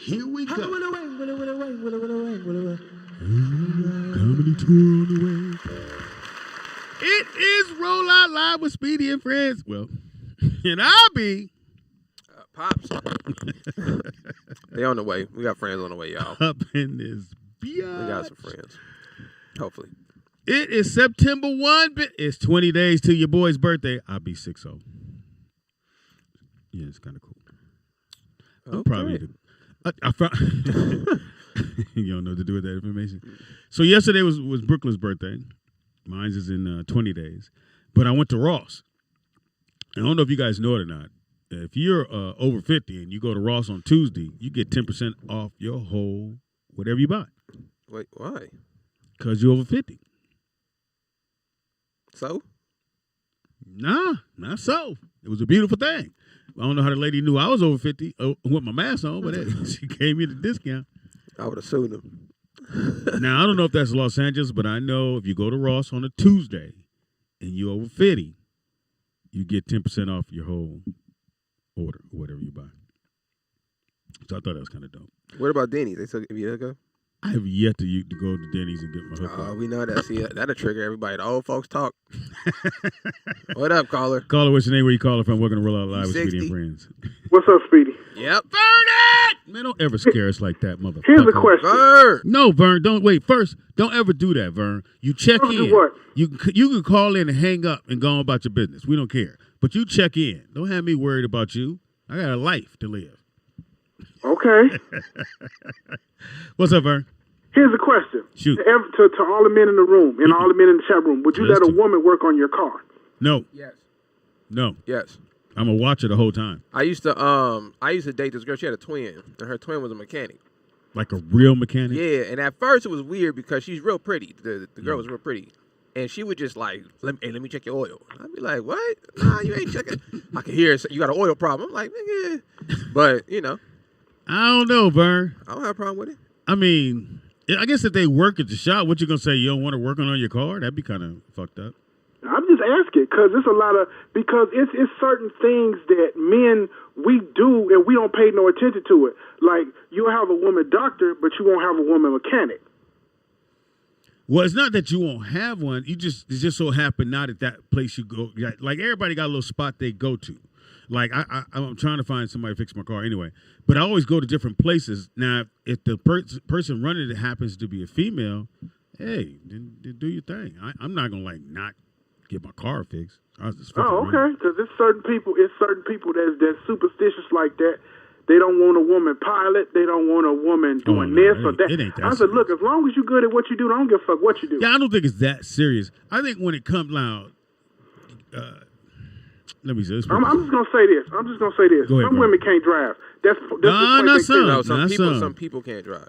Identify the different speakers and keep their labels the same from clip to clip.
Speaker 1: Here we go.
Speaker 2: Comedy
Speaker 1: tour on the way. It is Roll Out Live with Speedy and Friends. Well, and I'll be
Speaker 3: Pops. They on the way. We got friends on the way, y'all.
Speaker 1: up in this biatch.
Speaker 3: We got some friends. Hopefully.
Speaker 1: It is September 1. It's 20 days to your boy's birthday. I'll be 6-0. Yeah, it's kind of cool. I'm
Speaker 3: Okay.
Speaker 1: probably I found you don't know what to do with that information. So yesterday was Brooklyn's birthday. Mine's is in 20 days. But I went to Ross. I don't know if you guys know it or not. If you're over 50 and you go to Ross on Tuesday, you get 10% off your whole whatever you buy.
Speaker 3: Wait, why?
Speaker 1: Because you're over 50.
Speaker 3: So?
Speaker 1: Nah, not so. It was a beautiful thing. I don't know how the lady knew I was over 50 with my mask on, but she gave me the discount.
Speaker 3: I would have sued him.
Speaker 1: Now, I don't know if that's Los Angeles, but I know if you go to Ross on a Tuesday and you're over 50, you get 10% off your whole order or whatever you buy. So I thought that was kind of dope.
Speaker 3: What about Denny's? They took you to go?
Speaker 1: I have yet to go to Denny's and get my hook.
Speaker 3: We know that. See, that'll trigger everybody. The old folks talk. What up, caller?
Speaker 1: Caller, what's your name? Where you calling from? We're going to roll out live with
Speaker 3: 60.
Speaker 1: Speedy and Friends.
Speaker 4: What's up, Speedy?
Speaker 3: Yep.
Speaker 1: Vern! Man, don't ever scare us like that, motherfucker.
Speaker 4: Here's a question.
Speaker 3: Vern!
Speaker 1: No, Vern, don't wait. First, don't ever do that, Vern. You check
Speaker 4: Don't
Speaker 1: in.
Speaker 4: do what?
Speaker 1: You can call in and hang up and go on about your business. We don't care. But you check in. Don't have me worried about you. I got a life to live.
Speaker 4: Okay.
Speaker 1: What's up, Vern?
Speaker 4: Here's a question.
Speaker 1: Shoot.
Speaker 4: To all the men in the room and all the men in the chat room, would you
Speaker 1: Yes,
Speaker 4: let a
Speaker 1: to-
Speaker 4: woman work on your car?
Speaker 1: No.
Speaker 3: Yes.
Speaker 1: No.
Speaker 3: Yes.
Speaker 1: I'm a watcher the whole time.
Speaker 3: I used to date this girl. She had a twin, and her twin was a mechanic.
Speaker 1: Like a real mechanic?
Speaker 3: Yeah, and at first it was weird because she's real pretty. The girl was real pretty. And she would just like, let me check your oil. I'd be like, what? Nah, you ain't checking. I can hear you got an oil problem. I'm like, nigga. But,
Speaker 1: I don't know, Vern.
Speaker 3: I don't have a problem with it.
Speaker 1: I mean, I guess if they work at the shop, what you going to say? You don't want to work on your car? That'd be kind of fucked up.
Speaker 4: I'm just asking because it's certain things that men, we do and we don't pay no attention to it. Like, you'll have a woman doctor, but you won't have a woman mechanic.
Speaker 1: Well, it's not that you won't have one. It just so happen not at that place you go. Like everybody got a little spot they go to. Like I'm trying to find somebody to fix my car anyway. But I always go to different places. Now, if the person running it happens to be a female, hey, then do your thing. I'm not gonna not get my car fixed. I was just
Speaker 4: Oh, okay. Because it's certain people that's superstitious like that. They don't want a woman pilot. They don't want a woman doing this or that.
Speaker 1: It ain't that
Speaker 4: I said, look, as long as you're good at what you do, I don't give a fuck what you do.
Speaker 1: Yeah, I don't think it's that serious. I think when it comes down, let me say this.
Speaker 4: I'm just gonna say this.
Speaker 1: Go ahead,
Speaker 4: Some
Speaker 1: bro.
Speaker 4: women can't drive. That's
Speaker 1: Nah, not some.
Speaker 3: No,
Speaker 1: Nah,
Speaker 3: some people can't drive.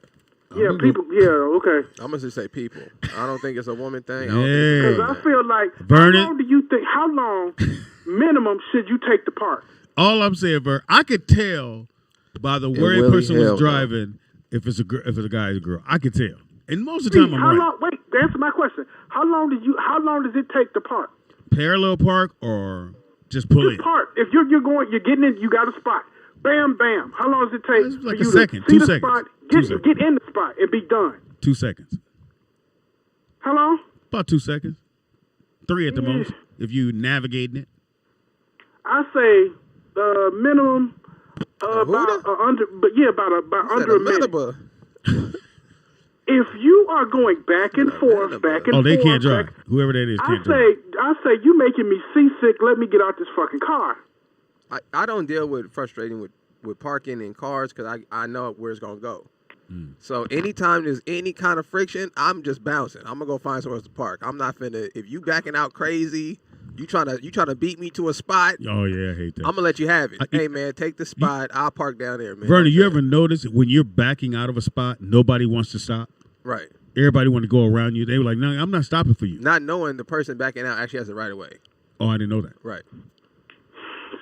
Speaker 4: Yeah, people. Yeah, okay.
Speaker 3: I'm gonna just say people. I don't think it's a woman thing.
Speaker 1: Yeah.
Speaker 4: Because I feel like,
Speaker 1: Vernon.
Speaker 4: how long do you think? How long minimum should you take the park?
Speaker 1: All I'm saying, Vern, I could tell by the way a
Speaker 3: Willie
Speaker 1: person
Speaker 3: hell
Speaker 1: was
Speaker 3: no.
Speaker 1: driving if it's a guy or a girl. I could tell, and most of the time I'm
Speaker 4: how
Speaker 1: right.
Speaker 4: long? Wait, answer my question. How long does it take to park?
Speaker 1: Parallel park or just pull in?
Speaker 4: Just park. If you're getting in, you got a spot. Bam, bam. How long does it take
Speaker 1: It's like
Speaker 4: for
Speaker 1: a
Speaker 4: you
Speaker 1: second,
Speaker 4: to see
Speaker 1: 2
Speaker 4: the
Speaker 1: seconds.
Speaker 4: spot,
Speaker 1: 2 seconds.
Speaker 4: get in the spot, and be done?
Speaker 1: 2 seconds.
Speaker 4: How long?
Speaker 1: About 2 seconds. 3 at the most if you navigating it.
Speaker 4: I say minimum about under a minute. If you are going back and forth,
Speaker 1: Oh, they can't drive. Whoever that is can't drive.
Speaker 4: I say you making me seasick. Let me get out this fucking car.
Speaker 3: I don't deal with frustrating with parking in cars because I know where it's gonna go. So anytime there's any kind of friction, I'm just bouncing. I'm gonna go find somewhere else to park. I'm not finna. If you backing out crazy, you trying to beat me to a spot.
Speaker 1: Oh yeah, I hate that.
Speaker 3: I'm gonna let you have it. Hey man, take the spot. I'll park down there, man.
Speaker 1: Vernon, you ever notice when you're backing out of a spot, nobody wants to stop?
Speaker 3: Right.
Speaker 1: Everybody want to go around you. They were like, no, I'm not stopping for you.
Speaker 3: Not knowing the person backing out actually has the right of way.
Speaker 1: Oh, I didn't know that.
Speaker 3: Right.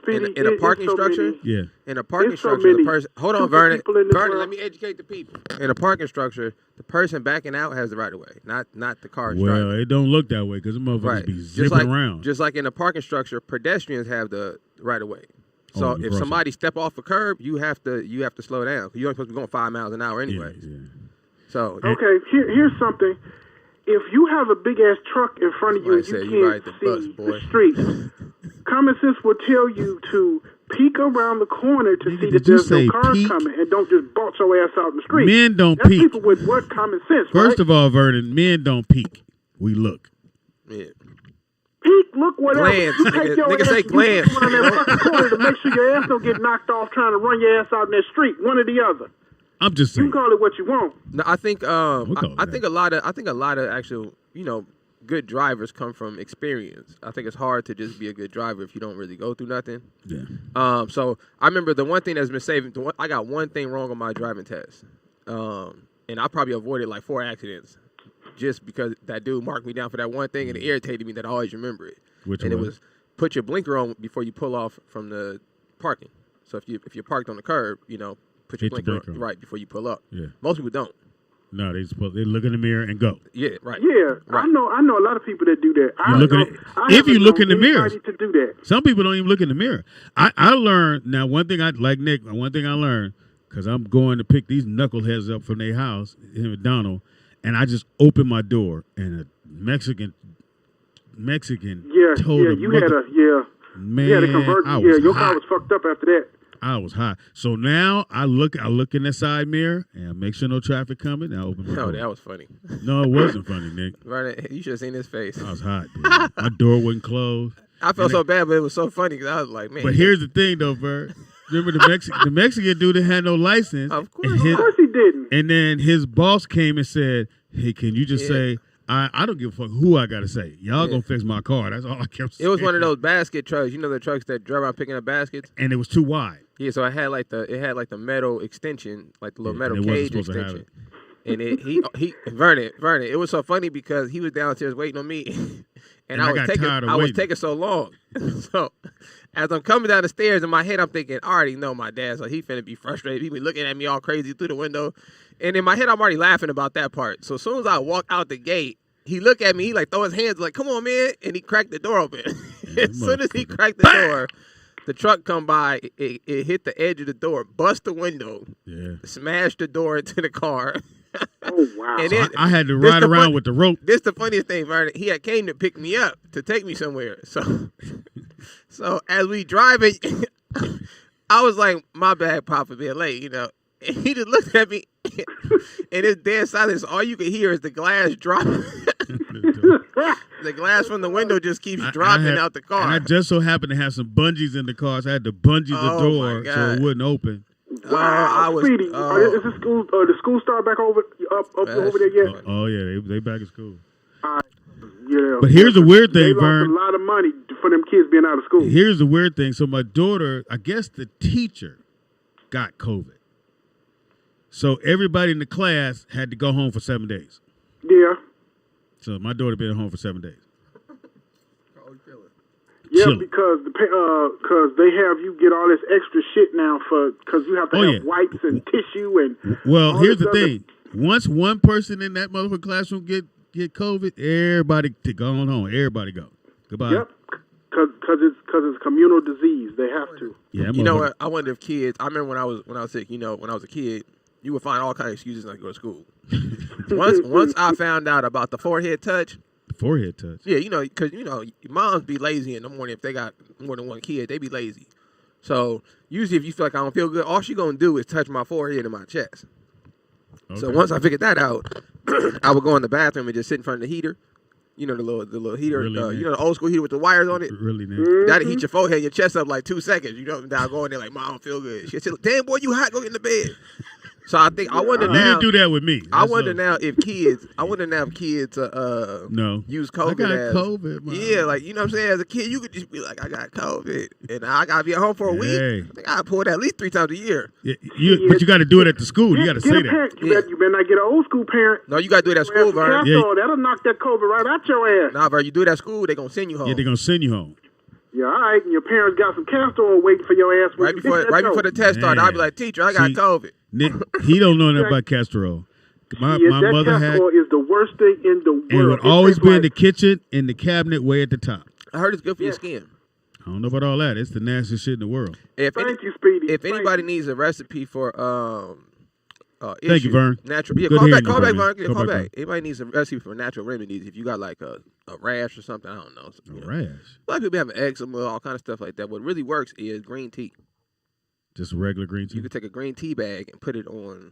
Speaker 4: Speedy,
Speaker 3: In a parking structure,
Speaker 1: Yeah.
Speaker 3: in a parking
Speaker 4: There's so
Speaker 3: structure, the
Speaker 4: many
Speaker 3: person. Hold on,
Speaker 4: stupid
Speaker 3: Vernon.
Speaker 4: people in this
Speaker 3: Vernon,
Speaker 4: world.
Speaker 3: let me educate the people. In a parking structure, the person backing out has the right of way, not the car
Speaker 1: Well,
Speaker 3: driving.
Speaker 1: it don't look that way because the motherfuckers
Speaker 3: Right.
Speaker 1: be zipping around.
Speaker 3: Just like in a parking structure, pedestrians have the right of way. So
Speaker 1: you
Speaker 3: if
Speaker 1: cross
Speaker 3: somebody step off a curb, you have to slow down. You're only supposed to be going 5 miles an hour anyway.
Speaker 1: Yeah.
Speaker 3: So
Speaker 4: Okay, here's something. If you have a big ass truck in front of you and
Speaker 3: Somebody
Speaker 4: you
Speaker 3: said
Speaker 4: can't
Speaker 3: you ride the
Speaker 4: see
Speaker 3: bus, boy.
Speaker 4: the street, common sense will tell you to peek around the corner to
Speaker 1: Nigga,
Speaker 4: see
Speaker 1: did
Speaker 4: that
Speaker 1: you
Speaker 4: there's no
Speaker 1: say
Speaker 4: cars
Speaker 1: peek?
Speaker 4: coming, and don't just bolt your ass out in the street.
Speaker 1: Men don't
Speaker 4: That's
Speaker 1: peek.
Speaker 4: people with what common sense,
Speaker 1: First
Speaker 4: right?
Speaker 1: of all, Vernon, men don't peek. We look.
Speaker 3: yeah.
Speaker 4: Peek, look, whatever.
Speaker 3: Glance,
Speaker 4: You take
Speaker 3: nigga.
Speaker 4: your
Speaker 3: Nigga
Speaker 4: ass
Speaker 3: say
Speaker 4: and you
Speaker 3: glance.
Speaker 4: peek around that fucking corner to make sure your ass don't get knocked off trying to run your ass out in that street. One or the other.
Speaker 1: I'm just
Speaker 4: You
Speaker 1: saying.
Speaker 4: can call it what you want.
Speaker 3: No, I think
Speaker 1: We'll call it
Speaker 3: I
Speaker 1: that.
Speaker 3: think a lot of actual, good drivers come from experience. I think it's hard to just be a good driver if you don't really go through nothing.
Speaker 1: Yeah.
Speaker 3: So I remember the one thing that's been saving. I got one thing wrong on my driving test, and I probably avoided like 4 accidents, just because that dude marked me down for that one thing, and it irritated me that I always remember it.
Speaker 1: Which
Speaker 3: and
Speaker 1: one?
Speaker 3: it was put your blinker on before you pull off from the parking. So if you're parked on the curb, put your
Speaker 1: Hit your
Speaker 3: blinker
Speaker 1: blinker
Speaker 3: on
Speaker 1: on.
Speaker 3: right before you pull up.
Speaker 1: Yeah.
Speaker 3: Most people don't.
Speaker 1: No, they look in the mirror and go.
Speaker 3: Yeah, right.
Speaker 4: Yeah,
Speaker 3: Right.
Speaker 4: I know a lot of people that do that.
Speaker 1: You look at it- if you look in the mirrors.
Speaker 4: to do that.
Speaker 1: Some people don't even look in the mirror. I learned now one thing I learned because I'm going to pick these knuckleheads up from their house in McDonald, and I just opened my door and a Mexican
Speaker 4: Yeah,
Speaker 1: told
Speaker 4: yeah,
Speaker 1: him,
Speaker 4: you had a
Speaker 1: man,
Speaker 4: you had a conversion.
Speaker 1: I
Speaker 4: Yeah,
Speaker 1: was
Speaker 4: your car
Speaker 1: hot.
Speaker 4: was fucked up after that.
Speaker 1: I was hot. So now I look in the side mirror and I make sure no traffic coming. And I open my
Speaker 3: Oh,
Speaker 1: door.
Speaker 3: that was funny.
Speaker 1: No, it wasn't funny, Nick.
Speaker 3: Right, you should have seen his face.
Speaker 1: I was hot. Dude. My door wasn't closed.
Speaker 3: I felt so bad, but it was so funny because I was like, man.
Speaker 1: But here's the thing, though, Bert. Remember the Mexican dude that had no license?
Speaker 3: Of course.
Speaker 1: And,
Speaker 4: Of course he didn't.
Speaker 1: and then his boss came and said, "Hey, can you just
Speaker 3: Yeah.
Speaker 1: say I don't give a fuck who I gotta say. Y'all
Speaker 3: Yeah.
Speaker 1: gonna fix my car." That's all I kept saying.
Speaker 3: It was one of those basket trucks. You know the trucks that drive around picking up baskets.
Speaker 1: and it was too wide.
Speaker 3: Yeah, so it had like the metal extension, like the little
Speaker 1: Yeah, and
Speaker 3: metal
Speaker 1: it wasn't
Speaker 3: cage
Speaker 1: supposed to have
Speaker 3: extension. And he Vernon, it was so funny because he was downstairs waiting on me,
Speaker 1: And I got tired of
Speaker 3: I was
Speaker 1: waiting.
Speaker 3: taking so long. So as I'm coming down the stairs in my head, I'm thinking, I already know my dad, so he finna be frustrated. He be looking at me all crazy through the window, and in my head, I'm already laughing about that part. So as soon as I walk out the gate, he look at me, he like throw his hands like, "Come on, man," and he cracked the door open. As soon as he cracked the door, the truck come by, it hit the edge of the door, bust the window,
Speaker 1: Yeah.
Speaker 3: smashed the door into the car.
Speaker 4: Oh wow.
Speaker 3: And
Speaker 1: So
Speaker 3: then-
Speaker 1: I had to
Speaker 3: this
Speaker 1: ride
Speaker 3: the
Speaker 1: around
Speaker 3: fun-
Speaker 1: with the rope.
Speaker 3: This the funniest thing, Vernon. He had came to pick me up to take me somewhere. So as we driving, I was like, "My bad, Pop, for being late," And he just looked at me, and it's dead silence. All you can hear is the glass drop. The glass from the window just keeps dropping out the car.
Speaker 1: And I just so happened to have some bungees in the car, so I had to bungee the
Speaker 3: Oh,
Speaker 1: door
Speaker 3: my
Speaker 1: so
Speaker 3: God.
Speaker 1: it wouldn't open.
Speaker 3: I was.
Speaker 4: Speedy, is the school start back over over there yet?
Speaker 1: Oh yeah, they back at school.
Speaker 4: Yeah.
Speaker 1: But here's the weird
Speaker 4: They
Speaker 1: thing,
Speaker 4: lost
Speaker 1: Vern.
Speaker 4: a lot of money for them kids being out of school.
Speaker 1: Here's the weird thing. So my daughter, I guess the teacher got COVID. So everybody in the class had to go home for 7 days.
Speaker 4: Yeah.
Speaker 1: So my daughter been at home for 7 days.
Speaker 4: Yeah,
Speaker 1: Chilling.
Speaker 4: because they have you get all this extra shit now because you have to have wipes and tissue and.
Speaker 1: Well,
Speaker 4: all
Speaker 1: here's
Speaker 4: this
Speaker 1: the
Speaker 4: other-
Speaker 1: thing. Once one person in that motherfucking classroom get COVID, everybody to go on home. Everybody go. Goodbye.
Speaker 4: Yep. Because it's communal disease. They have to.
Speaker 1: Yeah,
Speaker 3: You know what? I wonder if kids. I remember when I was sick. When I was a kid, you would find all kinds of excuses not to go to school. once I found out about the forehead touch.
Speaker 1: The forehead touch.
Speaker 3: Yeah, because moms be lazy in the morning if they got more than one kid. They be lazy. So usually, if you feel like I don't feel good, all she gonna do is touch my forehead and my chest.
Speaker 1: Okay.
Speaker 3: So once I figured that out, I would go in the bathroom and just sit in front of the heater. The little heater.
Speaker 1: Really,
Speaker 3: the old school heater with the wires on it.
Speaker 1: Really, man.
Speaker 3: That'll heat your forehead and your chest up like 2 seconds. Now go in there like, "Mom, I don't feel good." She said, "Damn, boy, you hot. Go get in the bed." So I wonder
Speaker 1: You
Speaker 3: now.
Speaker 1: didn't do that with me.
Speaker 3: I
Speaker 1: That's
Speaker 3: wonder
Speaker 1: all.
Speaker 3: now if kids.
Speaker 1: No.
Speaker 3: use
Speaker 1: I
Speaker 3: COVID
Speaker 1: got
Speaker 3: as
Speaker 1: COVID, man.
Speaker 3: yeah, like you know what I'm saying. As a kid, you could just be like, "I got COVID, and I gotta be at home for a
Speaker 1: Hey.
Speaker 3: week." I think I pull it at least 3 times a year.
Speaker 1: Yeah, but you got to do it at the school. You got to
Speaker 4: Get
Speaker 1: say
Speaker 4: a
Speaker 1: that.
Speaker 4: parent.
Speaker 3: Yeah.
Speaker 4: You better not get an old school parent.
Speaker 3: No, you gotta do it at school, Vern.
Speaker 1: Yeah.
Speaker 4: That'll knock that COVID right out your ass.
Speaker 3: Nah, Vern, you do it at school, they gonna send you home.
Speaker 1: Yeah, they're gonna send you home.
Speaker 4: Yeah, all right. And your parents got some castor oil waiting for your ass. when
Speaker 3: right
Speaker 4: you
Speaker 3: before
Speaker 4: hit that
Speaker 3: right
Speaker 4: door.
Speaker 3: before the test started, I'll be
Speaker 1: Man.
Speaker 3: like, "Teacher, I got
Speaker 1: See,
Speaker 3: COVID."
Speaker 1: Nick, he don't know nothing about castor oil. My
Speaker 4: that
Speaker 1: mother
Speaker 4: castor
Speaker 1: had,
Speaker 4: oil is the worst thing in the world.
Speaker 1: and it would
Speaker 4: It
Speaker 1: always
Speaker 4: tastes
Speaker 1: be in
Speaker 4: like-
Speaker 1: the kitchen, in the cabinet, way at the top.
Speaker 3: I heard it's good for your
Speaker 4: Yeah.
Speaker 3: skin.
Speaker 1: I don't know about all that. It's the nastiest shit in the world.
Speaker 4: Thank you, Speedy.
Speaker 3: If anybody needs a recipe for
Speaker 1: Thank you, Vern.
Speaker 3: Natural. Yeah,
Speaker 1: Good
Speaker 3: call
Speaker 1: hearing
Speaker 3: back,
Speaker 1: you,
Speaker 3: Vern.
Speaker 1: Vern.
Speaker 3: Yeah,
Speaker 1: Call
Speaker 3: call
Speaker 1: back,
Speaker 3: back. Anybody needs a recipe for natural remedies. If you got like a rash or something, I don't know.
Speaker 1: A rash.
Speaker 3: A lot of people have eczema, all kind of stuff like that. What really works is green tea.
Speaker 1: Just regular green tea.
Speaker 3: You could take a green tea bag and put it on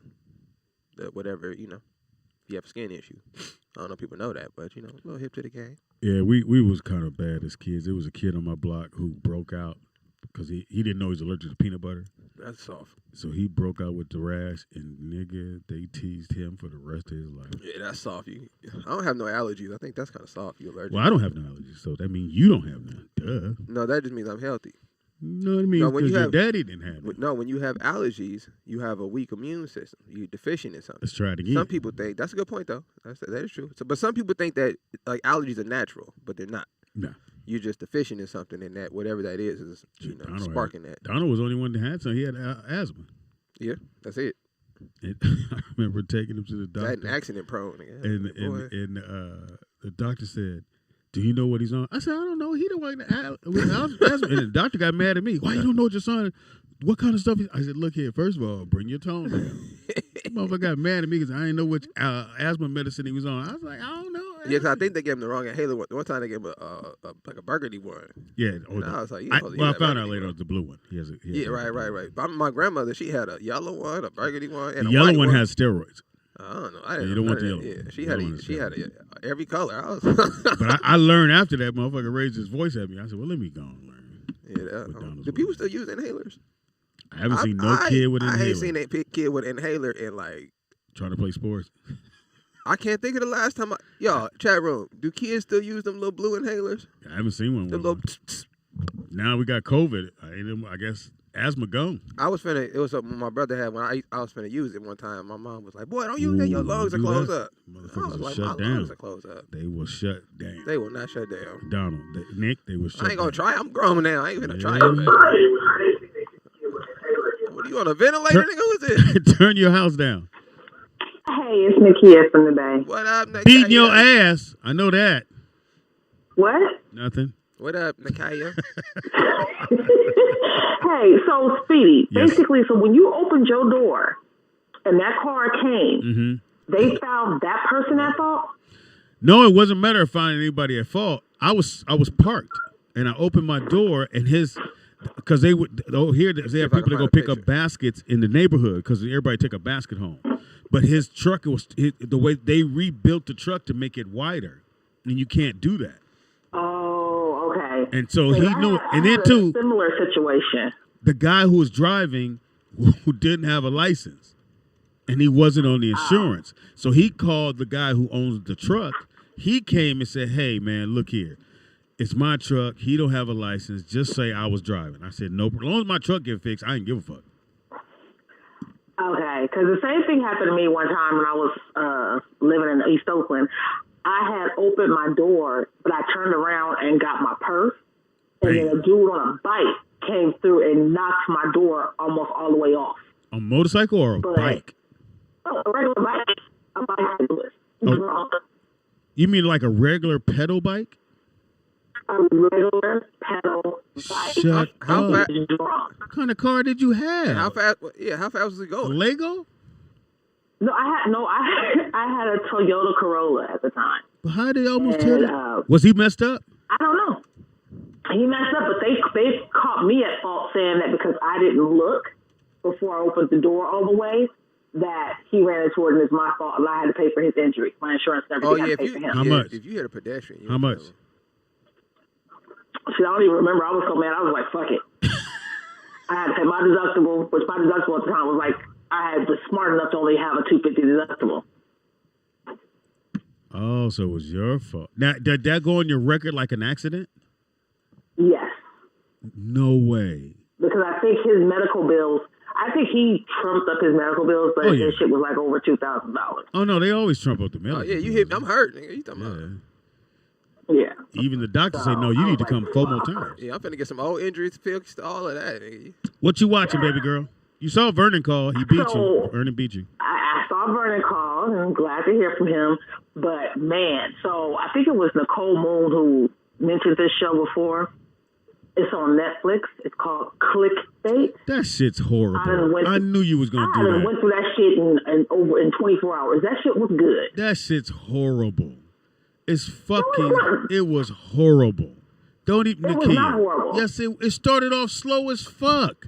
Speaker 3: the whatever, if you have a skin issue. I don't know if people know that, but a little hip to the game.
Speaker 1: Yeah, we was kind of bad as kids. There was a kid on my block who broke out because he didn't know he was allergic to peanut butter.
Speaker 3: That's soft.
Speaker 1: So he broke out with the rash, and nigga, they teased him for the rest of his life.
Speaker 3: Yeah, that's soft. I don't have no allergies. I think that's kind of soft. You allergic?
Speaker 1: Well, I don't have no allergies, so that means you don't have none. Duh.
Speaker 3: No, that just means I'm healthy.
Speaker 1: You know what I mean? Because your daddy didn't have it.
Speaker 3: No, when you have allergies, you have a weak immune system. You're deficient in something.
Speaker 1: Let's try it again.
Speaker 3: Some people think that's a good point though. That is true. But some people think that like allergies are natural, but they're not.
Speaker 1: No.
Speaker 3: You're just deficient in something, and that whatever that is sparking that.
Speaker 1: Donald was the only one that had some. He had asthma.
Speaker 3: Yeah, that's it.
Speaker 1: And I remember taking him to the doctor.
Speaker 3: That accident prone.
Speaker 1: And the doctor said, "Do you know what he's on?" I said, "I don't know. He don't like asthma." And the doctor got mad at me. Why you don't know what your son? What kind of stuff? I said, "Look here. First of all, bring your tone down." The motherfucker got mad at me because I didn't know which asthma medicine he was on. I was like, "I don't know."
Speaker 3: Yeah, because I think they gave him the wrong inhaler. One time they gave him like a burgundy one.
Speaker 1: Yeah.
Speaker 3: And I was like,
Speaker 1: I found out later it was the blue one. He has
Speaker 3: right. But my grandmother, she had a yellow one, a burgundy one, and
Speaker 1: the
Speaker 3: a
Speaker 1: yellow
Speaker 3: white
Speaker 1: one has steroids.
Speaker 3: I don't know.
Speaker 1: You don't want the yellow.
Speaker 3: Yeah, she had every color.
Speaker 1: But I learned after that motherfucker raised his voice at me. I said, "Well, let me go and learn."
Speaker 3: Yeah. Do people still use inhalers?
Speaker 1: I haven't seen no kid with an inhaler.
Speaker 3: I ain't seen a kid with an inhaler in like
Speaker 1: trying to play sports.
Speaker 3: I can't think of the last time. Y'all, chat room, do kids still use them little blue inhalers?
Speaker 1: I haven't seen one.
Speaker 3: The little
Speaker 1: now we got COVID. I guess asthma gone.
Speaker 3: It was something my brother had when I was finna use it one time. My mom was like, "Boy, don't use that. Your lungs are closed up."
Speaker 1: Motherfuckers will
Speaker 3: shut
Speaker 1: down.
Speaker 3: Lungs are closed up.
Speaker 1: They will shut down.
Speaker 3: They will not shut down.
Speaker 1: Donald, Nick, they will shut down.
Speaker 3: I ain't gonna try. I'm grown now. I ain't gonna try it. Man. What are you on a ventilator, nigga? Who is it?
Speaker 1: Turn your house down.
Speaker 2: Hey, it's Nakia from the Bay.
Speaker 3: What up, Nakia?
Speaker 1: Beating your ass. I know that.
Speaker 2: What?
Speaker 1: Nothing.
Speaker 3: What up, Nakia?
Speaker 2: Hey, so Speedy,
Speaker 1: Yes.
Speaker 2: basically, so when you opened your door and that car came, they found that person at fault?
Speaker 1: No, it wasn't a matter of finding anybody at fault. I was parked and I opened my door and because they would they have people that go pick up baskets in the neighborhood because everybody take a basket home. But his truck the way they rebuilt the truck to make it wider, and you can't do that.
Speaker 2: Oh, okay.
Speaker 1: And so he knew it. And then
Speaker 2: a
Speaker 1: too,
Speaker 2: similar situation.
Speaker 1: the guy who was driving who didn't have a license, and he wasn't on the insurance. So he called the guy who owns the truck. He came and said, "Hey man, look here. It's my truck. He don't have a license. Just say I was driving." I said, "No, as long as my truck get fixed, I ain't give a fuck."
Speaker 2: Okay, because the same thing happened to me one time when I was living in East Oakland. I had opened my door, but I turned around and got my purse, and then a dude on a bike came through and knocked my door almost all the way off.
Speaker 1: A motorcycle or a bike?
Speaker 2: Oh, a regular bike. A bicyclist.
Speaker 1: Oh, you mean like a regular pedal bike?
Speaker 2: A regular pedal bike.
Speaker 1: Shut
Speaker 3: How
Speaker 1: up.
Speaker 3: fast?
Speaker 1: What kind of car did you have?
Speaker 3: How fast? Yeah, how fast was it
Speaker 1: A
Speaker 3: going?
Speaker 1: Lego?
Speaker 2: No, I had a Toyota Corolla at the time.
Speaker 1: But how did he almost
Speaker 2: And,
Speaker 1: tell you? Was he messed up?
Speaker 2: I don't know. He messed up, but they caught me at fault saying that because I didn't look before I opened the door all the way, that he ran into it and it's my fault and I had to pay for his injury. My insurance and everything had to pay for him.
Speaker 1: How much?
Speaker 3: If you hit a pedestrian.
Speaker 1: How much?
Speaker 2: Shit, I don't even remember. I was so mad. I was like, fuck it. I had to pay my deductible, which my deductible at the time was like, was smart enough to only have a $250 deductible.
Speaker 1: Oh, so it was your fault. Now, did that go on your record like an accident?
Speaker 2: Yes.
Speaker 1: No way.
Speaker 2: Because I think his medical bills, I think he trumped up his medical bills, but his shit was like over $2,000.
Speaker 1: Oh, no, they always trump up the medical.
Speaker 3: Oh, yeah, you hit me. I'm hurt, nigga. You talking about?
Speaker 2: Yeah.
Speaker 1: Even the doctor say, no, you need to come 4 more times.
Speaker 3: Yeah, I'm finna get some old injuries fixed, all of that, nigga.
Speaker 1: What you watching, baby girl? You saw Vernon call. He beat you. Vernon beat you.
Speaker 2: I saw Vernon call, and I'm glad to hear from him. But, man, so I think it was Nicole Moon who mentioned this show before. It's on Netflix. It's called Clickbait.
Speaker 1: That shit's horrible. I knew you was gonna do
Speaker 2: I
Speaker 1: that.
Speaker 2: went through that shit in 24 hours. That shit was good.
Speaker 1: That shit's horrible. It's fucking. It was horrible. Don't even.
Speaker 2: It was not horrible.
Speaker 1: Yes, it started off slow as fuck.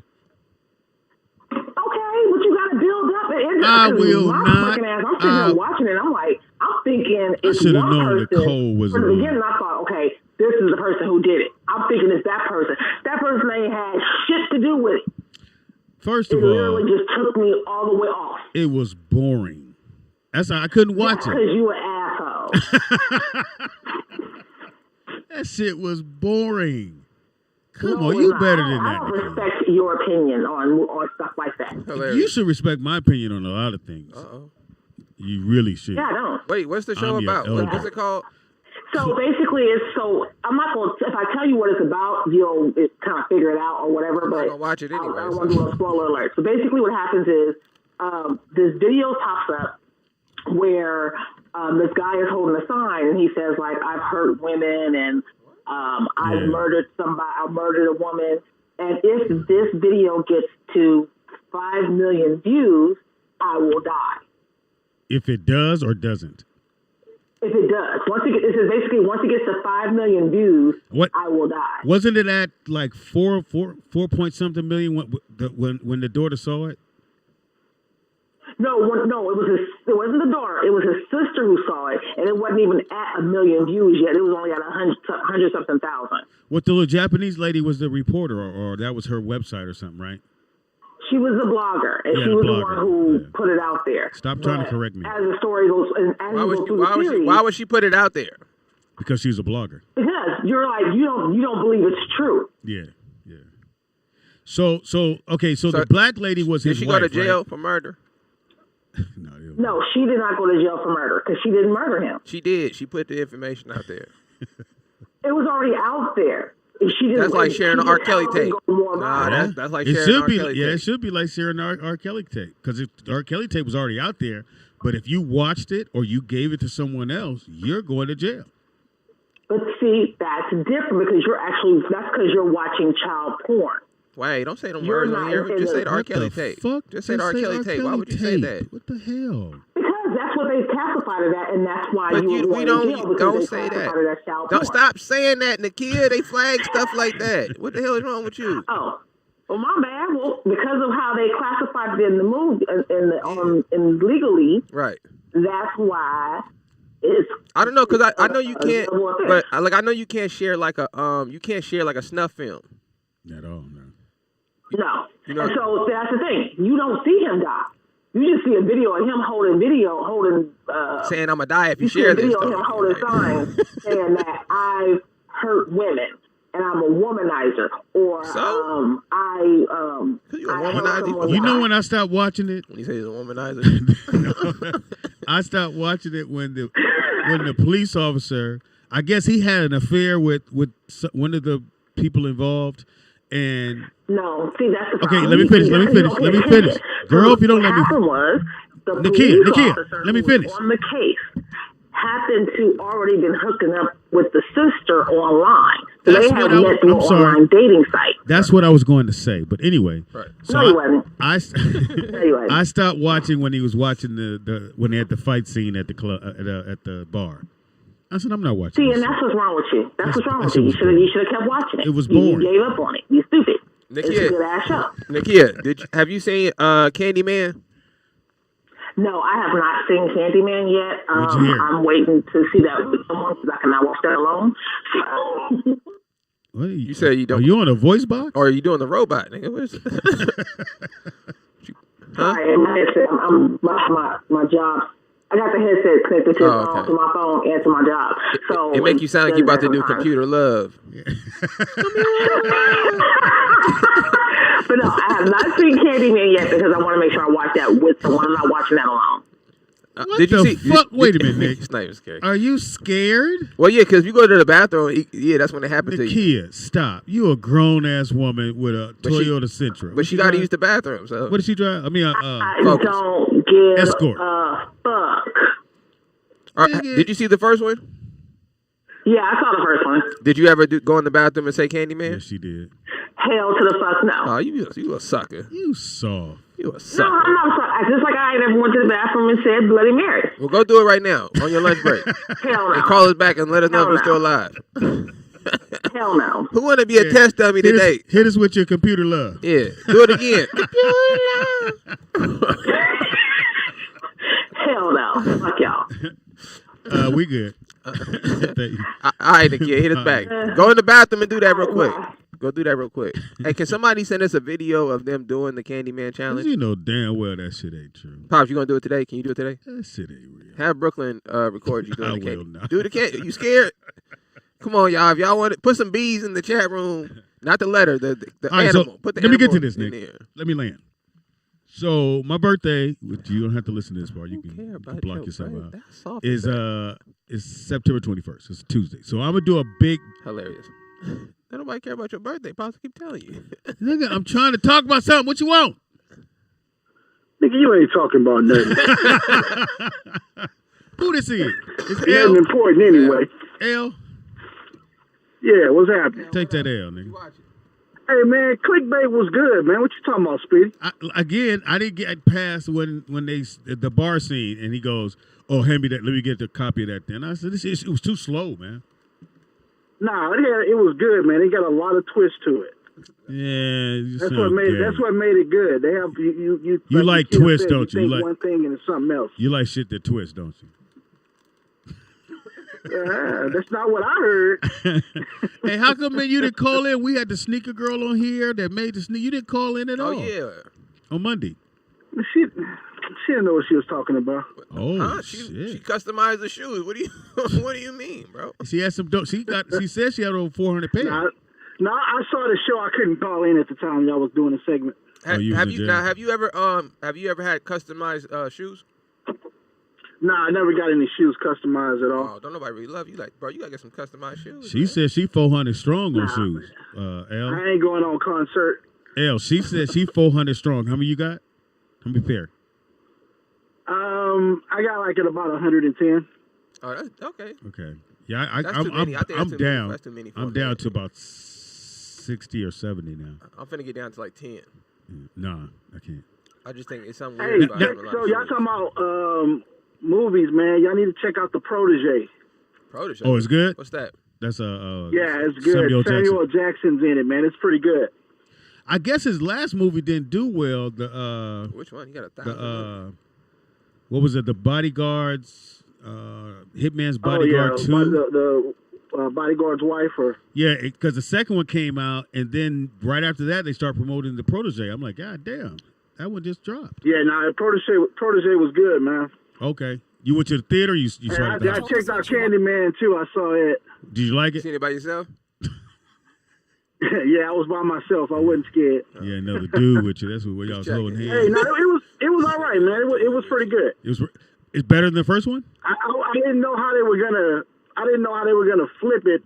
Speaker 2: Okay, but you gotta build up.
Speaker 1: I will not.
Speaker 2: I'm sitting there watching it. I'm thinking it's
Speaker 1: I should have
Speaker 2: one
Speaker 1: known
Speaker 2: person.
Speaker 1: Nicole was
Speaker 2: From the
Speaker 1: wrong.
Speaker 2: beginning, I thought, okay, this is the person who did it. I'm thinking it's that person. That person ain't had shit to do with it.
Speaker 1: First
Speaker 2: It
Speaker 1: of all,
Speaker 2: literally just took me all the way off.
Speaker 1: it was boring. That's why I couldn't watch it.
Speaker 2: Because you an asshole.
Speaker 1: That shit was boring. Come
Speaker 2: No,
Speaker 1: on,
Speaker 2: it's
Speaker 1: you
Speaker 2: not.
Speaker 1: better than
Speaker 2: I
Speaker 1: that.
Speaker 2: don't
Speaker 1: Nicole.
Speaker 2: respect your opinion on stuff like that.
Speaker 3: Hilarious.
Speaker 1: You should respect my opinion on a lot of things.
Speaker 3: Uh-oh.
Speaker 1: You really should.
Speaker 2: Yeah, I don't.
Speaker 3: Wait, what's the show
Speaker 1: I'm your
Speaker 3: about?
Speaker 1: elder.
Speaker 3: What's it called?
Speaker 2: So basically, I'm not going to, if I tell you what it's about, you'll kind of figure it out or whatever,
Speaker 3: I'm
Speaker 2: but
Speaker 3: not gonna watch it anyway.
Speaker 2: I don't want to do a spoiler alert. So basically what happens is this video pops up where this guy is holding a sign and he says, like, I've hurt women and I've murdered somebody, I murdered a woman. And if this video gets to 5 million views, I will die.
Speaker 1: If it does or doesn't.
Speaker 2: If it does, once it gets to 5 million views, I will die.
Speaker 1: Wasn't it at like 4 point something million when the daughter saw it?
Speaker 2: No, it wasn't the daughter. It was his sister who saw it, and it wasn't even at 1 million views yet. It was only at 100 something thousand.
Speaker 1: What, the little Japanese lady was the reporter, or that was her website or something, right?
Speaker 2: She was the blogger, and she was the one who put it out there.
Speaker 1: Stop trying to correct me.
Speaker 2: As the story goes, and as you go through the series,
Speaker 3: why would she put it out there?
Speaker 1: Because she's a blogger.
Speaker 2: Because you're like you don't believe it's true.
Speaker 1: Yeah. So the black lady was his
Speaker 3: Did she
Speaker 1: wife,
Speaker 3: go to jail
Speaker 1: right?
Speaker 3: for murder?
Speaker 2: No, she did not go to jail for murder because she didn't murder him.
Speaker 3: She did. She put the information out there.
Speaker 2: It was already out there. She didn't.
Speaker 3: That's like sharing an R. Kelly tape.
Speaker 2: Nah,
Speaker 3: that's like
Speaker 1: It
Speaker 3: sharing
Speaker 1: should
Speaker 3: R.
Speaker 1: be.
Speaker 3: Kelly
Speaker 1: Yeah,
Speaker 3: tape.
Speaker 1: it should be like sharing R. Kelly tape. Because if R. Kelly tape was already out there, but if you watched it or you gave it to someone else, you're going to jail.
Speaker 2: But see, that's different because that's because you're watching child porn.
Speaker 3: Wait, don't say them
Speaker 2: You're
Speaker 3: words on
Speaker 2: not
Speaker 3: here.
Speaker 2: in
Speaker 3: Just
Speaker 2: the-
Speaker 3: say the R.
Speaker 1: What
Speaker 3: Kelly
Speaker 1: the
Speaker 3: tape.
Speaker 1: fuck?
Speaker 3: Just say the R. Kelly tape. Why would you say that?
Speaker 1: What the hell?
Speaker 2: Because that's what they classified it at, and that's why
Speaker 3: But
Speaker 2: you were
Speaker 3: we
Speaker 2: going to jail because
Speaker 3: don't
Speaker 2: they
Speaker 3: say
Speaker 2: classified
Speaker 3: that.
Speaker 2: it as child
Speaker 3: Don't
Speaker 2: porn.
Speaker 3: stop saying that, Nakia. They flag stuff like that. What the hell is wrong with you?
Speaker 2: Oh, well, my bad. Well, because of how they classified it in the movie, in legally,
Speaker 3: Right.
Speaker 2: that's why it's.
Speaker 3: I don't know because I know you
Speaker 2: a
Speaker 3: can't,
Speaker 2: double offense.
Speaker 3: but I know you can't share like a snuff film.
Speaker 1: At all, no.
Speaker 2: No.
Speaker 3: You know-
Speaker 2: And so that's the thing. You don't see him die. You just see a video of him holding.
Speaker 3: Saying I'm gonna die if you
Speaker 2: see
Speaker 3: share
Speaker 2: a
Speaker 3: this.
Speaker 2: video of
Speaker 3: Though.
Speaker 2: him holding signs saying that I've hurt women and I'm a womanizer, or
Speaker 3: So?
Speaker 2: I
Speaker 3: You a
Speaker 2: I held
Speaker 3: womanizer?
Speaker 2: someone
Speaker 1: You know
Speaker 2: down.
Speaker 1: when I stopped watching it?
Speaker 3: When you say he's a womanizer,
Speaker 1: I stopped watching it when the police officer, I guess he had an affair with one of the people involved, and
Speaker 2: No, see that's the
Speaker 1: okay,
Speaker 2: problem.
Speaker 1: let me finish. Girl, if you don't let me.
Speaker 2: What happened was the
Speaker 1: Nakia,
Speaker 2: police officer
Speaker 1: let me
Speaker 2: who was
Speaker 1: finish.
Speaker 2: on the case happened to already been hooking up with the sister online. So
Speaker 1: That's
Speaker 2: they had
Speaker 1: what I-
Speaker 2: met through
Speaker 1: I'm
Speaker 2: an
Speaker 1: sorry.
Speaker 2: online dating site.
Speaker 1: That's what I was going to say, but anyway.
Speaker 3: right?
Speaker 1: So
Speaker 2: No, you wasn't.
Speaker 1: I
Speaker 2: wasn't.
Speaker 1: stopped watching when he was watching the when they had the fight scene at the club at the bar. I said I'm not watching.
Speaker 2: See,
Speaker 1: this
Speaker 2: and
Speaker 1: shit.
Speaker 2: that's what's wrong with you. That's what's wrong
Speaker 1: that
Speaker 2: with
Speaker 1: shit
Speaker 2: you.
Speaker 1: was
Speaker 2: You
Speaker 1: boring.
Speaker 2: should have kept watching it.
Speaker 1: It was
Speaker 2: You
Speaker 1: boring.
Speaker 2: gave up on it. You stupid. It's a
Speaker 3: Nakia,
Speaker 2: good ass show.
Speaker 3: Nakia, have you seen Candyman?
Speaker 2: No, I have not seen Candyman yet.
Speaker 1: What'd you hear?
Speaker 2: I'm waiting to see that with someone because I cannot watch that alone.
Speaker 1: What are
Speaker 3: You said you don't.
Speaker 1: Are you on a voice box?
Speaker 3: Or are you doing the robot, nigga? What is it? Huh?
Speaker 2: Sorry, my headset. My job. I got the headset connected to,
Speaker 3: Oh, okay.
Speaker 2: to my phone and to my job. So
Speaker 3: It make you sound like you about to do
Speaker 2: sometimes.
Speaker 3: computer love.
Speaker 2: But no, I have not seen Candyman yet because I want to make sure I watch that with someone. I'm not watching that alone.
Speaker 1: What
Speaker 3: Did you
Speaker 1: the
Speaker 3: see?
Speaker 1: fuck? Wait a minute, Nick.
Speaker 3: It's not even scary.
Speaker 1: Are you scared?
Speaker 3: Well, yeah, because if you go to the bathroom, yeah, that's when it happens to you.
Speaker 1: Nakia, stop. You a grown ass woman with a
Speaker 3: But she-
Speaker 1: Toyota Sentra.
Speaker 3: But she got to use the bathroom, so.
Speaker 1: What does she drive? I mean,
Speaker 2: I
Speaker 3: Focus.
Speaker 2: don't give
Speaker 1: Escort.
Speaker 2: a fuck.
Speaker 3: Did you see the first one?
Speaker 2: Yeah, I saw the first one.
Speaker 3: Did you ever go in the bathroom and say Candyman?
Speaker 1: Yes, she did.
Speaker 2: Hell to the fuck no.
Speaker 3: Oh, you a sucker.
Speaker 1: You soft.
Speaker 3: You a
Speaker 2: No,
Speaker 3: sucker.
Speaker 2: I'm not sorry. Just like I ain't ever went to the bathroom and said Bloody Mary.
Speaker 3: Well, go do it right now on your lunch break.
Speaker 2: Hell no.
Speaker 3: And call us back and let us know if
Speaker 2: Hell
Speaker 3: we're still
Speaker 2: no.
Speaker 3: alive.
Speaker 2: Hell no.
Speaker 3: Who want to be a test dummy today?
Speaker 1: Hit us with your computer love.
Speaker 3: Yeah, do it again.
Speaker 2: Hell no. Fuck y'all.
Speaker 1: We good. Thank you.
Speaker 3: All right, Nikia, hit us back. Go in the bathroom and do that real quick. Go do that real quick. Hey, can somebody send us a video of them doing the Candyman challenge?
Speaker 1: You know damn well that shit ain't true.
Speaker 3: Pops, you gonna do it today? Can you do it today?
Speaker 1: That shit ain't real.
Speaker 3: Have Brooklyn record you doing
Speaker 1: I
Speaker 3: the
Speaker 1: will
Speaker 3: Candy.
Speaker 1: not.
Speaker 3: Do the Candy. You scared? Come on, y'all. If y'all want it, put some bees in the chat room. Not the letter, the
Speaker 1: All right,
Speaker 3: animal.
Speaker 1: so
Speaker 3: Put the
Speaker 1: let me get to
Speaker 3: animal
Speaker 1: this,
Speaker 3: in
Speaker 1: Nick.
Speaker 3: there.
Speaker 1: Let me land. So my birthday, which you don't have to listen to this part. You
Speaker 3: Who
Speaker 1: can,
Speaker 3: care
Speaker 1: you
Speaker 3: about
Speaker 1: can block
Speaker 3: your
Speaker 1: yourself
Speaker 3: birthday?
Speaker 1: out.
Speaker 3: That's soft
Speaker 1: Is
Speaker 3: as that.
Speaker 1: September 21st. It's a Tuesday. So I'm gonna do a big.
Speaker 3: Hilarious. Don't nobody care about your birthday. Pops, I keep telling you.
Speaker 1: Nigga, I'm trying to talk about something. What you want?
Speaker 4: Nigga, you ain't talking about nothing.
Speaker 1: Who this is? It's
Speaker 4: Nothing
Speaker 1: L.
Speaker 4: important anyway.
Speaker 1: L.
Speaker 4: Yeah, what's happening?
Speaker 1: Take that L, nigga.
Speaker 4: Hey, man, clickbait was good, man. What you talking about, Speedy?
Speaker 1: I didn't get past when they the bar scene and he goes, "Oh, hand me that. Let me get the copy of that." Then I said, "It was too slow, man."
Speaker 4: Nah, it was good, man. It got a lot of twist to it.
Speaker 1: Yeah,
Speaker 4: That's what made it good. They have you.
Speaker 1: You like
Speaker 4: the kid
Speaker 1: twist,
Speaker 4: said,
Speaker 1: don't you? You
Speaker 4: think
Speaker 1: like
Speaker 4: one thing and it's something else.
Speaker 1: You like shit that twist, don't you?
Speaker 4: Yeah, that's not what I heard.
Speaker 1: Hey, how come man, you didn't call in? We had the sneaker girl on here that made the sneaker. You didn't call in at all.
Speaker 3: Oh, yeah.
Speaker 1: On Monday.
Speaker 4: She didn't know what she was talking about.
Speaker 1: Oh
Speaker 3: Huh?
Speaker 1: shit.
Speaker 3: She customized the shoes. What do you what do you mean, bro?
Speaker 1: She had some dope. She said she had over 400 pairs.
Speaker 4: No, I saw the show. I couldn't call in at the time y'all was doing the segment.
Speaker 3: Have
Speaker 1: you was in
Speaker 3: you
Speaker 1: jail?
Speaker 3: now have you ever had customized shoes?
Speaker 4: Nah, I never got any shoes customized at all.
Speaker 3: Oh, don't nobody really love you. Like, bro, you gotta get some customized shoes.
Speaker 1: She
Speaker 3: man.
Speaker 1: said she 400 strong on shoes.
Speaker 4: I
Speaker 1: L.
Speaker 4: ain't going on concert.
Speaker 1: L. She said she 400 strong. How many you got? How many pair?
Speaker 4: I got like at about 110.
Speaker 3: Oh, that's okay.
Speaker 1: Okay. Yeah,
Speaker 3: That's too many. I think
Speaker 1: I'm
Speaker 3: that's too many.
Speaker 1: down.
Speaker 3: That's too many for
Speaker 1: I'm
Speaker 3: me.
Speaker 1: down to about 60 or 70 now.
Speaker 3: I'm finna get down to like 10.
Speaker 1: Nah, I can't.
Speaker 3: I just think it's something
Speaker 4: Hey,
Speaker 3: weird about having a lot
Speaker 4: so
Speaker 3: of
Speaker 4: y'all
Speaker 3: shoes.
Speaker 4: talking about movies, man? Y'all need to check out The Protege.
Speaker 3: Protege.
Speaker 1: Oh, it's good?
Speaker 3: What's that?
Speaker 1: That's
Speaker 4: Yeah, it's good.
Speaker 1: Samuel Jackson.
Speaker 4: Samuel Jackson's in it, man. It's pretty good.
Speaker 1: I guess his last movie didn't do well. The
Speaker 3: Which one? You got 1,000.
Speaker 1: what was it? The Bodyguards, Hitman's
Speaker 4: Oh
Speaker 1: Bodyguard
Speaker 4: yeah,
Speaker 1: 2.
Speaker 4: the bodyguard's wife, or
Speaker 1: Yeah, because the second one came out, and then right after that they start promoting The Protege. I'm like, God damn, that one just dropped.
Speaker 4: yeah, nah, Protege was good, man.
Speaker 1: Okay, you went to the theater. You
Speaker 4: And
Speaker 1: saw it.
Speaker 4: I
Speaker 1: at the house?
Speaker 4: checked out Candyman too. I saw it.
Speaker 1: Did you like
Speaker 3: You
Speaker 1: it?
Speaker 3: seen it by yourself?
Speaker 4: Yeah, I was by myself. I wasn't scared.
Speaker 1: Yeah, no, the dude with you. That's what y'all was holding
Speaker 3: checking.
Speaker 4: Hey,
Speaker 1: hands.
Speaker 4: no, it was all right, man. It was pretty good.
Speaker 1: It's better than the first one.
Speaker 4: I didn't know how they were gonna flip it.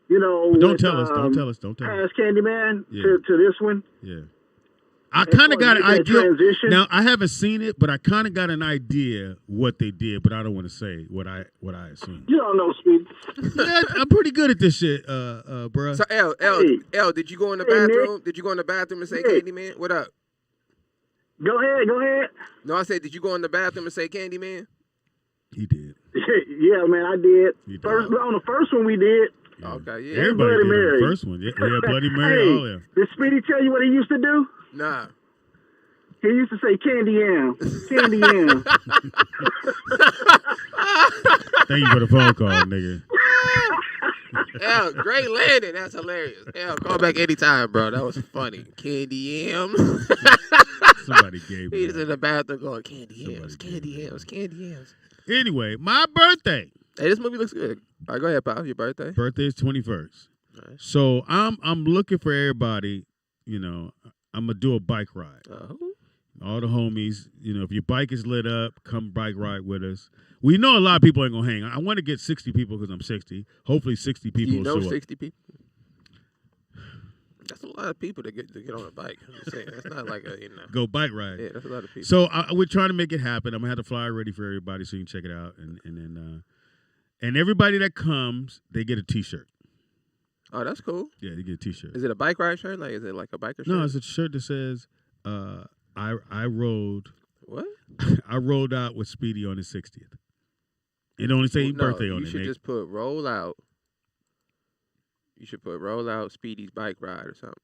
Speaker 4: You know,
Speaker 1: But don't
Speaker 4: with,
Speaker 1: tell us. Don't tell us. Don't tell us.
Speaker 4: Past Candyman
Speaker 1: Yeah.
Speaker 4: to this one.
Speaker 1: Yeah. I kind of got an
Speaker 4: making that
Speaker 1: idea.
Speaker 4: transition.
Speaker 1: Now I haven't seen it, but I kind of got an idea what they did. But I don't want to say what I assumed.
Speaker 4: You don't know, Speed.
Speaker 1: Yeah, I'm pretty good at this shit, bruh.
Speaker 3: So L, did you go in the
Speaker 4: Hey, Nick.
Speaker 3: bathroom? Did you go in the bathroom and say
Speaker 4: Nick.
Speaker 3: Candyman? What up?
Speaker 4: Go ahead.
Speaker 3: No, I said, did you go in the bathroom and say Candyman?
Speaker 1: He did.
Speaker 4: Yeah, man, I did.
Speaker 1: You did.
Speaker 4: First on the first one we did.
Speaker 1: Yeah.
Speaker 3: Okay, yeah.
Speaker 1: Everybody
Speaker 4: Bloody
Speaker 1: did on
Speaker 4: Mary.
Speaker 1: the first one. Yeah, Bloody Mary.
Speaker 4: Hey,
Speaker 1: All them.
Speaker 4: did Speedy tell you what he used to do?
Speaker 3: Nah.
Speaker 4: He used to say Candy Yam. Candy Yam.
Speaker 1: Thank you for the phone call, nigga.
Speaker 3: L, great landing. That's hilarious. L, call back anytime, bro. That was funny. Candy M.
Speaker 1: Somebody gave me
Speaker 3: He's in
Speaker 1: that.
Speaker 3: the bathroom going, Candy
Speaker 1: Somebody
Speaker 3: M's,
Speaker 1: gave
Speaker 3: Candy
Speaker 1: me
Speaker 3: M's, Candy M's.
Speaker 1: Anyway, my birthday.
Speaker 3: Hey, this movie looks good. All right, go ahead, pal. Your birthday.
Speaker 1: Birthday is 21st.
Speaker 3: Nice.
Speaker 1: So I'm looking for everybody. You know, I'm gonna do a bike ride. All the homies, you know, if your bike is lit up, come bike ride with us. We know a lot of people ain't gonna hang. I want to get 60 people because I'm 60. Hopefully 60 people
Speaker 3: You
Speaker 1: will
Speaker 3: know
Speaker 1: show
Speaker 3: 60 people? That's a lot of people to get on a bike. I'm just saying. That's not like a,
Speaker 1: up. Go bike ride.
Speaker 3: Yeah, that's a lot of people.
Speaker 1: So we're trying to make it happen. I'm gonna have the flyer ready for everybody so you can check it out, and then And everybody that comes, they get a T-shirt.
Speaker 3: Oh, that's cool.
Speaker 1: Yeah, they get a T-shirt.
Speaker 3: Is it a bike ride shirt? Like, is it like a biker shirt?
Speaker 1: No, it's a shirt that says, "I rode."
Speaker 3: What?
Speaker 1: I rolled out with Speedy on his 60th. It only say birthday on it.
Speaker 3: You should just put roll out. You should put roll out Speedy's bike ride or something.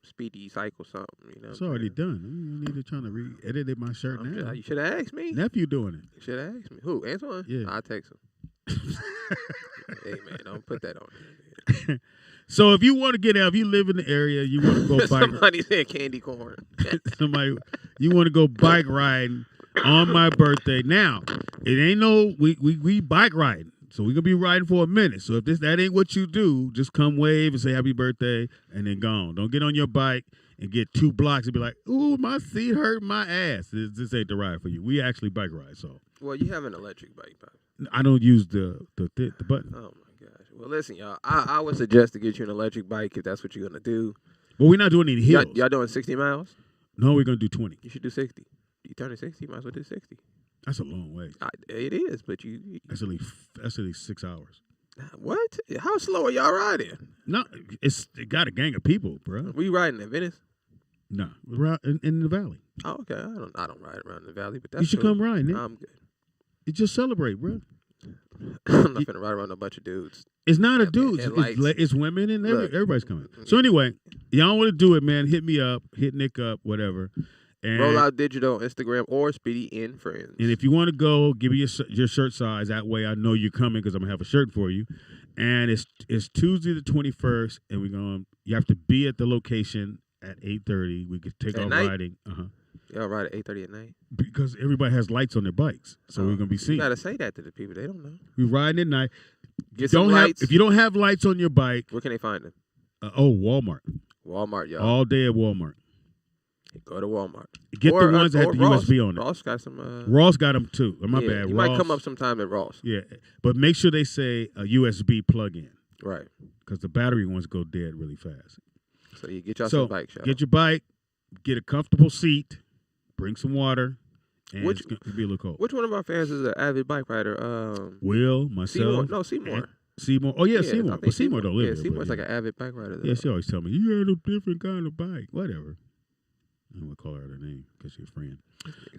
Speaker 3: Speedy cycle something. You know.
Speaker 1: It's already done. You need to try to re-edit my shirt now.
Speaker 3: You should have asked me.
Speaker 1: Nephew doing it.
Speaker 3: You should have asked me. Who? Antoine?
Speaker 1: Yeah.
Speaker 3: I'll text him. Hey man, don't put that on there.
Speaker 1: So if you want to get out, if you live in the area, you want to go bike.
Speaker 3: Somebody said candy corn.
Speaker 1: You want to go bike riding on my birthday. Now, it ain't no we bike riding. So we're gonna be riding for a minute. So if that ain't what you do, just come wave and say happy birthday and then gone. Don't get on your bike and get 2 blocks and be like, ooh, my seat hurt my ass. This ain't the ride for you. We actually bike ride, so.
Speaker 3: Well, you have an electric bike, Bob.
Speaker 1: I don't use the button.
Speaker 3: Oh my gosh. Well, listen, y'all. I would suggest to get you an electric bike if that's what you're gonna do.
Speaker 1: But we're not doing any hills.
Speaker 3: Y'all doing 60 miles?
Speaker 1: No, we're gonna do 20.
Speaker 3: You should do 60. You turning 60, might as well do 60.
Speaker 1: That's a long way.
Speaker 3: It is, but
Speaker 1: That's at least 6 hours.
Speaker 3: What? How slow are y'all riding?
Speaker 1: No, it got a gang of people, bro.
Speaker 3: We riding in Venice?
Speaker 1: No, we're out in the valley.
Speaker 3: Oh, okay. I don't ride around the valley, but that's
Speaker 1: you should
Speaker 3: cool.
Speaker 1: come ride, man.
Speaker 3: I'm good.
Speaker 1: You just celebrate, bro.
Speaker 3: I'm not gonna ride around a bunch of dudes.
Speaker 1: It's not a dude.
Speaker 3: And
Speaker 1: It's women and everybody's coming.
Speaker 3: Mm-hmm.
Speaker 1: So anyway, y'all want to do it, man? Hit me up. Hit Nick up. Whatever. And,
Speaker 3: Roll Out Digital, Instagram, or Speedy in Friends.
Speaker 1: And if you want to go, give me your shirt size. That way I know you're coming because I'm going to have a shirt for you. And it's Tuesday the 21st, and you have to be at the location at 8:30. We could take off riding.
Speaker 3: Y'all ride at 8:30 at night?
Speaker 1: Because everybody has lights on their bikes. So we're going to be seen.
Speaker 3: You got to say that to the people. They don't know.
Speaker 1: We riding at night.
Speaker 3: Get some lights.
Speaker 1: If you don't have lights on your bike.
Speaker 3: Where can they find them?
Speaker 1: Walmart.
Speaker 3: Walmart, y'all.
Speaker 1: All day at Walmart.
Speaker 3: Go to Walmart.
Speaker 1: Get the ones that have the USB on it.
Speaker 3: Ross got some.
Speaker 1: Ross got them too. My bad.
Speaker 3: You
Speaker 1: Ross
Speaker 3: might come up sometime at Ross.
Speaker 1: Yeah, but make sure they say a USB plug-in.
Speaker 3: Right.
Speaker 1: Because the battery ones go dead really fast.
Speaker 3: So you get y'all some bikes, y'all.
Speaker 1: Get your bike, get a comfortable seat, bring some water, and it's going to be a little cold.
Speaker 3: Which one of our fans is an avid bike rider?
Speaker 1: Will, myself.
Speaker 3: Seymour.
Speaker 1: Seymour. Oh, yeah, Seymour. Well, Seymour don't live
Speaker 3: there.
Speaker 1: Yeah,
Speaker 3: Seymour's like an avid bike rider.
Speaker 1: Yeah, she always tell me, you had a different kind of bike. Whatever. I don't want to call her her name because she's a friend.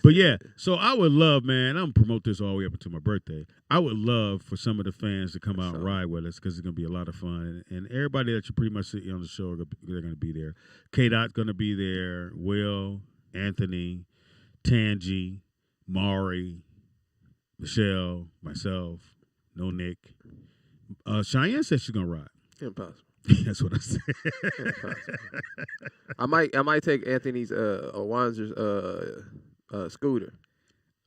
Speaker 1: But yeah, so I would love, man, I'm going to promote this all the way up until my birthday. I would love for some of the fans to come out and ride with us because it's going to be a lot of fun. And everybody that you pretty much see on the show, they're going to be there. K-Dot's going to be there. Will, Anthony, Tangi, Mari, Michelle, myself, no Nick. Cheyenne said she's going to ride.
Speaker 3: Impossible.
Speaker 1: That's what I said.
Speaker 3: I might take Anthony's Wanzer's scooter.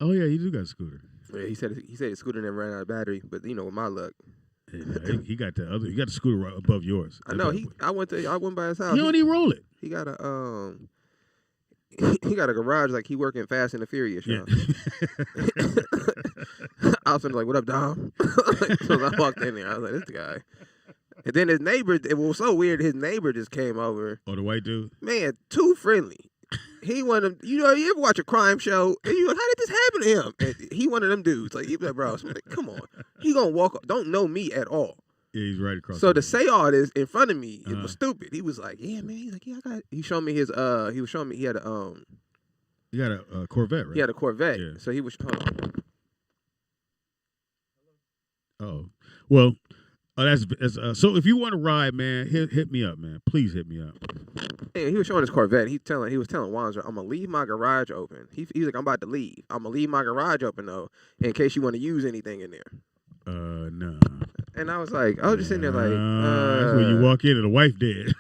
Speaker 1: Oh yeah, you do got a scooter.
Speaker 3: Yeah, he said his scooter never ran out of battery, but with my luck,
Speaker 1: he got the other. He got the scooter right above yours.
Speaker 3: I know. I went by his house.
Speaker 1: He don't even roll it.
Speaker 3: He got a he got a garage like he working Fast and the Furious. Yeah. I was like, "What up, Dom?" So I walked in there. I was like, "This guy." And then his neighbor, it was so weird, his neighbor just came over.
Speaker 1: Oh, the white dude?
Speaker 3: Man, too friendly. He one of them, you ever watch a crime show? And you go, how did this happen to him? And he one of them dudes. Like, he's like, bro, so I'm like, come on. He gonna walk up, don't know me at all.
Speaker 1: Yeah, he's right across.
Speaker 3: So to say all this in front of me, it was stupid. He was like, yeah, man. He's like, yeah, I got. He showed me his. He was showing me he had a.
Speaker 1: He got a Corvette, right?
Speaker 3: He had a Corvette.
Speaker 1: Yeah.
Speaker 3: So he was. Hold on.
Speaker 1: Oh, well. That's so. If you want to ride, man, hit me up, man. Please hit me up.
Speaker 3: And he was showing his Corvette. He was telling Wanzer, I'm gonna leave my garage open. He's like, I'm about to leave. I'm gonna leave my garage open though, in case you want to use anything in there.
Speaker 1: No.
Speaker 3: And I was just sitting there like,
Speaker 1: that's when you walk in and the wife dead.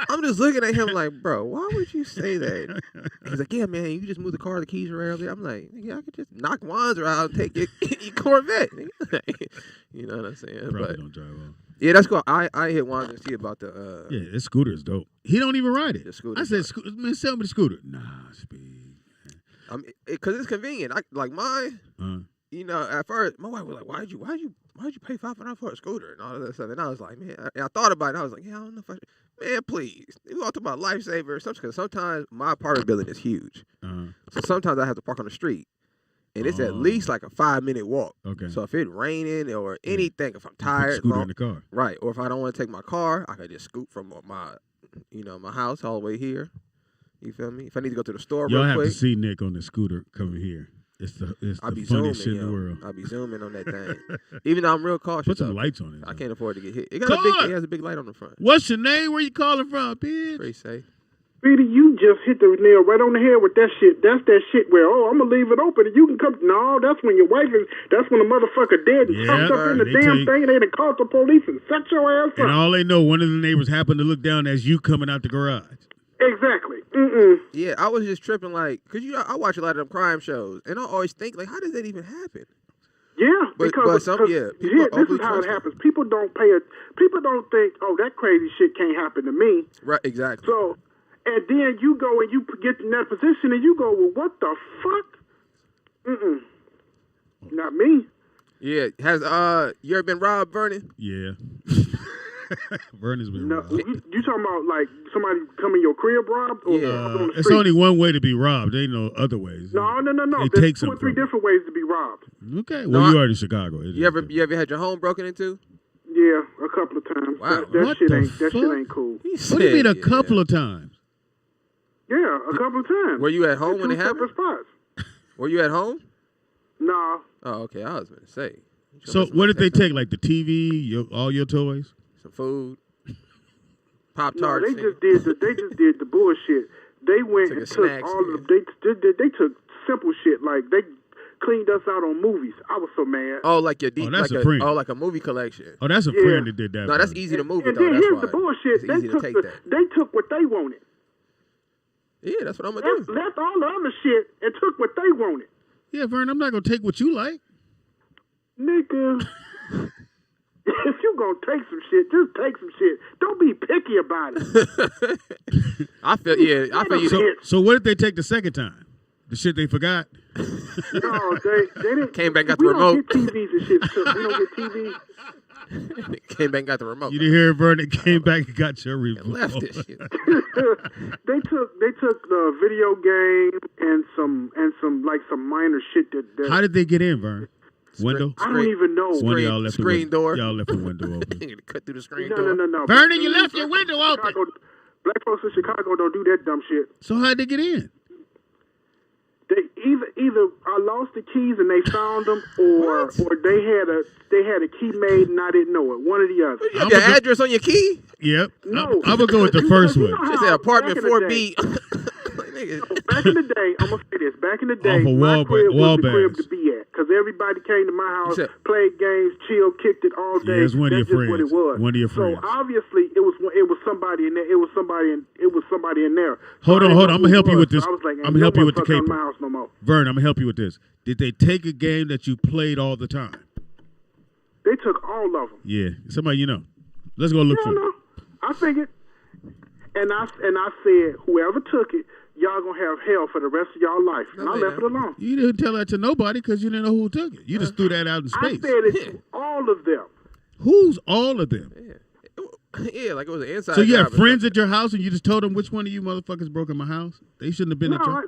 Speaker 3: I'm just looking at him like, bro, why would you say that? He's like, yeah, man, you can just move the car, the keys are right over there. I'm like, yeah, I could just knock Wanzer out and take your Corvette. You know what I'm saying?
Speaker 1: Probably don't drive off.
Speaker 3: Yeah, that's cool. I hit Wanzer and see about the.
Speaker 1: Yeah, this scooter is dope. He don't even ride it.
Speaker 3: The scooter.
Speaker 1: I said, man, sell me the scooter. Nah, speed.
Speaker 3: Because it's convenient. Like mine. At first, my wife was like, "Why'd you pay $500 for a scooter and all of that stuff?" And I was like, "Man," and I thought about it. And I was like, "Yeah, I don't know if I should." Man, please. You all talk about lifesaver or something because sometimes my apartment building is huge, so sometimes I have to park on the street, and it's at least like a 5-minute walk.
Speaker 1: Okay.
Speaker 3: So if it's raining or anything, if I'm
Speaker 1: You put the
Speaker 3: tired,
Speaker 1: scooter in the car.
Speaker 3: right, or if I don't want to take my car, I can just scoot from my house all the way here. You feel me? If I need to go to the store
Speaker 1: Y'all
Speaker 3: real
Speaker 1: have
Speaker 3: quick,
Speaker 1: to see Nick on the scooter coming here. It's the funniest shit in the world.
Speaker 3: I'll be zooming on that thing. Even though I'm real cautious.
Speaker 1: Put some lights on it.
Speaker 3: I
Speaker 1: though.
Speaker 3: can't afford to get hit. It has a big light on the front.
Speaker 1: What's your name? Where you calling from, bitch?
Speaker 3: Pretty safe.
Speaker 4: Speedy, you just hit the nail right on the head with that shit. That's that shit where, I'm going to leave it open and you can come. No, that's when your wife is, that's when the motherfucker dead and tucked up in the damn thing and they done called the police and set your ass up.
Speaker 1: And all they know, one of the neighbors happened to look down as you coming out the garage.
Speaker 4: Exactly.
Speaker 3: Yeah, I was just tripping because I watch a lot of them crime shows and I always think, like, how does that even happen?
Speaker 4: Yeah, because
Speaker 3: this
Speaker 4: is how it happens. People don't think, that crazy shit can't happen to me.
Speaker 3: Right, exactly.
Speaker 4: So, and then you go and you get in that position and you go, well, what the fuck? Not me.
Speaker 3: Yeah, has you ever been robbed, Vernon?
Speaker 1: Yeah. Vernon's been robbed.
Speaker 4: You talking about like somebody come in your crib robbed? Or on the
Speaker 1: It's
Speaker 4: street?
Speaker 1: only one way to be robbed. There ain't no other ways.
Speaker 4: No.
Speaker 1: They
Speaker 4: There's
Speaker 1: take
Speaker 4: 2 or 3
Speaker 1: something.
Speaker 4: different ways to be robbed.
Speaker 1: Okay. Well, you are in Chicago.
Speaker 3: You ever had your home broken into?
Speaker 4: Yeah, a couple of times.
Speaker 3: Wow.
Speaker 1: What the
Speaker 4: That shit ain't cool.
Speaker 1: What do you mean a couple of times?
Speaker 4: Yeah, a couple of times.
Speaker 3: Were you at home when it happened?
Speaker 4: Spots.
Speaker 3: Were you at home?
Speaker 4: No.
Speaker 3: Oh, okay. I was gonna say.
Speaker 1: So what did they take? Like the TV, all your toys?
Speaker 3: Some food, Pop
Speaker 4: No,
Speaker 3: Tarts.
Speaker 4: they just did the bullshit. They went and took all of they took simple shit like they cleaned us out on movies. I was so mad.
Speaker 3: Oh, like your
Speaker 1: that's a friend.
Speaker 3: like a movie collection.
Speaker 1: Oh, that's a friend that did that.
Speaker 3: No, that's easy to move it
Speaker 4: And
Speaker 3: though.
Speaker 4: then
Speaker 3: That's
Speaker 4: here's
Speaker 3: why.
Speaker 4: the bullshit.
Speaker 3: It's easy to take that.
Speaker 4: They took what they wanted.
Speaker 3: Yeah, that's what I'm gonna do.
Speaker 4: Left all the other shit and took what they wanted.
Speaker 1: Yeah, Vern, I'm not going to take what you like.
Speaker 4: Nigga. If you gonna take some shit, just take some shit. Don't be picky about it.
Speaker 3: I feel you.
Speaker 1: So what did they take the second time? The shit they forgot?
Speaker 4: No, they didn't.
Speaker 3: Came back, got the
Speaker 4: we
Speaker 3: remote.
Speaker 4: don't get TVs and shit. We don't get TVs.
Speaker 3: Came back and got the remote.
Speaker 1: You didn't hear Vernon came back and got your remote.
Speaker 3: And left this shit.
Speaker 4: They took the video game and some minor shit that
Speaker 1: How did they get in, Vern? Window?
Speaker 4: I don't even know.
Speaker 1: One of y'all left
Speaker 3: Screen door.
Speaker 1: Y'all left the window open.
Speaker 3: Cut through the screen door.
Speaker 4: No.
Speaker 1: Vernon, you left your window open.
Speaker 4: Black folks in Chicago don't do that dumb shit.
Speaker 1: So how'd they get in?
Speaker 4: They either I lost the keys and they found them, or they had a key made and I didn't know it. One or the other.
Speaker 3: You have your address on your key?
Speaker 1: Yep.
Speaker 4: No.
Speaker 1: I'm going to go with the first one.
Speaker 3: She said apartment 4B.
Speaker 4: Back in the day, I'm gonna say this. Back in the day,
Speaker 1: Off of
Speaker 4: my crib was the crib
Speaker 1: Wahlbergs.
Speaker 4: to be at, because everybody came to my house,
Speaker 3: said-
Speaker 4: played games, chilled, kicked it all day.
Speaker 1: Yeah, it's one of
Speaker 4: That's
Speaker 1: your
Speaker 4: just what it
Speaker 1: friends.
Speaker 4: was.
Speaker 1: One of your friends.
Speaker 4: So obviously, it was somebody in there. It was somebody in there.
Speaker 1: Hold on. I'm gonna help you with this.
Speaker 4: So I was like,
Speaker 1: I'm gonna help you with the
Speaker 4: motherfucker in
Speaker 1: caper.
Speaker 4: my house no more.
Speaker 1: Vern, I'm gonna help you with this. Did they take a game that you played all the time?
Speaker 4: They took all of them.
Speaker 1: Yeah, somebody you know. Let's go look for it.
Speaker 4: No. I figured, and I said, whoever took it, y'all gonna have hell for the rest of y'all life. And I left it alone.
Speaker 1: You didn't tell that to nobody because you didn't know who took it. You just threw that out in
Speaker 4: I
Speaker 1: space.
Speaker 4: said it to all of them.
Speaker 1: Who's all of them?
Speaker 3: Yeah, like it was an inside.
Speaker 1: So you have
Speaker 3: job or
Speaker 1: friends
Speaker 3: something.
Speaker 1: at your house and you just told them which one of you motherfuckers broke in my house? They shouldn't have been
Speaker 4: No,
Speaker 1: at your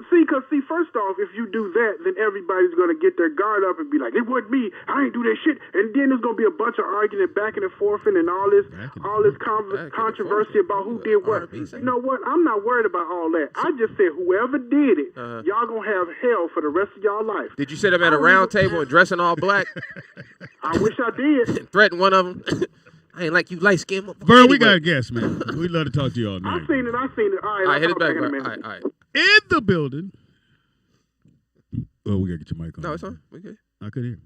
Speaker 4: see, first off, if you do that, then everybody's going to get their guard up and be like, it wasn't me, I ain't do that shit. And then there's going to be a bunch of arguing back and forth and all this controversy about who did what. You know what? I'm not worried about all that. I just said whoever did it, y'all going to have hell for the rest of y'all life.
Speaker 3: Did you sit them at a round table and dressing all black?
Speaker 4: I wish I did.
Speaker 3: Threaten one of them? I ain't like you light skin.
Speaker 1: Vern, we got a guest, man. We'd love to talk to you all night.
Speaker 4: I seen it. All right,
Speaker 3: All right, hit
Speaker 4: I'll
Speaker 3: it back.
Speaker 4: in a
Speaker 3: All
Speaker 4: minute.
Speaker 3: right.
Speaker 1: In the building. Oh, we got to get your mic on.
Speaker 3: No, it's on. Okay.
Speaker 1: I couldn't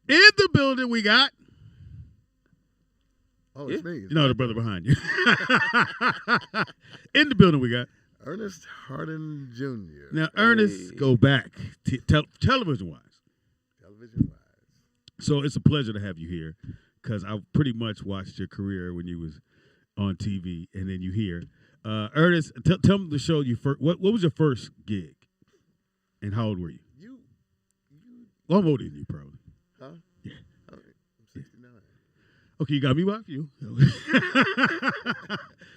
Speaker 1: hear. In the building, we got.
Speaker 5: Oh, it's me.
Speaker 1: No, the brother behind you. In the building, we got.
Speaker 5: Ernest Hardin Jr.
Speaker 1: Now, Ernest, go back. Television-wise.
Speaker 5: Television-wise.
Speaker 1: So it's a pleasure to have you here because I pretty much watched your career when you was on TV and then you here. Ernest, tell me the show you first. What was your first gig? And how old were you? Well, I'm older than you, probably.
Speaker 5: Huh?
Speaker 1: Yeah.
Speaker 5: I'm 69.
Speaker 1: Okay, you got me by a few.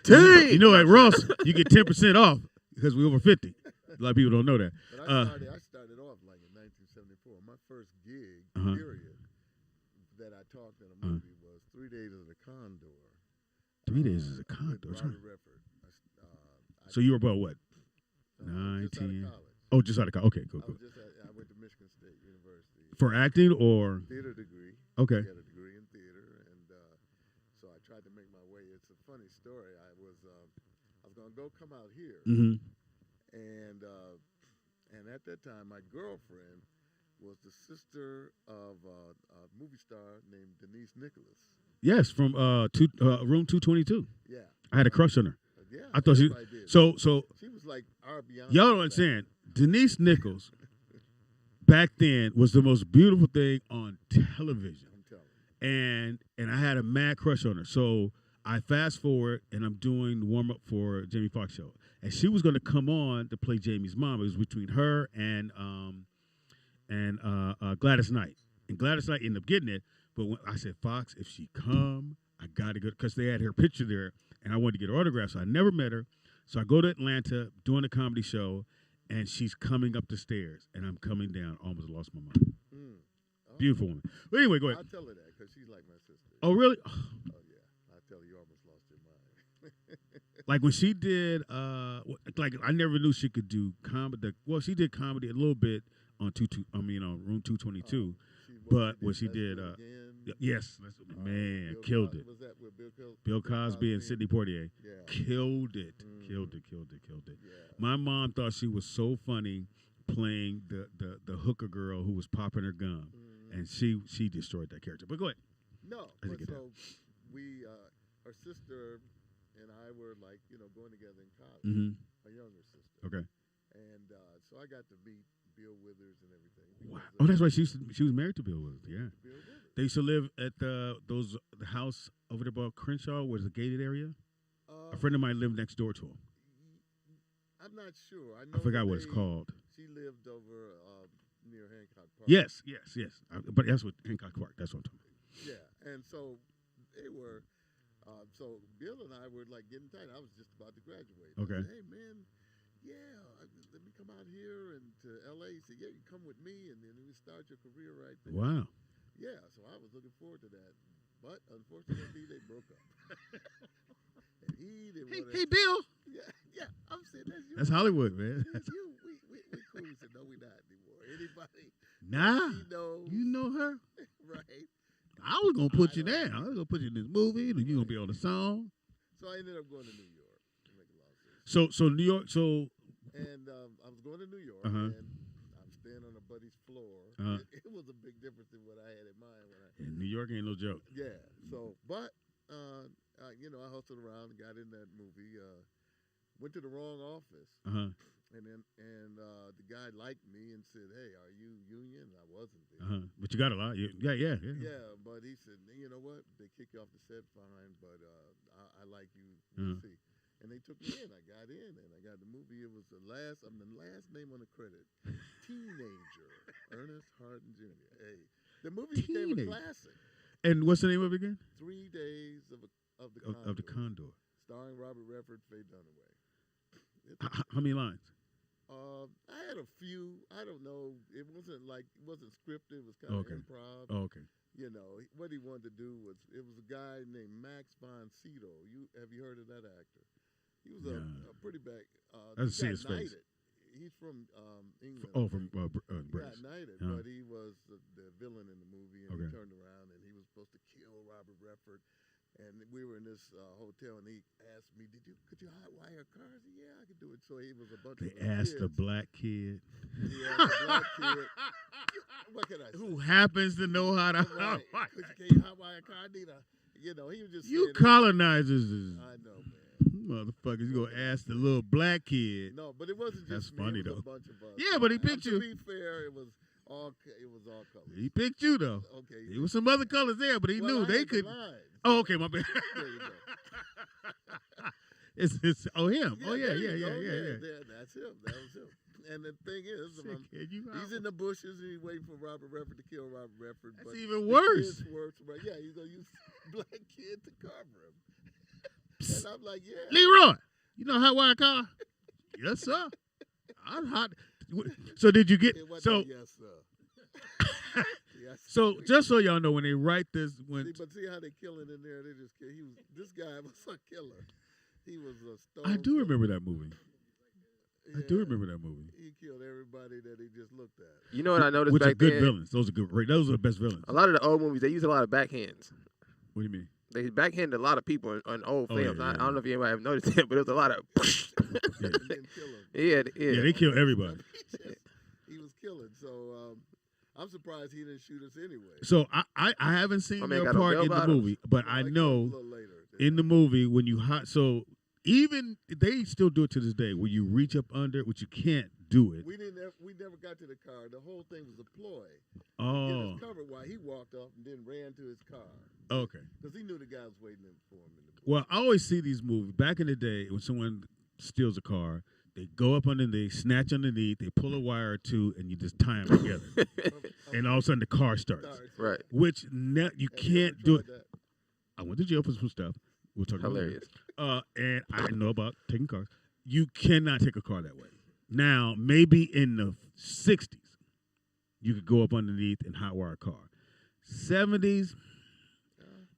Speaker 3: Dang.
Speaker 1: You know, at Ross, you get 10% off because we're over 50. A lot of people don't know that.
Speaker 5: But I started off like in 1974. before. My first gig,
Speaker 1: Uh-huh.
Speaker 5: period, that I talked in a movie was 3 Days of the Condor.
Speaker 1: 3 Days is a
Speaker 5: With
Speaker 1: condor.
Speaker 5: Robert Redford.
Speaker 1: So you were about what?
Speaker 5: Just
Speaker 1: 9,
Speaker 5: out of
Speaker 1: 10?
Speaker 5: college.
Speaker 1: Oh, just out of college. Okay, cool,
Speaker 5: I
Speaker 1: cool.
Speaker 5: went to Michigan State University.
Speaker 1: For acting or?
Speaker 5: Theater degree.
Speaker 1: Okay.
Speaker 5: I got a degree in theater, and so I tried to make my way. It's a funny story. I was going to come out here,
Speaker 1: Mm-hmm.
Speaker 5: and at that time, my girlfriend was the sister of a movie star named Denise Nicholas.
Speaker 1: Yes, from room 222.
Speaker 5: Yeah,
Speaker 1: I had a crush on her.
Speaker 5: yeah.
Speaker 1: I thought she.
Speaker 5: everybody did.
Speaker 1: So
Speaker 5: She was like our Beyonce.
Speaker 1: y'all don't understand. Denise Nichols back then was the most beautiful thing on television,
Speaker 5: I'm telling you.
Speaker 1: and I had a mad crush on her. So I fast forward and I'm doing the warm up for Jamie Foxx show, and she was going to come on to play Jamie's mom. It was between her and Gladys Knight, and Gladys Knight ended up getting it. But when I said, Fox, if she come, I got to go, because they had her picture there, and I wanted to get her autograph, so I never met her. So I go to Atlanta doing a comedy show, and she's coming up the stairs, and I'm coming down. Almost lost my mind.
Speaker 5: Oh,
Speaker 1: Beautiful woman. But anyway, go ahead.
Speaker 5: I'll tell her that because she's like my sister.
Speaker 1: Oh, really?
Speaker 5: Oh, yeah. I'll tell her you almost lost your mind.
Speaker 1: Like when she did, like I never knew she could do comedy. Well, she did comedy a little bit on Room 222. But what she did, yes, man, killed it.
Speaker 5: Was that with
Speaker 1: Bill Cosby and Sidney Poitier,
Speaker 5: Yeah.
Speaker 1: killed it. Yeah. My mom thought she was so funny playing the hooker girl who was popping her gum, and she destroyed that character. But go ahead.
Speaker 5: No,
Speaker 1: How'd you
Speaker 5: but
Speaker 1: get
Speaker 5: so we, her sister and I were like, going together in college.
Speaker 1: Mm-hmm.
Speaker 5: A younger sister.
Speaker 1: Okay.
Speaker 5: And so I got to meet Bill Withers and everything.
Speaker 1: Wow. Oh, that's right. She was married to Bill Withers. Yeah.
Speaker 5: Bill Withers.
Speaker 1: They used to live at the house over there by Crenshaw, where it's a gated area. A friend of mine lived next door to him.
Speaker 5: I'm not sure. I know
Speaker 1: I forgot what it's called.
Speaker 5: She lived over near Hancock Park.
Speaker 1: Yes. But that's what Hancock Park. That's what I'm talking about.
Speaker 5: Yeah, and so they were. So Bill and I were like getting tight. I was just about to graduate.
Speaker 1: Okay.
Speaker 5: I said, hey man, let me come out here and to L.A. He said, yeah, you come with me, and then we start your career right there.
Speaker 1: Wow.
Speaker 5: Yeah, so I was looking forward to that, but unfortunately they broke up. And he didn't want to.
Speaker 1: Hey, Bill.
Speaker 5: Yeah. I'm saying that's you.
Speaker 1: That's Hollywood, man.
Speaker 5: That's you. We cool. He said, no, we not anymore. Anybody?
Speaker 1: Nah.
Speaker 5: He knows.
Speaker 1: You know her.
Speaker 5: Right.
Speaker 1: I was gonna put you down. I was gonna put you in this movie, and you gonna be on the song.
Speaker 5: So I ended up going to New York. To make a long story.
Speaker 1: So New York. So
Speaker 5: And I was going to New York,
Speaker 1: Uh-huh.
Speaker 5: and I'm staying on a buddy's floor.
Speaker 1: Uh-huh.
Speaker 5: It was a big difference than what I had in mind when I.
Speaker 1: yeah, New York ain't no joke.
Speaker 5: Yeah. So, but I hustled around and got in that movie. Went to the wrong office, and the guy liked me and said, "Hey, are you union?" And I wasn't there.
Speaker 1: But you got a lot. Yeah.
Speaker 5: Yeah, but he said, you know what? They kick you off the set, fine, but I like you. We'll see. And they took me in. I got in, and I got the movie. It was I'm the last name on the credit. Teenager, Ernest Hardin Jr. Hey, the movie became a classic.
Speaker 1: And what's the name of it again?
Speaker 5: 3 Days of the Condor.
Speaker 1: Of the Condor.
Speaker 5: Starring Robert Redford, Faye Dunaway.
Speaker 1: How many lines?
Speaker 5: I had a few. I don't know. It wasn't scripted. It was kind of improv.
Speaker 1: Oh, okay.
Speaker 5: What he wanted to do was, it was a guy named Max von Sydow. Have you heard of that actor? He was a pretty bad.
Speaker 1: I see his face.
Speaker 5: He's from England.
Speaker 1: From
Speaker 5: He
Speaker 1: British.
Speaker 5: got knighted, but he was the villain in the movie, and he turned around and he was supposed to kill Robert Redford. And we were in this hotel, and he asked me, could you hotwire a car? I said, yeah, I could do it. So it was a bunch of
Speaker 1: asked
Speaker 5: kids.
Speaker 1: a black kid.
Speaker 5: He asked a black kid. What can I say?
Speaker 1: Who happens to know how to
Speaker 5: Right.
Speaker 1: hotwire?
Speaker 5: Can you hotwire a car? I need he was just
Speaker 1: You
Speaker 5: saying
Speaker 1: colonizers is
Speaker 5: I know, man.
Speaker 1: motherfuckers. You gonna ask the little black kid.
Speaker 5: No, but it wasn't
Speaker 1: That's
Speaker 5: just me.
Speaker 1: funny,
Speaker 5: It was
Speaker 1: though.
Speaker 5: a bunch of us.
Speaker 1: Yeah, but he picked you.
Speaker 5: To be fair, it was all colors.
Speaker 1: He picked you though.
Speaker 5: Okay.
Speaker 1: There was some other colors there, but he knew
Speaker 5: I
Speaker 1: they
Speaker 5: had the
Speaker 1: could.
Speaker 5: lines.
Speaker 1: Oh, okay, my bad.
Speaker 5: There you go.
Speaker 1: It's him. Oh yeah.
Speaker 5: That's him. That was him. And the thing is, he's in the bushes and he's waiting for Robert Redford to kill Robert Redford.
Speaker 1: That's
Speaker 5: but
Speaker 1: even worse.
Speaker 5: the kids worse. But yeah, he's gonna use black kid to cover him. And I'm like, yeah.
Speaker 1: Leroy, you know how wire car? Yes, sir. I'm hot. So did you get
Speaker 5: It wasn't
Speaker 1: so?
Speaker 5: yes, sir.
Speaker 1: So just so y'all know, when they write this,
Speaker 5: but see how they killing in there? They just kill. This guy was a killer. He was a stone.
Speaker 1: I do remember that movie.
Speaker 5: Yeah,
Speaker 1: I do remember that movie.
Speaker 5: He killed everybody that he just looked at.
Speaker 3: You know what I noticed
Speaker 1: Which
Speaker 3: back
Speaker 1: are good
Speaker 3: then?
Speaker 1: villains. Those are good. Those are the best villains.
Speaker 3: A lot of the old movies, they use a lot of backhands.
Speaker 1: What do you mean?
Speaker 3: They backhanded a lot of people in old films.
Speaker 1: Yeah,
Speaker 3: I don't know if anybody have noticed that, but it was a lot of.
Speaker 1: Yeah.
Speaker 5: He didn't kill him.
Speaker 3: Yeah.
Speaker 1: They kill everybody.
Speaker 5: He was killing. So I'm surprised he didn't shoot us anyway.
Speaker 1: So I haven't seen
Speaker 3: My man
Speaker 1: your
Speaker 3: got no
Speaker 1: part in the
Speaker 3: bell-bottoms.
Speaker 1: movie, but I
Speaker 5: Like, a
Speaker 1: know
Speaker 5: little later.
Speaker 1: in the movie when you so even they still do it to this day where you reach up under it, which you can't do it.
Speaker 5: We never got to the car. The whole thing was a ploy.
Speaker 1: Oh,
Speaker 5: Get us covered while he walked off and then ran to his car.
Speaker 1: okay.
Speaker 5: Because he knew the guy was waiting for him in the
Speaker 1: Well, I always see these movies. Back in the day, when someone steals a car, they go up underneath, snatch underneath, they pull a wire or two, and you just tie them together. And all of a sudden, the car starts.
Speaker 3: Right.
Speaker 1: Which you can't do it.
Speaker 5: That?
Speaker 1: I went to jail for some stuff. We'll talk
Speaker 3: Hilarious.
Speaker 1: about it. And I know about taking cars. You cannot take a car that way. Now, maybe in the 60s, you could go up underneath and hotwire a car. 70s,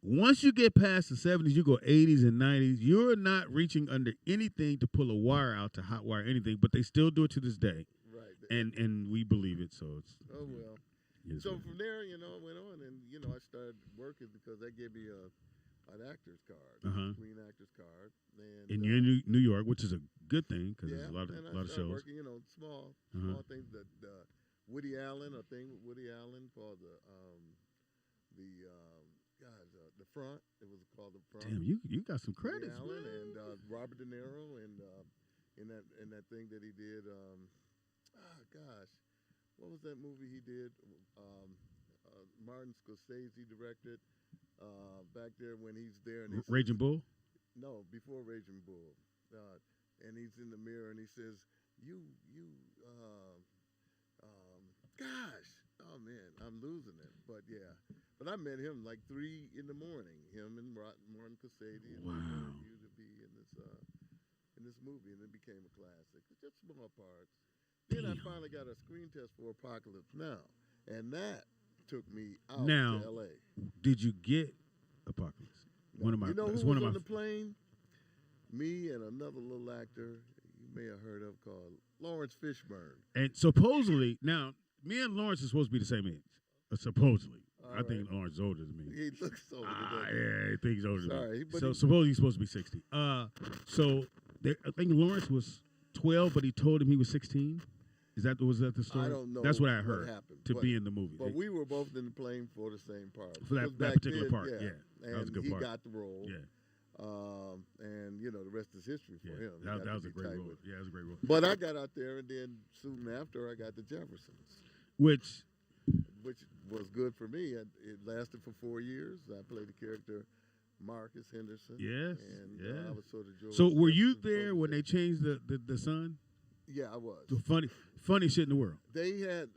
Speaker 1: once you get past the 70s, you go 80s and 90s, you're not reaching under anything to pull a wire out to hotwire anything, but they still do it to this day.
Speaker 5: Right.
Speaker 1: And we believe it, so it's...
Speaker 5: Oh, well.
Speaker 1: Yes,
Speaker 5: So from there, it went on, and, I started working because that gave me an actor's card, Screen Actor's card. And,
Speaker 1: you're in New York, which is a good thing because
Speaker 5: yeah,
Speaker 1: there's a lot
Speaker 5: and I
Speaker 1: of
Speaker 5: started
Speaker 1: shows.
Speaker 5: working, small things that Woody Allen, a thing with Woody Allen called the Front. It was called the Front.
Speaker 1: Damn, you got some
Speaker 5: Woody
Speaker 1: credits,
Speaker 5: Allen
Speaker 1: man.
Speaker 5: and Robert De Niro and in that thing that he did. What was that movie he did? Martin Scorsese directed back there when he's there. And
Speaker 1: Raging Bull?
Speaker 5: No, before Raging Bull. And he's in the mirror and he says, gosh, oh man, I'm losing it. But yeah, but I met him like 3 in the morning. Him and Martin Scorsese.
Speaker 1: Wow.
Speaker 5: And you to be in this movie, and it became a classic. It's just small parts. Then I finally got a screen test for Apocalypse Now, and that took me out
Speaker 1: Now,
Speaker 5: to L.A.
Speaker 1: Did you get Apocalypse? One of my.
Speaker 5: You know
Speaker 1: it's
Speaker 5: who
Speaker 1: one
Speaker 5: was
Speaker 1: of
Speaker 5: on
Speaker 1: my.
Speaker 5: the plane? Me and another little actor you may have heard of called Lawrence Fishburne.
Speaker 1: And supposedly, now me and Lawrence are supposed to be the same age. Supposedly,
Speaker 5: All
Speaker 1: I think
Speaker 5: right.
Speaker 1: Lawrence is older than me.
Speaker 5: He looks older than that.
Speaker 1: Yeah, I think he's older than
Speaker 5: Sorry,
Speaker 1: me.
Speaker 5: but
Speaker 1: So
Speaker 5: he-
Speaker 1: supposedly he's supposed to be 60. I think Lawrence was 12, but he told him he was 16. Was that the story?
Speaker 5: I don't know.
Speaker 1: That's what I heard.
Speaker 5: Happened,
Speaker 1: To
Speaker 5: but,
Speaker 1: be in the movie.
Speaker 5: But we were both in the plane for the same part.
Speaker 1: For that
Speaker 5: Because back
Speaker 1: particular
Speaker 5: then,
Speaker 1: part, yeah.
Speaker 5: And
Speaker 1: That was a good
Speaker 5: he
Speaker 1: part.
Speaker 5: got the role.
Speaker 1: Yeah,
Speaker 5: And the rest is history for him. He
Speaker 1: that
Speaker 5: got to
Speaker 1: was a
Speaker 5: be
Speaker 1: great
Speaker 5: tight
Speaker 1: role.
Speaker 5: with-
Speaker 1: Yeah, it was a great role.
Speaker 5: But I got out there, and then soon after, I got the Jeffersons,
Speaker 1: Which
Speaker 5: which was good for me. It lasted for 4 years. I played the character Marcus Henderson.
Speaker 1: Yes,
Speaker 5: And
Speaker 1: yeah.
Speaker 5: I was sort of George
Speaker 1: So were you
Speaker 5: Jefferson's
Speaker 1: there when they
Speaker 5: protege.
Speaker 1: changed the son?
Speaker 5: Yeah, I was.
Speaker 1: The funny shit in the world.
Speaker 5: They had,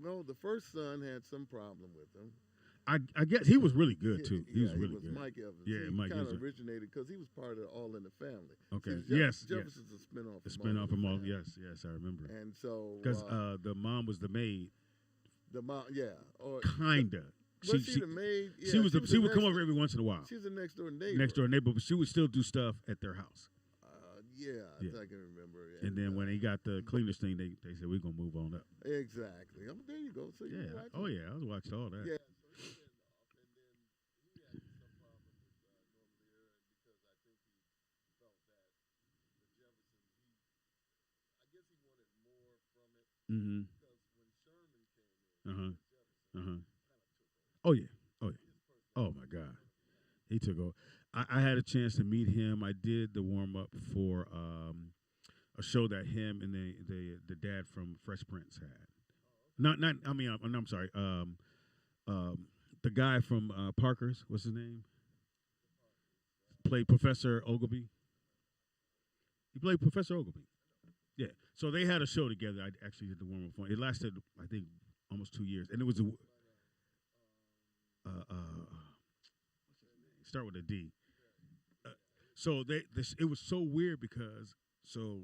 Speaker 5: the first son had some problem with him.
Speaker 1: I guess he was really good too. He was really good.
Speaker 5: Mike Evans.
Speaker 1: Yeah,
Speaker 5: he
Speaker 1: Mike
Speaker 5: kind
Speaker 1: Evans.
Speaker 5: of originated because he was part of All in the Family.
Speaker 1: Okay.
Speaker 5: See,
Speaker 1: Yes.
Speaker 5: Jefferson's a spinoff.
Speaker 1: The
Speaker 5: from
Speaker 1: spinoff
Speaker 5: in
Speaker 1: from
Speaker 5: the
Speaker 1: all.
Speaker 5: Family.
Speaker 1: Yes, I remember.
Speaker 5: And so
Speaker 1: Because the mom was the maid,
Speaker 5: the mom, or
Speaker 1: kinda.
Speaker 5: was she the maid? Yeah,
Speaker 1: she was. She would come
Speaker 5: next-
Speaker 1: over every once in a while.
Speaker 5: She was the next door neighbor.
Speaker 1: Next door neighbor, but she would still do stuff at their house.
Speaker 5: Yeah,
Speaker 1: Yeah.
Speaker 5: I can remember.
Speaker 1: And then when they got the cleaners thing, they said we're gonna move on up.
Speaker 5: Exactly. There you go. So you
Speaker 1: Yeah.
Speaker 5: watch
Speaker 1: Oh
Speaker 5: it.
Speaker 1: yeah, I was watching all that.
Speaker 5: Yeah.
Speaker 1: Mm-hmm. Oh yeah. Oh my God. He took over. I had a chance to meet him. I did the warm up for a show that him and the dad from Fresh Prince had. I'm sorry. The guy from Parker's, what's his name? Played Professor Ogilvy. He played Professor Ogilvy. Yeah. So they had a show together. I actually did the warm up for. It lasted, I think, almost 2 years, and it was start with a D. So it was so weird because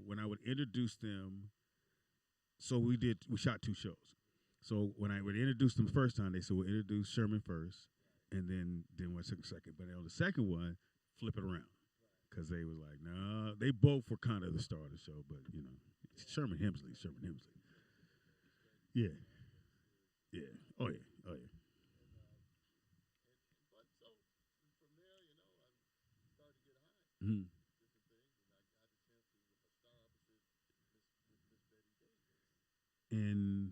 Speaker 1: when I would introduce them, we shot 2 shows. So when they introduced them first time, they said we'll introduce Sherman first, and then we'll take a second. But on the second one, flip it around, because they was like, no, they both were kind of the star of the show, but Sherman Hemsley. Yeah, yeah, oh yeah, oh yeah.
Speaker 5: But so from there, I started to get high.
Speaker 1: Mm-hmm. And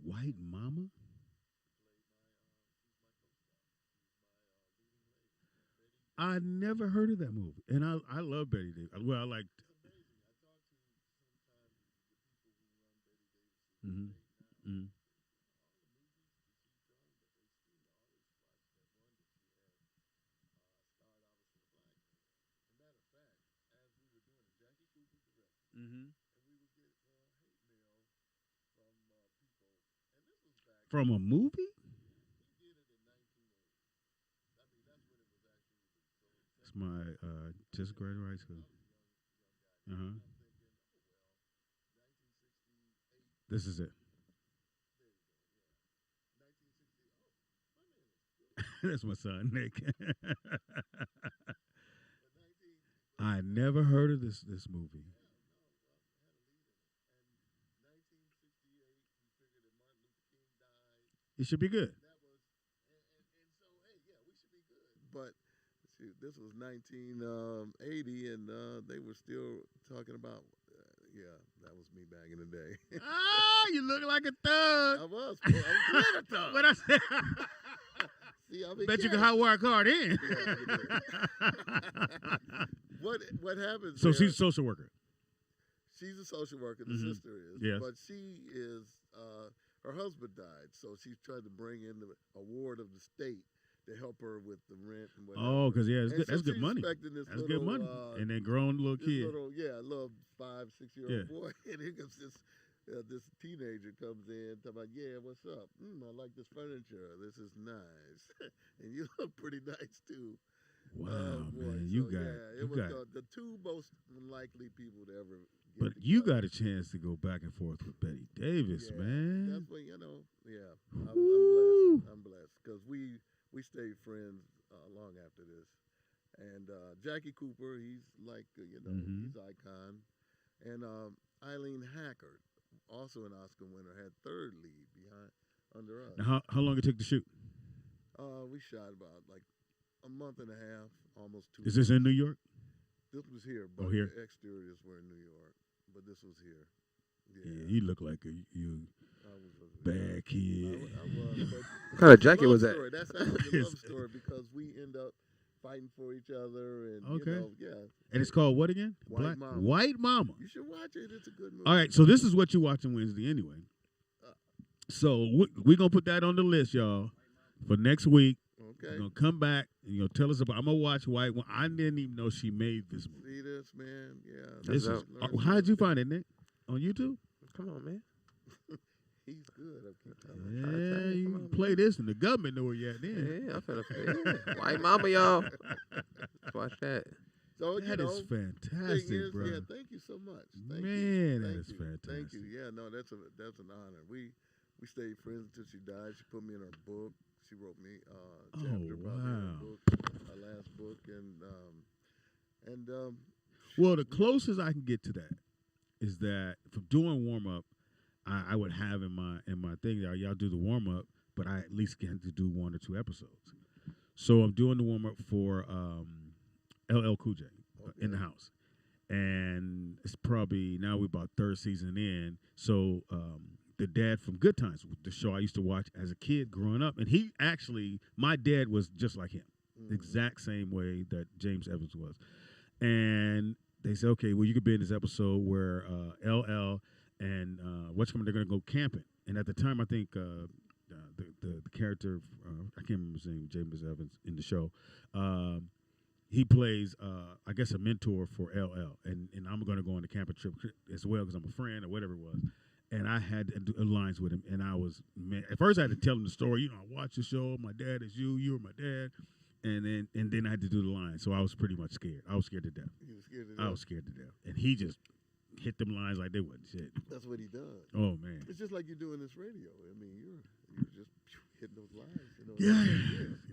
Speaker 1: White Mama? I never heard of that movie, and I love Betty Davis. Well, I like. Mm-hmm. Mm-hmm. Mm-hmm. From a movie? It's my just graduated high school. Uh-huh. This is it. That's my son, Nick. I never heard of this movie. It should be good.
Speaker 5: But shoot, this was 1980, and they were still talking about. Yeah, that was me back in the day.
Speaker 1: Oh, you look like a thug.
Speaker 5: I was being a thug.
Speaker 1: What I said.
Speaker 5: See,
Speaker 1: Bet you can hot wire card in.
Speaker 5: What happens?
Speaker 1: So
Speaker 5: there,
Speaker 1: she's a social worker.
Speaker 5: She's a social worker. The
Speaker 1: Mhm.
Speaker 5: sister is.
Speaker 1: Yes.
Speaker 5: But she is. Her husband died, so she's trying to bring in the award of the state to help her with the rent and whatever.
Speaker 1: Oh, because yeah, it's
Speaker 5: And
Speaker 1: good.
Speaker 5: so
Speaker 1: That's good
Speaker 5: she's
Speaker 1: money.
Speaker 5: expecting this
Speaker 1: That's
Speaker 5: little,
Speaker 1: good money. And then grown little
Speaker 5: this
Speaker 1: kid.
Speaker 5: little 5, 6-year-old
Speaker 1: Yeah.
Speaker 5: boy, and here comes this teenager comes in talking about, yeah, what's up? I like this furniture. This is nice, and you look pretty nice too.
Speaker 1: Wow,
Speaker 5: boy.
Speaker 1: man,
Speaker 5: So,
Speaker 1: you got,
Speaker 5: yeah, it
Speaker 1: you
Speaker 5: was
Speaker 1: got.
Speaker 5: the two most unlikely people to ever. Get
Speaker 1: But you
Speaker 5: together.
Speaker 1: got a chance to go back and forth with Betty Davis,
Speaker 5: Yeah,
Speaker 1: man.
Speaker 5: That's what Yeah,
Speaker 1: Woo.
Speaker 5: I'm blessed because we stayed friends long after this. And Jackie Cooper, he's like
Speaker 1: Mhm.
Speaker 5: he's icon. And Eileen Hackard, also an Oscar winner, had third lead behind under us.
Speaker 1: Now, how long it took to shoot?
Speaker 5: We shot about like a month and a half, almost 2.
Speaker 1: Is this in New York?
Speaker 5: This was here, but
Speaker 1: here?
Speaker 5: the exteriors were in New York. But this was here.
Speaker 1: Yeah, you look like you
Speaker 5: I was a
Speaker 1: bad kid.
Speaker 5: I was. But
Speaker 3: What kind of jacket
Speaker 5: love
Speaker 3: was that?
Speaker 5: story. That's actually a love story because we end up fighting for each other and
Speaker 1: Okay.
Speaker 5: yeah.
Speaker 1: And it's called what again?
Speaker 5: White Mama.
Speaker 1: White Mama.
Speaker 5: You should watch it. It's a good movie.
Speaker 1: All right, so this is what you're watching Wednesday anyway. So we're going to put that on the list, y'all, for next week.
Speaker 5: Okay.
Speaker 1: You're going to come back and tell us about. I'm going to watch White One. I didn't even know she made this movie.
Speaker 5: See this, man? Yeah.
Speaker 1: This is,
Speaker 5: Learn
Speaker 1: how did you
Speaker 5: something.
Speaker 1: find it, Nick? On YouTube?
Speaker 3: Come on, man.
Speaker 5: He's good. I keep telling
Speaker 3: trying
Speaker 5: you.
Speaker 3: to
Speaker 1: Yeah,
Speaker 3: tell you,
Speaker 1: you
Speaker 3: come
Speaker 1: can
Speaker 3: on,
Speaker 1: play this and the government know where you at then.
Speaker 3: Yeah, I'm finna play. White Mama, y'all. Let's watch that.
Speaker 5: So,
Speaker 1: That is
Speaker 5: thing
Speaker 1: fantastic,
Speaker 5: is,
Speaker 1: bro.
Speaker 5: yeah, thank you so much. Thank
Speaker 1: Man,
Speaker 5: you.
Speaker 1: that
Speaker 5: Thank
Speaker 1: is
Speaker 5: you.
Speaker 1: fantastic.
Speaker 5: Thank you. Yeah, no, that's an honor. We stayed friends until she died. She put me in her book. She wrote me a chapter about me in her
Speaker 1: wow.
Speaker 5: book, her last book, and
Speaker 1: Well, the closest I can get to that is that from doing warm up, I would have in my thing there, y'all do the warm up, but I at least get to do 1 or 2 episodes. So I'm doing the warm up for LL Cool J in the house, and it's probably now we're about 3rd season in. So the dad from Good Times, the show I used to watch as a kid growing up, and he actually, my dad was just like him, the exact same way that James Evans was, and they said, okay, well you could be in this episode where LL and what's coming, they're gonna go camping, and at the time I think the character I can't remember his name, James Evans in the show. He plays, I guess, a mentor for LL, and I'm going to go on the camping trip as well because I'm a friend or whatever it was. And I had to do lines with him, and I was, man, at first I had to tell him the story. I watched the show. My dad is you. You were my dad. And then I had to do the line. So I was pretty much scared. I was scared to death.
Speaker 5: you were scared of that.
Speaker 1: I was scared to death. And he just hit them lines like they wasn't shit.
Speaker 5: That's what he does.
Speaker 1: Oh man.
Speaker 5: It's just like you're doing this radio. I mean, you're just hitting those lines.
Speaker 1: Yeah.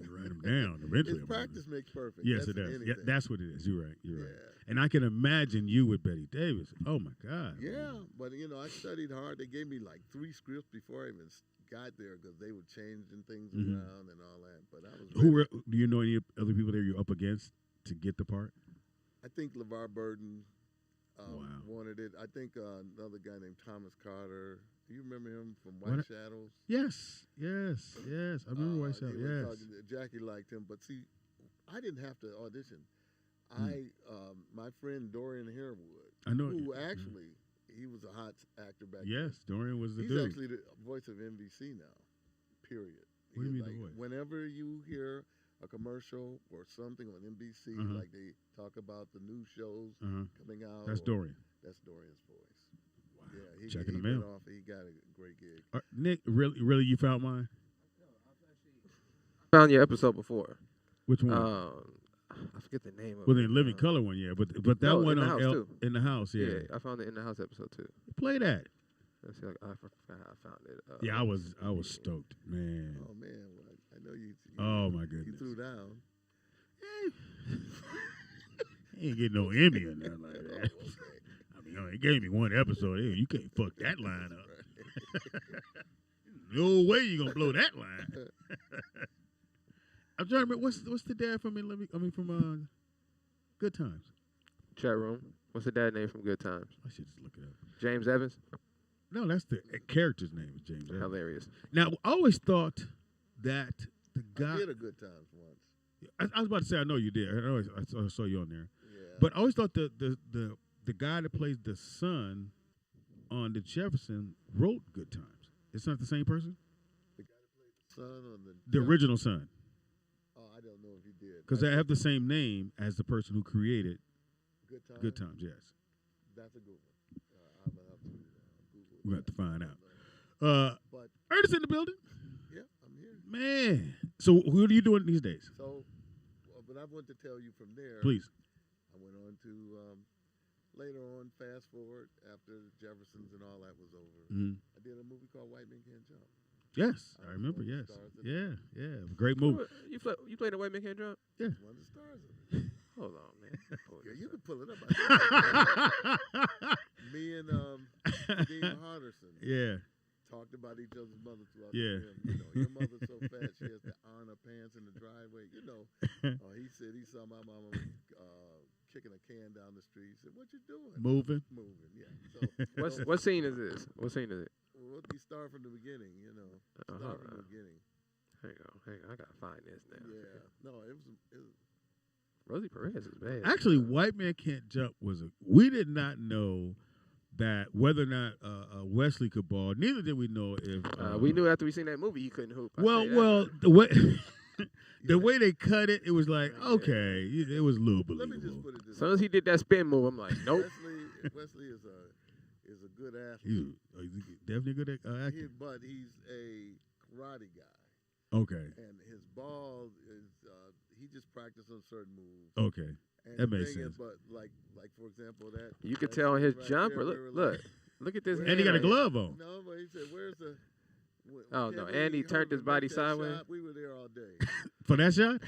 Speaker 1: You write them down. Eventually,
Speaker 5: It's practice makes perfect.
Speaker 1: Yes,
Speaker 5: That's
Speaker 1: it does.
Speaker 5: in
Speaker 1: Yeah,
Speaker 5: anything.
Speaker 1: that's what it is. You're right. You're right.
Speaker 5: Yeah.
Speaker 1: And I can imagine you with Betty Davis. Oh my God.
Speaker 5: Yeah, but I studied hard. They gave me like 3 scripts before I even got there because they were changing things around and all that. But I was.
Speaker 1: Do you know any other people there you're up against to get the part?
Speaker 5: I think LeVar Burton
Speaker 1: Wow.
Speaker 5: wanted it. I think another guy named Thomas Carter. Do you remember him from White Shadows?
Speaker 1: Yes. I remember White Shadows.
Speaker 5: He was
Speaker 1: Yes.
Speaker 5: Jackie liked him, but see, I didn't have to audition. My friend Dorian Harewood,
Speaker 1: I know.
Speaker 5: who actually he was a hot actor back then.
Speaker 1: Yes, Dorian was the
Speaker 5: He's
Speaker 1: dude.
Speaker 5: actually the voice of NBC now. Period.
Speaker 1: What do you mean
Speaker 5: Like,
Speaker 1: the voice?
Speaker 5: whenever you hear a commercial or something on NBC, like they talk about the new shows coming out.
Speaker 1: That's Dorian.
Speaker 5: That's Dorian's voice.
Speaker 1: Wow.
Speaker 5: Yeah, he
Speaker 1: Checking the
Speaker 5: went
Speaker 1: mail.
Speaker 5: off. He got a great gig.
Speaker 1: Nick, really, you found mine?
Speaker 3: Found your episode before.
Speaker 1: Which one?
Speaker 3: I forget the name of
Speaker 1: Well,
Speaker 3: it.
Speaker 1: the Living Color one, yeah, but that
Speaker 3: No,
Speaker 1: one
Speaker 3: In the
Speaker 1: on
Speaker 3: House, too.
Speaker 1: In the House, yeah.
Speaker 3: I found the In the House episode too.
Speaker 1: Play that.
Speaker 3: Let's see, I forgot how I found it.
Speaker 1: Yeah, I was stoked, man.
Speaker 5: Oh man, well, I know you.
Speaker 1: Oh my
Speaker 5: You
Speaker 1: goodness.
Speaker 5: threw down.
Speaker 1: He ain't getting no Emmy or nothing like that. I mean, he gave me one episode. Hey, you can't fuck that line up. No way you gonna blow that line. I'm trying to remember what's the dad from from Good Times.
Speaker 3: Chat room. What's the dad name from Good Times?
Speaker 1: I should just look it up.
Speaker 3: James Evans.
Speaker 1: No, that's the character's name is James Evans.
Speaker 3: Hilarious.
Speaker 1: Now, I always thought that the guy.
Speaker 5: I did a Good Times once.
Speaker 1: I was about to say I know you did. I saw you on there.
Speaker 5: Yeah.
Speaker 1: But I always thought the guy that plays the son on the Jefferson wrote Good Times. It's not the same person?
Speaker 5: The guy that played the son on
Speaker 1: The original son.
Speaker 5: Oh, I don't know if he did.
Speaker 1: Because they have the same name as the person who created
Speaker 5: Good Times.
Speaker 1: Good Times, yes.
Speaker 5: That's a good one. I'm gonna have to Google.
Speaker 1: We're going to have to find out.
Speaker 5: But
Speaker 1: Ernest in the building?
Speaker 5: yeah, I'm here.
Speaker 1: Man. So what are you doing these days?
Speaker 5: So, but I want to tell you from there.
Speaker 1: Please.
Speaker 5: I went on to later on. Fast forward after Jeffersons and all that was over.
Speaker 1: Mm-hmm.
Speaker 5: I did a movie called White Men Can't Jump.
Speaker 1: Yes, I remember,
Speaker 5: one of
Speaker 1: yes.
Speaker 5: the stars
Speaker 1: Yeah. Great movie.
Speaker 3: You played a White Man Can't Jump?
Speaker 1: Yeah.
Speaker 5: One of the stars of it.
Speaker 3: Hold on, man.
Speaker 5: Yeah, you can pull it up. Me and Dean Henderson
Speaker 1: Yeah.
Speaker 5: talked about each other's mothers throughout
Speaker 1: Yeah.
Speaker 5: the film. Your mother's so fat she has to iron her pants in the driveway. He said he saw my mama kicking a can down the street. He said, "What you doing?"
Speaker 1: Moving.
Speaker 5: Moving, yeah. So
Speaker 3: What scene is this? What scene is it?
Speaker 5: well, we start from the beginning, Start from the beginning.
Speaker 3: Hang on. I gotta find this now.
Speaker 5: Yeah. No, it was
Speaker 3: Rosie Perez is bad.
Speaker 1: Actually, White Man Can't Jump we did not know that whether or not Wesley could ball. Neither did we know if
Speaker 3: we knew after we seen that movie you couldn't hoop.
Speaker 1: Well, the way the way they cut it, it was like okay, it was a little
Speaker 5: let me just
Speaker 1: believable.
Speaker 5: put it this
Speaker 3: As soon as he did that spin move, I'm like, nope.
Speaker 5: Wesley is a good athlete.
Speaker 1: He's definitely good at acting.
Speaker 5: But he's a karate guy.
Speaker 1: Okay.
Speaker 5: And his ball is he just practiced on certain moves.
Speaker 1: Okay.
Speaker 5: And
Speaker 1: That
Speaker 5: the
Speaker 1: makes
Speaker 5: thing
Speaker 1: sense.
Speaker 5: Is, but like for example that
Speaker 3: You could
Speaker 5: that
Speaker 3: tell on his
Speaker 5: scene right
Speaker 3: jumper.
Speaker 5: there,
Speaker 3: Look,
Speaker 5: we were
Speaker 3: look at this.
Speaker 5: And
Speaker 1: And he got a
Speaker 3: hand right
Speaker 1: glove on.
Speaker 5: No, but he said, "Where's the?"
Speaker 3: Oh, no, and he turned his body sideways.
Speaker 5: We were there all day.
Speaker 1: For that shot?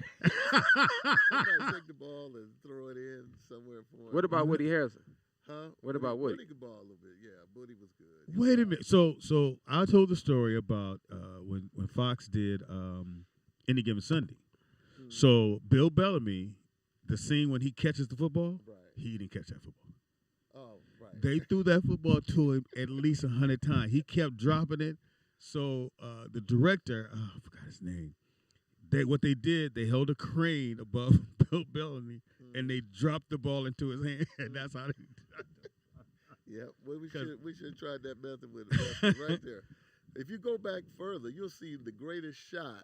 Speaker 5: Somebody take the ball and throw it in somewhere for him.
Speaker 3: What about Woody Harrelson?
Speaker 5: Huh?
Speaker 3: What about Woody?
Speaker 5: Woody could ball a little bit. Yeah, Woody was good.
Speaker 1: Wait a minute. So I told the story about when Fox did Any Given Sunday. So Bill Bellamy, the scene when he catches the football,
Speaker 5: Right.
Speaker 1: he didn't catch that football.
Speaker 5: Oh, right.
Speaker 1: They threw that football to him at least 100 times. He kept dropping it. So the director, I forgot his name. What they did, they held a crane above Bill Bellamy and they dropped the ball into his hand. And that's how they.
Speaker 5: Yeah, well, we should have tried that method with it right there. If you go back further, you'll see the greatest shot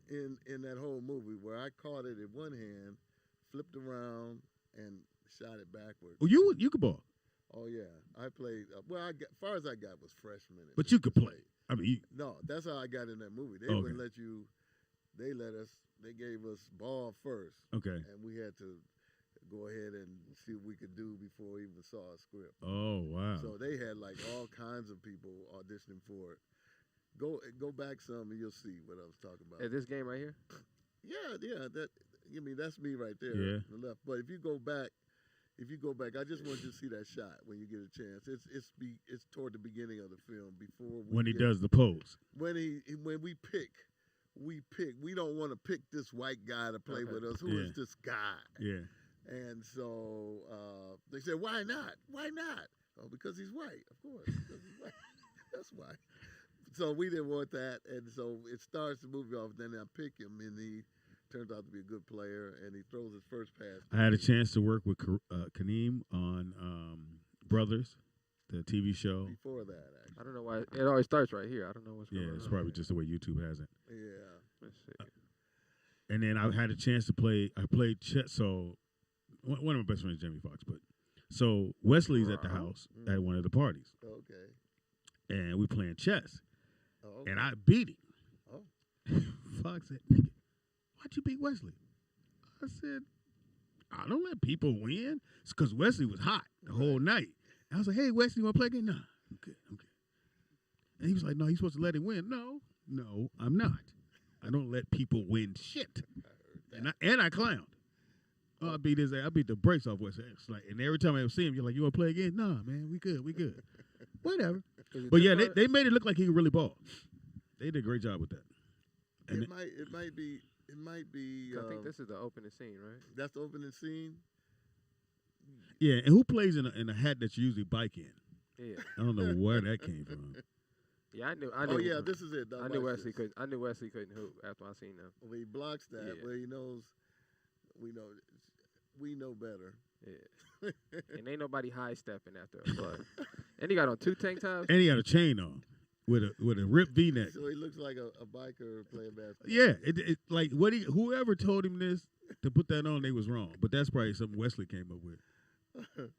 Speaker 5: in that whole movie where I caught it in one hand, flipped around, and shot it backward.
Speaker 1: Well, you could ball,
Speaker 5: Oh yeah, I played. As far as I got was freshman.
Speaker 1: but you could play. I mean,
Speaker 5: No, that's how I got in that movie. They
Speaker 1: Okay.
Speaker 5: wouldn't let you. They gave us ball first.
Speaker 1: okay.
Speaker 5: And we had to go ahead and see what we could do before we even saw a script.
Speaker 1: Oh wow.
Speaker 5: So they had like all kinds of people auditioning for it. Go back some and you'll see what I was talking about.
Speaker 3: This game right here?
Speaker 5: Yeah. That's me right there.
Speaker 1: Yeah.
Speaker 5: On the left. But if you go back, I just want you to see that shot when you get a chance. It's toward the beginning of the film before
Speaker 1: when he does the pose.
Speaker 5: When we pick. We don't want to pick this white guy to play with us. Who is this guy?
Speaker 1: Yeah.
Speaker 5: And so they said, why not? Why not? Oh, because he's white, of course. Because he's white. That's why. So we didn't want that, and so it starts the movie off. Then I pick him, and he turns out to be a good player, and he throws his first pass.
Speaker 1: I had a chance to work with Kaneem on Brothers, the TV show.
Speaker 5: Before that, actually.
Speaker 3: I don't know why it always starts right here. I don't know what's going on.
Speaker 1: Yeah, it's probably just the way YouTube has it.
Speaker 5: Yeah.
Speaker 3: Let's see.
Speaker 1: And then I had a chance to play. I played chess. So one of my best friends, Jamie Foxx, but so Wesley's at the house at one of the parties.
Speaker 5: Okay.
Speaker 1: And we playing chess.
Speaker 5: Oh, okay.
Speaker 1: And I beat him.
Speaker 5: Oh.
Speaker 1: Fox said, "Nigga, why'd you beat Wesley?" I said, "I don't let people win." It's because Wesley was hot the whole night. And I was like, "Hey, Wesley, you want to play again?" "Nah, I'm good. And he was like, "No, you're supposed to let him win." No, I'm not. I don't let people win shit. And I clowned. Oh, I beat his ass. I beat the brakes off Wesley. It's like, and every time I see him, you're like, "You want to play again?" "Nah, man, we good. Whatever. But yeah, they made it look like he could really ball. They did a great job with that. And
Speaker 5: it might be.
Speaker 3: I think this is the opening scene, right?
Speaker 5: That's the opening scene.
Speaker 1: Yeah, and who plays in a hat that you usually bike in?
Speaker 3: Yeah.
Speaker 1: I don't know where that came from.
Speaker 3: Yeah, I knew.
Speaker 5: Oh yeah, this is it.
Speaker 3: I knew Wesley couldn't hoop after I seen them.
Speaker 5: Well, he blocks that.
Speaker 3: Yeah.
Speaker 5: Well, he knows. We know better.
Speaker 3: Yeah. And ain't nobody high stepping after a play. And he got on 2 tank tops.
Speaker 1: And he had a chain on with a ripped V-neck.
Speaker 5: So he looks like a biker playing basketball.
Speaker 1: Yeah, it like whoever told him this to put that on, they was wrong. But that's probably something Wesley came up with.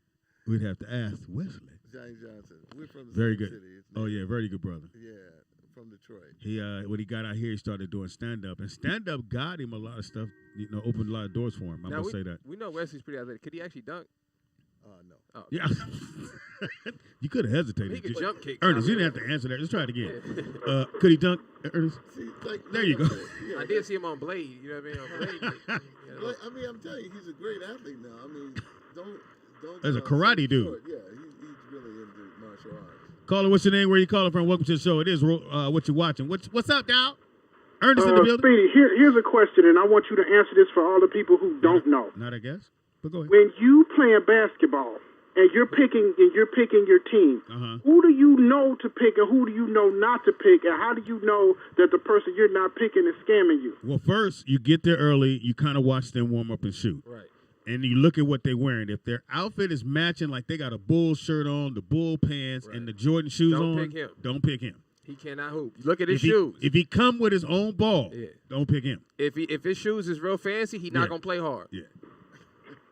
Speaker 1: We'd have to ask Wesley.
Speaker 5: Johnny Johnson. We're from the
Speaker 1: Very
Speaker 5: same
Speaker 1: good.
Speaker 5: city.
Speaker 1: Oh yeah, very good brother.
Speaker 5: Yeah, from Detroit.
Speaker 1: He when he got out here, he started doing stand up, and stand up got him a lot of stuff. Opened a lot of doors for him. I must say that.
Speaker 3: We know Wesley's pretty athletic. Could he actually dunk?
Speaker 5: No.
Speaker 3: Oh,
Speaker 1: Yeah. You could have hesitated.
Speaker 3: he could jump kick.
Speaker 1: Ernest, you didn't have to answer that. Let's try it again. Could he dunk, Ernest?
Speaker 5: See,
Speaker 1: There you go.
Speaker 5: Yeah,
Speaker 3: I did see him on Blade. You know what I mean? On Blade.
Speaker 5: I mean, I'm telling you, he's a great athlete now. I mean, don't.
Speaker 1: As a karate dude.
Speaker 5: Short. Yeah, he's really into martial arts.
Speaker 1: Caller, what's your name? Where you calling from? Welcome to the show. It is what you're watching. What's up, dog? Ernest in the building.
Speaker 4: Speedy, here's a question, and I want you to answer this for all the people who don't know.
Speaker 1: Not I guess, but go ahead.
Speaker 4: When you playing basketball and you're picking your team, who do you know to pick and who do you know not to pick, and how do you know that the person you're not picking is scamming you?
Speaker 1: Well, first you get there early. You kind of watch them warm up and shoot.
Speaker 3: Right.
Speaker 1: And you look at what they're wearing. If their outfit is matching, like they got a Bull shirt on, the Bull pants, and the Jordan shoes
Speaker 3: Don't
Speaker 1: on,
Speaker 3: pick him.
Speaker 1: Don't pick him.
Speaker 3: He cannot hoop. Look at his
Speaker 1: If
Speaker 3: shoes.
Speaker 1: if he come with his own ball, don't pick him.
Speaker 3: If his shoes is real fancy, he not gonna play hard.
Speaker 1: Yeah.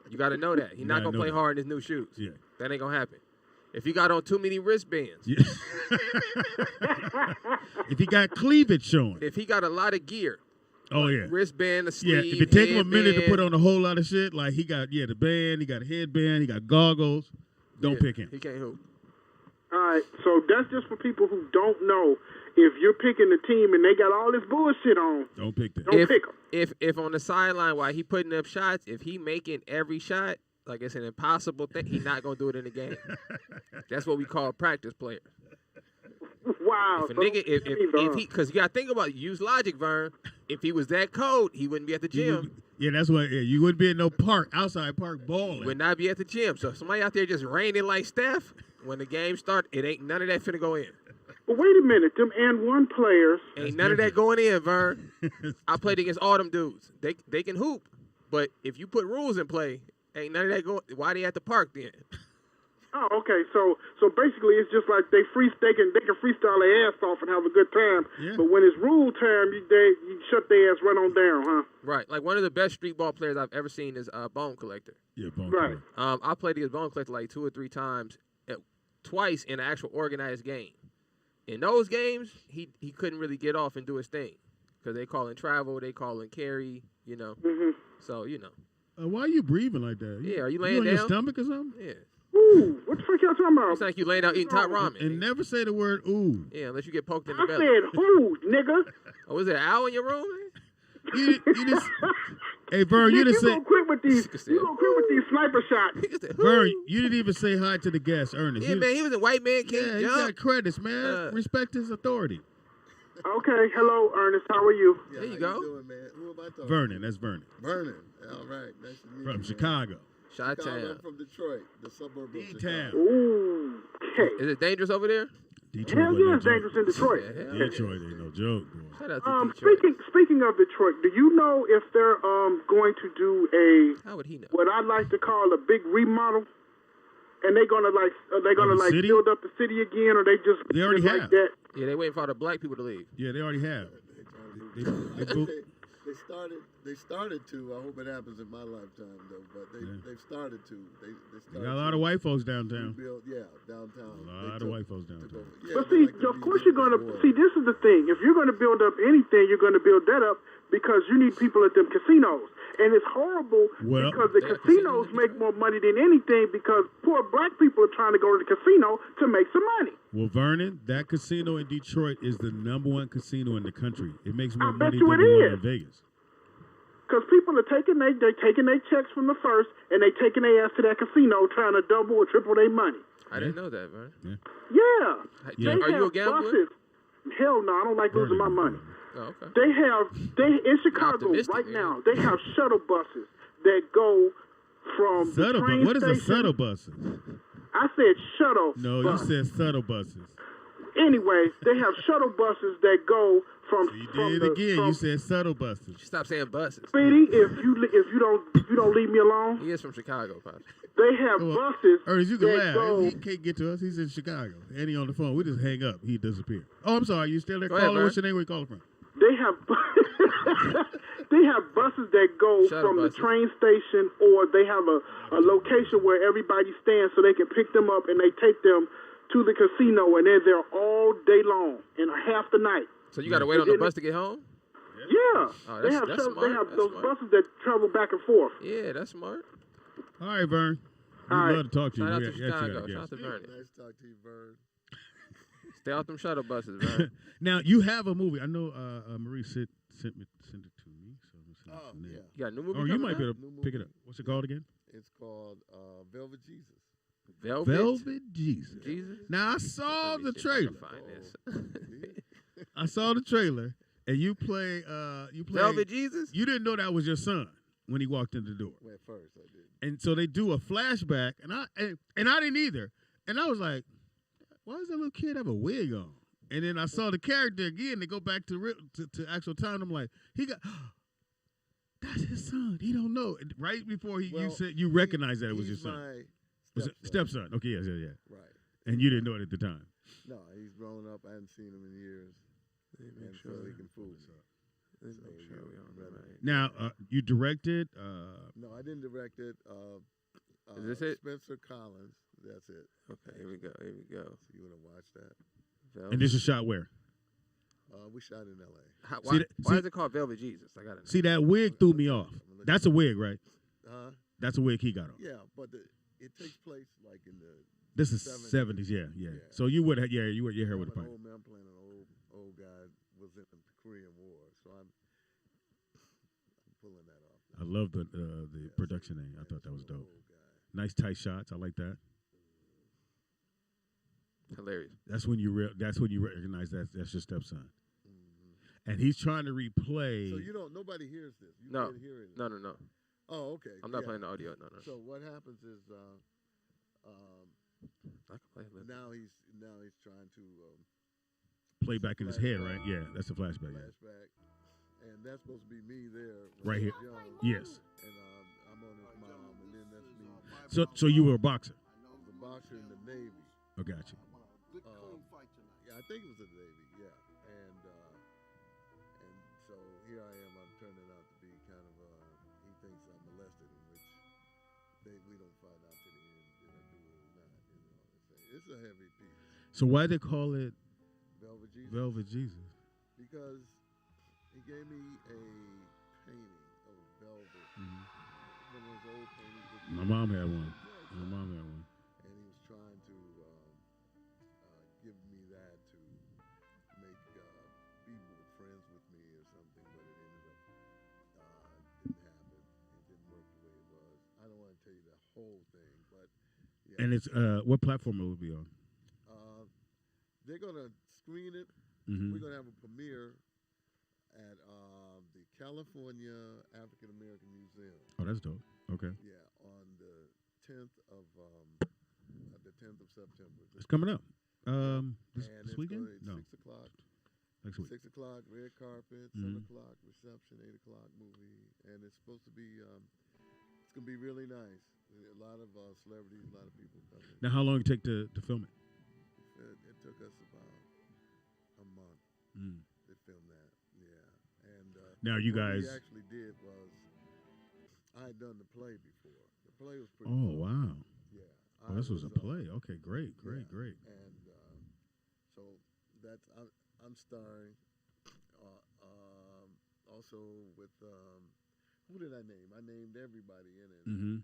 Speaker 3: You got to know that. He not gonna play hard in his new shoes.
Speaker 1: Yeah.
Speaker 3: That ain't gonna happen. If he got on too many wristbands.
Speaker 1: Yeah. If he got cleavage showing.
Speaker 3: If he got a lot of gear.
Speaker 1: Oh yeah.
Speaker 3: Wristband, a sleeve.
Speaker 1: Yeah. If it take him a minute to
Speaker 3: headband.
Speaker 1: put on a whole lot of shit, like he got the band, he got a headband, he got goggles. Don't pick him.
Speaker 3: He can't hoop.
Speaker 4: All right, so that's just for people who don't know. If you're picking the team and they got all this bullshit on,
Speaker 1: don't pick them.
Speaker 4: Don't pick them.
Speaker 3: If on the sideline while he putting up shots, if he making every shot, like it's an impossible thing, he not gonna do it in the game. That's what we call practice players.
Speaker 4: Wow.
Speaker 3: If a nigga, if he, because you gotta think about it, use logic, Vern. If he was that cold, he wouldn't be at the gym.
Speaker 1: Yeah, that's what. Yeah, you wouldn't be in no outside park balling.
Speaker 3: He would not be at the gym. So if somebody out there just raining like Steph, when the game start, it ain't none of that finna go in.
Speaker 4: But wait a minute, them and one players.
Speaker 3: Ain't none of that going in, Vern. I played against all them dudes. They can hoop, but if you put rules in play, ain't none of that going. Why they at the park then?
Speaker 4: Oh, okay. So basically, it's just like they can freestyle their ass off and have a good time.
Speaker 1: Yeah.
Speaker 4: But when it's rule time, you shut their ass right on down, huh?
Speaker 3: Right. Like one of the best street ball players I've ever seen is Bone Collector.
Speaker 1: Yeah, Bone
Speaker 4: Right.
Speaker 1: Collector.
Speaker 3: I played against Bone Collector like 2 or 3 times, twice in an actual organized game. In those games, he couldn't really get off and do his thing because they call in travel, they call in carry, you know.
Speaker 4: Mm-hmm.
Speaker 3: So you know.
Speaker 1: Why are you breathing like that?
Speaker 3: Yeah, are you
Speaker 1: You
Speaker 3: laying
Speaker 1: on
Speaker 3: down?
Speaker 1: your stomach or something?
Speaker 3: Yeah.
Speaker 4: Ooh, what the fuck y'all talking about?
Speaker 3: It's like you laying down eating top ramen.
Speaker 1: And never say the word ooh.
Speaker 3: Yeah, unless you get poked in the
Speaker 4: I
Speaker 3: belly.
Speaker 4: said who, nigga?
Speaker 3: Oh, is there an owl in your room, man?
Speaker 1: You just. Hey, Vern, you
Speaker 4: Nick,
Speaker 1: just
Speaker 4: you
Speaker 1: say.
Speaker 4: gonna quit with these? You gonna quit with these sniper shots?
Speaker 3: Nigga said,
Speaker 1: Vern, you didn't even say hi to the guest, Ernest.
Speaker 3: yeah, man, he was in White Man Can't
Speaker 1: Yeah, he
Speaker 3: Jump.
Speaker 1: got credits, man. Respect his authority.
Speaker 4: Okay, hello, Ernest. How are you?
Speaker 5: Yeah,
Speaker 3: There you
Speaker 5: how
Speaker 3: go.
Speaker 5: doing, man? Who am I talking
Speaker 1: Vernon, that's Vernon.
Speaker 5: to? Vernon. All right. Nice to meet you.
Speaker 1: From
Speaker 5: man.
Speaker 1: Chicago.
Speaker 5: I'm
Speaker 3: Chi-Town.
Speaker 5: from Detroit, the suburb of
Speaker 1: D-Town.
Speaker 5: Chicago.
Speaker 4: Ooh, okay.
Speaker 3: Is it dangerous over there?
Speaker 1: Detroit
Speaker 4: Hell
Speaker 1: wasn't
Speaker 4: yeah,
Speaker 1: no
Speaker 4: it's dangerous in
Speaker 1: joke.
Speaker 4: Detroit.
Speaker 3: Yeah, hell yeah.
Speaker 1: Detroit ain't no joke, boy.
Speaker 3: Shout out to Detroit.
Speaker 4: Speaking of Detroit, do you know if they're going to do a
Speaker 3: How would he know?
Speaker 4: what I like to call a big remodel? And they're gonna
Speaker 1: the city?
Speaker 4: build up the city again, or they just
Speaker 1: They already
Speaker 4: like
Speaker 1: have.
Speaker 4: that?
Speaker 3: Yeah, they waiting for all the black people to leave.
Speaker 1: Yeah, they already have.
Speaker 5: They started to. I hope it happens in my lifetime, though. But they've started to. They
Speaker 1: They got a lot of white folks downtown.
Speaker 5: Build, downtown.
Speaker 1: A lot of white folks downtown.
Speaker 4: But see, of course you're gonna see. This is the thing. If you're gonna build up anything, you're gonna build that up because you need people at them casinos, and it's horrible
Speaker 1: Well,
Speaker 4: because the
Speaker 3: they have
Speaker 4: casinos
Speaker 3: casinos in
Speaker 4: make
Speaker 3: Detroit?
Speaker 4: more money than anything because poor black people are trying to go to the casino to make some money.
Speaker 1: Well, Vernon, that casino in Detroit is the #1 casino in the country. It makes more
Speaker 4: I bet
Speaker 1: money
Speaker 4: you
Speaker 1: than
Speaker 4: it
Speaker 1: the one
Speaker 4: is.
Speaker 1: in Vegas.
Speaker 4: Because people are taking their checks from the first, and they taking their ass to that casino trying to double or triple their money.
Speaker 3: I didn't know that, man.
Speaker 1: Yeah.
Speaker 4: Yeah.
Speaker 1: Yeah.
Speaker 4: They
Speaker 3: Are you a
Speaker 4: have
Speaker 3: gambler?
Speaker 4: buses. Hell no, I don't like losing my money.
Speaker 3: Oh, okay.
Speaker 4: They in Chicago
Speaker 3: optimistic,
Speaker 4: right
Speaker 3: man.
Speaker 4: now. They have shuttle buses that go from the
Speaker 1: Subtle
Speaker 4: train
Speaker 1: bus. What is a
Speaker 4: station.
Speaker 1: subtle bus?
Speaker 4: I said shuttle.
Speaker 1: No,
Speaker 4: bus.
Speaker 1: you said subtle buses.
Speaker 4: Anyway, they have shuttle buses that go from
Speaker 1: You
Speaker 4: from
Speaker 1: did
Speaker 4: the
Speaker 1: it again.
Speaker 4: from
Speaker 1: You said subtle buses.
Speaker 3: Stop saying buses.
Speaker 4: Speedy. If you don't leave me alone,
Speaker 3: He is from Chicago, Pops.
Speaker 4: they have
Speaker 1: Well,
Speaker 4: buses
Speaker 1: Ernest, you can
Speaker 4: that
Speaker 1: laugh.
Speaker 4: go.
Speaker 1: He can't get to us. He's in Chicago. And he on the phone. We just hang up. He disappear. Oh, I'm sorry. You still there?
Speaker 3: Go ahead,
Speaker 1: Caller,
Speaker 3: Vern.
Speaker 1: what's your name? Where you calling from?
Speaker 4: They have they have buses that go
Speaker 3: Shuttle
Speaker 4: from
Speaker 3: buses.
Speaker 4: the train station, or they have a location where everybody stands so they can pick them up and they take them to the casino, and they're there all day long and half the night.
Speaker 3: So you got to wait on the bus to get home?
Speaker 4: Yeah,
Speaker 3: Oh,
Speaker 4: they
Speaker 3: that's-
Speaker 4: have
Speaker 3: that's
Speaker 4: shuttle-
Speaker 3: smart.
Speaker 4: they have
Speaker 3: That's
Speaker 4: those
Speaker 3: smart.
Speaker 4: buses that travel back and forth.
Speaker 3: Yeah, that's smart.
Speaker 1: All right, Vern. We'd
Speaker 4: All right.
Speaker 1: love to talk to you.
Speaker 3: Shout out
Speaker 1: We
Speaker 3: to
Speaker 1: actually got a
Speaker 3: Chicago.
Speaker 1: guest.
Speaker 3: Shout out to Vernon.
Speaker 5: Nice to talk to you, Vern.
Speaker 3: Stay off them shuttle buses, man.
Speaker 1: Now you have a movie. I know Marie sent it to me, so I'm gonna send it to
Speaker 5: Oh,
Speaker 1: Nick.
Speaker 5: yeah.
Speaker 3: You got a new movie
Speaker 1: Or you
Speaker 3: coming
Speaker 1: might be
Speaker 3: out?
Speaker 1: able to pick it up. What's it called again?
Speaker 5: It's called Velvet Jesus.
Speaker 3: Velvet?
Speaker 1: Velvet Jesus.
Speaker 3: Jesus?
Speaker 1: Now I saw
Speaker 3: Let me
Speaker 1: the
Speaker 3: see if I can
Speaker 1: trailer.
Speaker 3: find this.
Speaker 1: I saw the trailer, and you play.
Speaker 3: Velvet Jesus?
Speaker 1: You didn't know that was your son when he walked in the door,
Speaker 5: Well, at first I did.
Speaker 1: and so they do a flashback, and I didn't either, and I was like, why does that little kid have a wig on? And then I saw the character again. They go back to actual time. I'm like, that's his son. He don't know. And right before you
Speaker 5: Well,
Speaker 1: said you recognized that it was your
Speaker 5: He's
Speaker 1: son.
Speaker 5: my
Speaker 1: Was it stepson? Okay, yeah.
Speaker 5: Right.
Speaker 1: And you didn't know it at the time.
Speaker 5: No, he's grown up. I hadn't seen him in years. And so he can fool me.
Speaker 3: Let's
Speaker 5: So,
Speaker 3: make sure
Speaker 5: yeah,
Speaker 3: we on the
Speaker 5: brother.
Speaker 3: right.
Speaker 1: Now you directed.
Speaker 5: No, I didn't direct it.
Speaker 3: Is this it?
Speaker 5: Spencer Collins. That's it.
Speaker 3: Okay, here we go. Here we go.
Speaker 5: So you want to watch that?
Speaker 3: Velvet.
Speaker 1: And this is shot where?
Speaker 5: We shot in L.A.
Speaker 3: How,
Speaker 1: See
Speaker 3: why
Speaker 1: see-
Speaker 3: is it called Velvet Jesus? I got to know.
Speaker 1: See that wig threw me off. That's a wig, right? That's a wig he got on.
Speaker 5: Yeah, but it takes place like in the.
Speaker 1: This is
Speaker 5: 70s.
Speaker 1: 70s, yeah.
Speaker 5: Yeah.
Speaker 1: So you would, your hair would have
Speaker 5: I'm an
Speaker 1: probably.
Speaker 5: old man playing an old guy was in the Korean War, so I'm pulling that off.
Speaker 1: I love the production name. I thought that was dope. Nice tight shots. I like that.
Speaker 3: Hilarious.
Speaker 1: That's when you recognize that's your stepson. And he's trying to replay.
Speaker 5: So nobody hears this. You
Speaker 3: No.
Speaker 5: can't hear it.
Speaker 3: No.
Speaker 5: Oh, okay.
Speaker 3: I'm not
Speaker 5: yeah.
Speaker 3: playing the audio. No.
Speaker 5: So what happens is
Speaker 3: I can play a little.
Speaker 5: now he's trying to
Speaker 1: play back in his head, right? Yeah, that's the flashback. Yeah.
Speaker 5: flashback, and that's supposed to be me there when
Speaker 1: Right
Speaker 5: I
Speaker 1: here.
Speaker 5: was young,
Speaker 1: Yes.
Speaker 5: and I'm on his mom, and then that's me.
Speaker 1: So you were a boxer.
Speaker 5: I was a boxer in the Navy.
Speaker 1: Oh, got you.
Speaker 5: Yeah, I think it was in the Navy. Yeah, and so here I am. I'm turning out to be kind of he thinks I'm molested, in which we don't find out to the end did I do it or not. It's a heavy piece.
Speaker 1: So why they call it
Speaker 5: Velvet Jesus.
Speaker 1: Velvet Jesus?
Speaker 5: Because he gave me a painting of velvet, one of those old paintings.
Speaker 1: My mom had one.
Speaker 5: Yeah,
Speaker 1: My mom had one.
Speaker 5: and he was trying to give me that to make be more friends with me or something, but it ended up didn't happen. It didn't work the way it was. I don't want to tell you the whole thing, but yeah.
Speaker 1: And it's what platform will it be on?
Speaker 5: They're gonna screen it.
Speaker 1: Mm-hmm.
Speaker 5: We're gonna have a premiere at the California African American Museum.
Speaker 1: Oh, that's dope. Okay.
Speaker 5: Yeah, on the 10th of September.
Speaker 1: It's coming up.
Speaker 5: And
Speaker 1: This
Speaker 5: it's
Speaker 1: weekend?
Speaker 5: gonna-
Speaker 1: No,
Speaker 5: 6 o'clock.
Speaker 1: next week.
Speaker 5: 6 o'clock, red carpet.
Speaker 1: Mhm.
Speaker 5: 7 o'clock, reception. 8 o'clock, movie. And it's supposed to be, it's going to be really nice. A lot of celebrities, a lot of people coming.
Speaker 1: Now, how long it take to film it?
Speaker 5: It took us about a month
Speaker 1: Mm.
Speaker 5: to film that. Yeah. And
Speaker 1: Now, you
Speaker 5: what
Speaker 1: guys.
Speaker 5: we actually did was, I had done the play before. The play was pretty
Speaker 1: Oh,
Speaker 5: good.
Speaker 1: wow.
Speaker 5: Yeah.
Speaker 1: Oh, this was a play. Okay, great, great,
Speaker 5: yeah.
Speaker 1: great.
Speaker 5: And so that's I'm starring. Also with who did I name? I named everybody in it.
Speaker 1: Mm-hmm.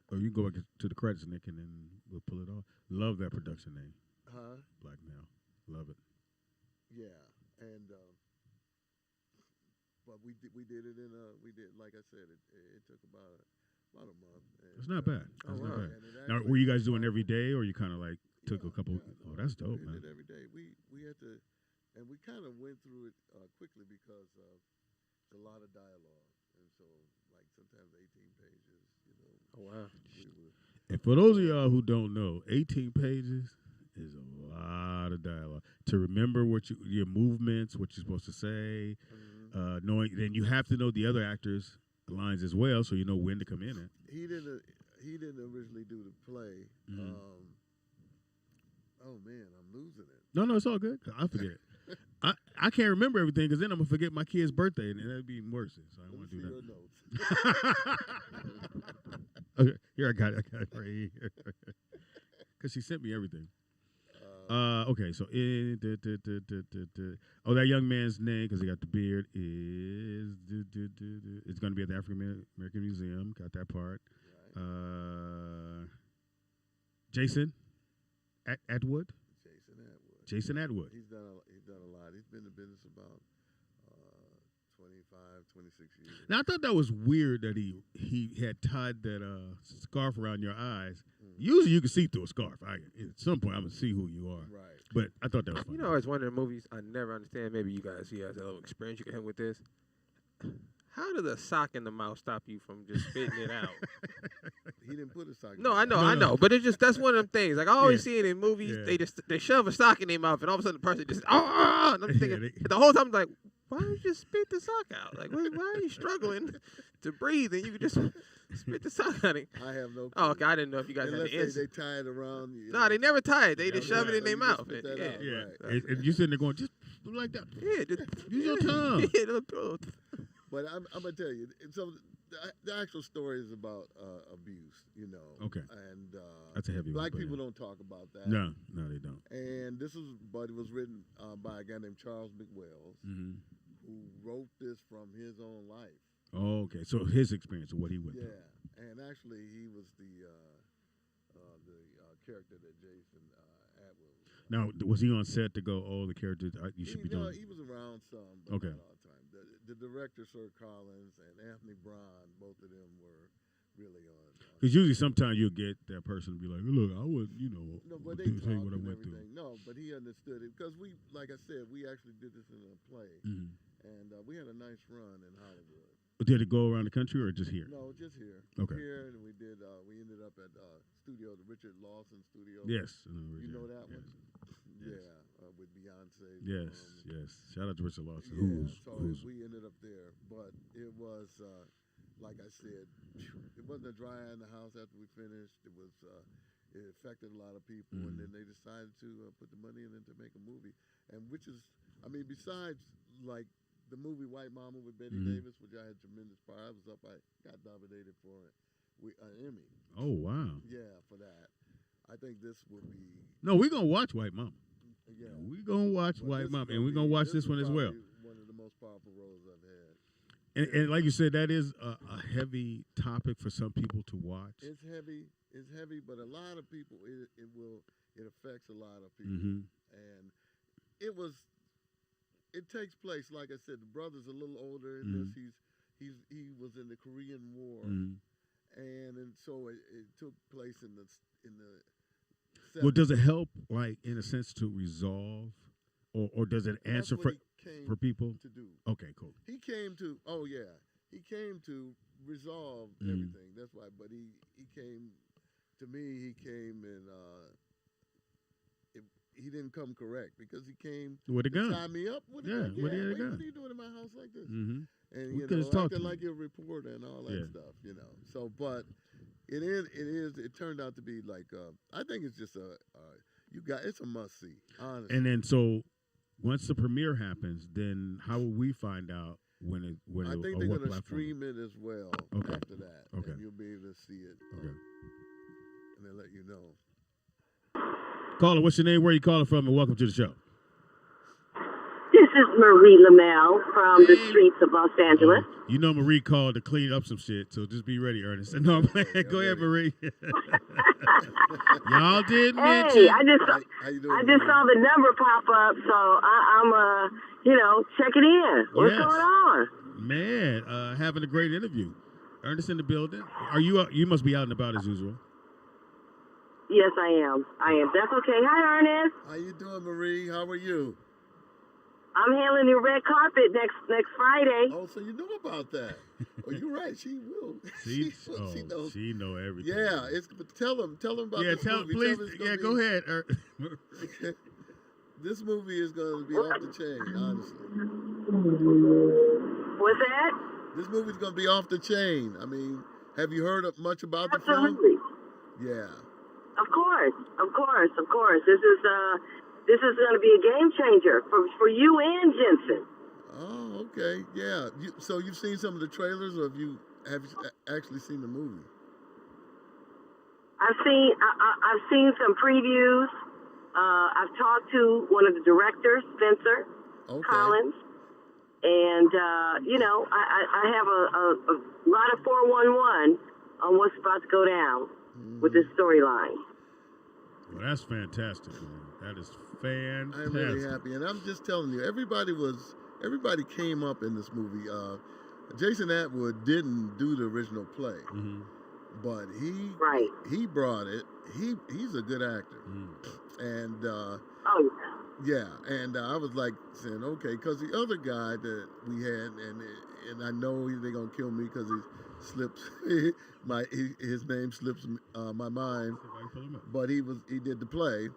Speaker 1: Oh, you go back to the credits, Nick, and then we'll pull it off. Love that production name,
Speaker 5: Huh?
Speaker 1: Black Male. Love it.
Speaker 5: Yeah. And but we did it in we did, like I said, it took about a month. And,
Speaker 1: It's not bad.
Speaker 3: Oh,
Speaker 1: That's
Speaker 3: wow.
Speaker 1: not bad.
Speaker 5: and it
Speaker 1: Now,
Speaker 5: actually
Speaker 1: were you guys
Speaker 5: came
Speaker 1: doing
Speaker 5: out-
Speaker 1: every day, or you kind of like took a couple?
Speaker 5: Yeah,
Speaker 1: Oh, that's dope,
Speaker 5: we
Speaker 1: man.
Speaker 5: did every day. We had to, and we kind of went through it quickly because it's a lot of dialogue, and so like sometimes 18 pages, you know.
Speaker 3: Oh wow.
Speaker 5: We would,
Speaker 1: And for those of y'all who don't know, 18 pages is a lot of dialogue to remember what your movements, what you're supposed to say, knowing. Then you have to know the other actors' lines as well, so you know when to come in it.
Speaker 5: He didn't originally do the play.
Speaker 1: Mhm.
Speaker 5: Oh man, I'm losing it.
Speaker 1: No, it's all good. I forget. I can't remember everything because then I'm gonna forget my kid's birthday, and that'd be even worse. So I don't want to do
Speaker 5: Your
Speaker 1: that.
Speaker 5: notes.
Speaker 1: Okay, here I got it right here. Because she sent me everything. Okay, so that young man's name, because he got the beard, is it's going to be at the African American Museum. Got that part.
Speaker 5: Right.
Speaker 1: Jason Atwood.
Speaker 5: Jason Atwood.
Speaker 1: Jason Atwood.
Speaker 5: He's done a lot. He's been in the business about 26 years.
Speaker 1: Now I thought that was weird that he had tied that scarf around your eyes. Usually you can see through a scarf. At some point I'm gonna see who you are.
Speaker 5: Right.
Speaker 1: But I thought that was funny.
Speaker 3: You know, it's one of the movies I never understand. Maybe you guys have a little experience you can have with this. How does a sock in the mouth stop you from just spitting it out?
Speaker 5: He didn't put a sock.
Speaker 3: No, I
Speaker 5: in.
Speaker 3: know,
Speaker 1: No,
Speaker 3: I know, but it's just that's one of them things. Like I always see it in movies.
Speaker 1: Yeah.
Speaker 3: They shove a sock in their mouth, and all of a sudden the person just and I'm thinking
Speaker 1: they-
Speaker 3: the whole time I'm like, why don't you just spit the sock out? Like why are you struggling to breathe and you could just spit the sock out?
Speaker 5: I have no.
Speaker 3: Oh, okay, I didn't know if you guys
Speaker 5: Unless
Speaker 3: had the answer.
Speaker 5: they tie it around.
Speaker 3: No, they never tie it. They
Speaker 5: Never
Speaker 3: just shove
Speaker 5: tie
Speaker 3: it
Speaker 5: it.
Speaker 3: in their
Speaker 5: You just
Speaker 3: mouth.
Speaker 5: spit that
Speaker 3: Yeah,
Speaker 5: out.
Speaker 1: Yeah,
Speaker 5: Right.
Speaker 1: and you sitting there going, just do like that.
Speaker 3: yeah. Just,
Speaker 1: Use your tongue.
Speaker 3: Yeah, look.
Speaker 5: But I'm gonna tell you. So the actual story is about abuse. You know.
Speaker 1: Okay.
Speaker 5: And
Speaker 1: That's a heavy one.
Speaker 5: black
Speaker 1: but
Speaker 5: people
Speaker 1: yeah.
Speaker 5: don't talk about that.
Speaker 1: No, they don't.
Speaker 5: And this but it was written by a guy named Charles McWells,
Speaker 1: Mm-hmm.
Speaker 5: who wrote this from his own life.
Speaker 1: Oh, okay. So his experience of what he went through.
Speaker 5: Yeah, and actually he was the character that Jason Atwood.
Speaker 1: Now, was he on set to go, the characters you should be
Speaker 5: No,
Speaker 1: doing?
Speaker 5: he was around some, but
Speaker 1: Okay.
Speaker 5: not all the time. The director, Sir Collins, and Anthony Braun, both of them were really on.
Speaker 1: Because usually sometimes you'll get that person to be like, look, I would,
Speaker 5: No, but they
Speaker 1: tell you
Speaker 5: talked
Speaker 1: what I
Speaker 5: and
Speaker 1: went through.
Speaker 5: everything. No, but he understood it because like I said, we actually did this in a play,
Speaker 1: Mm-hmm.
Speaker 5: and we had a nice run in Hollywood.
Speaker 1: Did it go around the country or just here?
Speaker 5: No, just here.
Speaker 1: Okay.
Speaker 5: Here, and we did. We ended up at studio, the Richard Lawson studio.
Speaker 1: Yes.
Speaker 5: You know that
Speaker 1: yes.
Speaker 5: one?
Speaker 1: Yes.
Speaker 5: Yeah, with Beyonce.
Speaker 1: Yes, yes. Shout out to Richard Lawson.
Speaker 5: Yeah,
Speaker 1: Who's
Speaker 5: we ended up there, but it was like I said, it wasn't a dry eye in the house after we finished. It was it affected a lot of people, and then they decided to put the money in it to make a movie, and which is, I mean, besides like the movie White Mama with Betty Davis, which I had tremendous part. I got nominated for an Emmy.
Speaker 1: Oh, wow.
Speaker 5: Yeah, for that. I think this will be.
Speaker 1: No, we're going to watch White Mama.
Speaker 5: Yeah.
Speaker 1: We're going to watch
Speaker 5: Well,
Speaker 1: White
Speaker 5: this
Speaker 1: Mama,
Speaker 5: is
Speaker 1: and we're
Speaker 5: gonna
Speaker 1: going to
Speaker 5: be-
Speaker 1: watch this
Speaker 5: is
Speaker 1: one as well.
Speaker 5: probably one of the most powerful roles I've had.
Speaker 1: And like you said, that is a heavy topic for some people to watch.
Speaker 5: It's heavy, but a lot of people, it affects a lot of people. And it takes place, like I said, the brother's a little older in this. He was in the Korean War. And so it took place in the 70s.
Speaker 1: Well, does it help, like, in a sense, to resolve, or does it answer for people?
Speaker 5: To do.
Speaker 1: Okay, cool.
Speaker 5: He came to resolve everything. That's why. But he came to me. He came and he didn't come correct because he came
Speaker 1: with a gun.
Speaker 5: Tie me up with a gun.
Speaker 1: With a gun.
Speaker 5: What are you doing in my house like this? And acting like you're a reporter and all that stuff. So, but it turned out to be like I think it's just it's a must see. Honestly.
Speaker 1: And then so once the premiere happens, then how will we find out when
Speaker 5: I think they're going to stream it as well after that.
Speaker 1: Okay.
Speaker 5: And you'll be able to see it.
Speaker 1: Okay.
Speaker 5: And they'll let you know.
Speaker 1: Caller, what's your name? Where are you calling from? And welcome to the show.
Speaker 6: This is Marie Lamel from the streets of Los Angeles.
Speaker 1: You know Marie called to clean up some shit, so just be ready, Ernest. No, I'm playing. Go ahead, Marie. Y'all did mention.
Speaker 6: Hey, I just saw the number pop up, so I'm checking in. What's going on?
Speaker 1: Man, having a great interview. Ernest in the building. Are you? You must be out and about as usual.
Speaker 6: Yes, I am. That's okay. Hi, Ernest.
Speaker 5: How you doing, Marie? How are you?
Speaker 6: I'm handling the red carpet next Friday.
Speaker 5: Oh, so you know about that? Oh, you're right. She will.
Speaker 1: She
Speaker 5: knows.
Speaker 1: She know everything.
Speaker 5: Yeah, tell them about this movie.
Speaker 1: Please. Go ahead.
Speaker 5: This movie is going to be off the chain, honestly.
Speaker 6: What's that?
Speaker 5: This movie's going to be off the chain. I mean, have you heard much about the film?
Speaker 6: Absolutely.
Speaker 5: Yeah.
Speaker 6: Of course. This is going to be a game changer for you and Jensen.
Speaker 5: Oh, okay. Yeah. So you've seen some of the trailers, or have you actually seen the movie?
Speaker 6: I've seen some previews. I've talked to one of the directors, Spencer Collins, and I have a lot of 411 on what's about to go down with this storyline.
Speaker 1: Well, that's fantastic, man. That is fantastic.
Speaker 5: I'm really happy, and I'm just telling you, everybody came up in this movie. Jason Atwood didn't do the original play, but he brought it. He's a good actor, and and I was like saying, okay, because the other guy that we had, and I know they're gonna kill me because he slips his name slips my mind, but he did the play.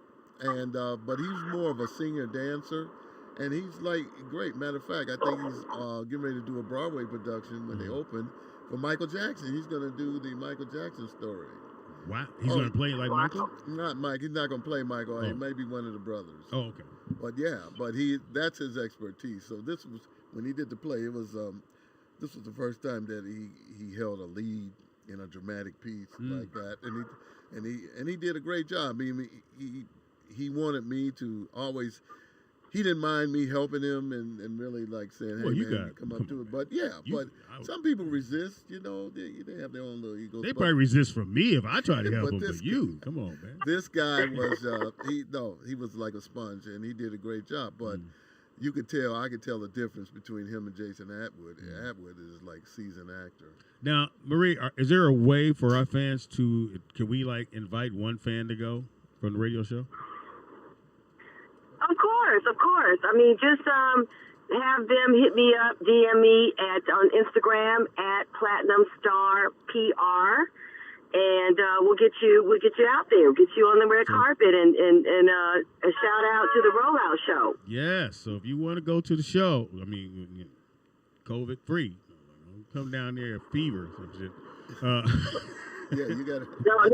Speaker 5: And but he's more of a singer dancer, and he's like great. Matter of fact, I think he's getting ready to do a Broadway production when they open for Michael Jackson. He's going to do the Michael Jackson story.
Speaker 1: Wow, he's going to play like Michael?
Speaker 5: Not Mike. He's not going to play Michael. He may be one of the brothers.
Speaker 1: Oh, okay.
Speaker 5: But that's his expertise. So this was when he did the play. It was this was the first time that he held a lead in a dramatic piece like that, and he did a great job. I mean, he wanted me to always. He didn't mind me helping him and really like saying, "Hey, man, come up to it." But some people resist. They have their own little egos.
Speaker 1: They probably resist from me if I try to help them. But you, come on, man.
Speaker 5: This guy was he was like a sponge, and he did a great job. But I could tell the difference between him and Jason Atwood. Atwood is like seasoned actor. Now,
Speaker 1: Marie, is there a way for our fans can we like invite one fan to go from the radio show?
Speaker 6: Of course. I mean, just have them hit me up, DM me on Instagram at Platinum Star PR, and we'll get you out there, get you on the red carpet, and a shout out to the Rollout Show.
Speaker 1: Yeah. So if you want to go to the show, I mean, COVID free, come down there, fever or some shit.
Speaker 5: Yeah, you gotta.
Speaker 6: No.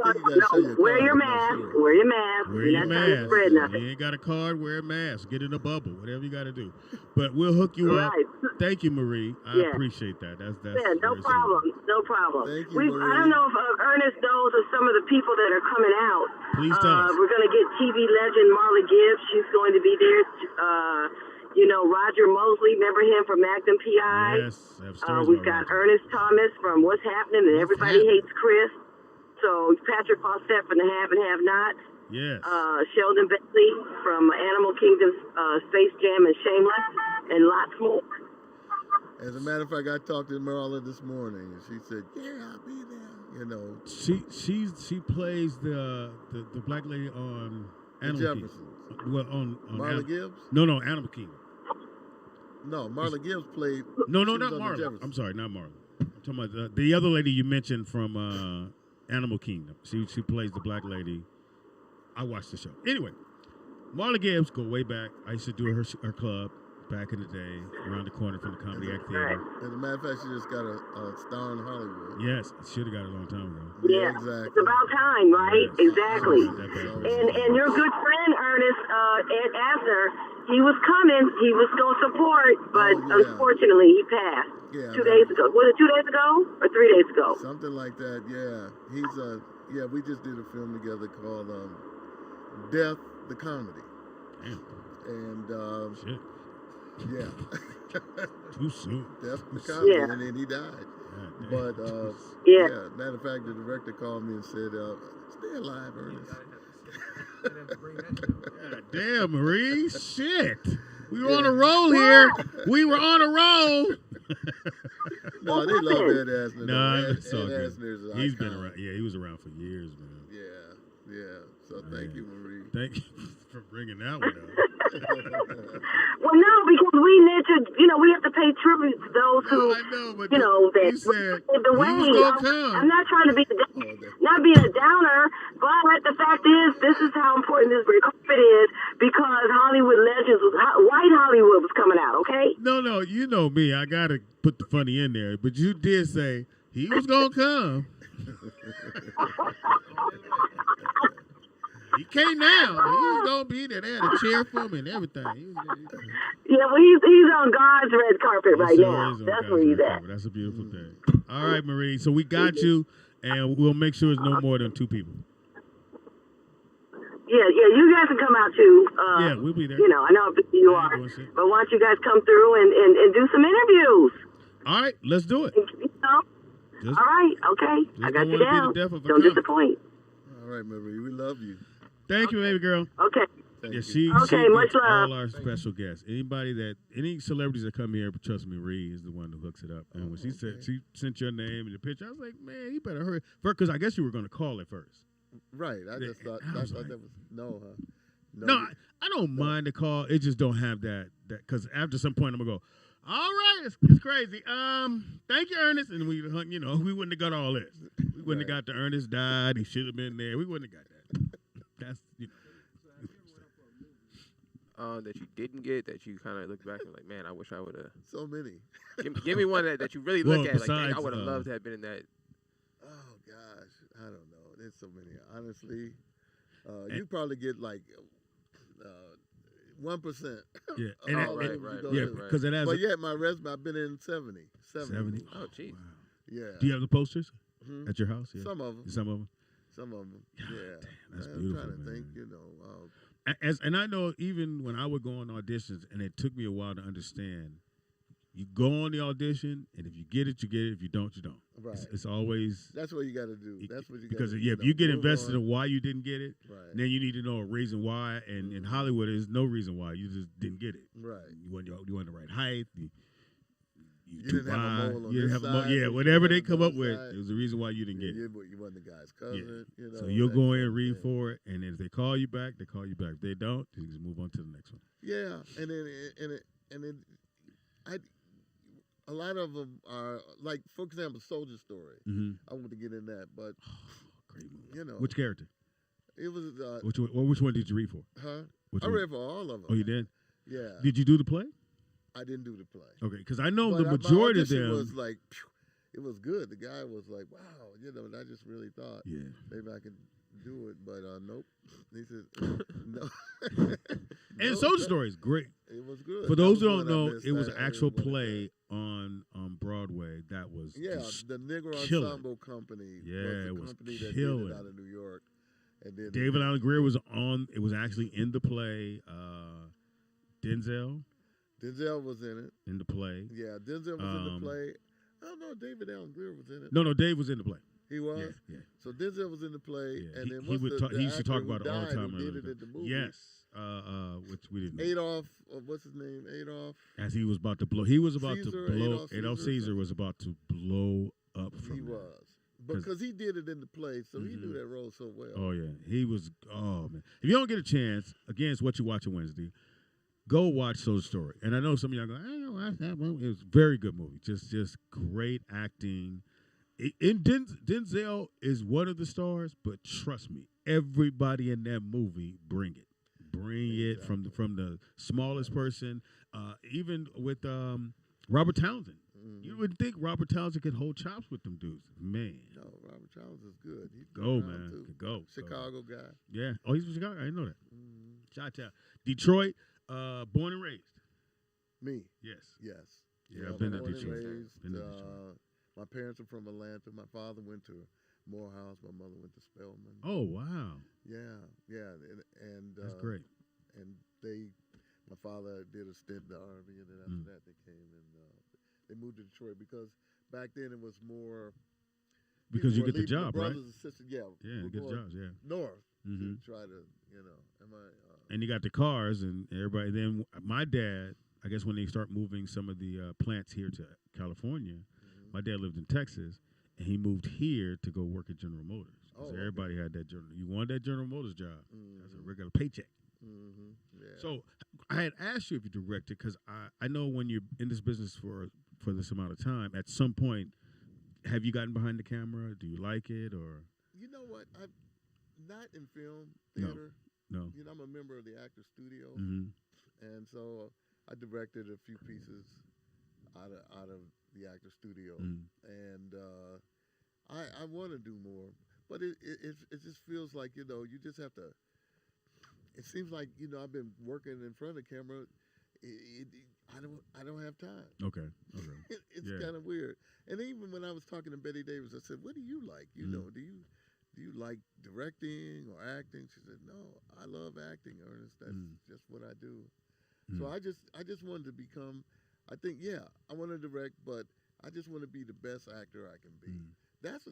Speaker 6: Wear your mask. Wear your mask.
Speaker 1: Wear your mask. You ain't got a card, wear a mask. Get in a bubble. Whatever you got to do. But we'll hook you up. Thank you, Marie. I appreciate that. That's
Speaker 6: no problem. No problem.
Speaker 5: Thank you, Marie.
Speaker 6: I don't know if Ernest knows of some of the people that are coming out.
Speaker 1: Please tell us.
Speaker 6: We're going to get TV legend Marla Gibbs. She's going to be there. Roger Mosley, remember him from Magnum PI?
Speaker 1: Yes, I have stories
Speaker 6: We've
Speaker 1: about
Speaker 6: got
Speaker 1: Roger.
Speaker 6: Ernest Thomas from What's Happening, and Everybody Hates Chris. So Patrick Fawcett from The Have and Have Nots.
Speaker 1: Yes.
Speaker 6: Sheldon Bentley from Animal Kingdom's Space Jam and Shameless, and lots more.
Speaker 5: As a matter of fact, I talked to Marla this morning, and she said, "Yeah, I'll be there."
Speaker 1: She plays the black lady on Animal Kingdom. Well, on
Speaker 5: Marla Gibbs?
Speaker 1: No, Animal Kingdom.
Speaker 5: No, Marla Gibbs played.
Speaker 1: No, not Marla. I'm sorry, not Marla. I'm talking about the other lady you mentioned from Animal Kingdom. She plays the black lady. I watched the show. Anyway, Marla Gibbs, go way back. I used to do her club back in the day, around the corner from the Comedy Act Theater.
Speaker 5: As a matter of fact, she just got a star in Hollywood.
Speaker 1: Yes, should have got it a long time ago.
Speaker 6: Yeah,
Speaker 5: exactly.
Speaker 6: It's about time, right?
Speaker 1: Yes.
Speaker 6: Exactly. And your good friend Ernest Ed Asner, he was coming. He was going to support, but unfortunately he passed.
Speaker 5: Yeah,
Speaker 6: 2 days ago. Was it 2 days ago or 3 days ago?
Speaker 5: Something like that. Yeah, he's we just did a film together called Death the Comedy.
Speaker 1: Damn.
Speaker 5: And
Speaker 1: shit.
Speaker 5: Yeah.
Speaker 1: Too soon.
Speaker 5: Death the Comedy,
Speaker 6: Yeah.
Speaker 5: and then he died.
Speaker 1: God,
Speaker 5: But
Speaker 6: Yeah.
Speaker 5: matter of fact, the director called me and said, "Stay alive, Ernest."
Speaker 1: God damn, Marie. Shit. We were on a roll here. We were on a roll.
Speaker 5: No, they love Ed Asner.
Speaker 1: No,
Speaker 5: Ed
Speaker 1: it's all good.
Speaker 5: Asner's
Speaker 1: He's
Speaker 5: icon.
Speaker 1: been around. Yeah, he was around for years, man.
Speaker 5: Yeah. So thank you, Marie.
Speaker 1: Thank you for bringing that one up.
Speaker 6: Well, no, because we need to, we have to pay tribute to those who,
Speaker 1: I know, but
Speaker 6: that
Speaker 1: you said
Speaker 6: the way.
Speaker 1: he was gonna come.
Speaker 6: I'm not trying to be not being a downer, but the fact is, this is how important this red carpet is because Hollywood Legends White Hollywood was coming out. Okay.
Speaker 1: No, you know me. I gotta put the funny in there, but you did say he was gonna come. He came now, but he was gonna be there. They had a chair for him and everything.
Speaker 6: Yeah, well, he's on God's red carpet right now. That's where he's at.
Speaker 1: That's a beautiful thing. All right, Marie. So we got you, and we'll make sure it's no more than 2 people.
Speaker 6: Yeah, you guys can come out too.
Speaker 1: Yeah, we'll be there.
Speaker 6: I know how busy you are, but why don't you guys come through and do some interviews?
Speaker 1: All right, let's do it.
Speaker 6: All right, okay. I got you down. Don't disappoint.
Speaker 5: All right, Marie, we love you.
Speaker 1: Thank you, baby girl.
Speaker 6: Okay.
Speaker 1: She
Speaker 6: much
Speaker 1: gets
Speaker 6: love.
Speaker 1: all our special guests. Any celebrities that come here, but trust me, Marie is the one who hooks it up. And when she said she sent your name and the picture, I was like, man, you better hurry. Because I guess you were going to call it first.
Speaker 5: Right. I just thought that was no.
Speaker 1: No, I don't mind the call. It just don't have that because after some point I'm gonna go, all right, it's crazy. Thank you, Ernest, and we wouldn't have got all this. We wouldn't have got the Ernest died. He should have been there. We wouldn't have got that. That's
Speaker 3: that you didn't get that you kind of look back and like, man, I wish I would have.
Speaker 5: So many.
Speaker 3: Give me one that you really look at like, dang, I would have loved to have been in that.
Speaker 5: Oh gosh, I don't know. There's so many. Honestly, you probably get like 1%.
Speaker 1: Yeah.
Speaker 5: Because
Speaker 1: it has.
Speaker 5: But yet my resume, I've been in 70.
Speaker 1: 70.
Speaker 3: Oh, jeez.
Speaker 1: Wow.
Speaker 5: Yeah.
Speaker 1: Do you have the posters at your house? Yeah.
Speaker 5: Some of them. Some of them. Yeah.
Speaker 1: Damn, that's
Speaker 5: I'm
Speaker 1: beautiful.
Speaker 5: trying to think.
Speaker 1: And I know even when I would go on auditions, and it took me a while to understand. You go on the audition, and if you get it, you get it. If you don't, you don't.
Speaker 5: Right.
Speaker 1: It's always.
Speaker 5: That's what you got to do. That's what you got to do.
Speaker 1: Because if you get invested in why you didn't get it,
Speaker 5: right.
Speaker 1: then you need to know a reason why. And in Hollywood, there's no reason why. You just didn't get it.
Speaker 5: Right.
Speaker 1: You weren't the right height. You
Speaker 5: didn't have a mole on this side.
Speaker 1: Yeah, whatever they come up with, it was the reason why you didn't get it.
Speaker 5: You wasn't the guy's cousin.
Speaker 1: Yeah. So you'll go in and read for it, and if they call you back, they call you back. If they don't, you just move on to the next one.
Speaker 5: Yeah, and then a lot of them are like, for example, Soldier Story.
Speaker 1: Mm-hmm.
Speaker 5: I want to get in that, but
Speaker 1: great movie.
Speaker 5: Which
Speaker 1: character?
Speaker 5: It was
Speaker 1: which one did you read for?
Speaker 5: Huh?
Speaker 1: I
Speaker 5: read for all of them.
Speaker 1: Oh, you did?
Speaker 5: Yeah.
Speaker 1: Did you do the play?
Speaker 5: I didn't do the play.
Speaker 1: Okay, because I know the majority of them
Speaker 5: was like, it was good. The guy was like, wow, and I just really thought, maybe I could do it, but nope. He said, no.
Speaker 1: And Soldier Story is great.
Speaker 5: It was good.
Speaker 1: For those who don't know, it was an actual play on Broadway that was
Speaker 5: the Negro Ensemble Company.
Speaker 1: Yeah,
Speaker 5: was the company that did it out of New York. And then
Speaker 1: David Allen Greer was on. It was actually in the play. Denzel.
Speaker 5: Denzel was in it.
Speaker 1: In the play.
Speaker 5: Yeah, Denzel was in the play. I don't know if David Allen Greer was in it.
Speaker 1: No, Dave was in the play.
Speaker 5: He was?
Speaker 1: Yeah.
Speaker 5: So Denzel was in the play,
Speaker 1: Yeah.
Speaker 5: and then
Speaker 1: he used to talk about it all the time.
Speaker 5: Who did it in the movie?
Speaker 1: Yes. Which we didn't know.
Speaker 5: Adolf, what's his name? Adolf.
Speaker 1: As he was about to blow. He was about to
Speaker 5: Caesar,
Speaker 1: blow.
Speaker 5: Adolf
Speaker 1: Caesar was about to blow up from
Speaker 5: He
Speaker 1: that.
Speaker 5: was. Because he did it in the play, so he knew that role so well.
Speaker 1: Oh, yeah. He was, oh, man. If you don't get a chance, again, it's What You Watch on Wednesday, go watch Soul Story. And I know some of y'all go, I don't watch that movie. It was a very good movie. Just great acting. Denzel is one of the stars, but trust me, everybody in that movie bring it. Bring it from the smallest person, even with Robert Townsend. You would think Robert Townsend could hold chops with them dudes. Man.
Speaker 5: No, Robert Townsend is good. He's
Speaker 1: Go, man.
Speaker 5: Too.
Speaker 1: Go.
Speaker 5: Chicago guy.
Speaker 1: Yeah. Oh, he's from Chicago? I didn't know that. Chi-town. Detroit, born and raised.
Speaker 5: Me?
Speaker 1: Yes.
Speaker 5: Yes.
Speaker 1: Yeah, I've been to
Speaker 5: born and
Speaker 1: Detroit.
Speaker 5: raised, my parents are from Atlanta. My father went to Morehouse. My mother went to Spelman.
Speaker 1: Oh, wow.
Speaker 5: Yeah. And
Speaker 1: That's great.
Speaker 5: And my father did a stint in the Army, and then after that they came and they moved to Detroit because back then it was more.
Speaker 1: Because you get the job, right?
Speaker 5: Brothers and sisters, yeah.
Speaker 1: Yeah, get jobs, yeah.
Speaker 5: North to try to,
Speaker 1: and you got the cars and everybody. Then my dad, I guess when they start moving some of the plants here to California, my dad lived in Texas, and he moved here to go work at General Motors. So everybody had that General. You wanted that General Motors job. That's a regular paycheck.
Speaker 5: Yeah.
Speaker 1: So I had asked you if you directed because I know when you're in this business for this amount of time, at some point, have you gotten behind the camera? Do you like it or?
Speaker 5: You know what? I'm not in film theater.
Speaker 1: No.
Speaker 5: You know, I'm a member of the Actors Studio, and so I directed a few pieces out of the Actors Studio, and I want to do more, but it just feels like you just have to. It seems like I've been working in front of the camera. I don't have time.
Speaker 1: Okay.
Speaker 5: It's kind of weird. And even when I was talking to Betty Davis, I said, "What do you like? Do you like directing or acting?" She said, "No, I love acting, Ernest. That's just what I do." So I just wanted to become. I think I want to direct, but I just want to be the best actor I can be. That's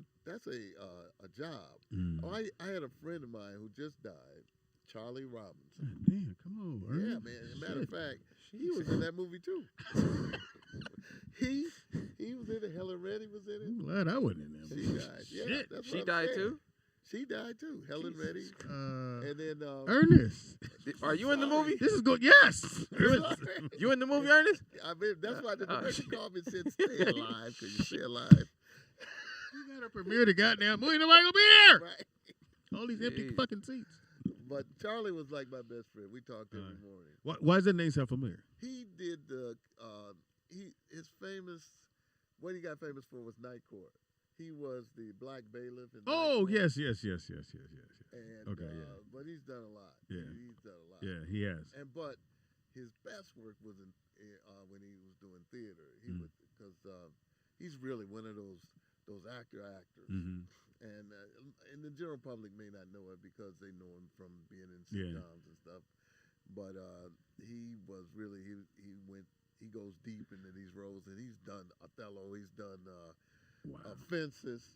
Speaker 5: a job. Oh, I had a friend of mine who just died. Charlie Robinson.
Speaker 1: Damn, come on, Ernest.
Speaker 5: Yeah, man. As a matter of fact, he was in that movie too. he was in it. Helen Reddy was in it.
Speaker 1: I'm glad I wasn't in that
Speaker 5: She
Speaker 1: movie.
Speaker 5: died. Yeah, that's what
Speaker 3: She
Speaker 5: I'm
Speaker 3: died
Speaker 5: saying.
Speaker 3: too?
Speaker 5: She died too. Helen Reddy. And then
Speaker 1: Ernest.
Speaker 3: Are you in the movie?
Speaker 1: This is good. Yes.
Speaker 3: You in the movie, Ernest?
Speaker 5: I mean, that's why the director called me and said, "Stay alive, because you stay alive."
Speaker 1: You got to premiere the goddamn movie. Nobody gonna be here.
Speaker 5: Right.
Speaker 1: All these empty fucking seats.
Speaker 5: But Charlie was like my best friend. We talked every morning.
Speaker 1: Why is that name so familiar?
Speaker 5: He did his famous. What he got famous for was Night Court. He was the black bailiff. In
Speaker 1: Oh,
Speaker 5: Night Court.
Speaker 1: yes.
Speaker 5: And,
Speaker 1: Okay,
Speaker 5: But he's done a lot.
Speaker 1: Yeah.
Speaker 5: He's done a lot.
Speaker 1: Yeah, he has.
Speaker 5: But his best work was when he was doing theater. He would because he's really one of those actors. And the general public may not know it because they know him from being in sitcoms and stuff. But he was really he goes deep into these roles, and he's done Othello. He's done Fences.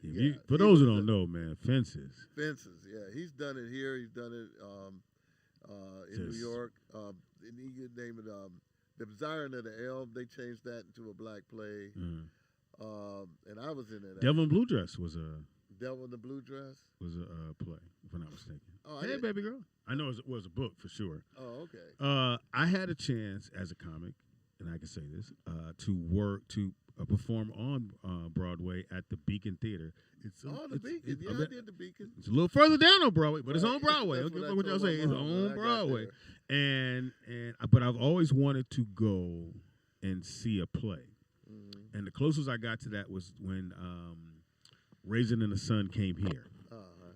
Speaker 1: Yeah. For those who don't know, man, Fences.
Speaker 5: Fences, yeah. He's done it here. He's done it in New York. And he could name it The Desiring of the Elm. They changed that into a black play. And I was in it.
Speaker 1: Devil in Blue Dress was a
Speaker 5: Devil in the Blue Dress
Speaker 1: was a play, if I'm not mistaken.
Speaker 5: Oh,
Speaker 1: hey, baby girl. I know it was a book for sure.
Speaker 5: Oh, okay.
Speaker 1: I had a chance as a comic, and I can say this, to perform on Broadway at the Beacon Theater.
Speaker 5: The Beacon. I did the Beacon.
Speaker 1: It's a little further down on Broadway, but it's on Broadway.
Speaker 5: That's
Speaker 1: Okay,
Speaker 5: what
Speaker 1: what y'all say? It's on Broadway. But I've always wanted to go and see a play. And the closest I got to that was when Raisin in the Sun came here.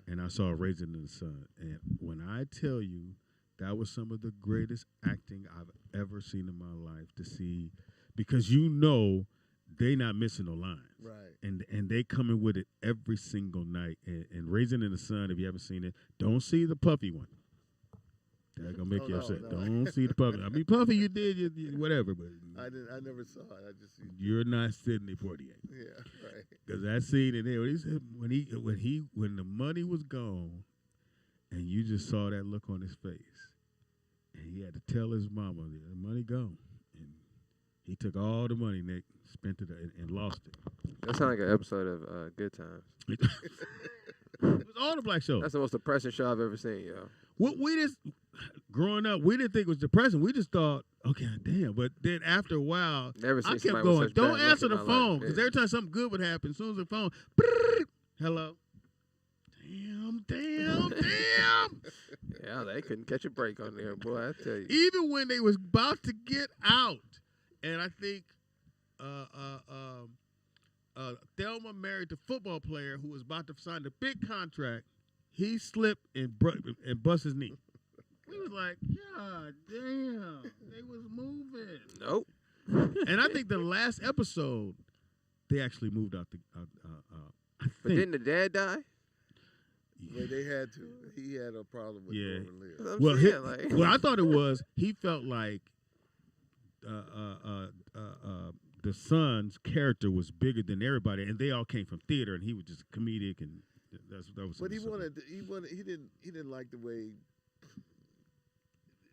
Speaker 1: And I saw Raisin in the Sun. And when I tell you, that was some of the greatest acting I've ever seen in my life to see. Because they not missing no lines.
Speaker 5: Right.
Speaker 1: And they coming with it every single night. And Raisin in the Sun, if you haven't seen it, don't see the puffy one. That's gonna make you upset.
Speaker 5: No.
Speaker 1: Don't see the Puffy. I mean, Puffy, you did you whatever, but
Speaker 5: I never saw it. I just seen.
Speaker 1: you're not Sidney Poitier.
Speaker 5: Yeah, right.
Speaker 1: Because that scene in there, when the money was gone, and you just saw that look on his face, and he had to tell his mama the money gone, and he took all the money, Nick, spent it and lost it.
Speaker 3: That sounds like an episode of Good Times.
Speaker 1: It was all the black shows.
Speaker 3: That's the most depressing show I've ever seen, yo.
Speaker 1: Growing up, we didn't think it was depressing. We just thought, okay, damn. But then after a while,
Speaker 3: Never seen
Speaker 1: I kept
Speaker 3: somebody with
Speaker 1: going,
Speaker 3: such
Speaker 1: don't
Speaker 3: bad luck
Speaker 1: answer
Speaker 3: in
Speaker 1: the
Speaker 3: my
Speaker 1: phone.
Speaker 3: life.
Speaker 1: Because
Speaker 3: Yeah.
Speaker 1: every time something good would happen, as soon as the phone, hello. Damn.
Speaker 3: Yeah, they couldn't catch a break on there, boy, I tell you.
Speaker 1: Even when they was about to get out, and I think Thelma married the football player who was about to sign the big contract. He slipped and bust his knee. We was like, God damn, they was moving.
Speaker 3: Nope.
Speaker 1: And I think the last episode, they actually moved out the. I think.
Speaker 3: But didn't the dad die?
Speaker 5: Well, they had to. He had a problem with
Speaker 1: Yeah.
Speaker 5: Norman Lear.
Speaker 3: That's what I'm saying, like.
Speaker 1: Well, I thought it was. He felt like the son's character was bigger than everybody, and they all came from theater, and he was just comedic, and that was.
Speaker 5: But he didn't like the way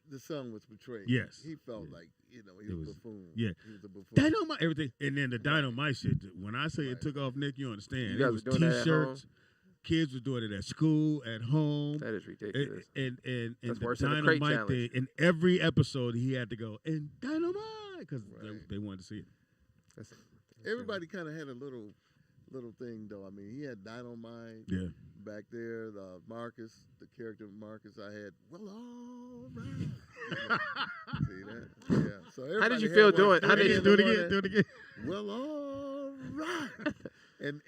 Speaker 5: the son was portrayed.
Speaker 1: Yes.
Speaker 5: He felt like he was a buffoon.
Speaker 1: Yeah.
Speaker 5: He was a buffoon.
Speaker 1: Dynamite, everything, and then the Dynamite shit. When I say it took off, Nick, you understand.
Speaker 3: You guys
Speaker 1: it was
Speaker 3: were doing that at
Speaker 1: T-shirts. Kids were doing it at school, at home.
Speaker 3: That is ridiculous.
Speaker 1: And
Speaker 3: That's
Speaker 1: the
Speaker 3: worse than the crate
Speaker 1: Dynamite
Speaker 3: challenge.
Speaker 1: thing. In every episode, he had to go, and Dynamite, because they wanted to see it.
Speaker 3: That's
Speaker 5: Everybody kind of had a little thing, though. I mean, he had Dynamite.
Speaker 1: Yeah.
Speaker 5: Back there, Marcus, the character of Marcus, I had. Well, all right. See that? Yeah. So
Speaker 3: How did you
Speaker 5: everybody
Speaker 3: feel
Speaker 5: had
Speaker 3: doing?
Speaker 5: one
Speaker 3: How did
Speaker 5: thing
Speaker 3: you
Speaker 5: in
Speaker 1: Do it
Speaker 5: the
Speaker 1: again.
Speaker 5: one
Speaker 1: Do it again.
Speaker 5: that, Well, all right. And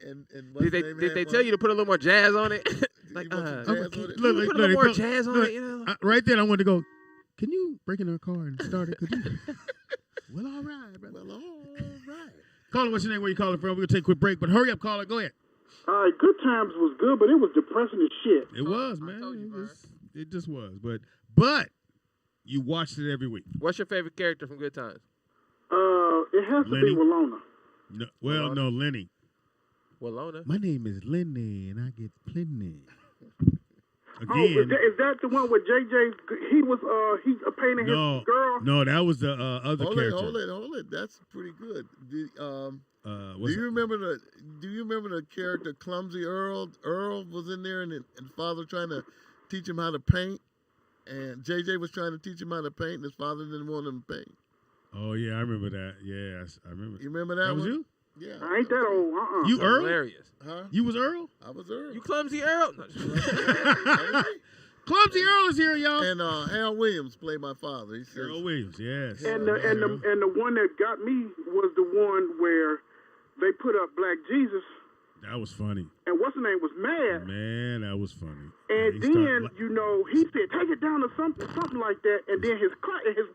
Speaker 5: what's
Speaker 3: Did they tell you to put a little more jazz on it? Like,
Speaker 5: You want some
Speaker 3: can
Speaker 5: jazz
Speaker 3: you
Speaker 5: on it?
Speaker 3: put a little more jazz on it, you know?
Speaker 1: Right then, I wanted to go. Can you break into a car and start it? Could you? Well, all right, brother.
Speaker 5: Well, all right.
Speaker 1: Caller, what's your name? Where you calling from? We're gonna take a quick break, but hurry up, caller. Go ahead.
Speaker 4: All right, Good Times was good, but it was depressing as shit.
Speaker 1: It was, man.
Speaker 3: told you,
Speaker 1: It just was. But you watched it every week.
Speaker 3: What's your favorite character from Good Times?
Speaker 4: It has to
Speaker 1: Lenny?
Speaker 4: be Walona.
Speaker 1: No, well, no, Lenny.
Speaker 3: Walona.
Speaker 1: My name is Lenny, and I get plenty.
Speaker 4: Oh,
Speaker 1: Again,
Speaker 4: is that the one with JJ? He was he's painting
Speaker 1: no,
Speaker 4: his girl.
Speaker 1: no, that was the other character.
Speaker 5: Hold it. That's pretty good. Do
Speaker 1: What's
Speaker 5: you remember the character Clumsy Earl? Earl was in there, and father trying to teach him how to paint, and JJ was trying to teach him how to paint, and his father didn't want him to paint.
Speaker 1: Oh yeah, I remember that. Yes, I remember.
Speaker 5: You remember that?
Speaker 1: That was
Speaker 5: one?
Speaker 1: you?
Speaker 5: Yeah.
Speaker 4: I ain't that old.
Speaker 1: You Earl?
Speaker 3: Hilarious.
Speaker 5: Huh?
Speaker 1: You was Earl?
Speaker 5: I was Earl.
Speaker 3: You clumsy Earl. No,
Speaker 1: Clumsy Earl is here, y'all.
Speaker 5: And Hal Williams played my father. He says,
Speaker 1: Earl Williams, yes.
Speaker 4: And the one that got me was the one where they put up Black Jesus,
Speaker 1: That was funny.
Speaker 4: and what's the name was mad.
Speaker 1: Man, that was funny.
Speaker 4: And
Speaker 1: he
Speaker 4: then
Speaker 1: started,
Speaker 4: he said take it down or something like that, and then his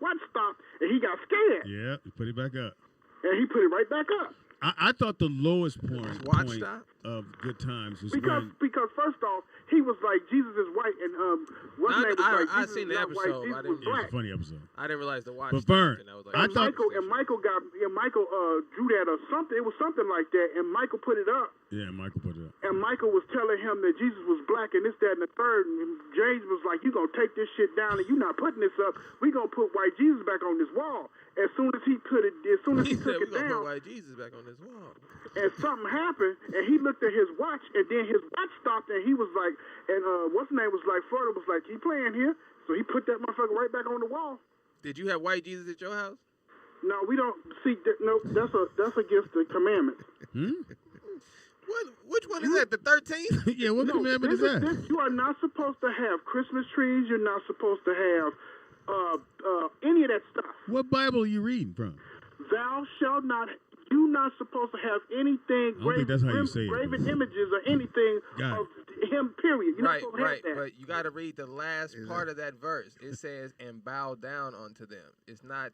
Speaker 4: watch stopped, and he got scared,
Speaker 1: yeah, he put it back up.
Speaker 4: and he put it right back up.
Speaker 1: I thought the lowest point
Speaker 3: stop?
Speaker 1: of Good Times was
Speaker 4: Because first off, he was like Jesus is white, and what's the name was like
Speaker 3: I
Speaker 4: Jesus
Speaker 3: seen
Speaker 4: is
Speaker 3: the
Speaker 4: not white,
Speaker 3: episode.
Speaker 4: Jesus
Speaker 3: I
Speaker 4: was
Speaker 3: didn't-
Speaker 1: it was
Speaker 4: black.
Speaker 1: a funny episode.
Speaker 3: I didn't realize the watch.
Speaker 1: But Vern,
Speaker 3: stopped, and I was like,
Speaker 1: I
Speaker 4: And
Speaker 1: thought-
Speaker 4: Michael drew that or something. It was something like that, and Michael put it up.
Speaker 1: Yeah, Michael put it up.
Speaker 4: And Michael was telling him that Jesus was black and this, that, and the third. And James was like, "You gonna take this shit down, and you not putting this up. We gonna put white Jesus back on this wall." As soon as he took it
Speaker 3: he said,
Speaker 4: down,
Speaker 3: we're going to put white Jesus back on this wall.
Speaker 4: and something happened, and he looked at his watch, and then his watch stopped, and he was like, and what's his name was like, Florida was like, "He playing here," so he put that motherfucker right back on the wall.
Speaker 3: Did you have white Jesus at your house?
Speaker 4: No, we don't see. No, that's against the commandments.
Speaker 3: Which one is that? The 13th?
Speaker 1: Yeah, what commandment is that?
Speaker 4: You are not supposed to have Christmas trees. You're not supposed to have any of that stuff.
Speaker 1: What Bible are you reading from?
Speaker 4: Thou shalt not. You're not supposed to have anything.
Speaker 1: I don't think that's how you say it,
Speaker 4: graven
Speaker 1: though.
Speaker 4: images or anything
Speaker 1: Got
Speaker 4: of him. Period. You're
Speaker 3: Right,
Speaker 4: not supposed to
Speaker 3: right.
Speaker 4: have that.
Speaker 3: But you got to read the last part of that verse. It says, "And bow down unto them." It's not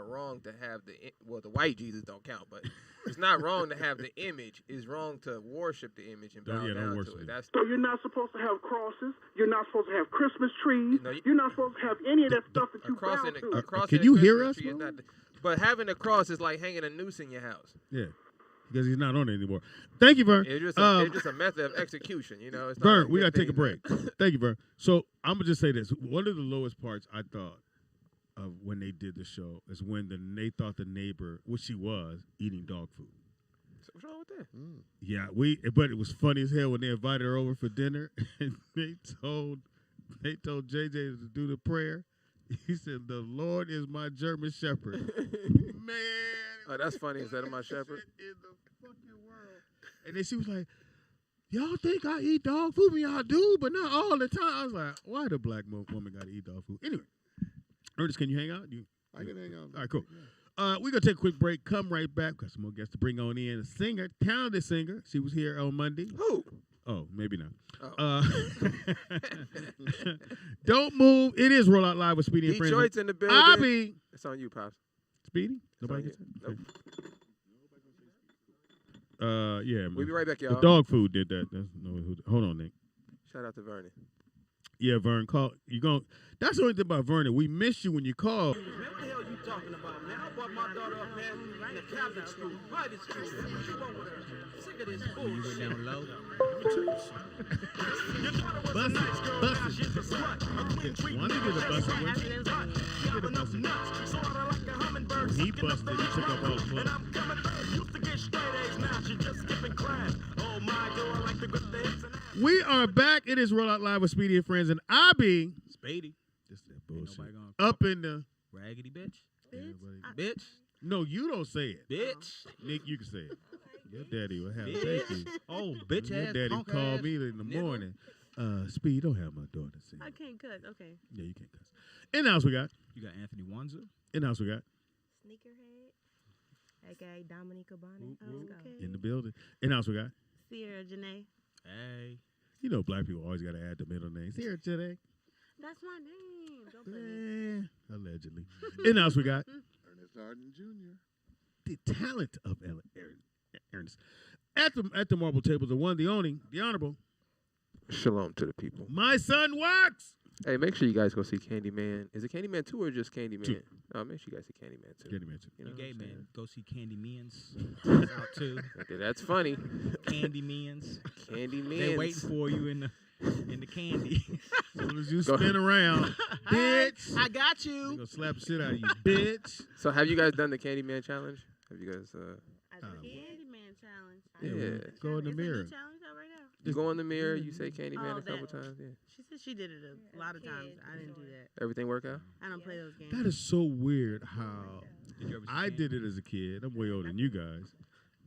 Speaker 3: wrong to have the white Jesus don't count, but it's not wrong to have the image. It's wrong to worship the image and bow down to it.
Speaker 4: So you're not supposed to have crosses. You're not supposed to have Christmas trees.
Speaker 3: No,
Speaker 4: you're not supposed to have any of that stuff that you bow to.
Speaker 1: Can you hear us?
Speaker 3: But having a cross is like hanging a noose in your house.
Speaker 1: Yeah. Because he's not on it anymore. Thank you, Vern.
Speaker 3: It's just a method of execution, you know. It's
Speaker 1: Vern,
Speaker 3: not
Speaker 1: we got to take a break. Thank you, Vern. So I'm going to just say this. One of the lowest parts I thought of when they did the show is when they thought the neighbor, which she was, eating dog food.
Speaker 3: So what's wrong with that?
Speaker 1: Yeah, but it was funny as hell when they invited her over for dinner and they told JJ to do the prayer. He said, "The Lord is my German Shepherd." Man.
Speaker 3: Oh, that's funny instead of my shepherd.
Speaker 1: In the fucking world. And then she was like, "Y'all think I eat dog food? Y'all do, but not all the time." I was like, "Why the black woman got to eat dog food?" Anyway, Ernest, can you hang out?
Speaker 5: I can hang out.
Speaker 1: All right, cool. We're going to take a quick break. Come right back. Got some more guests to bring on in. A singer, talented singer. She was here on Monday.
Speaker 3: Who?
Speaker 1: Oh, maybe not.
Speaker 3: Oh.
Speaker 1: Don't move. It is Roll Out Live with Speedy and Friends.
Speaker 3: Detroit's in the building. It's on you, Pops.
Speaker 1: Speedy? Nobody gets it?
Speaker 3: Nope.
Speaker 1: Yeah, man.
Speaker 3: We'll be right back, y'all.
Speaker 1: The dog food did that. Hold on, Nick.
Speaker 3: Shout out to Vernon.
Speaker 1: Yeah, Vern, call. That's the only thing about Vernon. We miss you when you call.
Speaker 7: Man, what the hell you talking about, man? I brought my daughter up, man, in the Catholic school, private school. What's wrong with her? Sick of this bullshit. You went down low?
Speaker 1: One to get a busted with. He busted. He took up all the clothes. We are back. It is Roll Out Live with Speedy and Friends, and I be
Speaker 8: Speedy.
Speaker 1: This that bullshit.
Speaker 8: Up
Speaker 1: in the
Speaker 8: raggedy bitch.
Speaker 1: Bitch. No, you don't say it.
Speaker 8: Bitch.
Speaker 1: Nick, you can say it. Your daddy will have thank you.
Speaker 8: Oh, bitch
Speaker 1: Your
Speaker 8: ass.
Speaker 1: daddy called me in the morning. Speed, don't have my daughter sing.
Speaker 9: I can't cuss. Okay.
Speaker 1: Yeah, you can't cuss. In the house we got.
Speaker 8: You got Anthony Wanzer.
Speaker 1: In the house we got.
Speaker 9: Sneakerhead, aka Dominica Bonnet. Okay.
Speaker 1: In the building. In the house we got.
Speaker 9: Sierra Janae.
Speaker 8: Hey.
Speaker 1: You know black people always got to add the middle name. Sierra Janae.
Speaker 9: That's my name. Don't play me.
Speaker 1: Allegedly. In the house we got.
Speaker 5: Ernest Hardin Jr.
Speaker 1: The talent of Ernest. At the marble table, the one, the only, the honorable.
Speaker 3: Shalom to the people.
Speaker 1: My son Wax.
Speaker 3: Hey, make sure you guys go see Candyman. Is it Candyman 2 or just Candyman?
Speaker 1: 2.
Speaker 3: No, make sure you guys see Candyman 2.
Speaker 1: Candyman 2.
Speaker 3: You know
Speaker 8: gay man. Go see Candyman's. Out too.
Speaker 3: Okay, that's funny.
Speaker 8: Candyman's.
Speaker 3: Candyman's.
Speaker 8: They waiting for you in the candy.
Speaker 1: As soon as you spin around, bitch.
Speaker 8: I got
Speaker 1: They
Speaker 8: you.
Speaker 1: gonna slap the shit out of you, bitch.
Speaker 3: So have you guys done the Candyman challenge? Have you guys?
Speaker 9: I did the Candyman challenge.
Speaker 3: Yeah.
Speaker 1: Go in the
Speaker 9: It's
Speaker 1: mirror.
Speaker 9: a new challenge out right now.
Speaker 3: You go in the mirror, you say Candyman a couple
Speaker 9: that.
Speaker 3: times. Yeah.
Speaker 9: She said she did it a lot of times. I didn't do that.
Speaker 3: Everything work out?
Speaker 9: I don't play those games.
Speaker 1: That is so weird how
Speaker 8: Did you ever see
Speaker 1: I did it as a kid. I'm way older than you guys.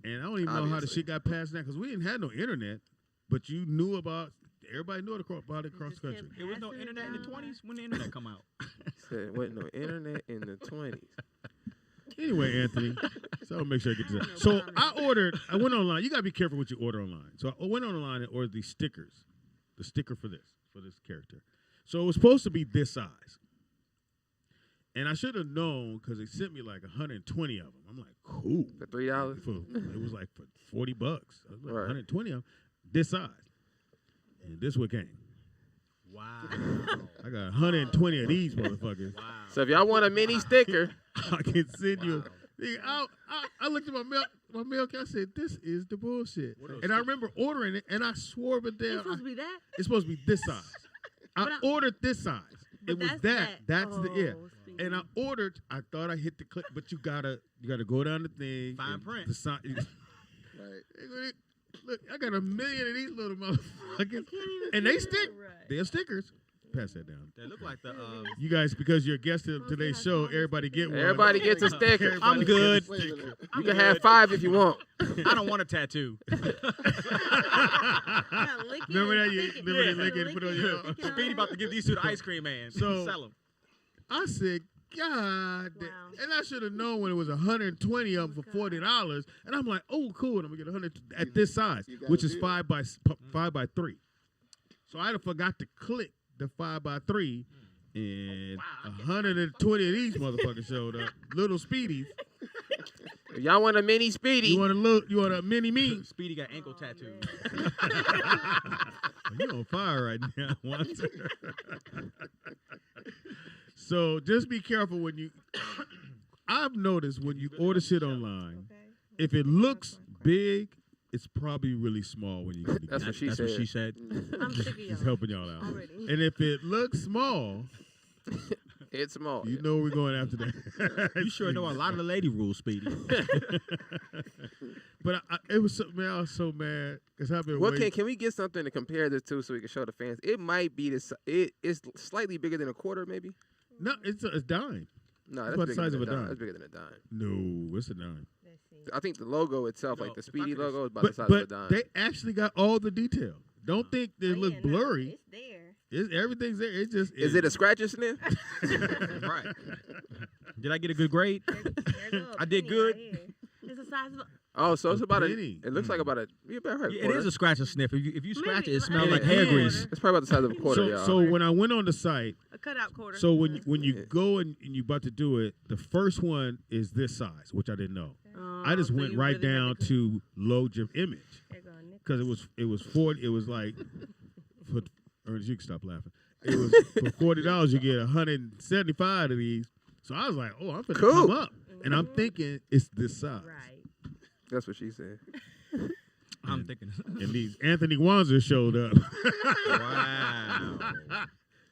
Speaker 1: And I don't even know how the
Speaker 3: Obviously.
Speaker 1: shit got passed down because we didn't have no internet, but you knew everybody knew about it across the country.
Speaker 8: There was no internet in the 20s. When the internet come out?
Speaker 3: Said wasn't no internet in the 20s.
Speaker 1: Anyway, Anthony, so I'll make sure I get to that. So I went online. You got to be careful what you order online. So I went online and ordered these stickers, the sticker for this character. So it was supposed to be this size. And I should have known because they sent me like 120 of them. I'm like, cool.
Speaker 3: For $3?
Speaker 1: It was like for $40. I was like,
Speaker 3: Right.
Speaker 1: 120 of them, this size. And this what came.
Speaker 8: Wow.
Speaker 1: I got 120 of these motherfuckers.
Speaker 8: Wow.
Speaker 3: So if y'all want a mini sticker,
Speaker 1: I can send you. I looked at my mail account. I said, "This is the bullshit." And I remember ordering it, and I swore, but
Speaker 9: It's
Speaker 1: then
Speaker 9: supposed to be that?
Speaker 1: it's supposed to be this size. I ordered this size.
Speaker 9: But
Speaker 1: It was
Speaker 9: that's
Speaker 1: that.
Speaker 9: that.
Speaker 1: That's the yeah.
Speaker 9: Oh,
Speaker 1: And I ordered. I thought I hit the click, but you gotta go down the thing.
Speaker 8: Fine
Speaker 1: and
Speaker 8: print.
Speaker 1: The sign.
Speaker 5: Right.
Speaker 1: Look, I got a million of these little motherfuckers,
Speaker 9: can't even
Speaker 1: and
Speaker 9: see
Speaker 1: they
Speaker 9: it
Speaker 1: stick.
Speaker 9: right.
Speaker 1: They're stickers. Pass that down.
Speaker 8: They look like the.
Speaker 1: You guys, because you're a guest of today's show, everybody get one.
Speaker 3: everybody gets a sticker.
Speaker 1: Everybody
Speaker 8: I'm
Speaker 1: gets
Speaker 8: good.
Speaker 1: a sticker.
Speaker 3: You can have 5 if you want.
Speaker 8: I don't want a tattoo.
Speaker 1: Remember that you lick it and put it on your.
Speaker 8: Speedy about to give these to the ice cream man.
Speaker 1: So-
Speaker 8: Sell them.
Speaker 1: I said, God,
Speaker 9: Wow.
Speaker 1: and I should have known when it was 120 of them for $40, and I'm like, oh, cool, and I'm gonna get 100 at this size,
Speaker 5: You got
Speaker 1: which
Speaker 5: a
Speaker 1: is
Speaker 5: deal.
Speaker 1: 5 by 3. So I forgot to click the 5x3, and 120 of these motherfuckers showed up. Little Speedies.
Speaker 3: Y'all want a mini Speedy?
Speaker 1: You want a mini me?
Speaker 8: Speedy got ankle tattoos.
Speaker 1: You on fire right now. So just be careful when you. I've noticed when you order shit online, if it looks big, it's probably really small when you get it.
Speaker 3: That's what she
Speaker 8: That's
Speaker 3: said.
Speaker 8: what she said.
Speaker 9: I'm sick of y'all.
Speaker 1: He's helping y'all out.
Speaker 9: Already.
Speaker 1: And if it looks small,
Speaker 3: It's small.
Speaker 1: you know we're going after that.
Speaker 8: You sure know a lot of the lady rules, Speedy.
Speaker 1: But it was so, man, I was so mad because I've been waiting.
Speaker 3: Can we get something to compare this to so we can show the fans? It might be this. It's slightly bigger than a quarter, maybe.
Speaker 1: No, it's a dime.
Speaker 3: No,
Speaker 1: It's
Speaker 3: that's
Speaker 1: about the
Speaker 3: bigger
Speaker 1: size
Speaker 3: than
Speaker 1: of a dime.
Speaker 3: That's bigger than a dime.
Speaker 1: No, it's a dime.
Speaker 9: Let's see.
Speaker 3: I think the logo itself,
Speaker 8: Yo,
Speaker 3: like the
Speaker 8: if I
Speaker 3: Speedy
Speaker 8: could just-
Speaker 3: logo, is about the size of a
Speaker 1: But
Speaker 3: dime.
Speaker 1: they actually got all the detail. Don't think they
Speaker 9: Oh,
Speaker 1: look
Speaker 9: yeah, no,
Speaker 1: blurry.
Speaker 9: it's there.
Speaker 1: Everything's there. It just
Speaker 3: Is it a scratch and sniff?
Speaker 8: Right. Did I get a good grade?
Speaker 9: There go a
Speaker 8: I did
Speaker 9: penny
Speaker 8: good.
Speaker 9: right here. It's the size of.
Speaker 3: Oh, so it's
Speaker 1: A
Speaker 3: about
Speaker 1: penny.
Speaker 3: It looks like about a. You better hurt.
Speaker 8: Yeah, it is a scratch and sniff. If you scratch it,
Speaker 9: Maybe,
Speaker 8: it smells
Speaker 1: like
Speaker 8: like
Speaker 1: hair
Speaker 8: hair
Speaker 1: grease.
Speaker 8: grease.
Speaker 3: It's probably about the size of a quarter, y'all.
Speaker 1: So when I went on the site,
Speaker 9: A cutout quarter.
Speaker 1: so when you go and you about to do it, the first one is this size, which I didn't know. I just
Speaker 9: so
Speaker 1: went
Speaker 9: you
Speaker 1: right
Speaker 9: really
Speaker 1: down
Speaker 9: had to.
Speaker 1: to load your image
Speaker 9: There go a nickel.
Speaker 1: because it was 40. It was like for Ernest, you can stop laughing. It was for $40 you get 175 of these. So I was like, oh, I'm finna
Speaker 3: Cool.
Speaker 1: come up, and I'm thinking it's this size.
Speaker 9: Right.
Speaker 3: That's what she said.
Speaker 8: I'm thinking.
Speaker 1: And these Anthony Wanzer showed up.
Speaker 8: Wow.